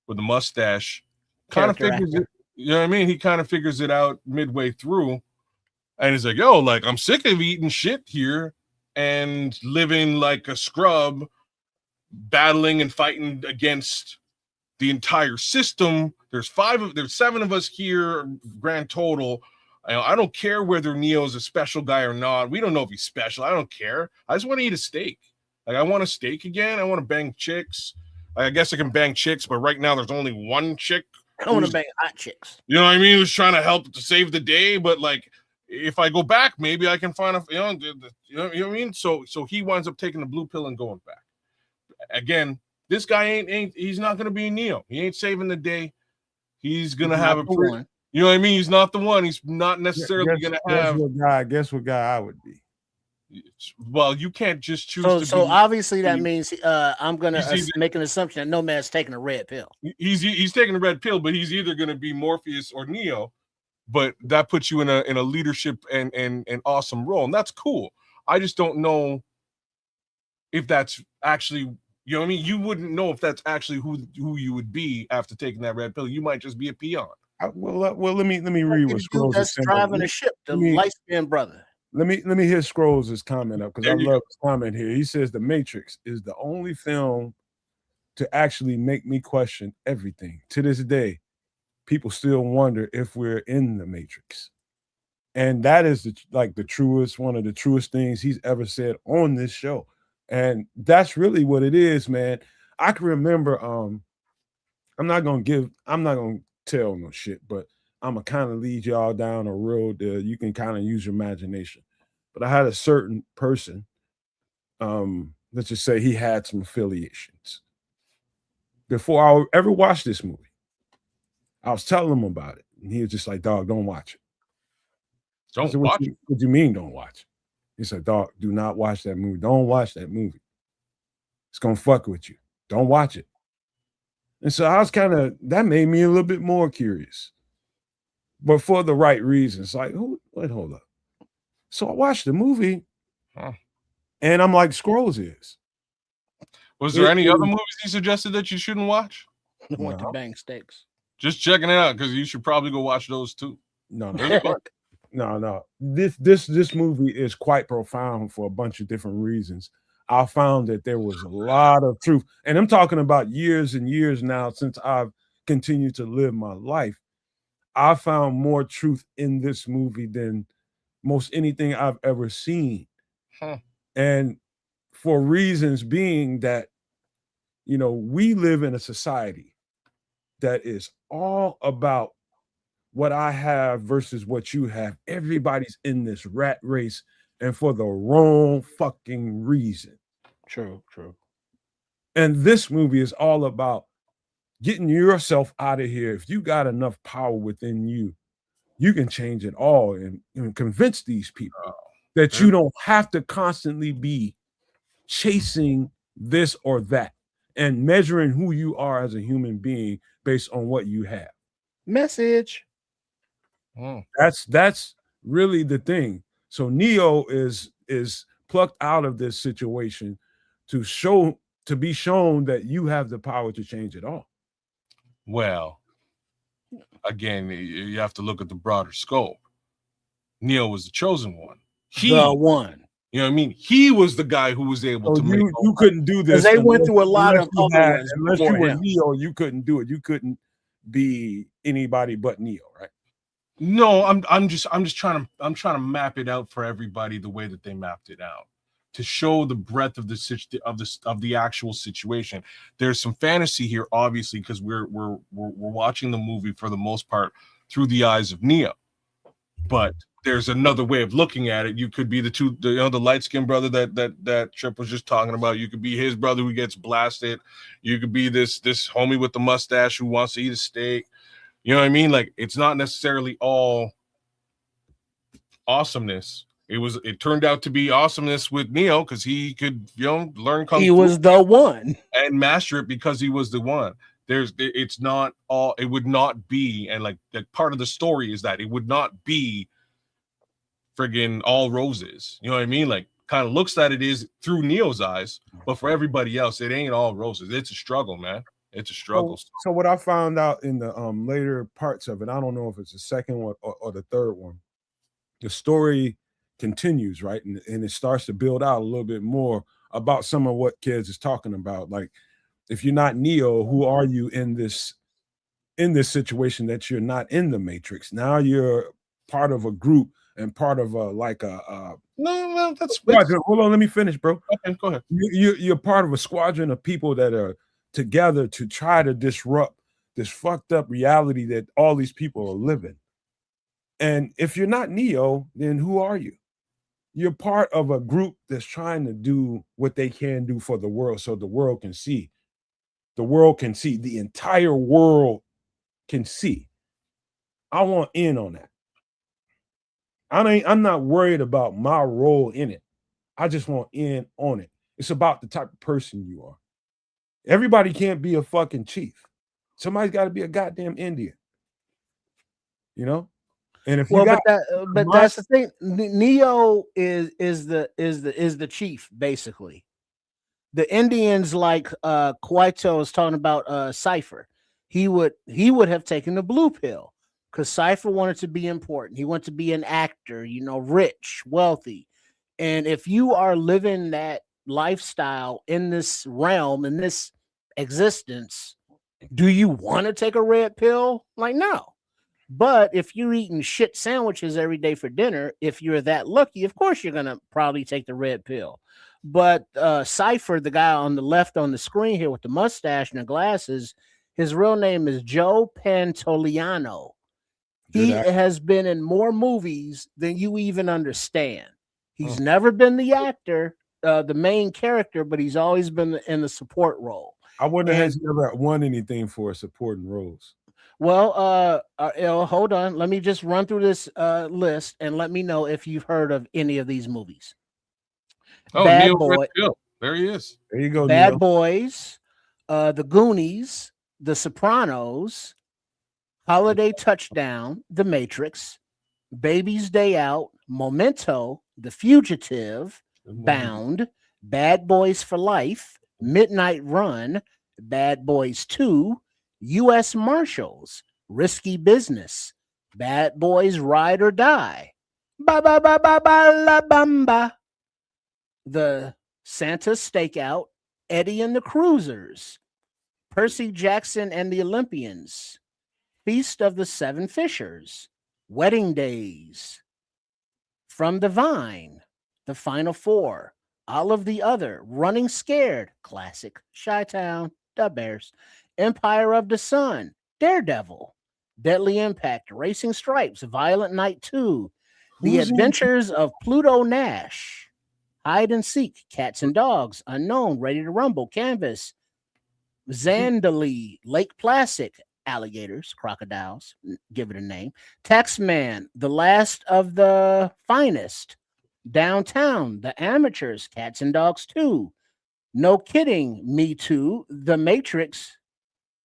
with the mustache kind of figures it, you know what I mean? He kind of figures it out midway through. And he's like, yo, like, I'm sick of eating shit here and living like a scrub, battling and fighting against the entire system. There's 7 of us here, grand total. I don't care whether Neo's a special guy or not. We don't know if he's special. I don't care. I just want to eat a steak. Like, I want a steak again. I want to bang chicks. I guess I can bang chicks, but right now there's only one chick. I want to bang hot chicks. You know what I mean? Who's trying to help to save the day, but like, if I go back, maybe I can find a, you know what I mean? So he winds up taking the blue pill and going back. Again, this guy he's not going to be Neo. He ain't saving the day. He's going to have one. You know what I mean? He's not the one. He's not necessarily going to have. Guess what guy I would be. Well, you can't just choose so obviously that means I'm going to make an assumption that Nomad's taking a red pill. He's taking a red pill, but he's either going to be Morpheus or Neo. But that puts you in a leadership and awesome role, and that's cool. I just don't know if that's actually, you know what I mean? You wouldn't know if that's actually who you would be after taking that red pill. You might just be a peon. Well, let me Like read the what dude Scrolls is that's saying. driving a ship, the light skinned brother. Let me hear Scrolls' comment up because I There you love his comment here. He says The Matrix is the only film to actually make me question everything. To this day, people still wonder if we're in the Matrix. And that is the truest, one of the truest things he's ever said on this show. And that's really what it is, man. I can remember, I'm not gonna tell no shit, but I'm gonna kind of lead y'all down a road that you can kind of use your imagination. But I had a certain person, let's just say he had some affiliations. Before I ever watched this movie, I was telling him about it, and he was just like, "Dog, don't watch it." I Don't said, watch it. what do you mean don't watch it? He said, "Dog, do not watch that movie. Don't watch that movie. It's gonna fuck with you. Don't watch it." And so I was that made me a little bit more curious, but for the right reasons. Like, wait, hold up. So I watched the movie, and I'm like, Scrolls is. Was there any other movies he suggested that you shouldn't watch? Went to bang steaks. Just checking it out because you should probably go watch those too. No. Those are fun. No. This movie is quite profound for a bunch of different reasons. I found that there was a lot of truth, and I'm talking about years and years now since I've continued to live my life. I found more truth in this movie than most anything I've ever seen. And for reasons being that, we live in a society that is all about what I have versus what you have. Everybody's in this rat race and for the wrong fucking reason. True. And this movie is all about getting yourself out of here. If you got enough power within you, you can change it all and convince these people that you don't have to constantly be chasing this or that and measuring who you are as a human being based on what you have. Message. That's really the thing. So Neo is plucked out of this situation to be shown that you have the power to change it all. Well, again, you have to look at the broader scope. Neo was the chosen one. The one. You know what I mean? He was the guy who was able to make. You couldn't do this. They went through a lot of other ones unless you before were him. Neo, you couldn't do it. You couldn't be anybody but Neo, right? No, I'm just trying to map it out for everybody the way that they mapped it out to show the breadth of the actual situation. There's some fantasy here, obviously, because we're watching the movie for the most part through the eyes of Neo, but there's another way of looking at it. You could be the light-skinned brother that Trip was just talking about. You could be his brother who gets blasted. You could be this homie with the mustache who wants to eat a steak. You know what I mean? Like, it's not necessarily all awesomeness. It turned out to be awesomeness with Neo because he could, learn kung fu. He was the one and master it because he was the one. It's not all. It would not be, and like that part of the story is that it would not be friggin' all roses. You know what I mean? Like, kind of looks that it is through Neo's eyes, but for everybody else, it ain't all roses. It's a struggle, man. It's a struggle. So what I found out in the later parts of it, I don't know if it's the second one or the third one, the story continues, right? And it starts to build out a little bit more about some of what kids is talking about. Like, if you're not Neo, who are you in this situation that you're not in the Matrix? Now you're part of a group and part of no, that's squadron. Hold on, let me finish, bro. Okay, go ahead. You're part of a squadron of people that are together to try to disrupt this fucked up reality that all these people are living. And if you're not Neo, then who are you? You're part of a group that's trying to do what they can do for the world so the world can see. The world can see. The entire world can see. I want in on that. I'm not worried about my role in it. I just want in on it. It's about the type of person you are. Everybody can't be a fucking chief. Somebody's got to be a goddamn Indian. And if that's the thing. Neo is the chief, basically. the Indians, like Cueto was talking about Cypher, he would have taken the blue pill because Cypher wanted to be important. He wanted to be an actor, rich, wealthy. And if you are living that lifestyle in this realm, in this existence, do you want to take a red pill? Like, no. But if you're eating shit sandwiches every day for dinner, if you're that lucky, of course you're gonna probably take the red pill. But Cypher, the guy on the left on the screen here with the mustache and the glasses, his real name is Joe Pantoliano. He has been in more movies than you even understand. He's never been the actor, the main character, but he's always been in the support role. I wonder has he ever won anything for supporting roles? Well, hold on. Let me just run through this list and let me know if you've heard of any of these movies. Oh, Bad Neil Boy. There he is. There you go. Bad Neil. Boys, The Goonies, The Sopranos, Holiday Touchdown, The Matrix, Baby's Day Out, Memento, The Fugitive, Bound, Bad Boys for Life, Midnight Run, Bad Boys 2, U.S. Marshals, Risky Business, Bad Boys Ride or Die, ba ba ba ba ba la bamba, The Santa Stakeout, Eddie and the Cruisers, Percy Jackson and the Olympians, Feast of the Seven Fishers, Wedding Days, From the Vine, The Final Four, All of the Other, Running Scared, classic, Chi-Town, The Bears, Empire of the Sun, Daredevil, Deadly Impact, Racing Stripes, Violent Night 2, The Adventures of Pluto Nash, Hide and Seek, Cats and Dogs, Unknown, Ready to Rumble, Canvas, Zandali, Lake Placid, Alligators, Crocodiles, give it a name, Taxman, The Last of the Finest, Downtown, The Amateurs, Cats and Dogs 2, No Kidding, Me Too, The Matrix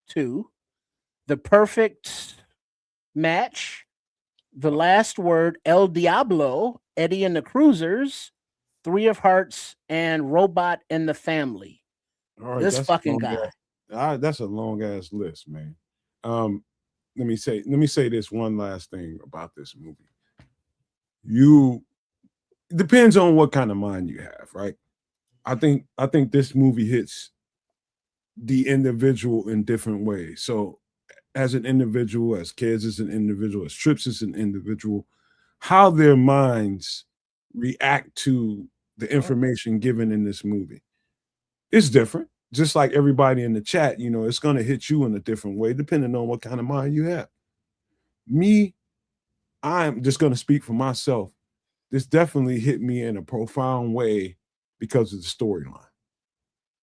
2, The Perfect Match, The Last Word, El Diablo, Eddie and the Cruisers, Three of Hearts, and Robot and the Family. All right, This fucking guy. That's a long ass list, man. Let me say this one last thing about this movie. It depends on what kind of mind you have, right? I think this movie hits the individual in different ways. So as an individual, as kids as an individual, as Trips as an individual, how their minds react to the information given in this movie is different. Just like everybody in the chat, it's going to hit you in a different way, depending on what kind of mind you have. Me, I'm just going to speak for myself. This definitely hit me in a profound way because of the storyline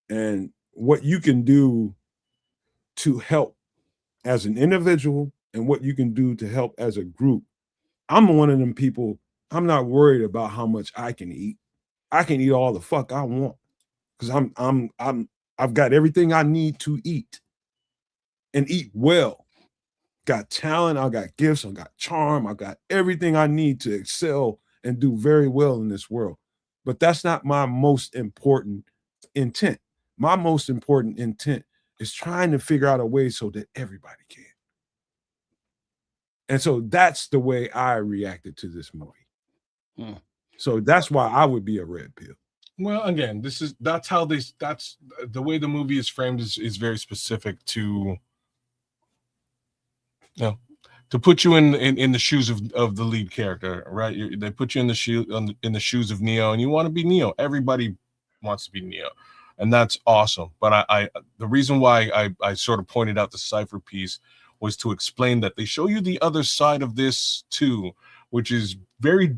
and what you can do to help as an individual and what you can do to help as a group. I'm one of them people, I'm not worried about how much I can eat. I can eat all the fuck I want because I've got everything I need to eat and eat well. Got talent, I got gifts, I got charm, I got everything I need to excel and do very well in this world. But that's not my most important intent. My most important intent is trying to figure out a way so that everybody can. And so that's the way I reacted to this movie. So that's why I would be a red pill. Well, again, that's the way the movie is framed is very specific to to put you in the shoes of the lead character, right? They put you in the shoes of Neo, and you want to be Neo. Everybody wants to be Neo, and that's awesome. But the reason why I sort of pointed out the Cypher piece was to explain that they show you the other side of this too, which is very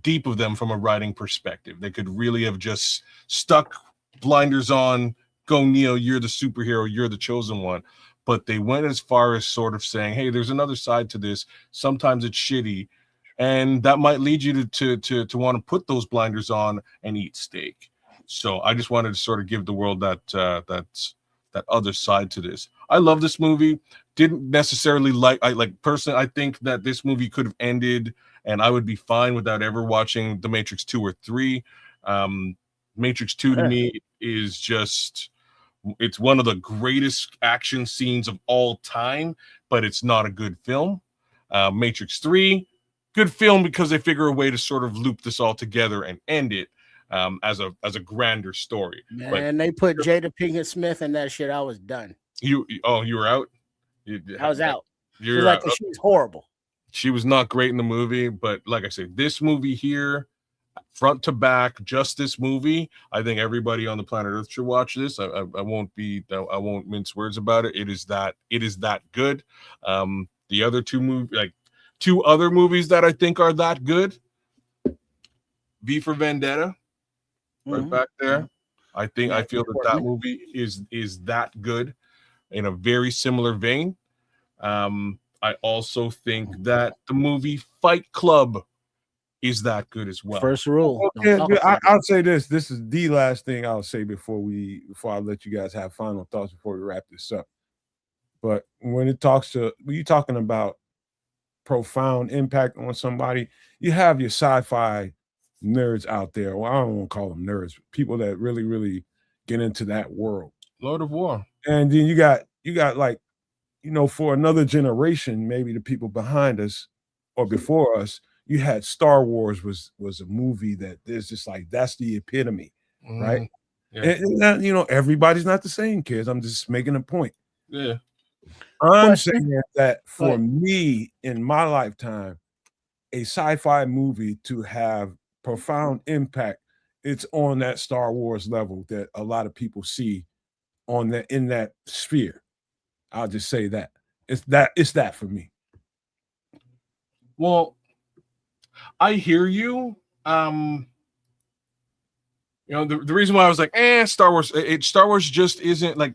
deep of them from a writing perspective. They could really have just stuck blinders on, go Neo, you're the superhero, you're the chosen one. But they went as far as sort of saying, hey, there's another side to this. Sometimes it's shitty. And that might lead you to want to put those blinders on and eat steak. So I just wanted to sort of give the world that other side to this. I love this movie. Didn't necessarily personally, I think that this movie could have ended and I would be fine without ever watching The Matrix 2 or 3. Matrix 2 to me is just, it's one of the greatest action scenes of all time, but it's not a good film. Matrix 3, good film because they figure a way to sort of loop this all together and end it as a grander story. Man, they put Jada Pinkett Smith in that shit. I was done. You were out? I was out. You're like out. She was horrible. She was not great in the movie, but like I said, this movie here, front to back, just this movie, I think everybody on the planet Earth should watch this. I won't mince words about it. It is that good. The other two other movies that I think are that good, V for Vendetta, right back there. I feel that movie is that good in a very similar vein. I also think that the movie Fight Club is that good as well. First rule. I'll say this. This is the last thing I'll say before I let you guys have final thoughts before we wrap this up. But when you're talking about profound impact on somebody, you have your sci-fi nerds out there. Well, I don't want to call them nerds, people that really, really get into that world. Lord of War. And then you got like, for another generation, maybe the people behind us or before us, you had Star Wars was a movie that there's just like, that's the epitome, right? Yeah. And everybody's not the same, kids. I'm just making a point. Yeah. I'm saying that for me in my lifetime, a sci-fi movie to have profound impact, it's on that Star Wars level that a lot of people see in that sphere. I'll just say that. It's that for me. Well, I hear you. The reason why I was like, Star Wars, Star Wars just isn't like,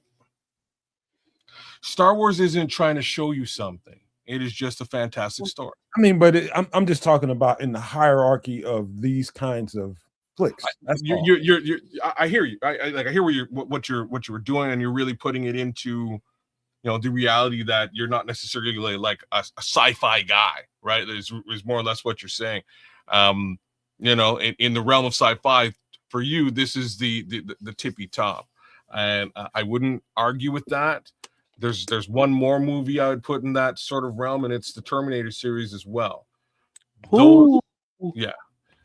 Star Wars isn't trying to show you something. It is just a fantastic story. I mean, but I'm just talking about in the hierarchy of these kinds of flicks. I hear you. I hear what you were doing, and you're really putting it into, the reality that you're not necessarily like a sci-fi guy, right? Is more or less what you're saying. In the realm of sci-fi, for you, this is the tippy top, and I wouldn't argue with that. There's one more movie I would put in that sort of realm, and it's the Terminator series as well.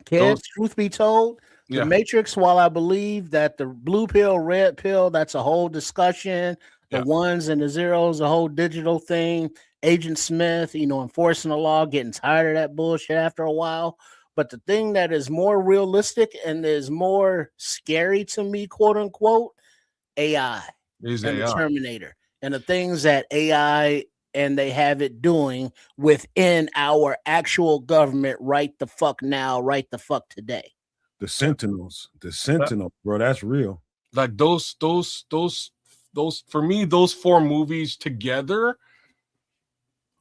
Kids, truth be told, the Matrix, while I believe that the blue pill, red pill, that's a whole discussion. The ones and the zeros, a whole digital thing. Agent Smith, enforcing the law, getting tired of that bullshit after a while. But the thing that is more realistic and is more scary to me, quote unquote, AI and the Terminator. And the things that AI and they have it doing within our actual government right the fuck now, right the fuck today. The Sentinels, bro, that's real. Like those for me, those four movies together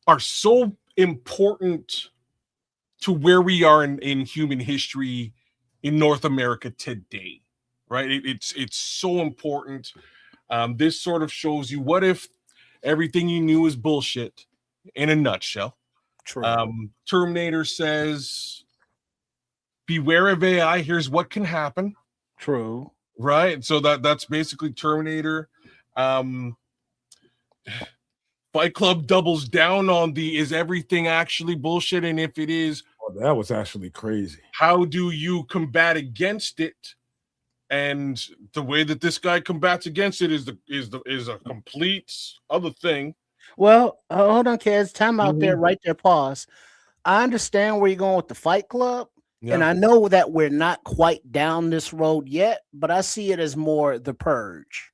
are so important to where we are in human history in North America today, right? It's so important. This sort of shows you, what if everything you knew is bullshit in a nutshell. True. Terminator says, beware of AI, here's what can happen. True. Right? So that's basically Terminator. Fight Club doubles down on is everything actually bullshit? And if it is, that was actually crazy. How do you combat against it? And the way that this guy combats against it is a complete other thing. Well, hold on, kids. Time out there, right there, pause. I understand where you're going with the Fight Club. Yeah. And I know that we're not quite down this road yet, but I see it as more the Purge.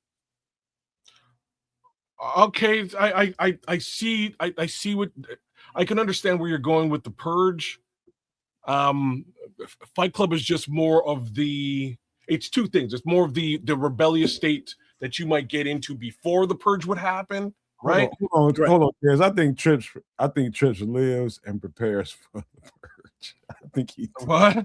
Okay, I see what I can understand where you're going with the Purge. Fight Club is just more of it's two things. It's more of the rebellious state that you might get into before the Purge would happen, right? Hold on, because I think Trips lives and prepares for the Purge. I think he what?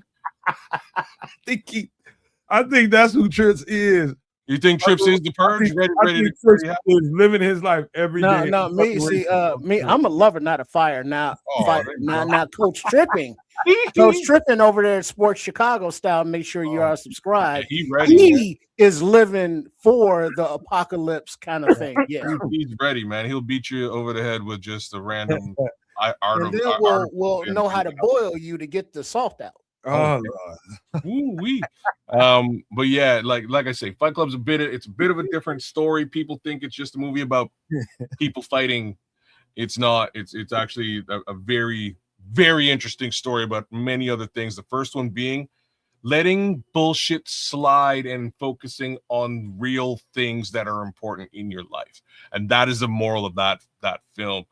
I think that's who Trips is. You think Trips is the purge? Ready I to think Trips is living his life every day. No, me. See, me. I'm a lover, not a fire. Now, Coach Tripping. Coach Tripping over there at Sports Chicago Style. Make sure you are subscribed. Yeah, he is living for the apocalypse kind of thing. Yeah, he's ready, man. He'll beat you over the head with just a random art. And then we'll know how to boil you to get the salt out. Oh Lord. Ooh-wee. But yeah, like I say, Fight Club's it's a bit of a different story. People think it's just a movie about people fighting. It's not. It's actually a very, very interesting story about many other things. The first one being letting bullshit slide and focusing on real things that are important in your life. And that is the moral of that film.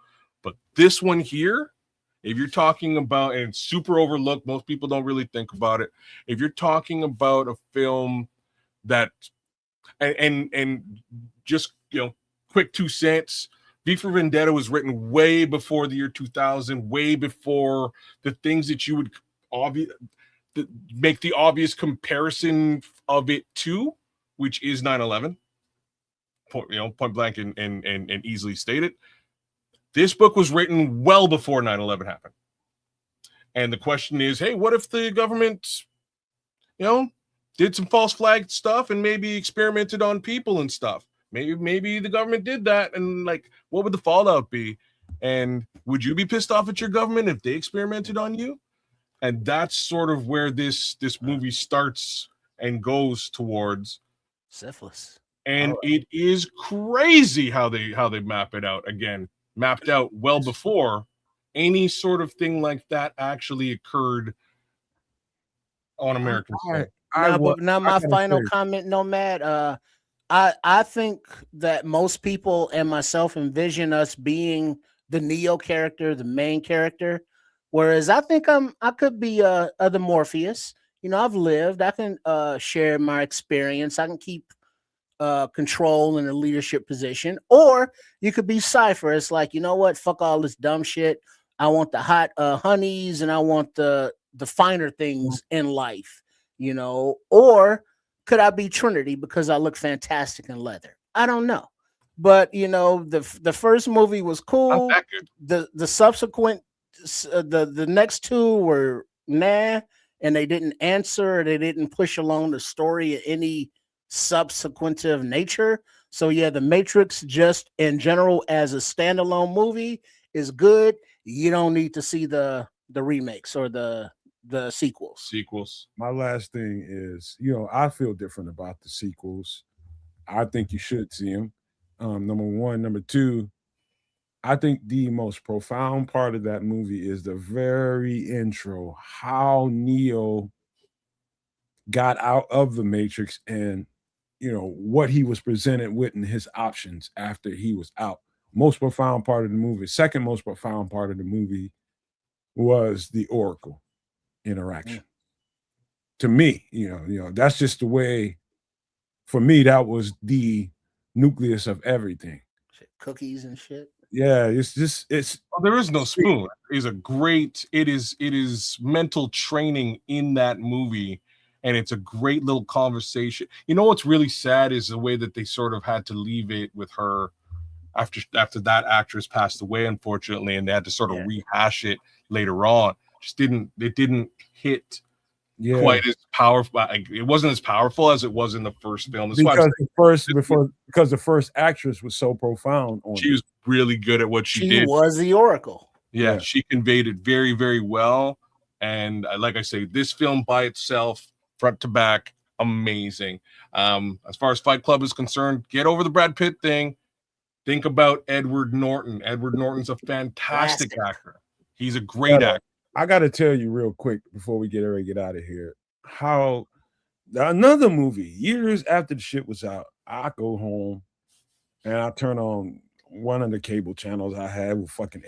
But this one here, if you're talking about, and it's super overlooked, most people don't really think about it. If you're talking about a film that, and just, quick 2 cents, V for Vendetta was written way before the year 2000, way before the things that you would make the obvious comparison of it to, which is 9/11. Point blank and easily stated. This book was written well before 9/11 happened. And the question is, hey, what if the government, did some false flag stuff and maybe experimented on people and stuff? Maybe the government did that, and what would the fallout be? And would you be pissed off at your government if they experimented on you? And that's sort of where this movie starts and goes towards syphilis. And it is crazy how they map it out. Again, mapped out well before any sort of thing like that actually occurred on American soil. Now my final comment, Nomad. I think that most people and myself envision us being the Neo character, the main character, whereas I think I could be other Morpheus. I've lived. I can share my experience. I can keep control in a leadership position, or you could be Cypher. It's like, what? Fuck all this dumb shit. I want the hot honeys, and I want the finer things in life. Or could I be Trinity because I look fantastic in leather? I don't know. But the first movie was cool. The subsequent the next two were nah, and they didn't answer, they didn't push along the story of any subsequentive nature. So yeah, The Matrix just in general as a standalone movie is good. You don't need to see the remakes or the sequels. My last thing is, I feel different about the sequels. I think you should see them. Number one. Number two, I think the most profound part of that movie is the very intro, how Neo got out of the Matrix and, what he was presented with and his options after he was out. Most profound part of the movie. Second most profound part of the movie was the Oracle interaction. To me, that's just the way, for me, that was the nucleus of everything. Cookies and shit. Yeah, it's well, there is no spoon. It is mental training in that movie, and it's a great little conversation. What's really sad is the way that they sort of had to leave it with her after that actress passed away, unfortunately, and they had to sort of rehash it later on. It didn't hit quite as powerful. It wasn't as powerful as it was in the first film. That's because the first actress was so profound. She was really good at what she did. She was the Oracle. Yeah, she conveyed it very, very well. And like I say, this film by itself, front to back, amazing. As far as Fight Club is concerned, get over the Brad Pitt thing. Think about Edward Norton. Edward Norton's a fantastic actor. He's a great actor. I got to tell you real quick before we get out of here, how another movie, years after the shit was out, I go home and I turn on one of the cable channels I had with fucking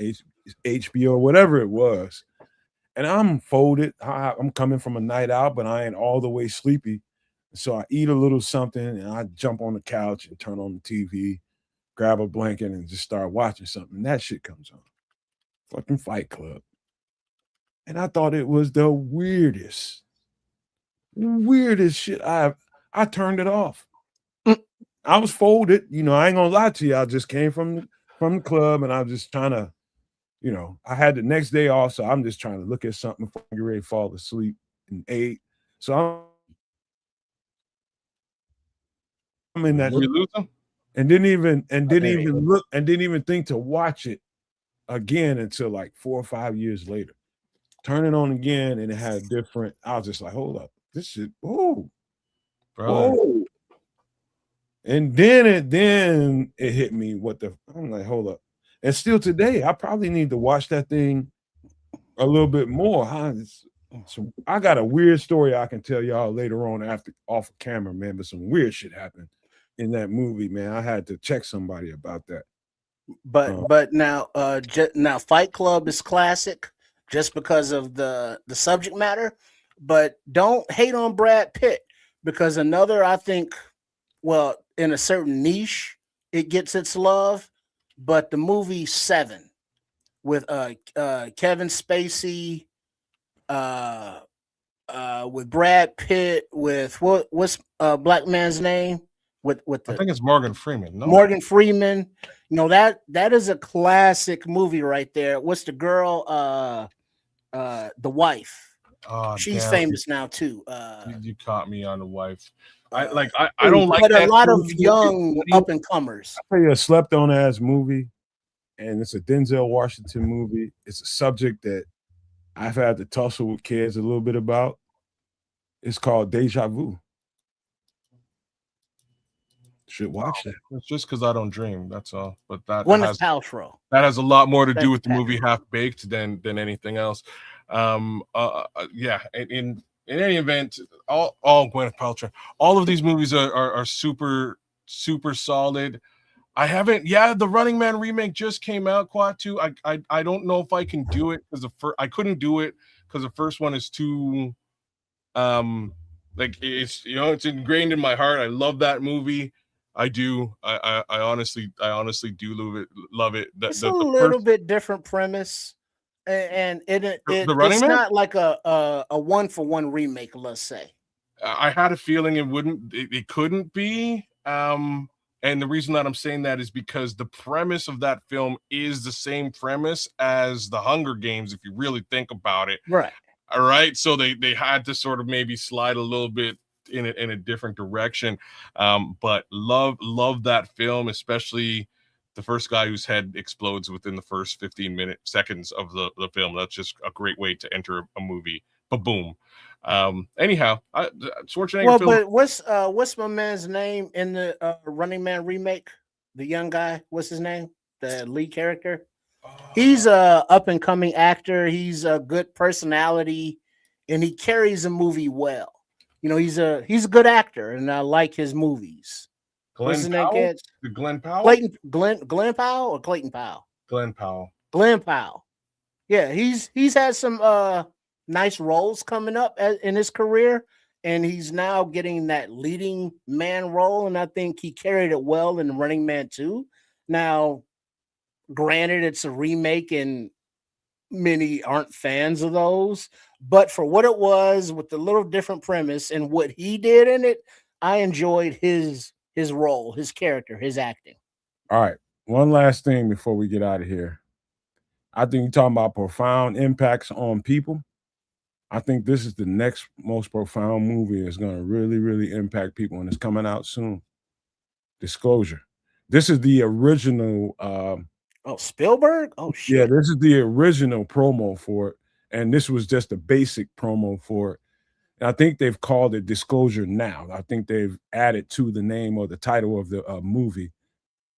HBO or whatever it was. And I'm folded. I'm coming from a night out, but I ain't all the way sleepy. So I eat a little something and I jump on the couch and turn on the TV, grab a blanket and just start watching something. And that shit comes on. Fucking Fight Club. And I thought it was the weirdest shit. I turned it off. I was folded. You know, I ain't gonna lie to you. I just came from the club, and I was just trying to, you know, I had the next day off, so I'm just trying to look at something before I get ready to fall asleep and ate. So I'm in that, Did we lose him? and didn't even there you look and didn't even think to watch it again until like 4 or 5 years later. Turn it on again, and it had a different. I was just like, hold up, this shit. Whoa, Brother. whoa. And then it hit me. What the? I'm like, hold up. And still today, I probably need to watch that thing a little bit more. Huh? So I got a weird story I can tell y'all later on after off of camera, man. But some weird shit happened in that movie, man. I had to check somebody about that. But now now Fight Club is classic just because of the subject matter. But don't hate on Brad Pitt, because another, I think, well, in a certain niche, it gets its love. But the movie Seven with Kevin Spacey, with Brad Pitt, with what's black man's name? With I the think it's Morgan Freeman. No, Morgan Freeman. You know, that is a classic movie right there. What's the girl? The wife. oh, She's damn. famous now too. You caught me on the wife. I don't like but that a lot of movie. young up and comers. I'll tell you a slept on ass movie, and it's a Denzel Washington movie. It's a subject that I've had to tussle with kids a little bit about. It's called Deja Vu. Should watch that. It's just because I don't dream. That's all. But that Gwyneth Paltrow. has a lot more to do Thank with the you, movie Half Baked than anything else. Yeah. In any event, all Gwyneth Paltrow. All of these movies are super solid. I haven't. Yeah, the Running Man remake just came out. Quatu. I don't know if I can do it because I couldn't do it because the first one is too like it's it's ingrained in my heart. I love that movie. I do. I honestly do love it. It's The a little bit different premise, and The Running it's Man? not like a one for one remake. Let's say. I had a feeling it couldn't be. And the reason that I'm saying that is because the premise of that film is the same premise as the Hunger Games, if you really think about it. Right. All right. So they had to sort of maybe slide a little bit in a different direction. But love that film, especially the first guy whose head explodes within the first 15 seconds of the film. That's just a great way to enter a movie. Ba-boom. Anyhow, Schwarzenegger Well, film. but what's my man's name in the Running Man remake? The young guy, what's his name? The lead character. He's a up and coming actor. He's a good personality, and he carries a movie well. You know, he's a good actor, and I like his movies. What's his name, kids? Glenn Powell? Glenn Powell or Clayton Powell? Glenn Powell. Glenn Powell. Yeah, he's had some nice roles coming up in his career, and he's now getting that leading man role, and I think he carried it well in Running Man 2. Now, granted, it's a remake, and many aren't fans of those, but for what it was, with the little different premise and what he did in it, I enjoyed his role, his character, his acting. All right. One last thing before we get out of here. I think you're talking about profound impacts on people. I think this is the next most profound movie that's going to really, really impact people, and it's coming out soon. Disclosure. This is the original. Spielberg? Oh, shit. Yeah, this is the original promo for it, and this was just a basic promo for it. And I think they've called it Disclosure now. I think they've added to the name or the title of the movie.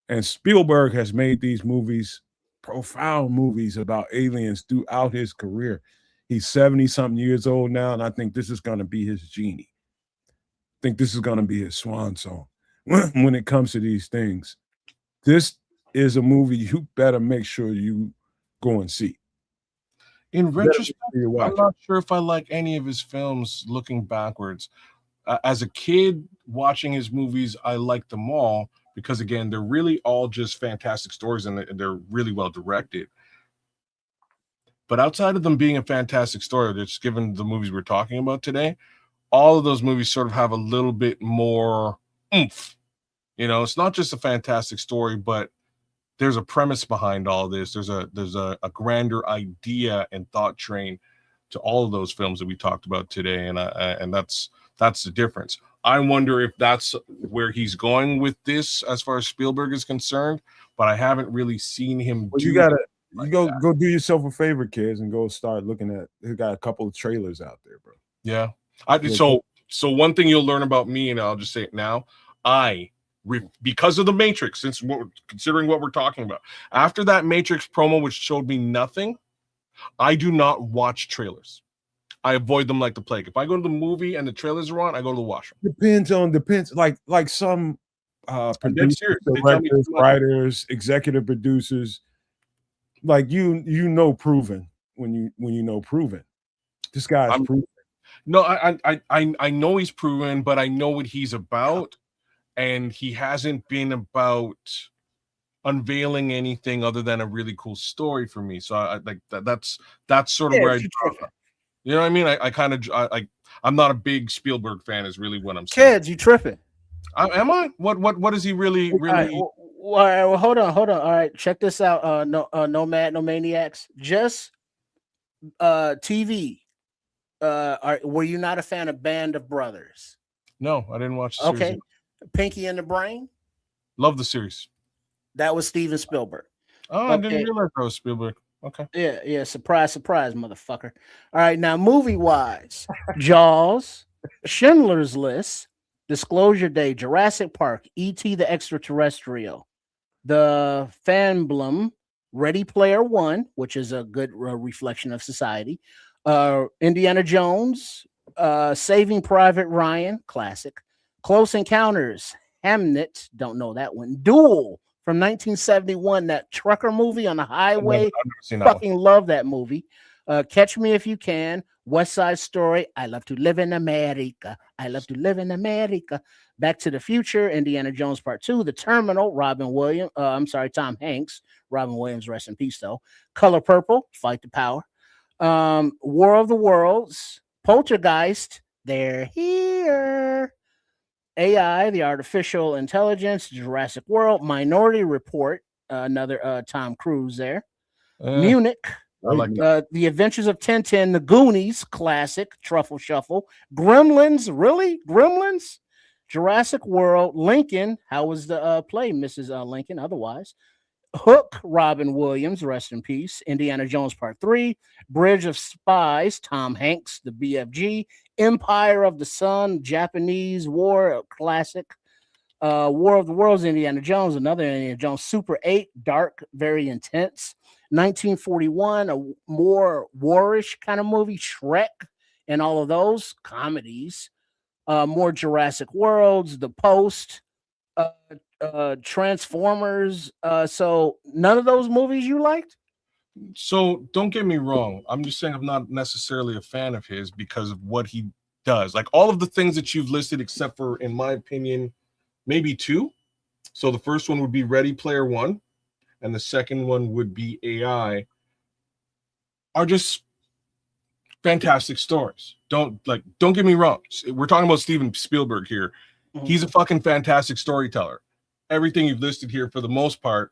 And Spielberg has made these movies, profound movies about aliens throughout his career. He's 70-something years old now, and I think this is going to be his genie. I think this is going to be his swan song when it comes to these things. This is a movie you better make sure you go and see. In retrospect, I'm not sure if I like any of his films looking backwards. As a kid watching his movies, I liked them all because, again, they're really all just fantastic stories and they're really well directed. But outside of them being a fantastic story, just given the movies we're talking about today, all of those movies sort of have a little bit more oomph. You know, it's not just a fantastic story, but there's a premise behind all this. There's a grander idea and thought train to all of those films that we talked about today, and that's the difference. I wonder if that's where he's going with this as far as Spielberg is concerned, but I haven't really seen him Well, do go do yourself a favor, kids, and go start looking at. He got a couple of trailers out there, bro. Yeah. So one thing you'll learn about me, and I'll just say it now, because of the Matrix, since considering what we're talking about, after that Matrix promo, which showed me nothing, I do not watch trailers. I avoid them like the plague. If I go to the movie and the trailers are on, I go to the washroom. Depends. Like some producers, directors, writers, executive producers, like you know proven when you know proven. This guy's proven. No, I know he's proven, but I know what he's about, and he hasn't been about unveiling anything other than a really cool story for me. So I like that's sort of where I draw from. You know what I mean? I'm not a big Spielberg fan, is really what I'm saying. Kids, you tripping? Am I? What is he really? Right, well, hold on. All right, check this out. Nomad, no maniacs. Just TV. Were you not a fan of Band of Brothers? No, I didn't watch the series. Pinky and the Brain. Love the series. That was Steven Spielberg. Oh, I didn't realize that was Spielberg. Okay. Yeah. Surprise, motherfucker. All right, now movie-wise, Jaws, Schindler's List, Disclosure Day, Jurassic Park, E.T. the Extraterrestrial, The Famblem, Ready Player One, which is a good reflection of society, Indiana Jones, Saving Private Ryan, classic, Close Encounters, Hamnet, don't know that one, Duel from 1971, that trucker movie on the highway. I've never seen that fucking love that movie. Catch Me If You Can, West Side Story, I Love to Live in America, I Love to Live in America, Back to the Future, Indiana Jones Part 2, The Terminal, Tom Hanks, Robin Williams, rest in peace though, Color Purple, Fight the Power, War of the Worlds, Poltergeist, They're Here, AI, the Artificial Intelligence, Jurassic World, Minority Report, another Tom Cruise there, Munich, I like The Adventures of Tintin, The Goonies, classic, Truffle Shuffle, Gremlins, really? Gremlins? Jurassic World, Lincoln, how was the play, Mrs. Lincoln, otherwise? Hook, Robin Williams, rest in peace, Indiana Jones Part 3, Bridge of Spies, Tom Hanks, the BFG, Empire of the Sun, Japanese War, classic, War of the Worlds, Indiana Jones, another Indiana Jones, Super 8, dark, very intense, 1941, a more warish kind of movie, Shrek, and all of those comedies, more Jurassic Worlds, The Post, Transformers. So none of those movies you liked? So don't get me wrong. I'm just saying I'm not necessarily a fan of his because of what he does. Like all of the things that you've listed, except for, in my opinion, maybe two. So the first one would be Ready Player One, and the second one would be AI, are just fantastic stories. Don't get me wrong. We're talking about Steven Spielberg here. Mm-hmm. He's a fucking fantastic storyteller. Everything you've listed here, for the most part,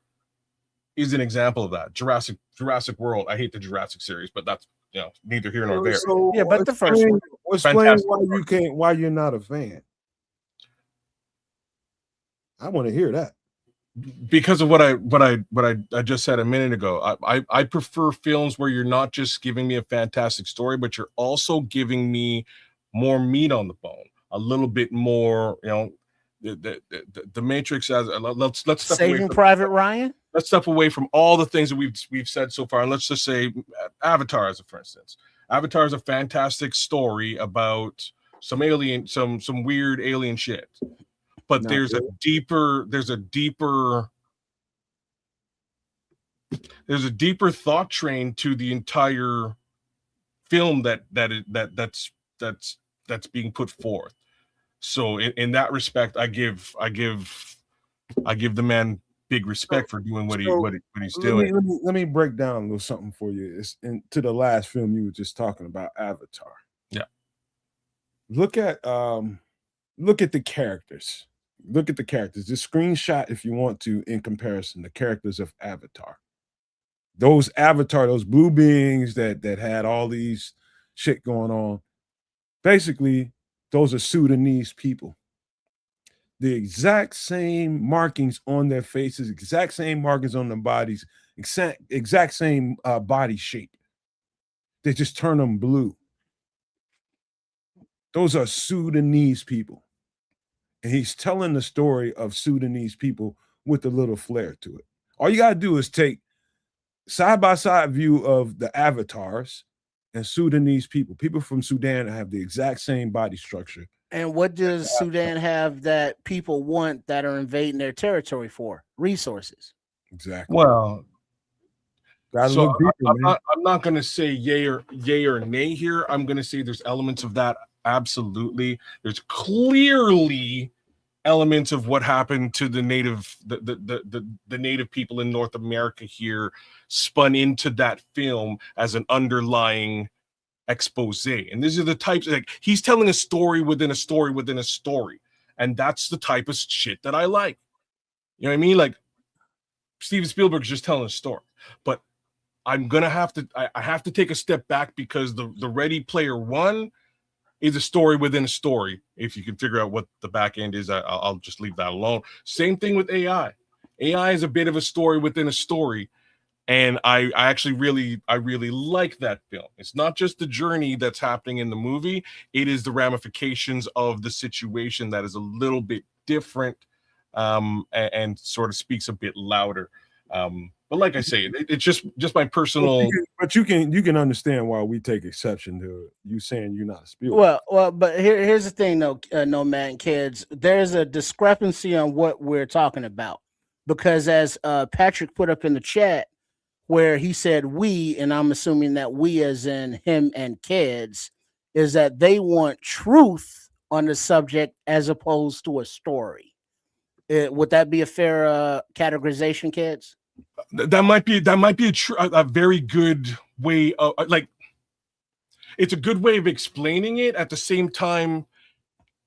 is an example of that. Jurassic World. I hate the Jurassic series, but that's neither here nor there. So yeah, but the first one. Explain why you're not a fan. I want to hear that. Because of what I just said a minute ago. I prefer films where you're not just giving me a fantastic story, but you're also giving me more meat on the bone, a little bit more, the Matrix. As let's step Saving away from Private Ryan. Let's step away from all the things that we've said so far, and let's just say Avatar, for instance. Avatar is a fantastic story about some weird alien shit. But there's a deeper thought train to the entire film that's being put forth. So in that respect, I give the man big respect for doing what he's doing. Let me break down a little something for you. It's to the last film you were just talking about, Avatar. Yeah. Look at the characters. Look at the characters. Just screenshot if you want to in comparison the characters of Avatar. Those blue beings that had all these shit going on. Basically, those are Sudanese people. The exact same markings on their faces, exact same markings on their bodies, exact same body shape. They just turn them blue. Those are Sudanese people. And he's telling the story of Sudanese people with a little flair to it. All you got to do is take side-by-side view of the avatars and Sudanese people from Sudan have the exact same body structure. And what does Sudan have that people want that are invading their territory for? Resources. Exactly. Well, gotta so look deeper, man. I'm not going to say yay or nay here. I'm going to say there's elements of that. Absolutely. There's clearly elements of what happened to the native people in North America here spun into that film as an underlying expose. And these are the types, like, he's telling a story within a story within a story, and that's the type of shit that I like. You know what I mean? Like, Steven Spielberg's just telling a story, but I'm gonna have to I have to take a step back because the Ready Player One is a story within a story. If you can figure out what the back end is, I'll just leave that alone. Same thing with AI. AI is a bit of a story within a story. And I actually really like that film. It's not just the journey that's happening in the movie. It is the ramifications of the situation that is a little bit different, and sort of speaks a bit louder. But like I say, it's just my personal. But you can understand why we take exception to you saying you're not a Spielberg. Well, but here's the thing, though, Nomad and kids. There's a discrepancy on what we're talking about, because as Patrick put up in the chat, where he said we, and I'm assuming that we as in him and kids, is that they want truth on the subject as opposed to a story. Would that be a fair categorization, kids? That might be a very good way of, like, it's a good way of explaining it. At the same time,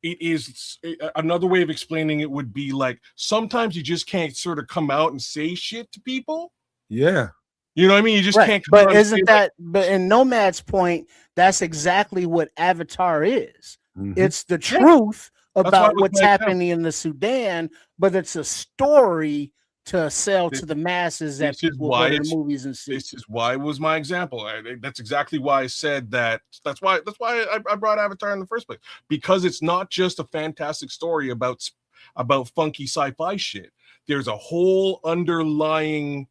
it is another way of explaining it would be like, sometimes you just can't sort of come out and say shit to people. Yeah. You know what I mean? You just can't. But isn't that? But in Nomad's point, that's exactly what Avatar is. Mm-hmm. It's the truth about what's happening in the Sudan, but it's a story to sell to the masses that people go to the movies and see. This is why it was my example. That's exactly why I said that. That's why I brought Avatar in the first place, because it's not just a fantastic story about funky sci-fi shit. There's a whole underlying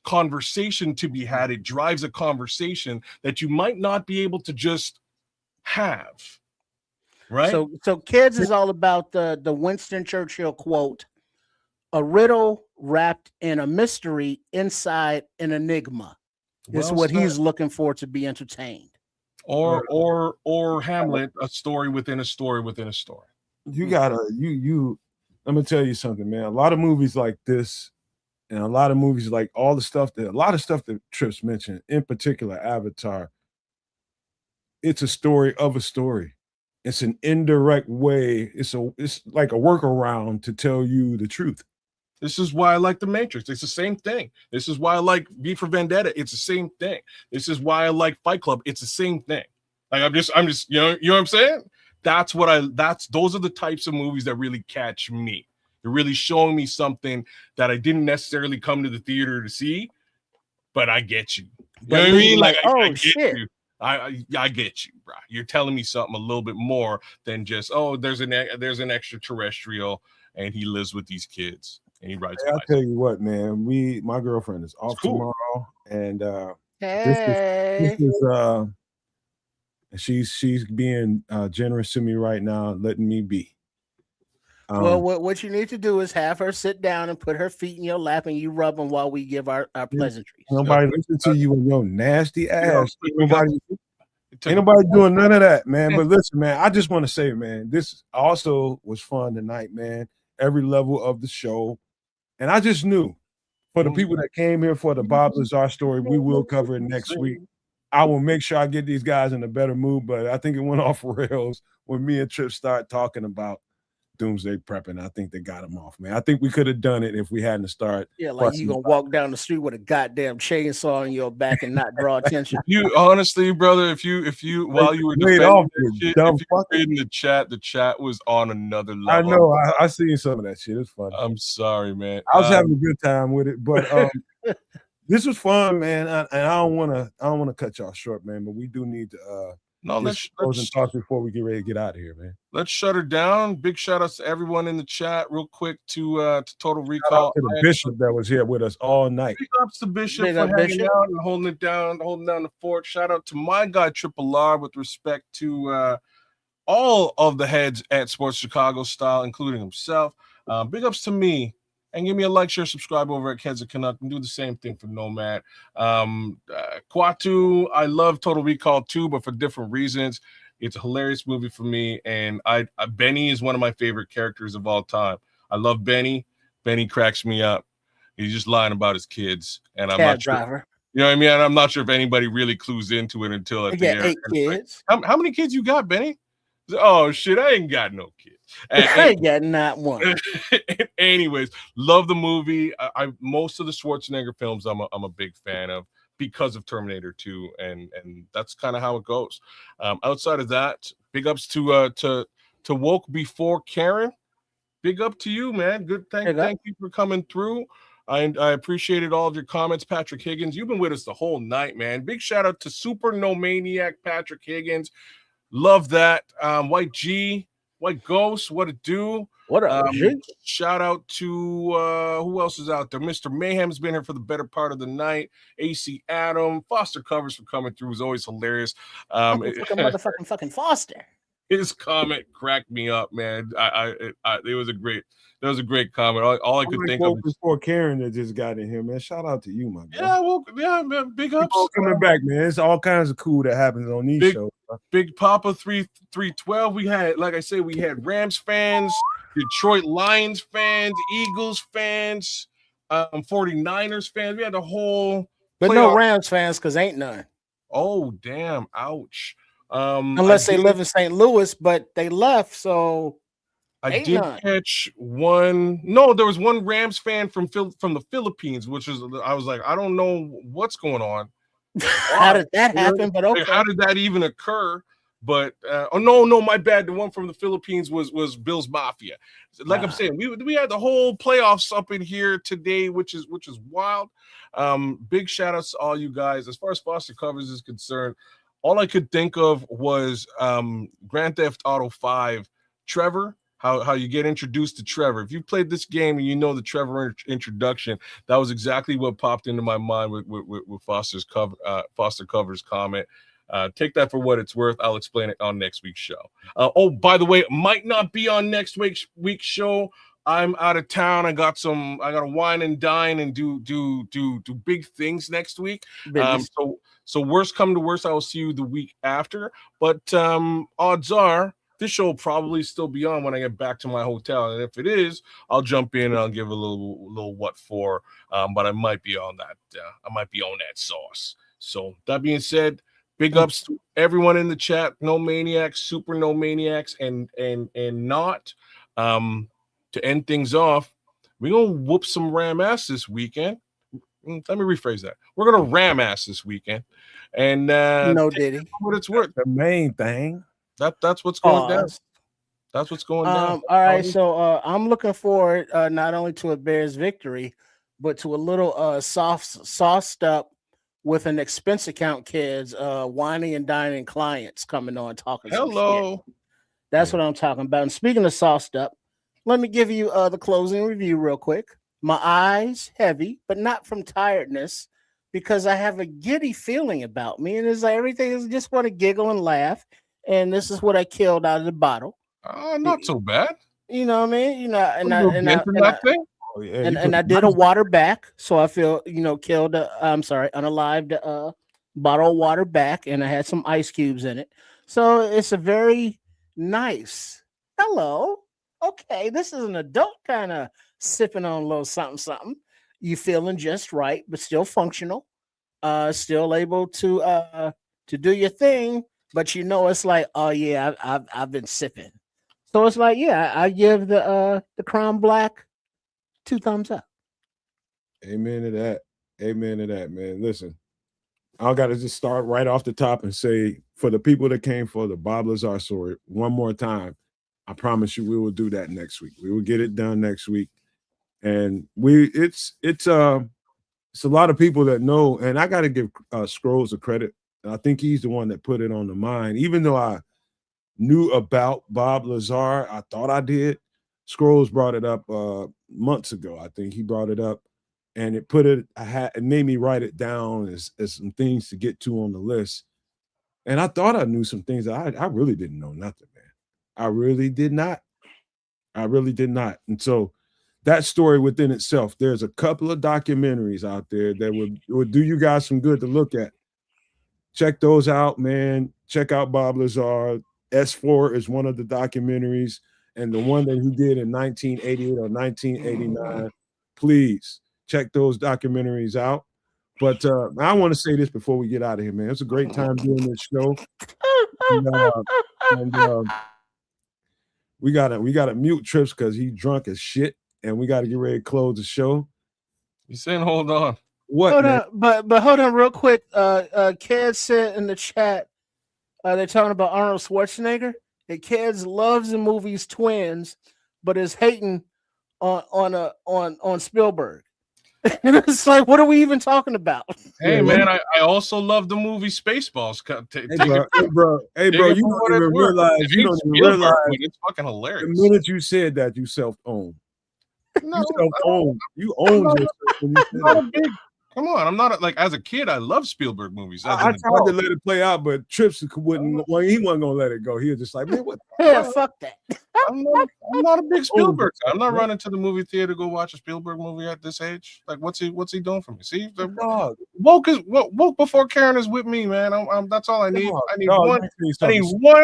conversation to be had. It drives a conversation that you might not be able to just have, right? So kids is all about the Winston Churchill quote: a riddle wrapped in a mystery inside an enigma. Is what he's looking for to be entertained. Or Hamlet, a story within a story within a story. You gotta let me tell you something, man. A lot of movies like this, and a lot of movies like a lot of stuff that Trips mentioned, in particular Avatar, it's a story of a story. It's an indirect way. It's like a workaround to tell you the truth. This is why I like The Matrix. It's the same thing. This is why I like V for Vendetta. It's the same thing. This is why I like Fight Club. It's the same thing. Like I'm just you know what I'm saying? Those are the types of movies that really catch me. They're really showing me something that I didn't necessarily come to the theater to see, but I get you. You know what I mean? Like, I get you. I get you, bro. You're telling me something a little bit more than just, there's an extraterrestrial and he lives with these kids and he rides. I'll tell you what, man. My girlfriend is off tomorrow, and she's being generous to me right now, letting me be. Well, what you need to do is have her sit down and put her feet in your lap, and you rub them while we give our pleasantries. Nobody listen to you and your nasty ass. Ain't nobody doing none of that, man. But listen, man, I just want to say, man, this also was fun tonight, man. Every level of the show. And I just knew for the people that came here for the Bob Lazar story, we will cover it next week. I will make sure I get these guys in a better mood, but I think it went off rails when me and Trip start talking about doomsday prepping. I think they got him off, man. I think we could have done it if we hadn't started. Yeah, like you gonna walk down the street with a goddamn chainsaw on your back and not draw attention. You honestly, brother, if you while you were defending that shit, if you were reading the chat was on another level. I know. I seen some of that shit. It's funny. I'm sorry, man. I was having a good time with it, but this was fun, man. And I don't want to cut y'all short, man. But we do need to let's talk before we get ready to get out of here, man. Let's shut her down. Big shout outs to everyone in the chat, real quick to Total Recall. Shout out to the Bishop that was here with us all night. Big ups to Bishop for hanging out and holding down the fort. Shout out to my guy Triple R with respect to all of the heads at Sports Chicago Style, including himself. Big ups to me. And give me a like, share, subscribe over at Kids of Canuck, and do the same thing for Nomad. Quatu, I love Total Recall too, but for different reasons. It's a hilarious movie for me, and Benny is one of my favorite characters of all time. I love Benny. Benny cracks me up. He's just lying about his kids, and I'm not sure. You know what I mean? And I'm not sure if anybody really clues into it until at the end. 8 kids. Like, how many kids you got, Benny? Oh shit, I ain't got no kids. I ain't got not one. Anyways, love the movie. I most of the Schwarzenegger films I'm a big fan of because of Terminator 2, and that's kind of how it goes. Outside of that, big ups to Woke Before Karen. Big up to you, man. Good thank you for coming through. I appreciated all of your comments, Patrick Higgins. You've been with us the whole night, man. Big shout out to Super No Maniac Patrick Higgins. Love that. White G, White Ghost, what it do? What up, shout out to who else is out there? Mr. Mayhem's been here for the better part of the night. AC Adam, Foster Covers for coming through is always hilarious. Motherfucking Foster. His comment cracked me up, man. It was a great comment. All I could think of was before Karen that just got in here, man. Shout out to you, my guy. Yeah, well, yeah, man. Big ups. Coming back, man. It's all kinds of cool that happens on these shows. Big Papa 312. We had, like I said, we had Rams fans, Detroit Lions fans, Eagles fans, 49ers fans. We had the whole but no Rams fans because ain't none. Oh, damn. Ouch. Unless they live in St. Louis, but they left, so I did catch one. No, there was one Rams fan from the Philippines, which was I was like, I don't know what's going on. How did that happen? But okay, how did that even occur? But no, my bad. The one from the Philippines was Bill's Mafia. Like I'm saying, we had the whole playoffs up in here today, which is wild. Big shout outs to all you guys. As far as Foster Covers is concerned, all I could think of was Grand Theft Auto 5, Trevor. How you get introduced to Trevor. If you played this game and you know the Trevor introduction, that was exactly what popped into my mind with Foster Cover's comment. Take that for what it's worth. I'll explain it on next week's show. By the way, it might not be on next week's show. I'm out of town. I got to wine and dine and do big things next week. So worst come to worst, I will see you the week after. But odds are this show will probably still be on when I get back to my hotel. And if it is, I'll jump in and I'll give a little what for. But I might be on that. I might be on that sauce. So that being said, big ups to everyone in the chat. No Maniacs, Super No Maniacs, and not. To end things off, we're gonna whoop some Ram ass this weekend. Let me rephrase that. We're gonna Ram ass this weekend. And no Diddy. What it's worth. The main thing. That's what's going down. That's what's going down. All right, so I'm looking forward not only to a Bears victory, but to a little sauced up with an expense account kids whining and dining clients coming on talking. Hello. That's what I'm talking about. And speaking of sauced up, let me give you the closing review real quick. My eyes heavy, but not from tiredness, because I have a giddy feeling about me, and it's like everything is just want to giggle and laugh. And this is what I killed out of the bottle. Not so bad. You know what I mean? You know, and I did a water back, so I feel killed. Unalived bottle of water back, and I had some ice cubes in it. So it's a very nice. Hello. Okay, this is an adult kind of sipping on a little something. You feeling just right, but still functional. Still able to do your thing. But it's like, oh yeah, I've been sipping. So it's like, yeah, I give the Crown Black 2 thumbs up. Amen to that. Amen to that, man. Listen, I got to just start right off the top and say, for the people that came for the Bob Lazar story, one more time, I promise you we will do that next week. We will get it done next week. And it's a lot of people that know, and I got to give Scrolls a credit. I think he's the one that put it on the mind. Even though I knew about Bob Lazar, I thought I did. Scrolls brought it up months ago. I think he brought it up, and it made me write it down as some things to get to on the list. And I thought I knew some things that I really didn't know nothing, man. I really did not. I really did not. And so that story within itself, there's a couple of documentaries out there that would do you guys some good to look at. Check those out, man. Check out Bob Lazar. S4 is one of the documentaries, and the one that he did in 1988 or 1989. Please check those documentaries out. But I want to say this before we get out of here, man. It's a great time doing this show. And we gotta mute Trips because he's drunk as shit, and we got to get ready to close the show. You saying hold on? What? Hold man? on, but hold on real quick. Ked said in the chat, they're talking about Arnold Schwarzenegger. And Keds loves the movies Twins, but is hating on Spielberg. And it's like, what are we even talking about? Hey man, I also love the movie Spaceballs. Hey bro, you don't even realize it's fucking hilarious. The minute you said that, you self-owned. No, you self-owned. You owned yourself when you said that. Come on, I'm not like as a kid. I love Spielberg movies. I tried to let it play out, but Trips wouldn't. Well, he wasn't gonna let it go. He was just like, man, what? Yeah, fuck that. I'm not a big Spielberg guy. I'm not running to the movie theater to go watch a Spielberg movie at this age. Like, what's he doing for me? See, woke before Karen is with me, man. That's all I need. I need one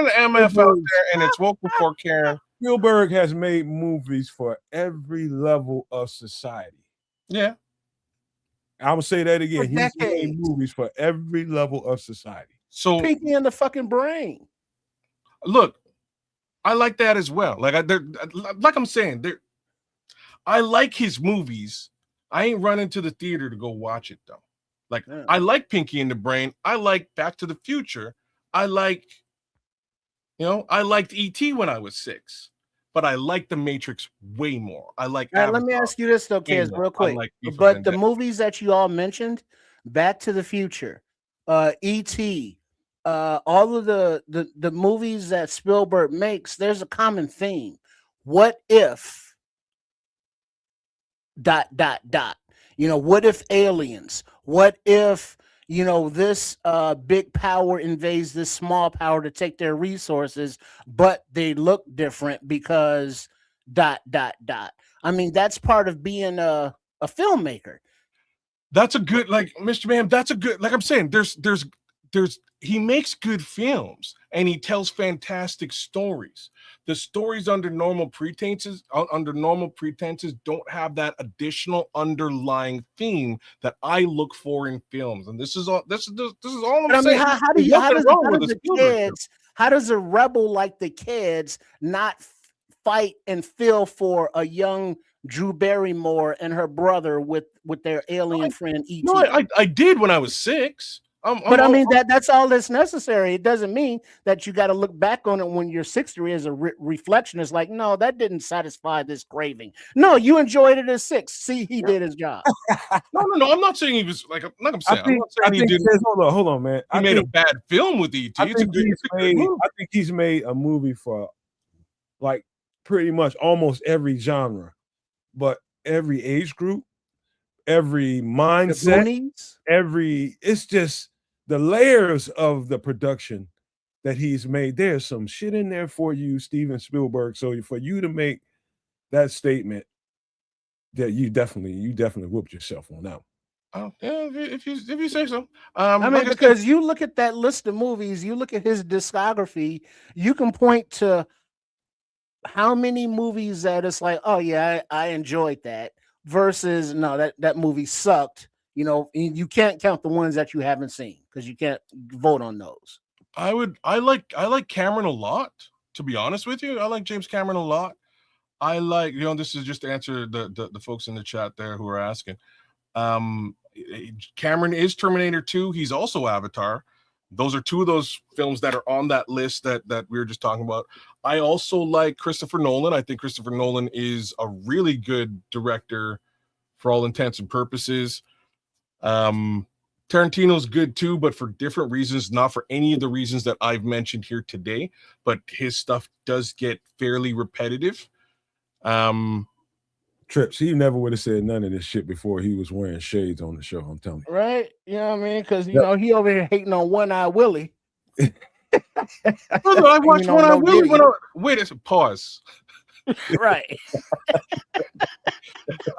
MF out there, and it's woke before Karen. Spielberg has made movies for every level of society. Yeah. I would say that again. He's made movies for every level of society. So Pinky in the fucking brain. Look, I like that as well. Like I'm saying, I like his movies. I ain't running to the theater to go watch it though. Like I like Pinky in the Brain. I like Back to the Future. I liked E.T. when I was 6. But I like The Matrix way more. I like. Let me ask you this though, kids, real quick. But the movies that you all mentioned, Back to the Future, E.T., all of the movies that Spielberg makes, there's a common theme. What if? ... What if aliens? What if this big power invades this small power to take their resources, but they look different because ... I mean, that's part of being a filmmaker. That's a good, like, Mr. Ma'am, that's a good, like I'm saying, there's he makes good films and he tells fantastic stories. The stories under normal pretenses don't have that additional underlying theme that I look for in films. And this is all I'm saying. How does a rebel like the Kids not fight and feel for a young Drew Barrymore and her brother with their alien friend E.T.? No, I did when I was 6. I mean, that's all that's necessary. It doesn't mean that you got to look back on it when you're 63 as a reflection. It's like, no, that didn't satisfy this craving. No, you enjoyed it as 6. See, he did his job. No. I'm not saying he was like I'm saying he didn't. Hold on, man. He made a bad film with E.T. I think he's made a movie for like pretty much almost every genre, but every age group, every mindset, it's just the layers of the production that he's made. There's some shit in there for you, Steven Spielberg. So for you to make that statement, that you definitely whooped yourself on that one. Oh, yeah, if you say so. I mean, because you look at that list of movies, you look at his discography, you can point to how many movies that it's like, oh yeah, I enjoyed that, versus no, that movie sucked. You can't count the ones that you haven't seen because you can't vote on those. I like Cameron a lot. to be honest with you. I like James Cameron a lot. I like, this is just to answer the folks in the chat there who are asking. Cameron is Terminator 2. He's also Avatar. Those are two of those films that are on that list that we were just talking about. I also like Christopher Nolan. I think Christopher Nolan is a really good director for all intents and purposes. Tarantino's good too, but for different reasons, not for any of the reasons that I've mentioned here today. But his stuff does get fairly repetitive. Trips, he never would have said none of this shit before he was wearing shades on the show. I'm telling you. Right? You know what I mean? Because, he over here hating on One Eye Willie. Brother, I watched One Eye Willie when wait a pause. Right.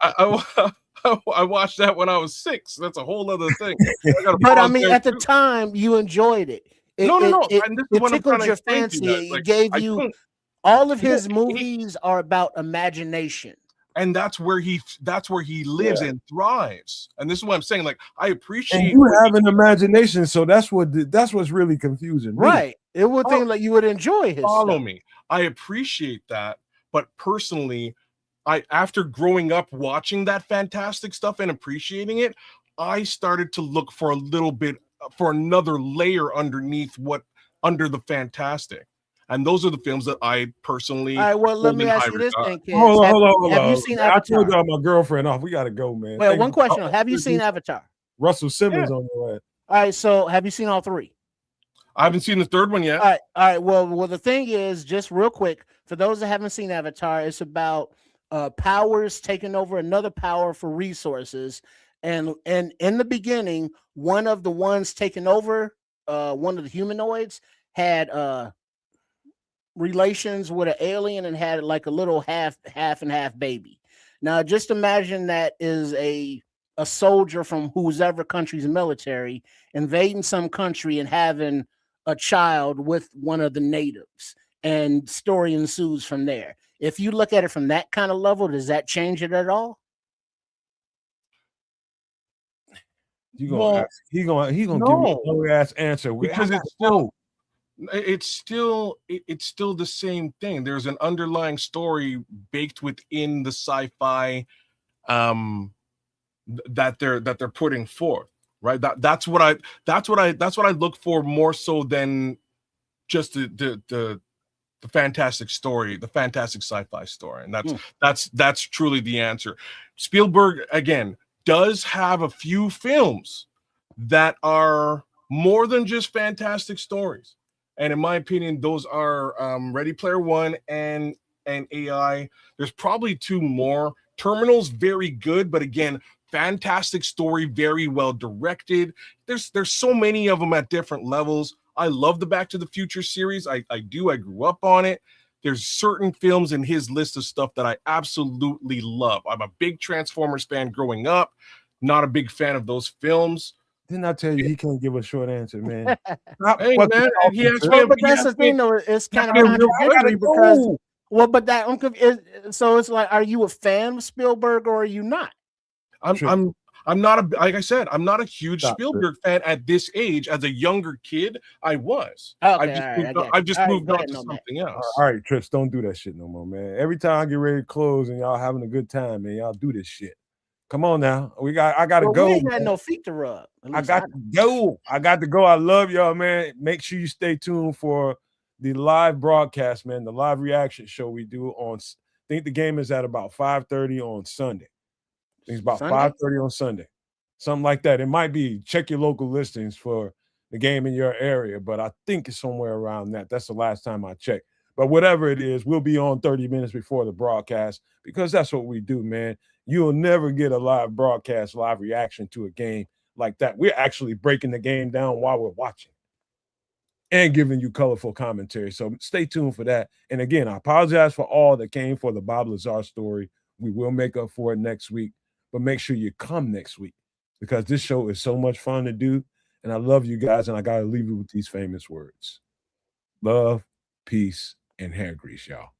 I watched that when I was 6. That's a whole other thing. But I mean, at the time, you enjoyed it. No. It tickled your fancy. It gave you all of his movies are about imagination. And that's where he lives and thrives. And this is what I'm saying. Like, I appreciate. And you have an imagination, so that's what's really confusing. Right. It would think like you would enjoy his follow stuff. me. I appreciate that, but personally, after growing up watching that fantastic stuff and appreciating it, I started to look for a little bit for another layer under the fantastic. And those are the films that I personally. All right, well, let me ask you this thing, kids. Hold on. Have you seen Avatar? I told y'all my girlfriend off. We gotta go, man. Well, one question: have you seen Avatar? Russell Simmons on your head. All right, so have you seen all 3? I haven't seen the third one yet. All right. Well, the thing is, just real quick, for those that haven't seen Avatar, it's about powers taking over another power for resources, and in the beginning, one of the ones taking over, one of the humanoids had relations with an alien and had like a little half and half baby. Now, just imagine that is a soldier from whoever country's military invading some country and having a child with one of the natives, and story ensues from there. If you look at it from that kind of level, does that change it at all? He gonna give you a long ass answer because it's still the same thing. There's an underlying story baked within the sci-fi that they're putting forth, right? That's what I look for more so than just the fantastic story, the fantastic sci-fi story. And that's truly the answer. Spielberg, again, does have a few films that are more than just fantastic stories. And in my opinion, those are Ready Player One and AI. There's probably 2 more. Terminal's very good, but again, fantastic story, very well directed. There's so many of them at different levels. I love the Back to the Future series. I do. I grew up on it. There's certain films in his list of stuff that I absolutely love. I'm a big Transformers fan growing up. Not a big fan of those films. Didn't I tell you he can't give a short answer, man? Hey, man, but that's the thing, though. It's kind of contradictory because, so it's like, are you a fan of Spielberg or are you not? I'm not like I said, I'm not a huge Spielberg fan at this age. As a younger kid, I was. Okay, I've just moved on to something else. All right, Trips, don't do that shit no more, man. Every time I get ready to close and y'all having a good time, man, y'all do this shit. Come on now. I gotta go. We ain't got no feet to rub. I got to go. I love y'all, man. Make sure you stay tuned for the live broadcast, man. The live reaction show we do on. I think the game is at about 5:30 on Sunday. I think it's about 5:30 on Sunday, something like that. It might be. Check your local listings for the game in your area, but I think it's somewhere around that. That's the last time I checked. But whatever it is, we'll be on 30 minutes before the broadcast because that's what we do, man. You'll never get a live broadcast, live reaction to a game like that. We're actually breaking the game down while we're watching and giving you colorful commentary. So stay tuned for that. And again, I apologize for all that came for the Bob Lazar story. We will make up for it next week, but make sure you come next week because this show is so much fun to do. And I love you guys. And I got to leave you with these famous words: love, peace, and hair grease, y'all.